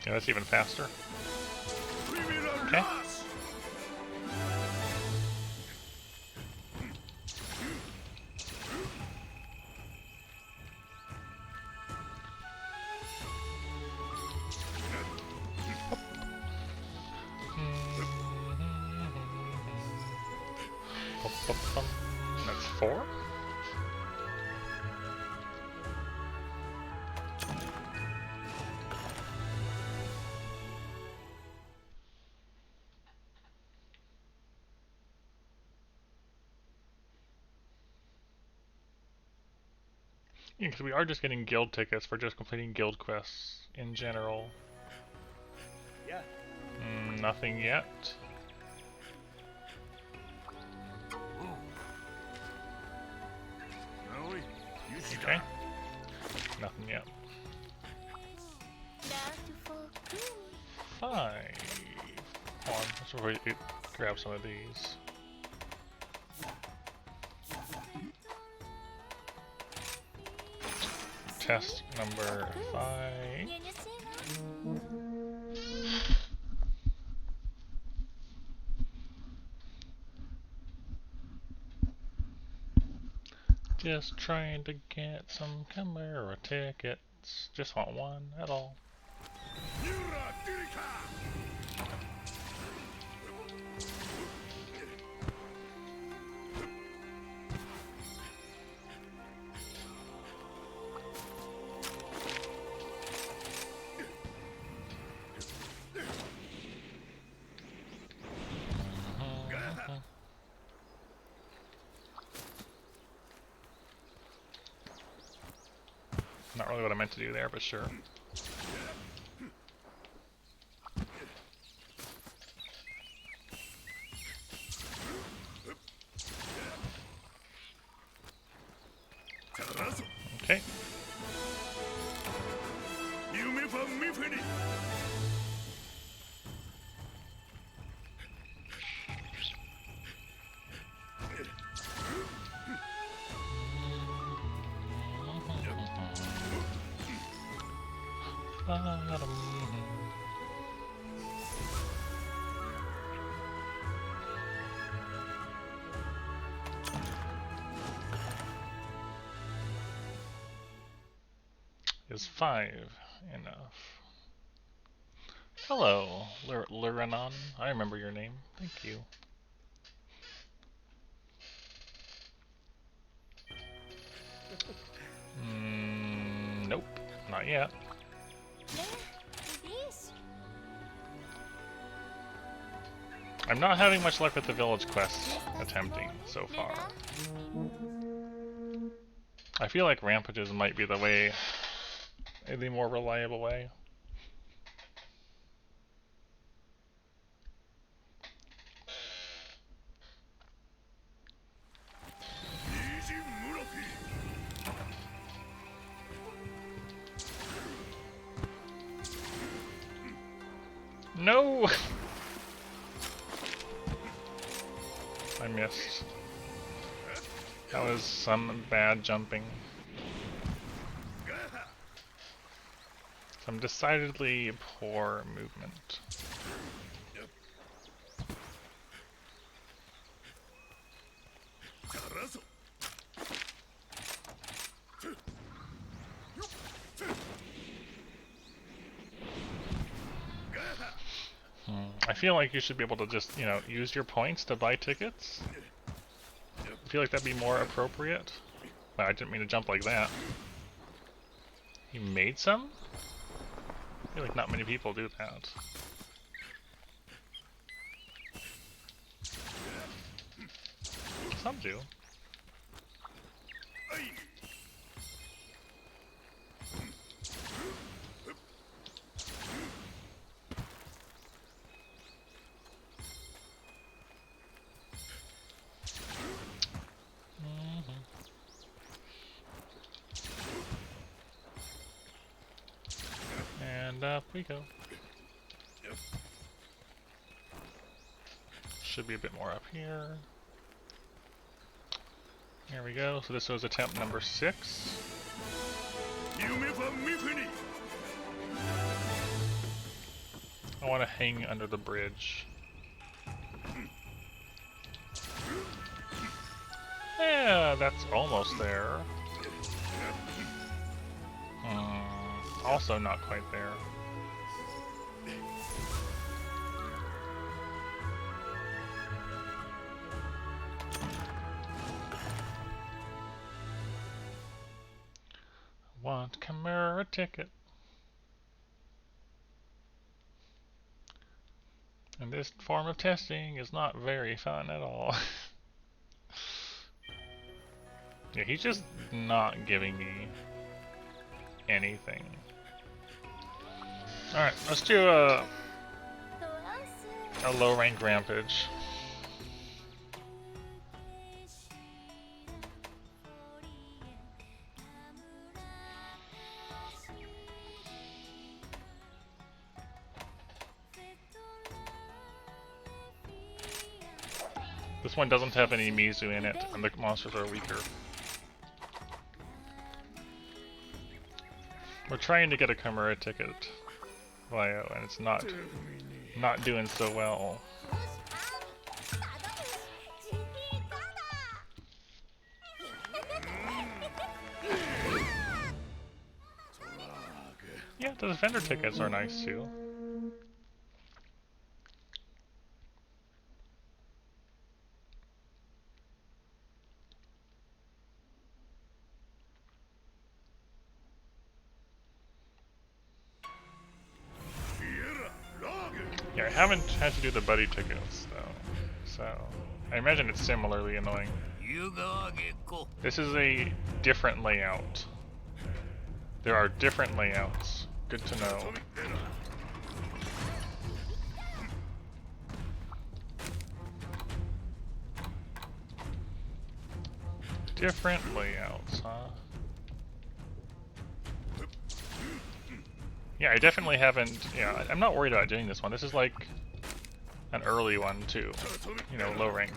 Yeah, that's even faster. Okay. That's 4? Yeah, because we are just getting guild tickets for just completing guild quests in general. Yeah. Nothing yet. Okay. Nothing yet. 5. Hold on, let's grab some of these. Test number 5. Just trying to get some camera tickets. Just want one at all. Not really what I meant to do there, but sure. Okay. 5 enough. Hello, Luranon. I remember your name. Thank you. Nope, not yet. I'm not having much luck with the village quest attempting so far. I feel like rampages might be the way, the more reliable way. No! I missed. That was some bad jumping. Some decidedly poor movement. I feel like you should be able to just, you know, use your points to buy tickets. I feel like that'd be more appropriate. But I didn't mean to jump like that. He made some? I feel like not many people do that. Some do. And up we go. Should be a bit more up here. Here we go. So this was attempt number 6. I want to hang under the bridge. Yeah, that's almost there. Also not quite there. Want camera ticket. And this form of testing is not very fun at all. Yeah, he's just not giving me anything. Alright, let's do a low rank rampage. This one doesn't have any Mizu in it, and the monsters are weaker. We're trying to get a Chimera ticket, Lio, and it's not doing so well. Yeah, the defender tickets are nice too. Yeah, I haven't had to do the buddy tickets though, so I imagine it's similarly annoying. This is a different layout. There are different layouts. Good to know. Different layouts, huh? Yeah, I definitely haven't, yeah, I'm not worried about doing this one. This is like an early one too, you know, low rank.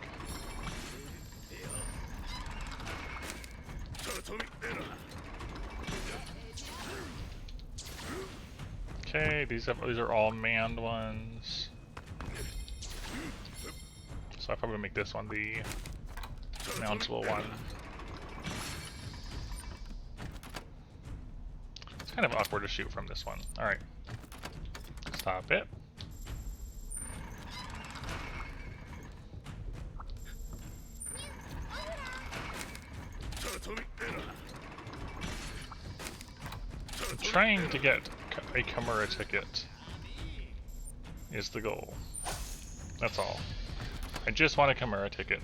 Okay, these are all manned ones. So I probably make this one the mountable one. It's kind kind of awkward to shoot from this one. Alright. Stop it. I'm trying to get a Kimura ticket is the goal. That's all. I just want a Kimura ticket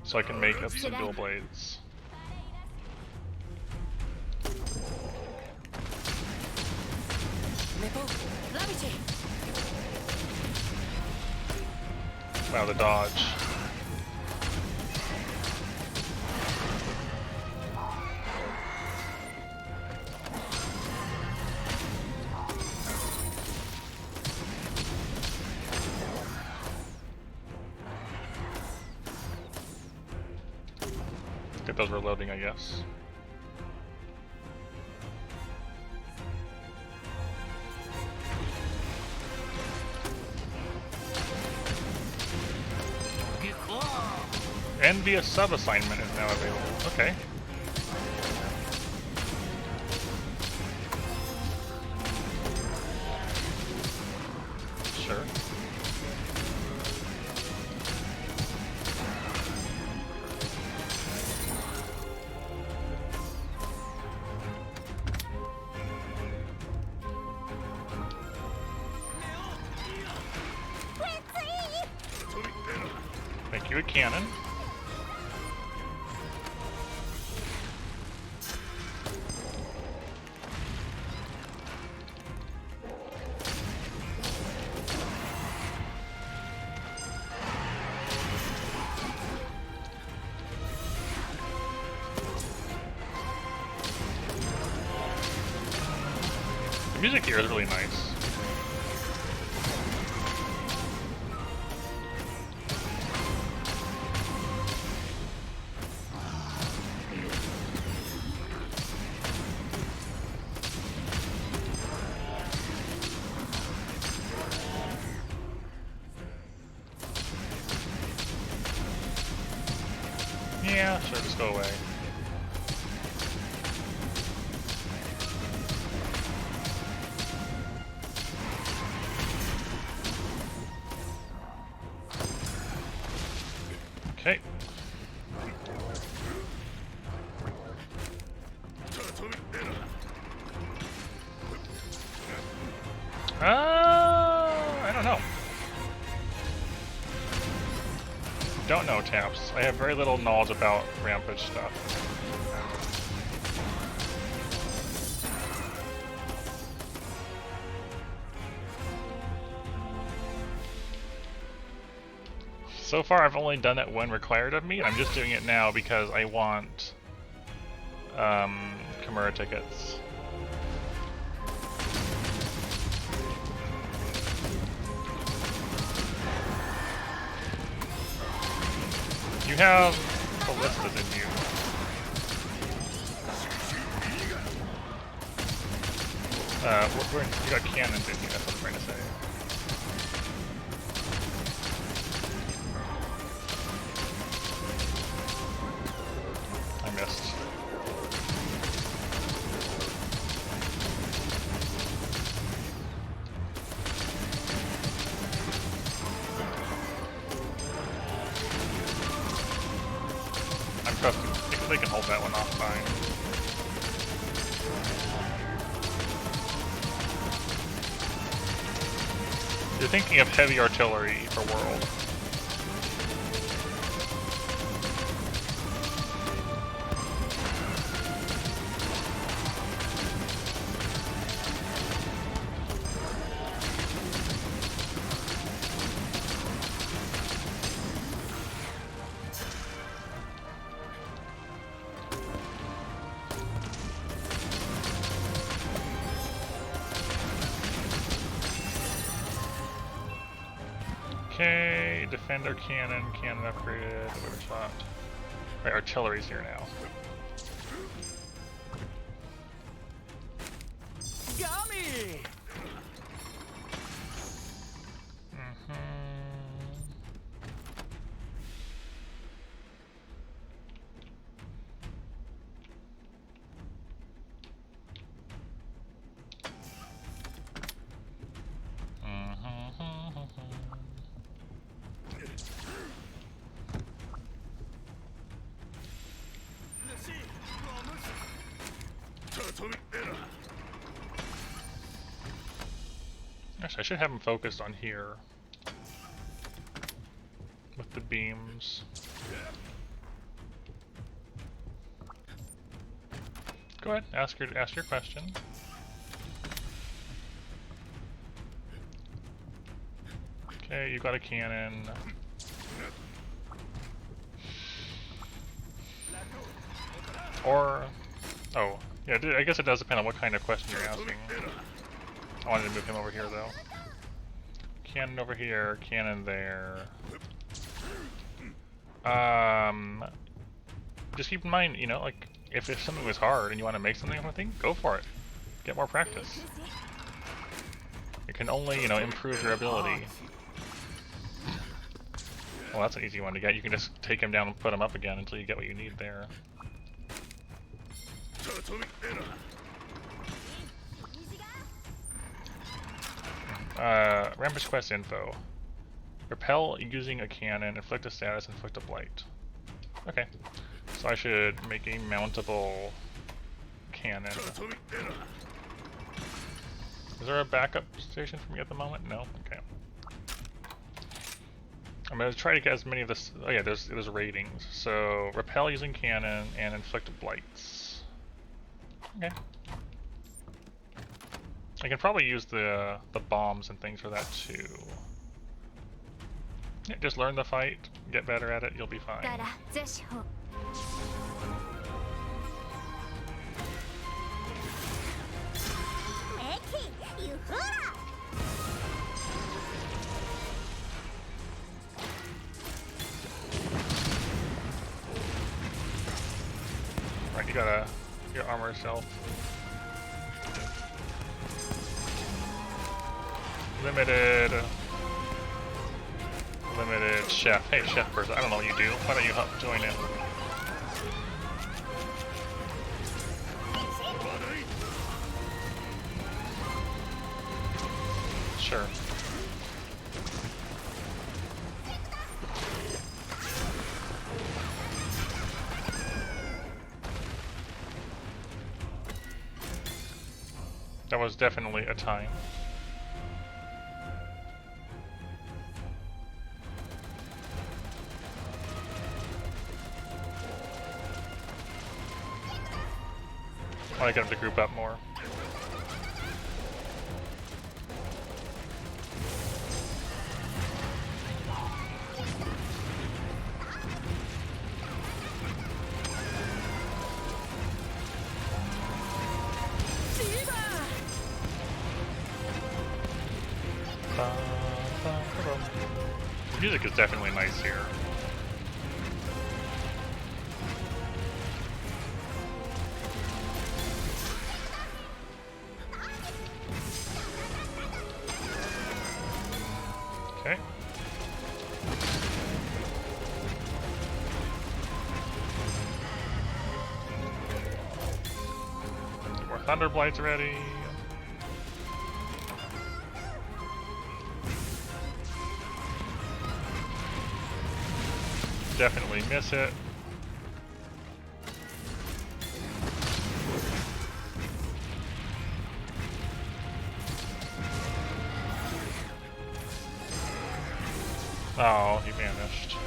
so I can make up some dual blades. Wow, the dodge. Get those reloading, I guess. Envious sub-assignment is now available. Okay. Sure. Make you a cannon. The music here is really nice. Yeah, sure, just go away. Okay. I don't know. Don't know, Taps. I have very little knowledge about Rampage stuff. So far, I've only done it when required of me, and I'm just doing it now because I want Kimura tickets. You have ballistas in you. You got cannons in you, that's what I'm trying to say. I missed. I'm trusting. They can hold that one off fine. You're thinking of heavy artillery for World. Okay, defender cannon, cannon upgraded, deliver shot. Right, artillery's here now. Gummy! Actually, I should have him focused on here with the beams. Go ahead, ask your question. Okay, you got a cannon. Or, oh, yeah, I guess it does depend on what kind of question you're asking. I wanted to move him over here though. Cannon over here, cannon there. Just keep in mind, you know, like, if something was hard and you want to make something of a thing, go for it. Get more practice. It can only, you know, improve your ability. Well, that's an easy one to get. You can just take him down and put him up again until you get what you need there. Rampage quest info. Repel using a cannon, inflict a status, inflict a blight. Okay. So I should make a mountable cannon. Is there a backup station for me at the moment? No? Okay. I'm gonna try to get as many of this. Oh yeah, there's ratings. So repel using cannon and inflict blights. Okay. I can probably use the bombs and things for that too. Yeah, just learn the fight, get better at it, you'll be fine. Right, you gotta your armor self. Limited chef. Hey, chef person, I don't know what you do. Why don't you help join in? Sure. That was definitely a time. I want to get him to group up more. The music is definitely nice here. Okay. More Thunder Blights ready. Definitely miss it. Oh, he vanished.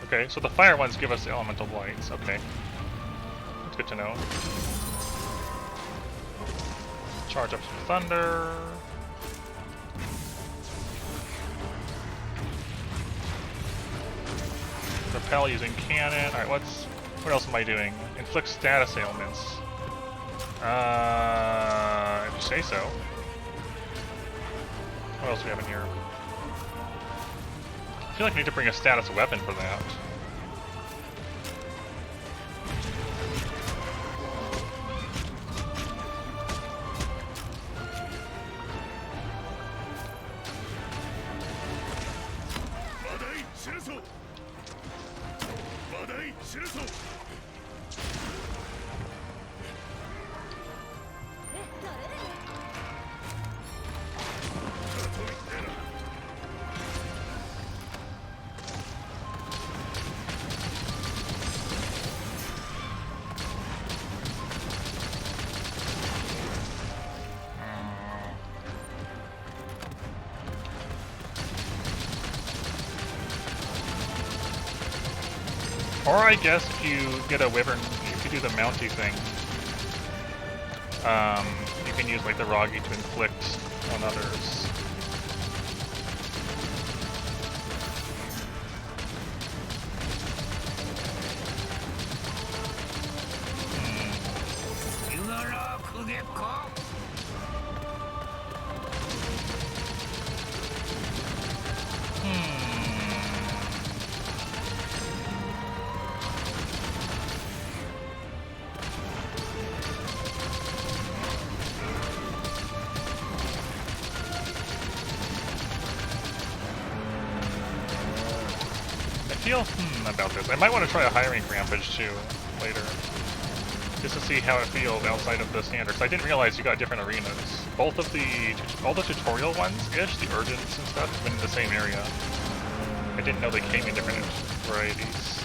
Okay, so the fire ones give us the elemental blights. Okay. That's good to know. Charge up some thunder. Repel using cannon. Alright, what else am I doing? Inflict status ailments. If you say so. What else do we have in here? I feel like I need to bring a status weapon for that. Or I guess if you get a wyvern, if you do the mounty thing, you can use like the Ragi to inflict on others. About this. I might want to try a high rank rampage too later, just to see how it feels outside of the standard. 'Cause I didn't realize you got different arenas. All the tutorial ones, ish, the urgents and stuff, have been in the same area. I didn't know they came in different varieties.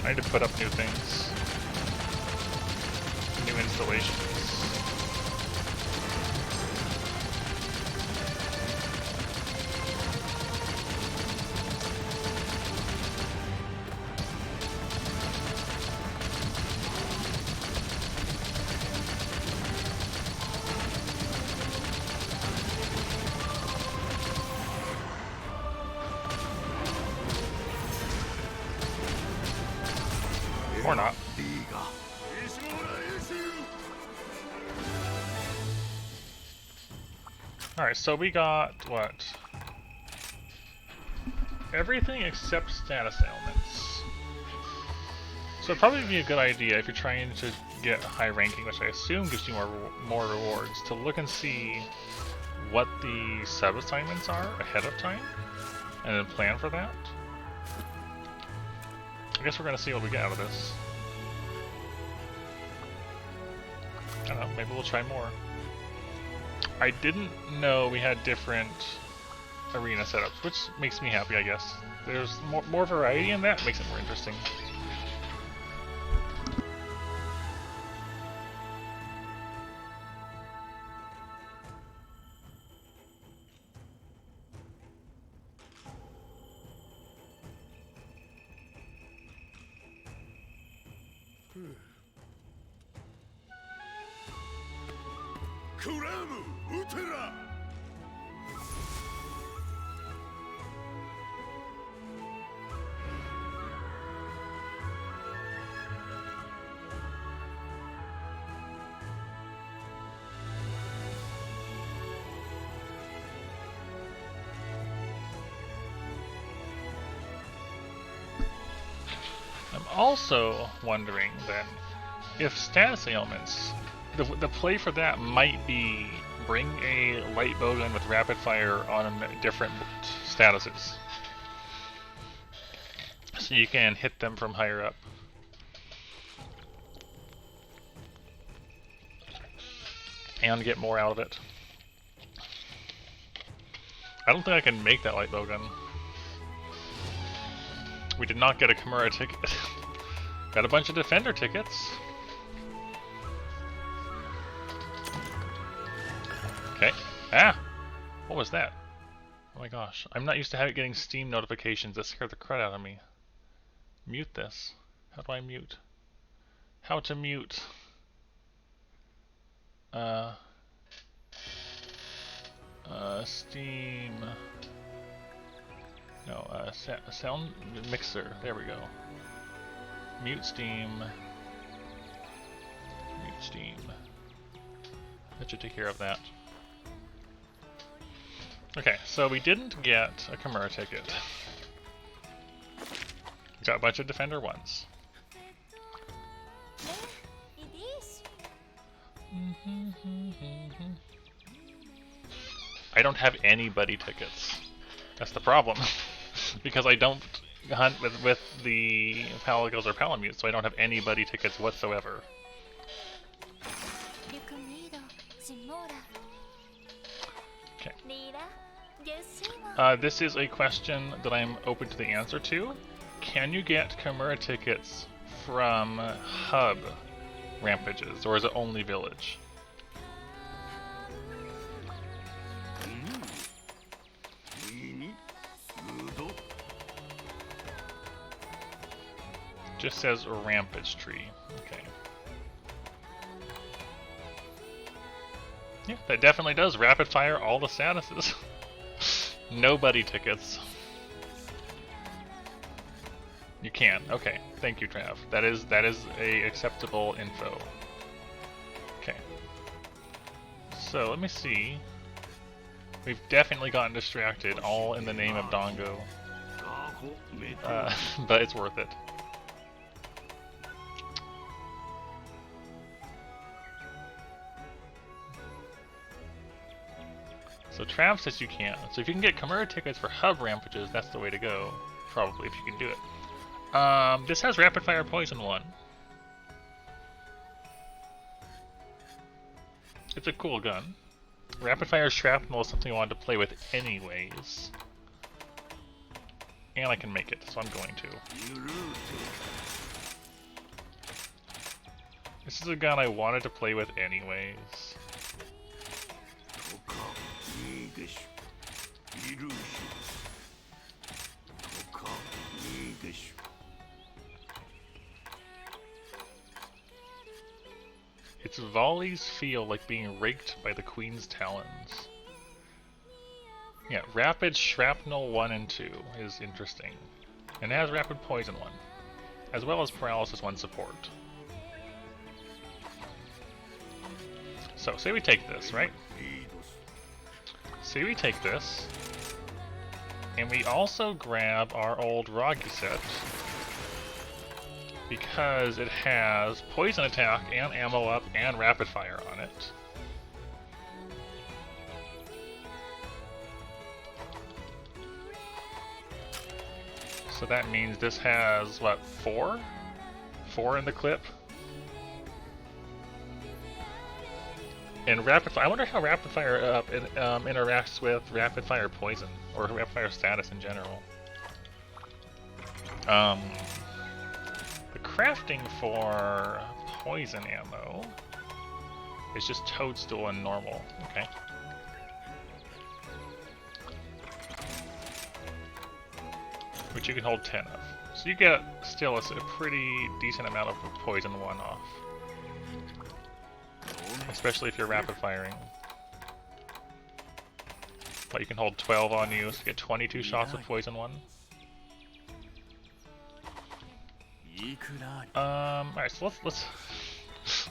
I need to put up new things. New installations. Or not. Alright, so we got, what? Everything except status ailments. So it'd probably be a good idea if you're trying to get high ranking, which I assume gives you more rewards, to look and see what the sub-assignments are ahead of time, and then plan for that. I guess we're gonna see what we get out of this. I don't know, maybe we'll try more. I didn't know we had different arena setups, which makes me happy, I guess. There's more variety in that, makes it more interesting. I'm also wondering then if status ailments, the play for that might be bring a light bowgun with rapid fire on different statuses, so you can hit them from higher up. And get more out of it. I don't think I can make that light bowgun. We did not get a Kimura ticket. Got a bunch of defender tickets. Okay. Ah! What was that? Oh my gosh. I'm not used to getting Steam notifications. That scared the crud out of me. Mute this. How do I mute? How to mute? Steam. No, sound mixer. There we go. Mute Steam. Mute Steam. That should take care of that. Okay, so we didn't get a Kimura ticket. We got a bunch of Defender ones. I don't have any buddy tickets. That's the problem. Because I don't hunt with the Paligos or Palamutes, so I don't have any buddy tickets whatsoever. Okay. This is a question that I'm open to the answer to. Can you get Chimera tickets from hub rampages, or is it only village? Just says rampage tree. Okay. Yeah, that definitely does rapid fire all the statuses. Nobody tickets. You can. Okay. Thank you, Trav. That is a acceptable info. Okay. So let me see. We've definitely gotten distracted, all in the name of Dongo. But it's worth it. So Trav says you can. So if you can get Chimera tickets for hub rampages, that's the way to go. Probably, if you can do it. This has rapid fire poison 1. It's a cool gun. Rapid fire shrapnel is something I wanted to play with anyways. And I can make it, so I'm going to. This is a gun I wanted to play with anyways. Its volleys feel like being raked by the Queen's talons. Yeah, rapid shrapnel 1 and 2 is interesting. And it has rapid poison 1, as well as paralysis 1 support. So, say we take this, right? Say we take this, and we also grab our old Ragi set, because it has poison attack and ammo up and rapid fire on it. So that means this has, what, 4? 4 in the clip? And rapid fire, I wonder how rapid fire up interacts with rapid fire poison, or rapid fire status in general. The crafting for poison ammo is just toadstool and normal. Okay. Which you can hold 10 of. So you get still a pretty decent amount of poison 1 off. Especially if you're rapid firing. But you can hold 12 on you, so you get 22 shots of poison 1. Alright, so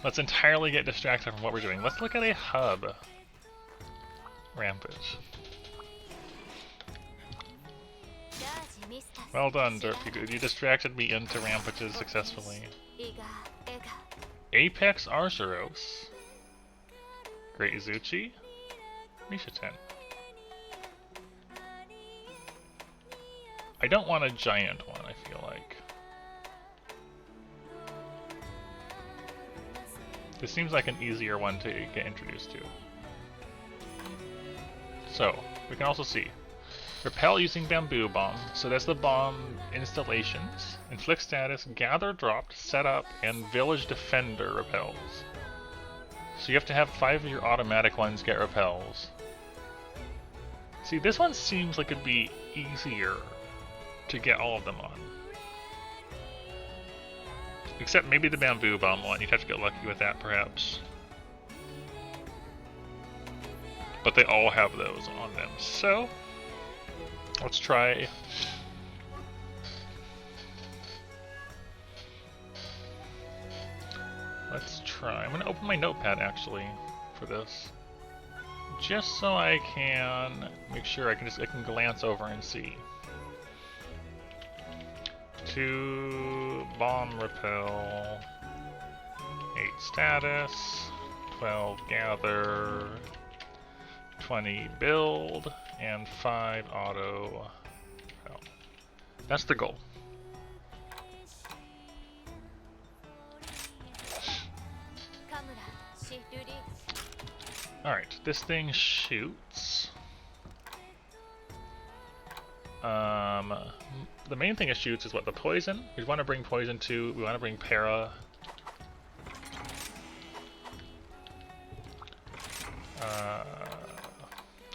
let's entirely get distracted from what we're doing. Let's look at a hub rampage. Well done, Derpy. You distracted me into rampages successfully. Apex Arceros. Great Izuchi. Mishiten. I don't want a giant one, I feel like. This seems like an easier one to get introduced to. So, we can also see repel using bamboo bomb. So that's the bomb installations. Inflict status, gather dropped, set up, and village defender repels. So you have to have 5 of your automatic ones get repels. See, this one seems like it'd be easier to get all of them on. Except maybe the bamboo bomb one, you'd have to get lucky with that perhaps. But they all have those on them, so let's try. I'm gonna open my notepad actually for this. Just so I can make sure I can glance over and see. 2 bomb repel, 8 status, 12 gather, 20 build, and 5 auto. Oh, that's the goal. Alright, this thing shoots. The main thing it shoots is what? The poison? We want to bring poison to, we want to bring para.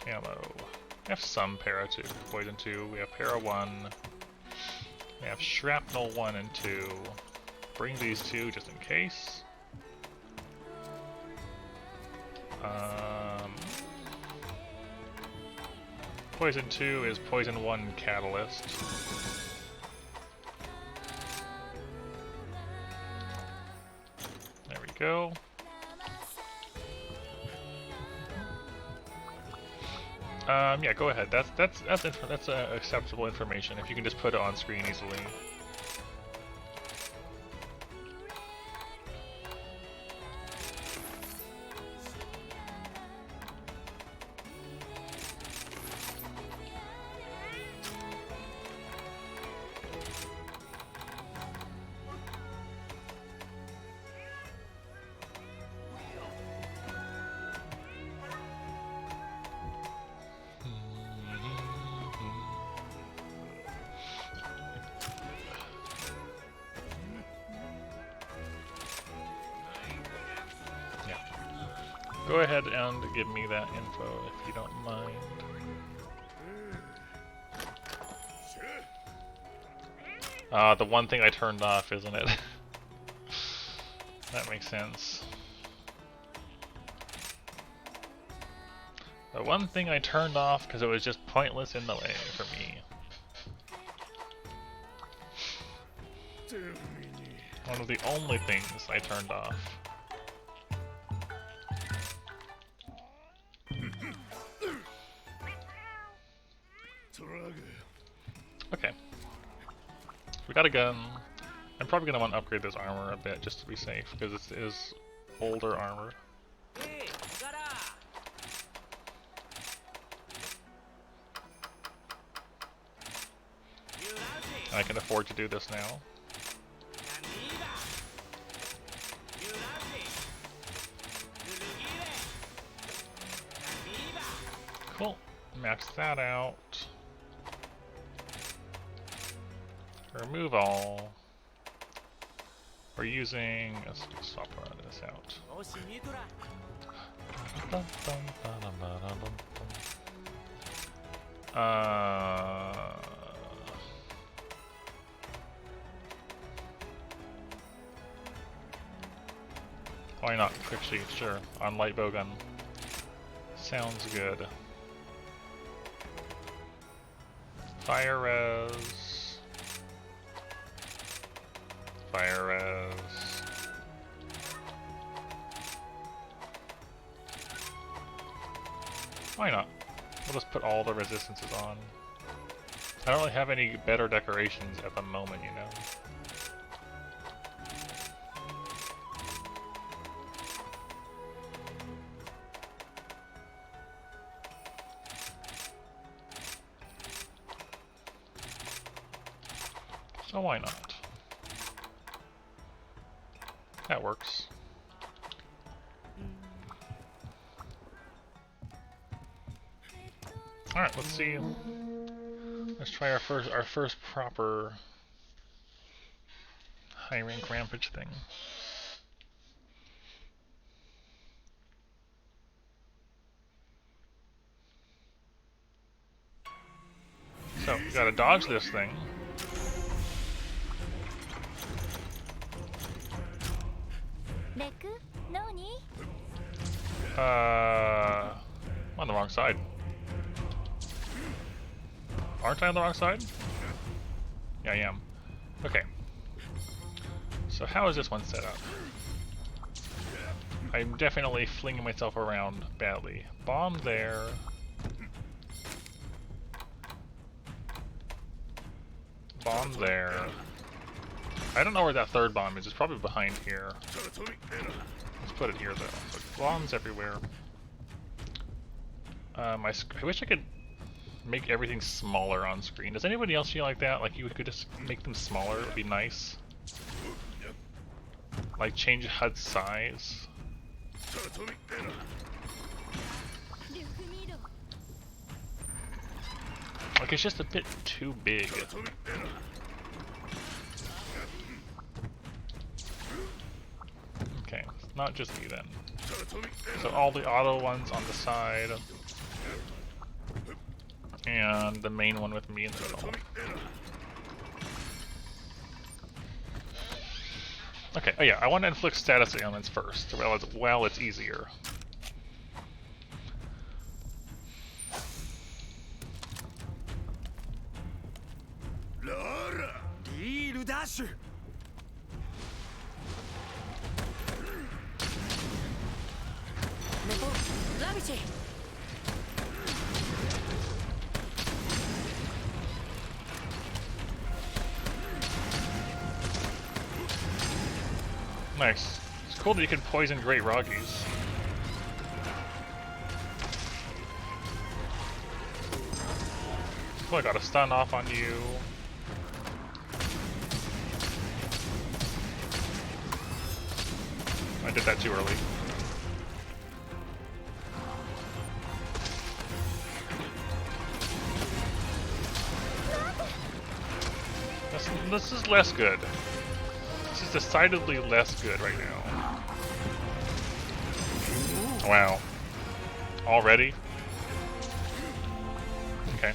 Ammo. We have some para too, poison 2. We have para 1. We have shrapnel 1 and 2. Bring these 2 just in case. Poison 2 is poison 1 catalyst. There we go. Yeah, go ahead. That's acceptable information if you can just put it on screen easily. Go ahead and give me that info if you don't mind. The one thing I turned off, isn't it? That makes sense. The one thing I turned off because it was just pointless in the way for me. One of the only things I turned off. Okay. We got a gun. I'm probably going to want to upgrade this armor a bit just to be safe, because it is older armor. And I can afford to do this now. Cool. Max that out. Remove all. We're using. Let's swap this out. Why not? Actually, sure. On light bowgun. Sounds good. Fire res. Fire res. Why not? We'll just put all the resistances on. I don't really have any better decorations at the moment, you know. So why not? That works. Alright, let's see. Let's try our first proper high rank rampage thing. So, we gotta dodge this thing. I'm on the wrong side. Aren't I on the wrong side? Yeah, I am. Okay. So how is this one set up? I'm definitely flinging myself around badly. Bomb there. Bomb there. I don't know where that third bomb is. It's probably behind here. Let's put it here though. bombs everywhere. I wish I could make everything smaller on screen. Does anybody else feel like that? Like you could just make them smaller? It would be nice. Like change HUD size. Like it's just a bit too big. Okay, not just me then. So all the auto ones on the side. And the main one with me in the middle. Okay, oh yeah, I want to inflict status ailments first, well it's easier. Nice. It's cool that you can poison Great Roggies. Cool, I got a stun off on you. I did that too early. This is less good. This is decidedly less good right now. Wow. Already? Okay.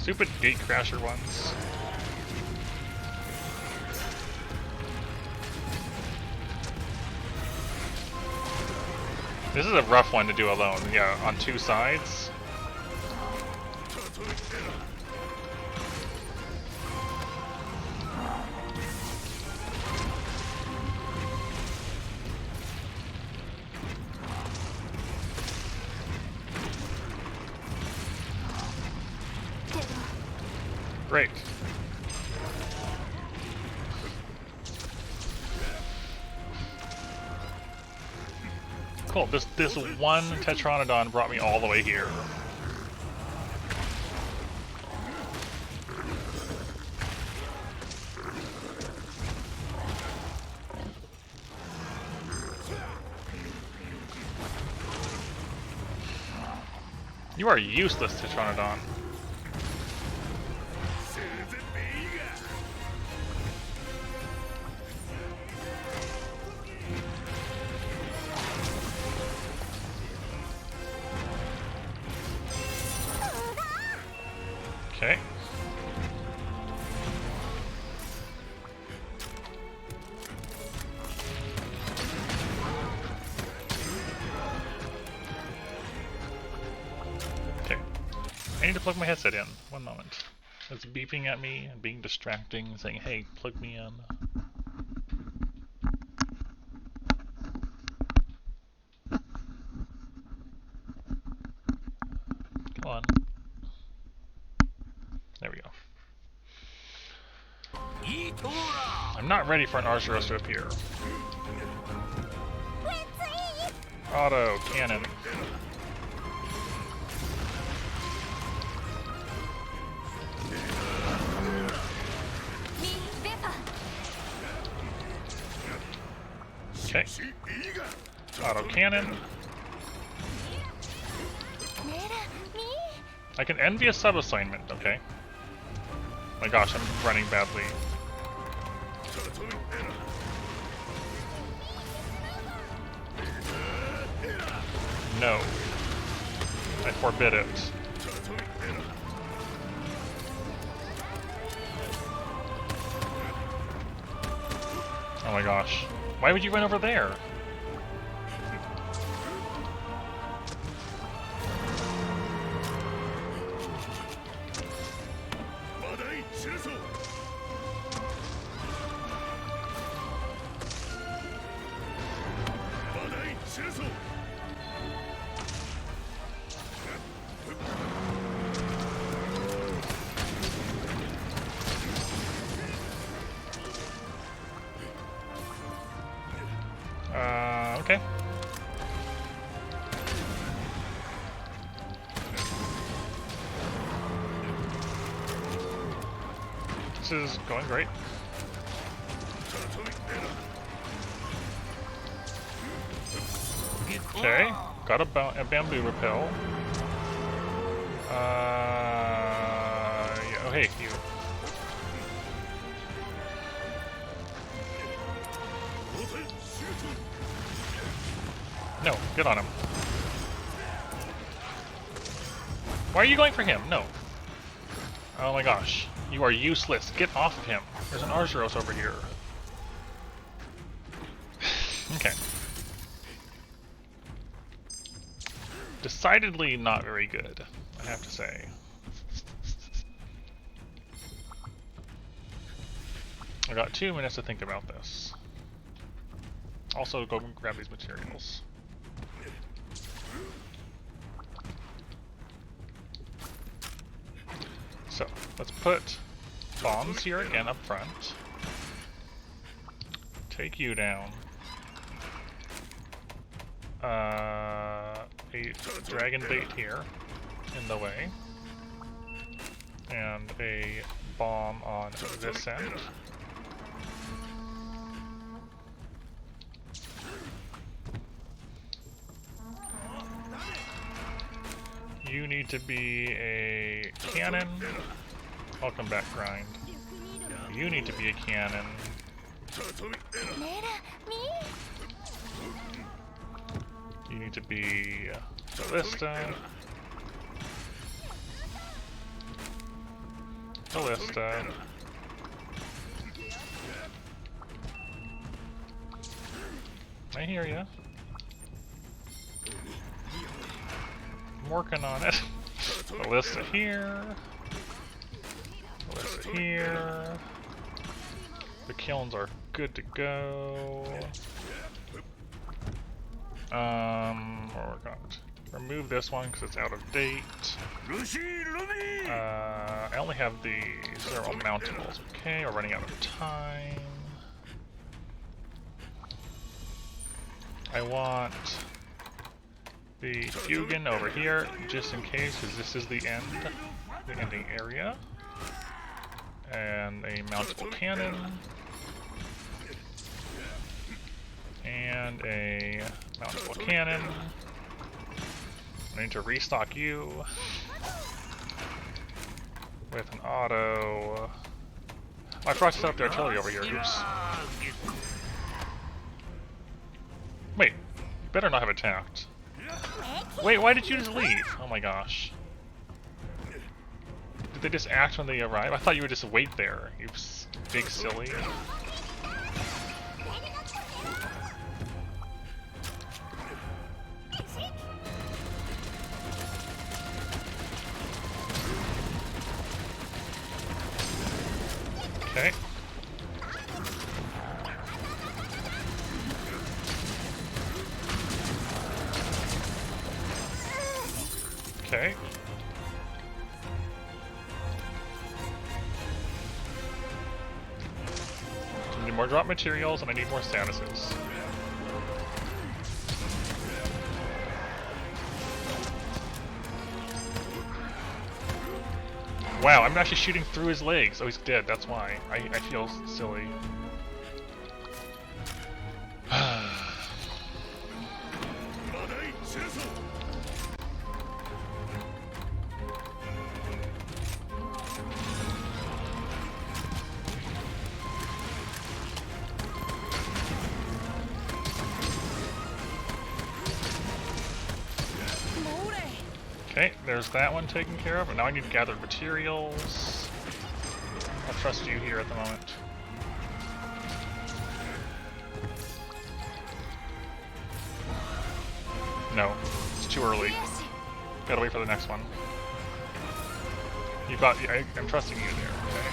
Stupid gate crasher ones. This is a rough one to do alone. Yeah, on two sides. Great. Cool. This one Tetranodon brought me all the way here. You are useless, Tetranodon. Okay. Okay. I need to plug my headset in. One moment. It's beeping at me and being distracting, saying, hey, plug me in. Come on. There we go. I'm not ready for an Archeros to appear. Auto cannon. Okay. Auto cannon. I can envy a sub assignment, okay. My gosh, I'm running badly. No. I forbid it. Oh my gosh. Why would you run over there? This is going great. Okay, got a bamboo repel. Yeah, oh hey, you. No, get on him. Why are you going for him? No. Oh my gosh. You are useless. Get off of him. There's an Arzuros over here. Okay. Decidedly not very good, I have to say. I got 2 minutes to think about this. Also, go grab these materials. So, let's put bombs here again up front. Take you down. A dragon bait here in the way. And a bomb on this end. You need to be a cannon. Welcome back, Grind. You need to be a cannon. You need to be Ballista. Ballista. I hear ya. I'm working on it. Ballista here. Ballista here. The kilns are good to go. We're going to remove this one because it's out of date. I only have the 0 mountables. Okay, we're running out of time. I want the Fugan over here, just in case, because this is the ending area. And a mountable cannon. And a mountable cannon. I need to restock you with an auto. Oh, I forgot to set up the artillery over here. Oops. Wait, you better not have attacked. Wait, why did you just leave? Oh my gosh. Did they just act when they arrive? I thought you would just wait there, you big silly. Okay. Okay. I need more drop materials and I need more statuses. Wow, I'm actually shooting through his legs. Oh, he's dead, that's why. I feel silly. Okay, there's that one taken care of, and now I need to gather materials. I'll trust you here at the moment. No, it's too early. Gotta wait for the next one. You got. I'm trusting you there. Okay.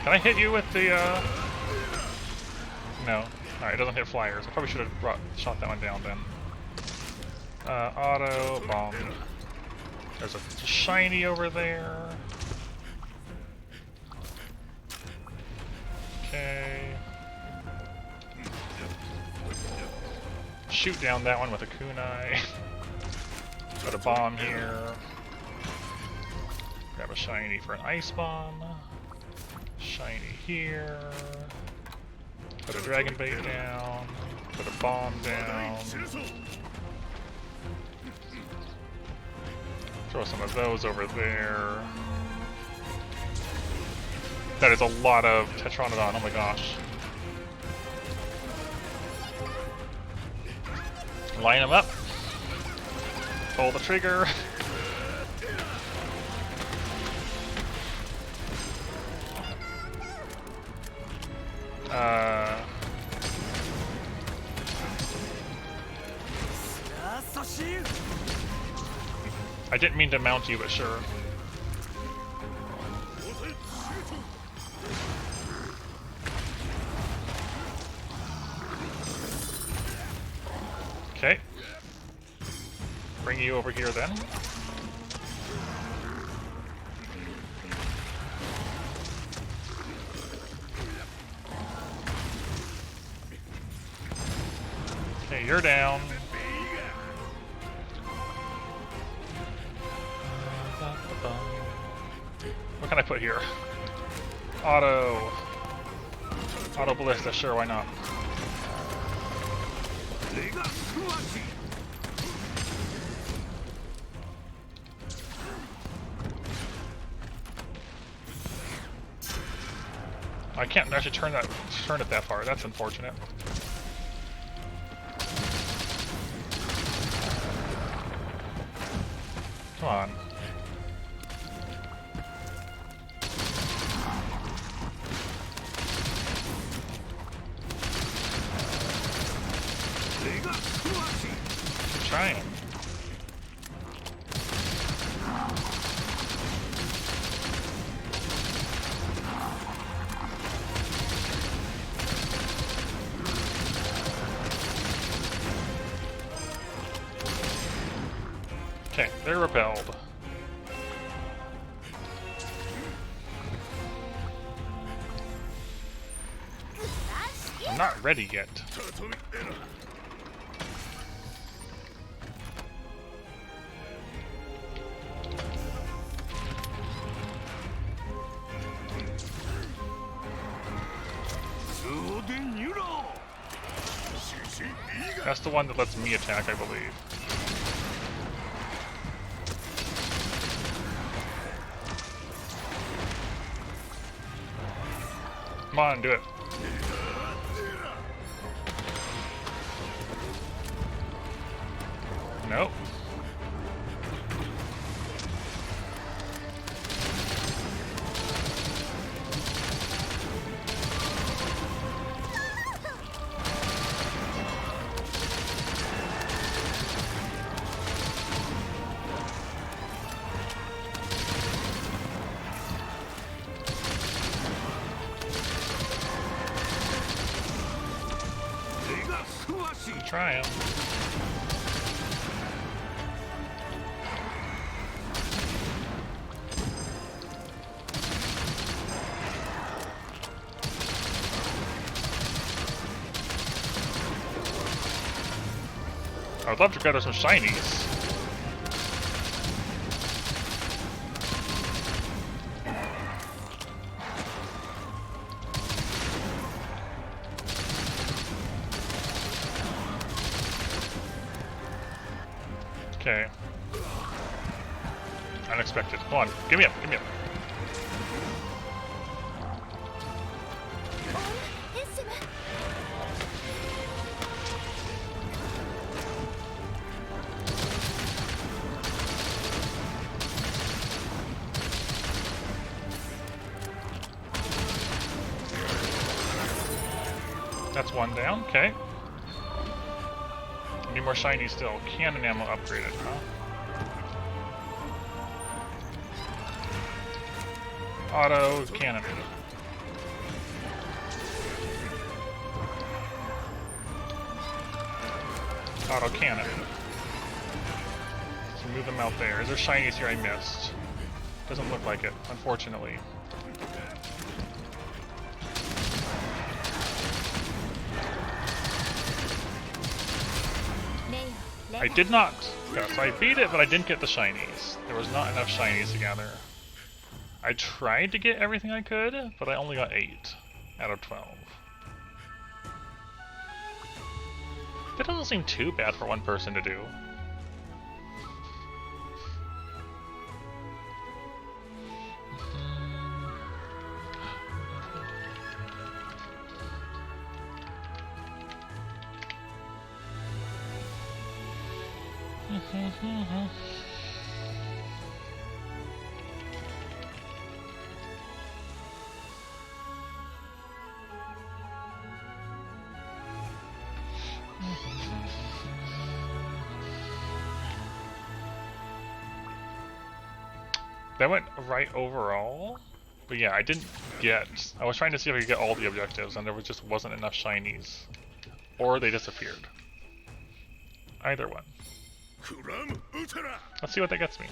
Can I hit you with the? No. Alright, it doesn't hit flyers. I probably should have shot that one down then. Auto bomb. There's a shiny over there. Okay. Shoot down that one with a kunai. Got a bomb here. Grab a shiny for an ice bomb. Shiny here. Put a dragon bait down. Put a bomb down. Throw some of those over there. That is a lot of Tetranodon, oh my gosh. Line them up. Pull the trigger. I didn't mean to mount you, but sure. Okay. Bring you over here then. Okay, you're down. What can I put here? Auto ballista, sure, why not? I can't actually turn it that far. That's unfortunate. Come on. Keep trying. Okay, they're repelled. I'm not ready yet. That's the one that lets me attack, I believe. Come on, do it. Nope. Try him. I would love to gather some shinies. Okay. Unexpected. Come on, give me up, give me up. That's one down, okay. Need more shiny still. Cannon ammo upgraded, huh? Auto cannon. Auto cannon. So move them out there. Is there shinies here I missed? Doesn't look like it, unfortunately. I did not. Yes, I beat it, but I didn't get the shinies. There was not enough shinies to gather. I tried to get everything I could, but I only got 8 out of 12. That doesn't seem too bad for one person to do. That went right overall, but yeah, I didn't get. I was trying to see if I could get all the objectives, and there just wasn't enough shinies, or they disappeared. Either one. Let's see what that gets me.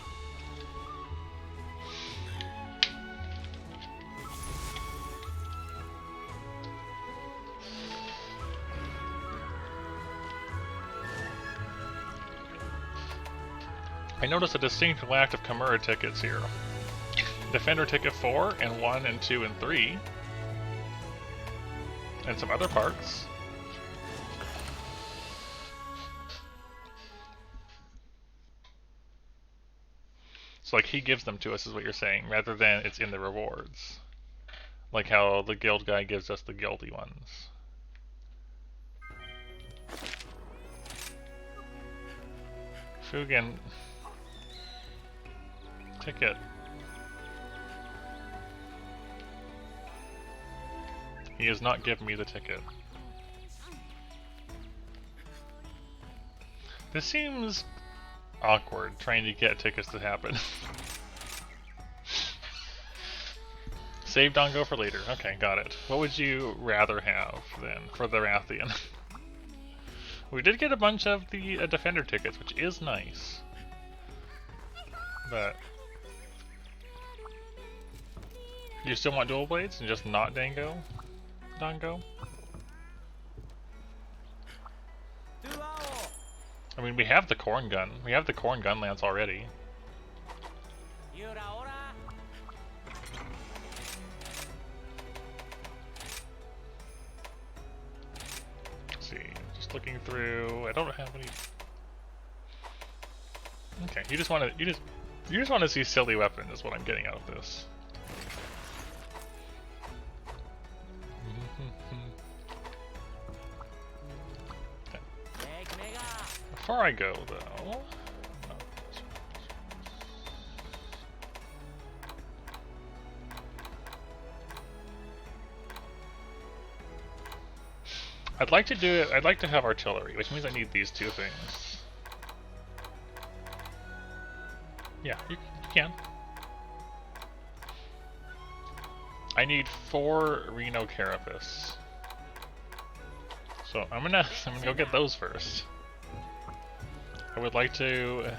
I noticed a distinct lack of Kimura tickets here. Defender ticket 4 and 1 and 2 and 3. And some other parts. So like he gives them to us is what you're saying, rather than it's in the rewards. Like how the guild guy gives us the guilty ones. Fugen. Ticket. He has not given me the ticket. This seems awkward, trying to get tickets to happen. Save Dongo for later. Okay, got it. What would you rather have, then, for the Rathian? We did get a bunch of the Defender tickets, which is nice. But... you still want dual blades and just not Dango? Dongo? I mean, we have the corn gun. We have the corn gun lance already. Let's see, just looking through. I don't have any. Okay, you just want to see silly weapons is what I'm getting out of this. Before I go, though... I'd like to do it. I'd like to have artillery, which means I need these two things. Yeah, you can. I need 4 Reno Carapace. So I'm gonna go get those first. I would like to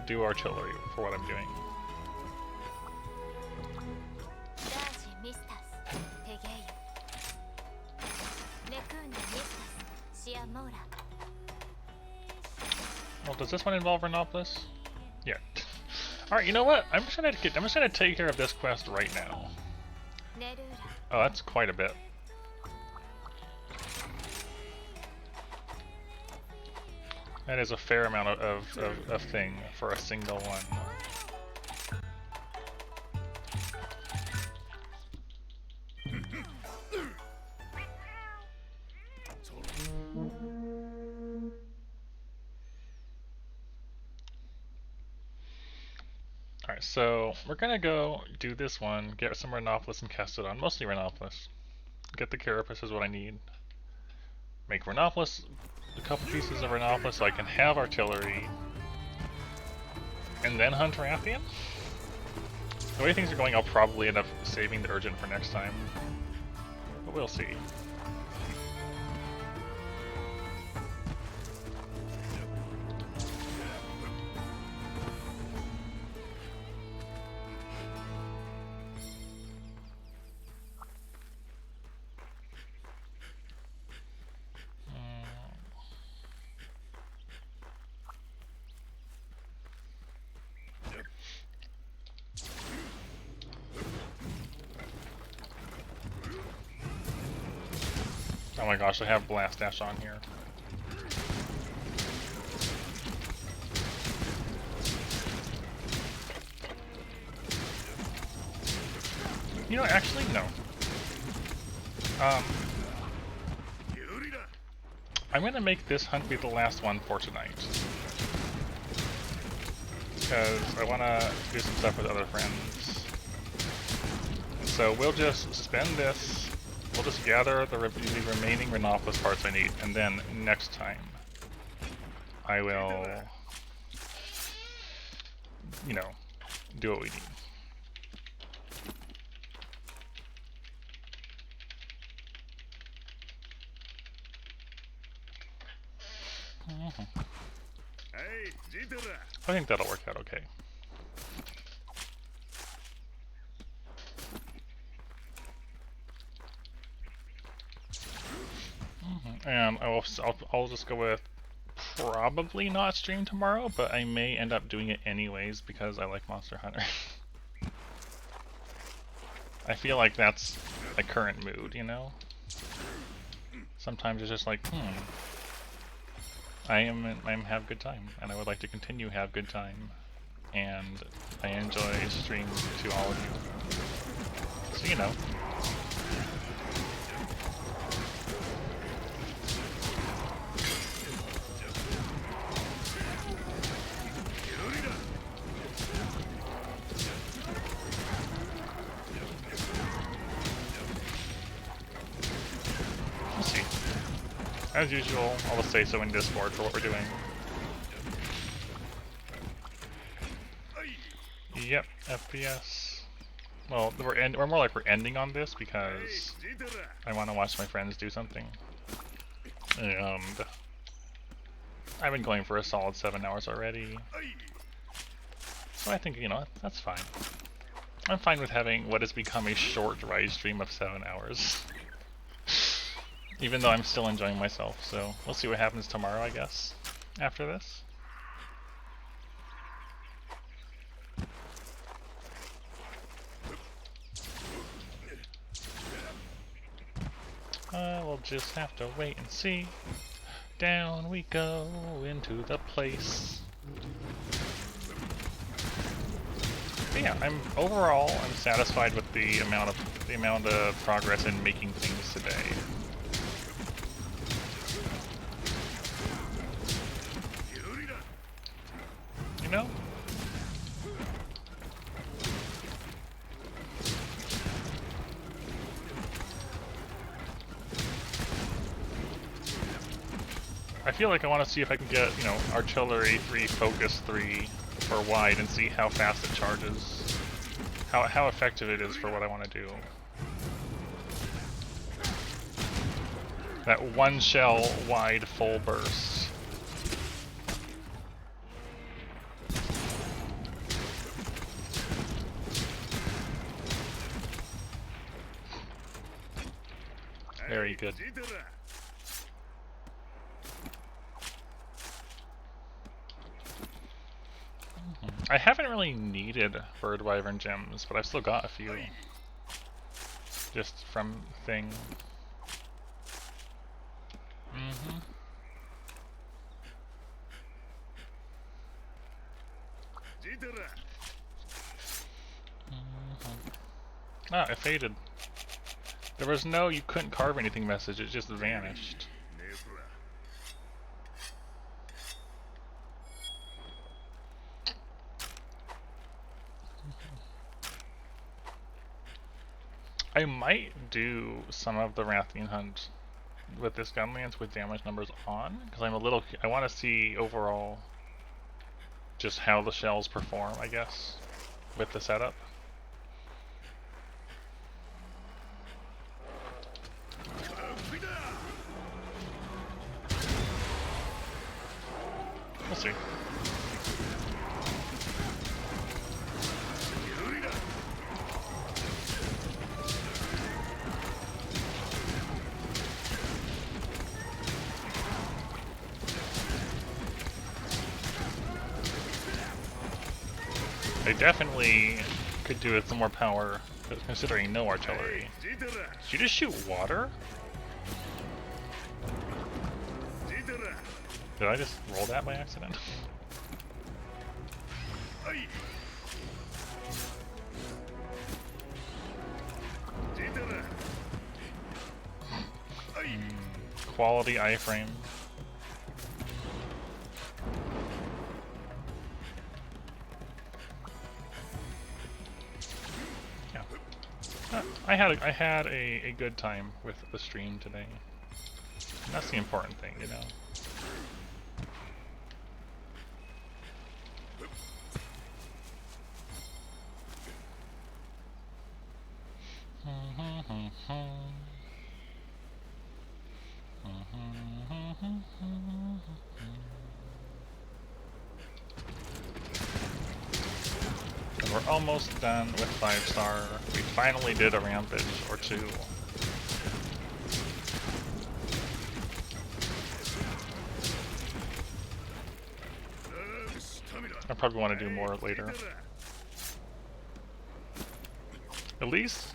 do artillery for what I'm doing. Well, does this one involve Renopolis? Yeah. All right. You know what? I'm just gonna take care of this quest right now. Oh, that's quite a bit. That is a fair amount of thing for a single one. Alright, so we're gonna go do this one, get some Renopolis and cast it on, mostly Renopolis. Get the Carapace is what I need. Make Renopolis, a couple pieces of Renopolis so I can have artillery. And then hunt Rathian? The way things are going, I'll probably end up saving the Urgent for next time. But we'll see. Oh my gosh, I have Blast Dash on here. You know, actually, no. I'm gonna make this hunt be the last one for tonight. Because I wanna do some stuff with other friends. So we'll just spend this, we'll just gather the remaining Renopolis parts I need, and then next time I will, you know, do what we need. I think that'll work out okay. And I'll just go with probably not stream tomorrow, but I may end up doing it anyways because I like Monster Hunter. I feel like that's my current mood, you know? Sometimes it's just like, I'm have good time, and I would like to continue have good time, and I enjoy streaming to all of you. So, you know. We'll see. As usual, I'll just say so in Discord for what we're doing. Yep, FPS. Well, we're more like we're ending on this because I want to watch my friends do something. And I've been going for a solid 7 hours already. So I think, you know, that's fine. I'm fine with having what has become a short Rise stream of 7 hours. Even though I'm still enjoying myself, so we'll see what happens tomorrow, I guess, after this. We'll just have to wait and see. Down we go into the place. But yeah, overall I'm satisfied with the amount of progress in making things today. You know? I feel like I want to see if I can get, you know, Artillery 3, Focus 3 for wide and see how fast it charges. How effective it is for what I want to do. That one shell wide full burst. Very good. I haven't really needed Bird Wyvern gems, but I've still got a few. Just from thing. Ah, it faded. There was no you couldn't carve anything message, it just vanished. I might do some of the Rathian hunt with this gun lance with damage numbers on, because I want to see overall just how the shells perform, I guess, with the setup. We'll see. They definitely could do with some more power, considering no artillery. Did you just shoot water? Did I just roll that by accident? Quality iframe. Yeah. I had a good time with the stream today. And that's the important thing, you know. And we're almost done with 5-star. We finally did a rampage or two. I probably want to do more later. At least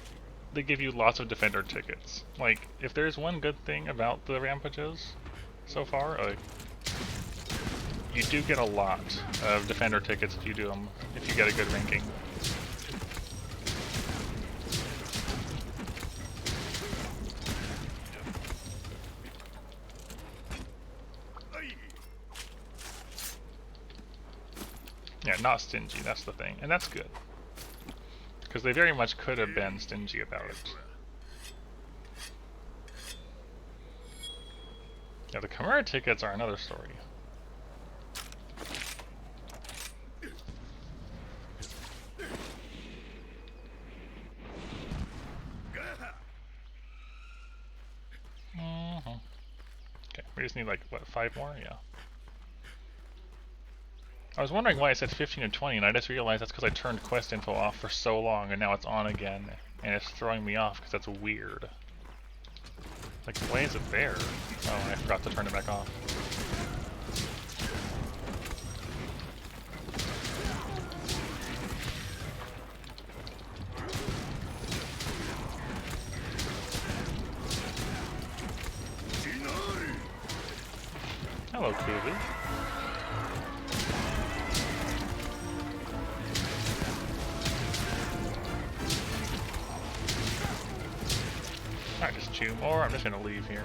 they give you lots of defender tickets. Like, if there's one good thing about the rampages so far, you do get a lot of defender tickets if you do them, if you get a good ranking. Yeah, not stingy, that's the thing, and that's good. Because they very much could have been stingy about it. Yeah, the Chimera tickets are another story. Okay, we just need like, what, 5 more? Yeah. I was wondering why I said 15 and 20, and I just realized that's because I turned quest info off for so long, and now it's on again, and it's throwing me off because that's weird. Like, why is it there? Oh, I forgot to turn it back off. Hello, Kuvu. Alright, just 2 more. I'm just gonna leave here.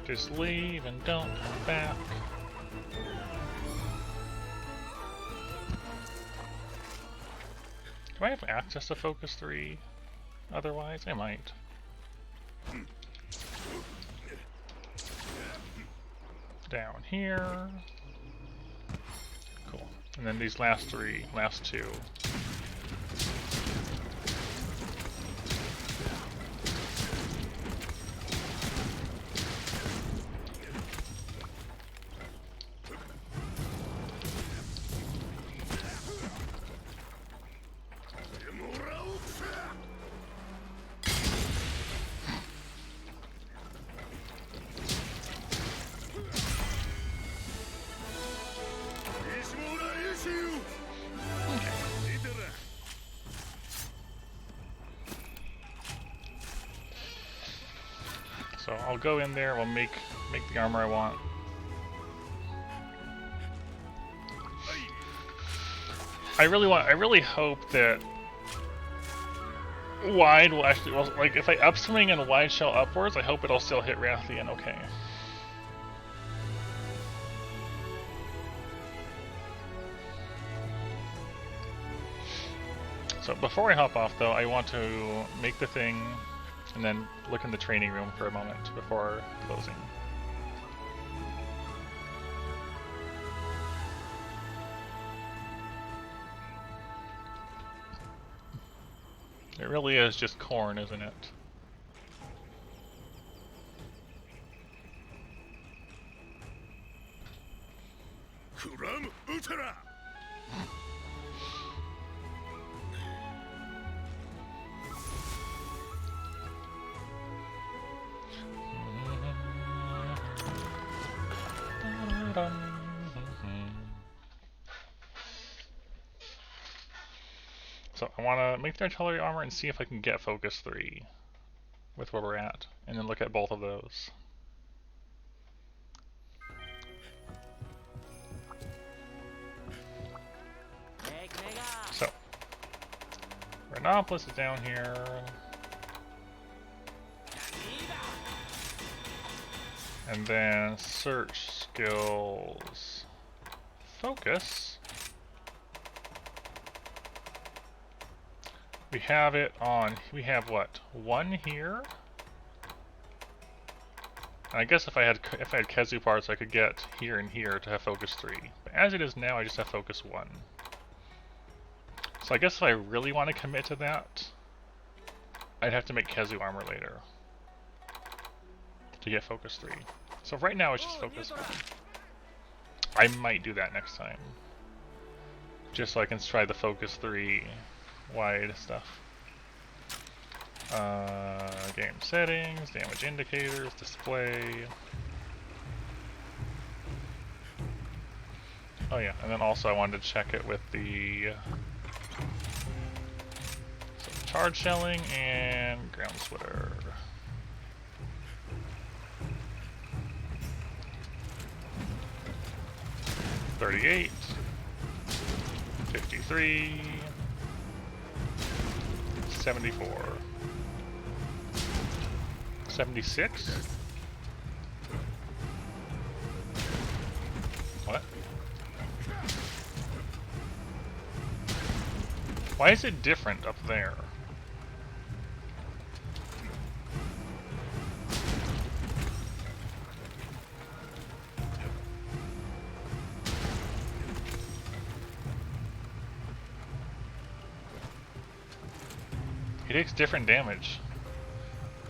Just leave and don't come back. Do I have access to Focus 3? Otherwise, I might. Down here. Cool. And then these last 2. So I'll go in there, we'll make the armor I want. I really hope that wide will actually, well, like if I upswing and wide shell upwards, I hope it'll still hit Rathian okay. So before I hop off though, I want to make the thing and then look in the training room for a moment before closing. It really is just corn, isn't it? So I want to make the artillery armor and see if I can get Focus 3. with where we're at, and then look at both of those. So, Rhinopolis is down here. And then search skills. Focus. We have it on, we have what? 1 here? And I guess if I had Kezu parts I could get here and here to have focus 3. But as it is now I just have focus 1. So I guess if I really want to commit to that, I'd have to make Kezu armor later to get focus 3. So right now it's just focus 1. I might do that next time. Just so I can try the focus 3 wide stuff. Game settings, damage indicators, display. Oh yeah, and then also I wanted to check it with the charge shelling and ground splitter. $38, $53, $74, $76. What? Why is it different up there? It takes different damage.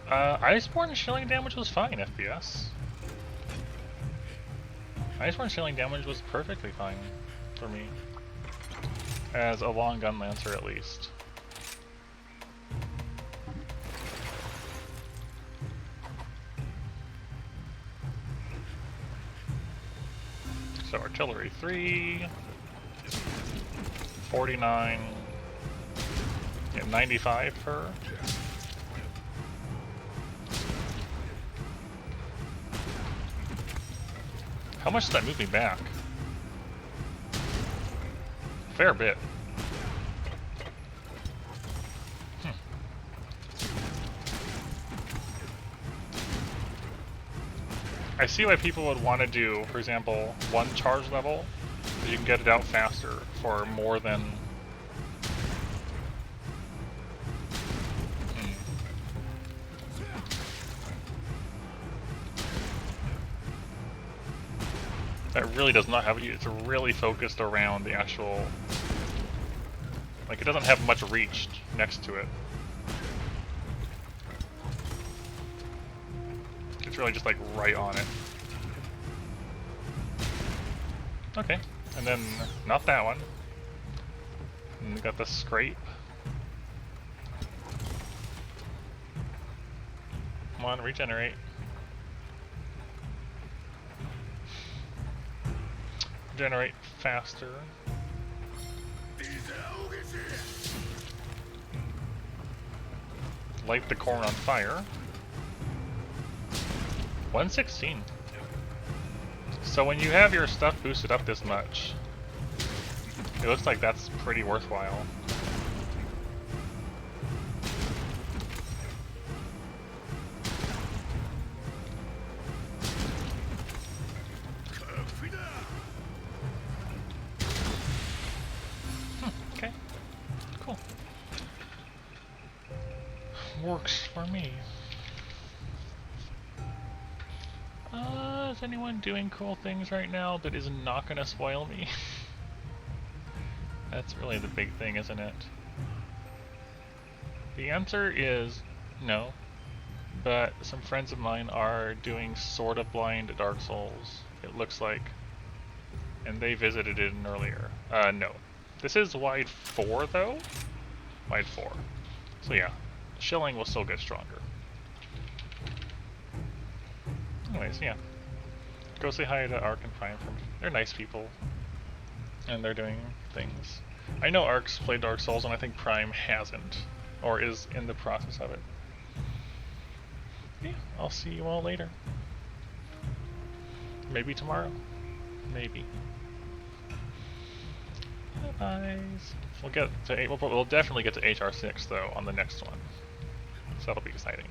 Iceborne shilling damage was fine, FPS. Iceborne shilling damage was perfectly fine for me. As a long gun lancer, at least. So artillery 3, 49, yeah, 95 per. How much does that move me back? Fair bit. I see why people would want to do, for example, 1 charge level, so you can get it out faster for more than... That really does not have, it's really focused around the actual, like it doesn't have much reach next to it. It's really just like right on it. Okay, and then not that one. And we got the scrape. Come on, regenerate. Generate faster. Light the corn on fire. 116. So when you have your stuff boosted up this much, it looks like that's pretty worthwhile. Okay, cool. Works for me. Is anyone doing cool things right now that is not gonna spoil me? That's really the big thing, isn't it? The answer is no, but some friends of mine are doing sort of blind Dark Souls, it looks like, and they visited it earlier. No. This is wide 4 though? Wide 4. So yeah, shilling will still get stronger. Anyways, yeah. Go say hi to Ark and Prime for me. They're nice people. And they're doing things. I know Ark's played Dark Souls and I think Prime hasn't. Or is in the process of it. yeah, I'll see you all later. Maybe tomorrow. Maybe. Bye. We'll get to we'll definitely get to HR6 though on the next one, so that'll be exciting.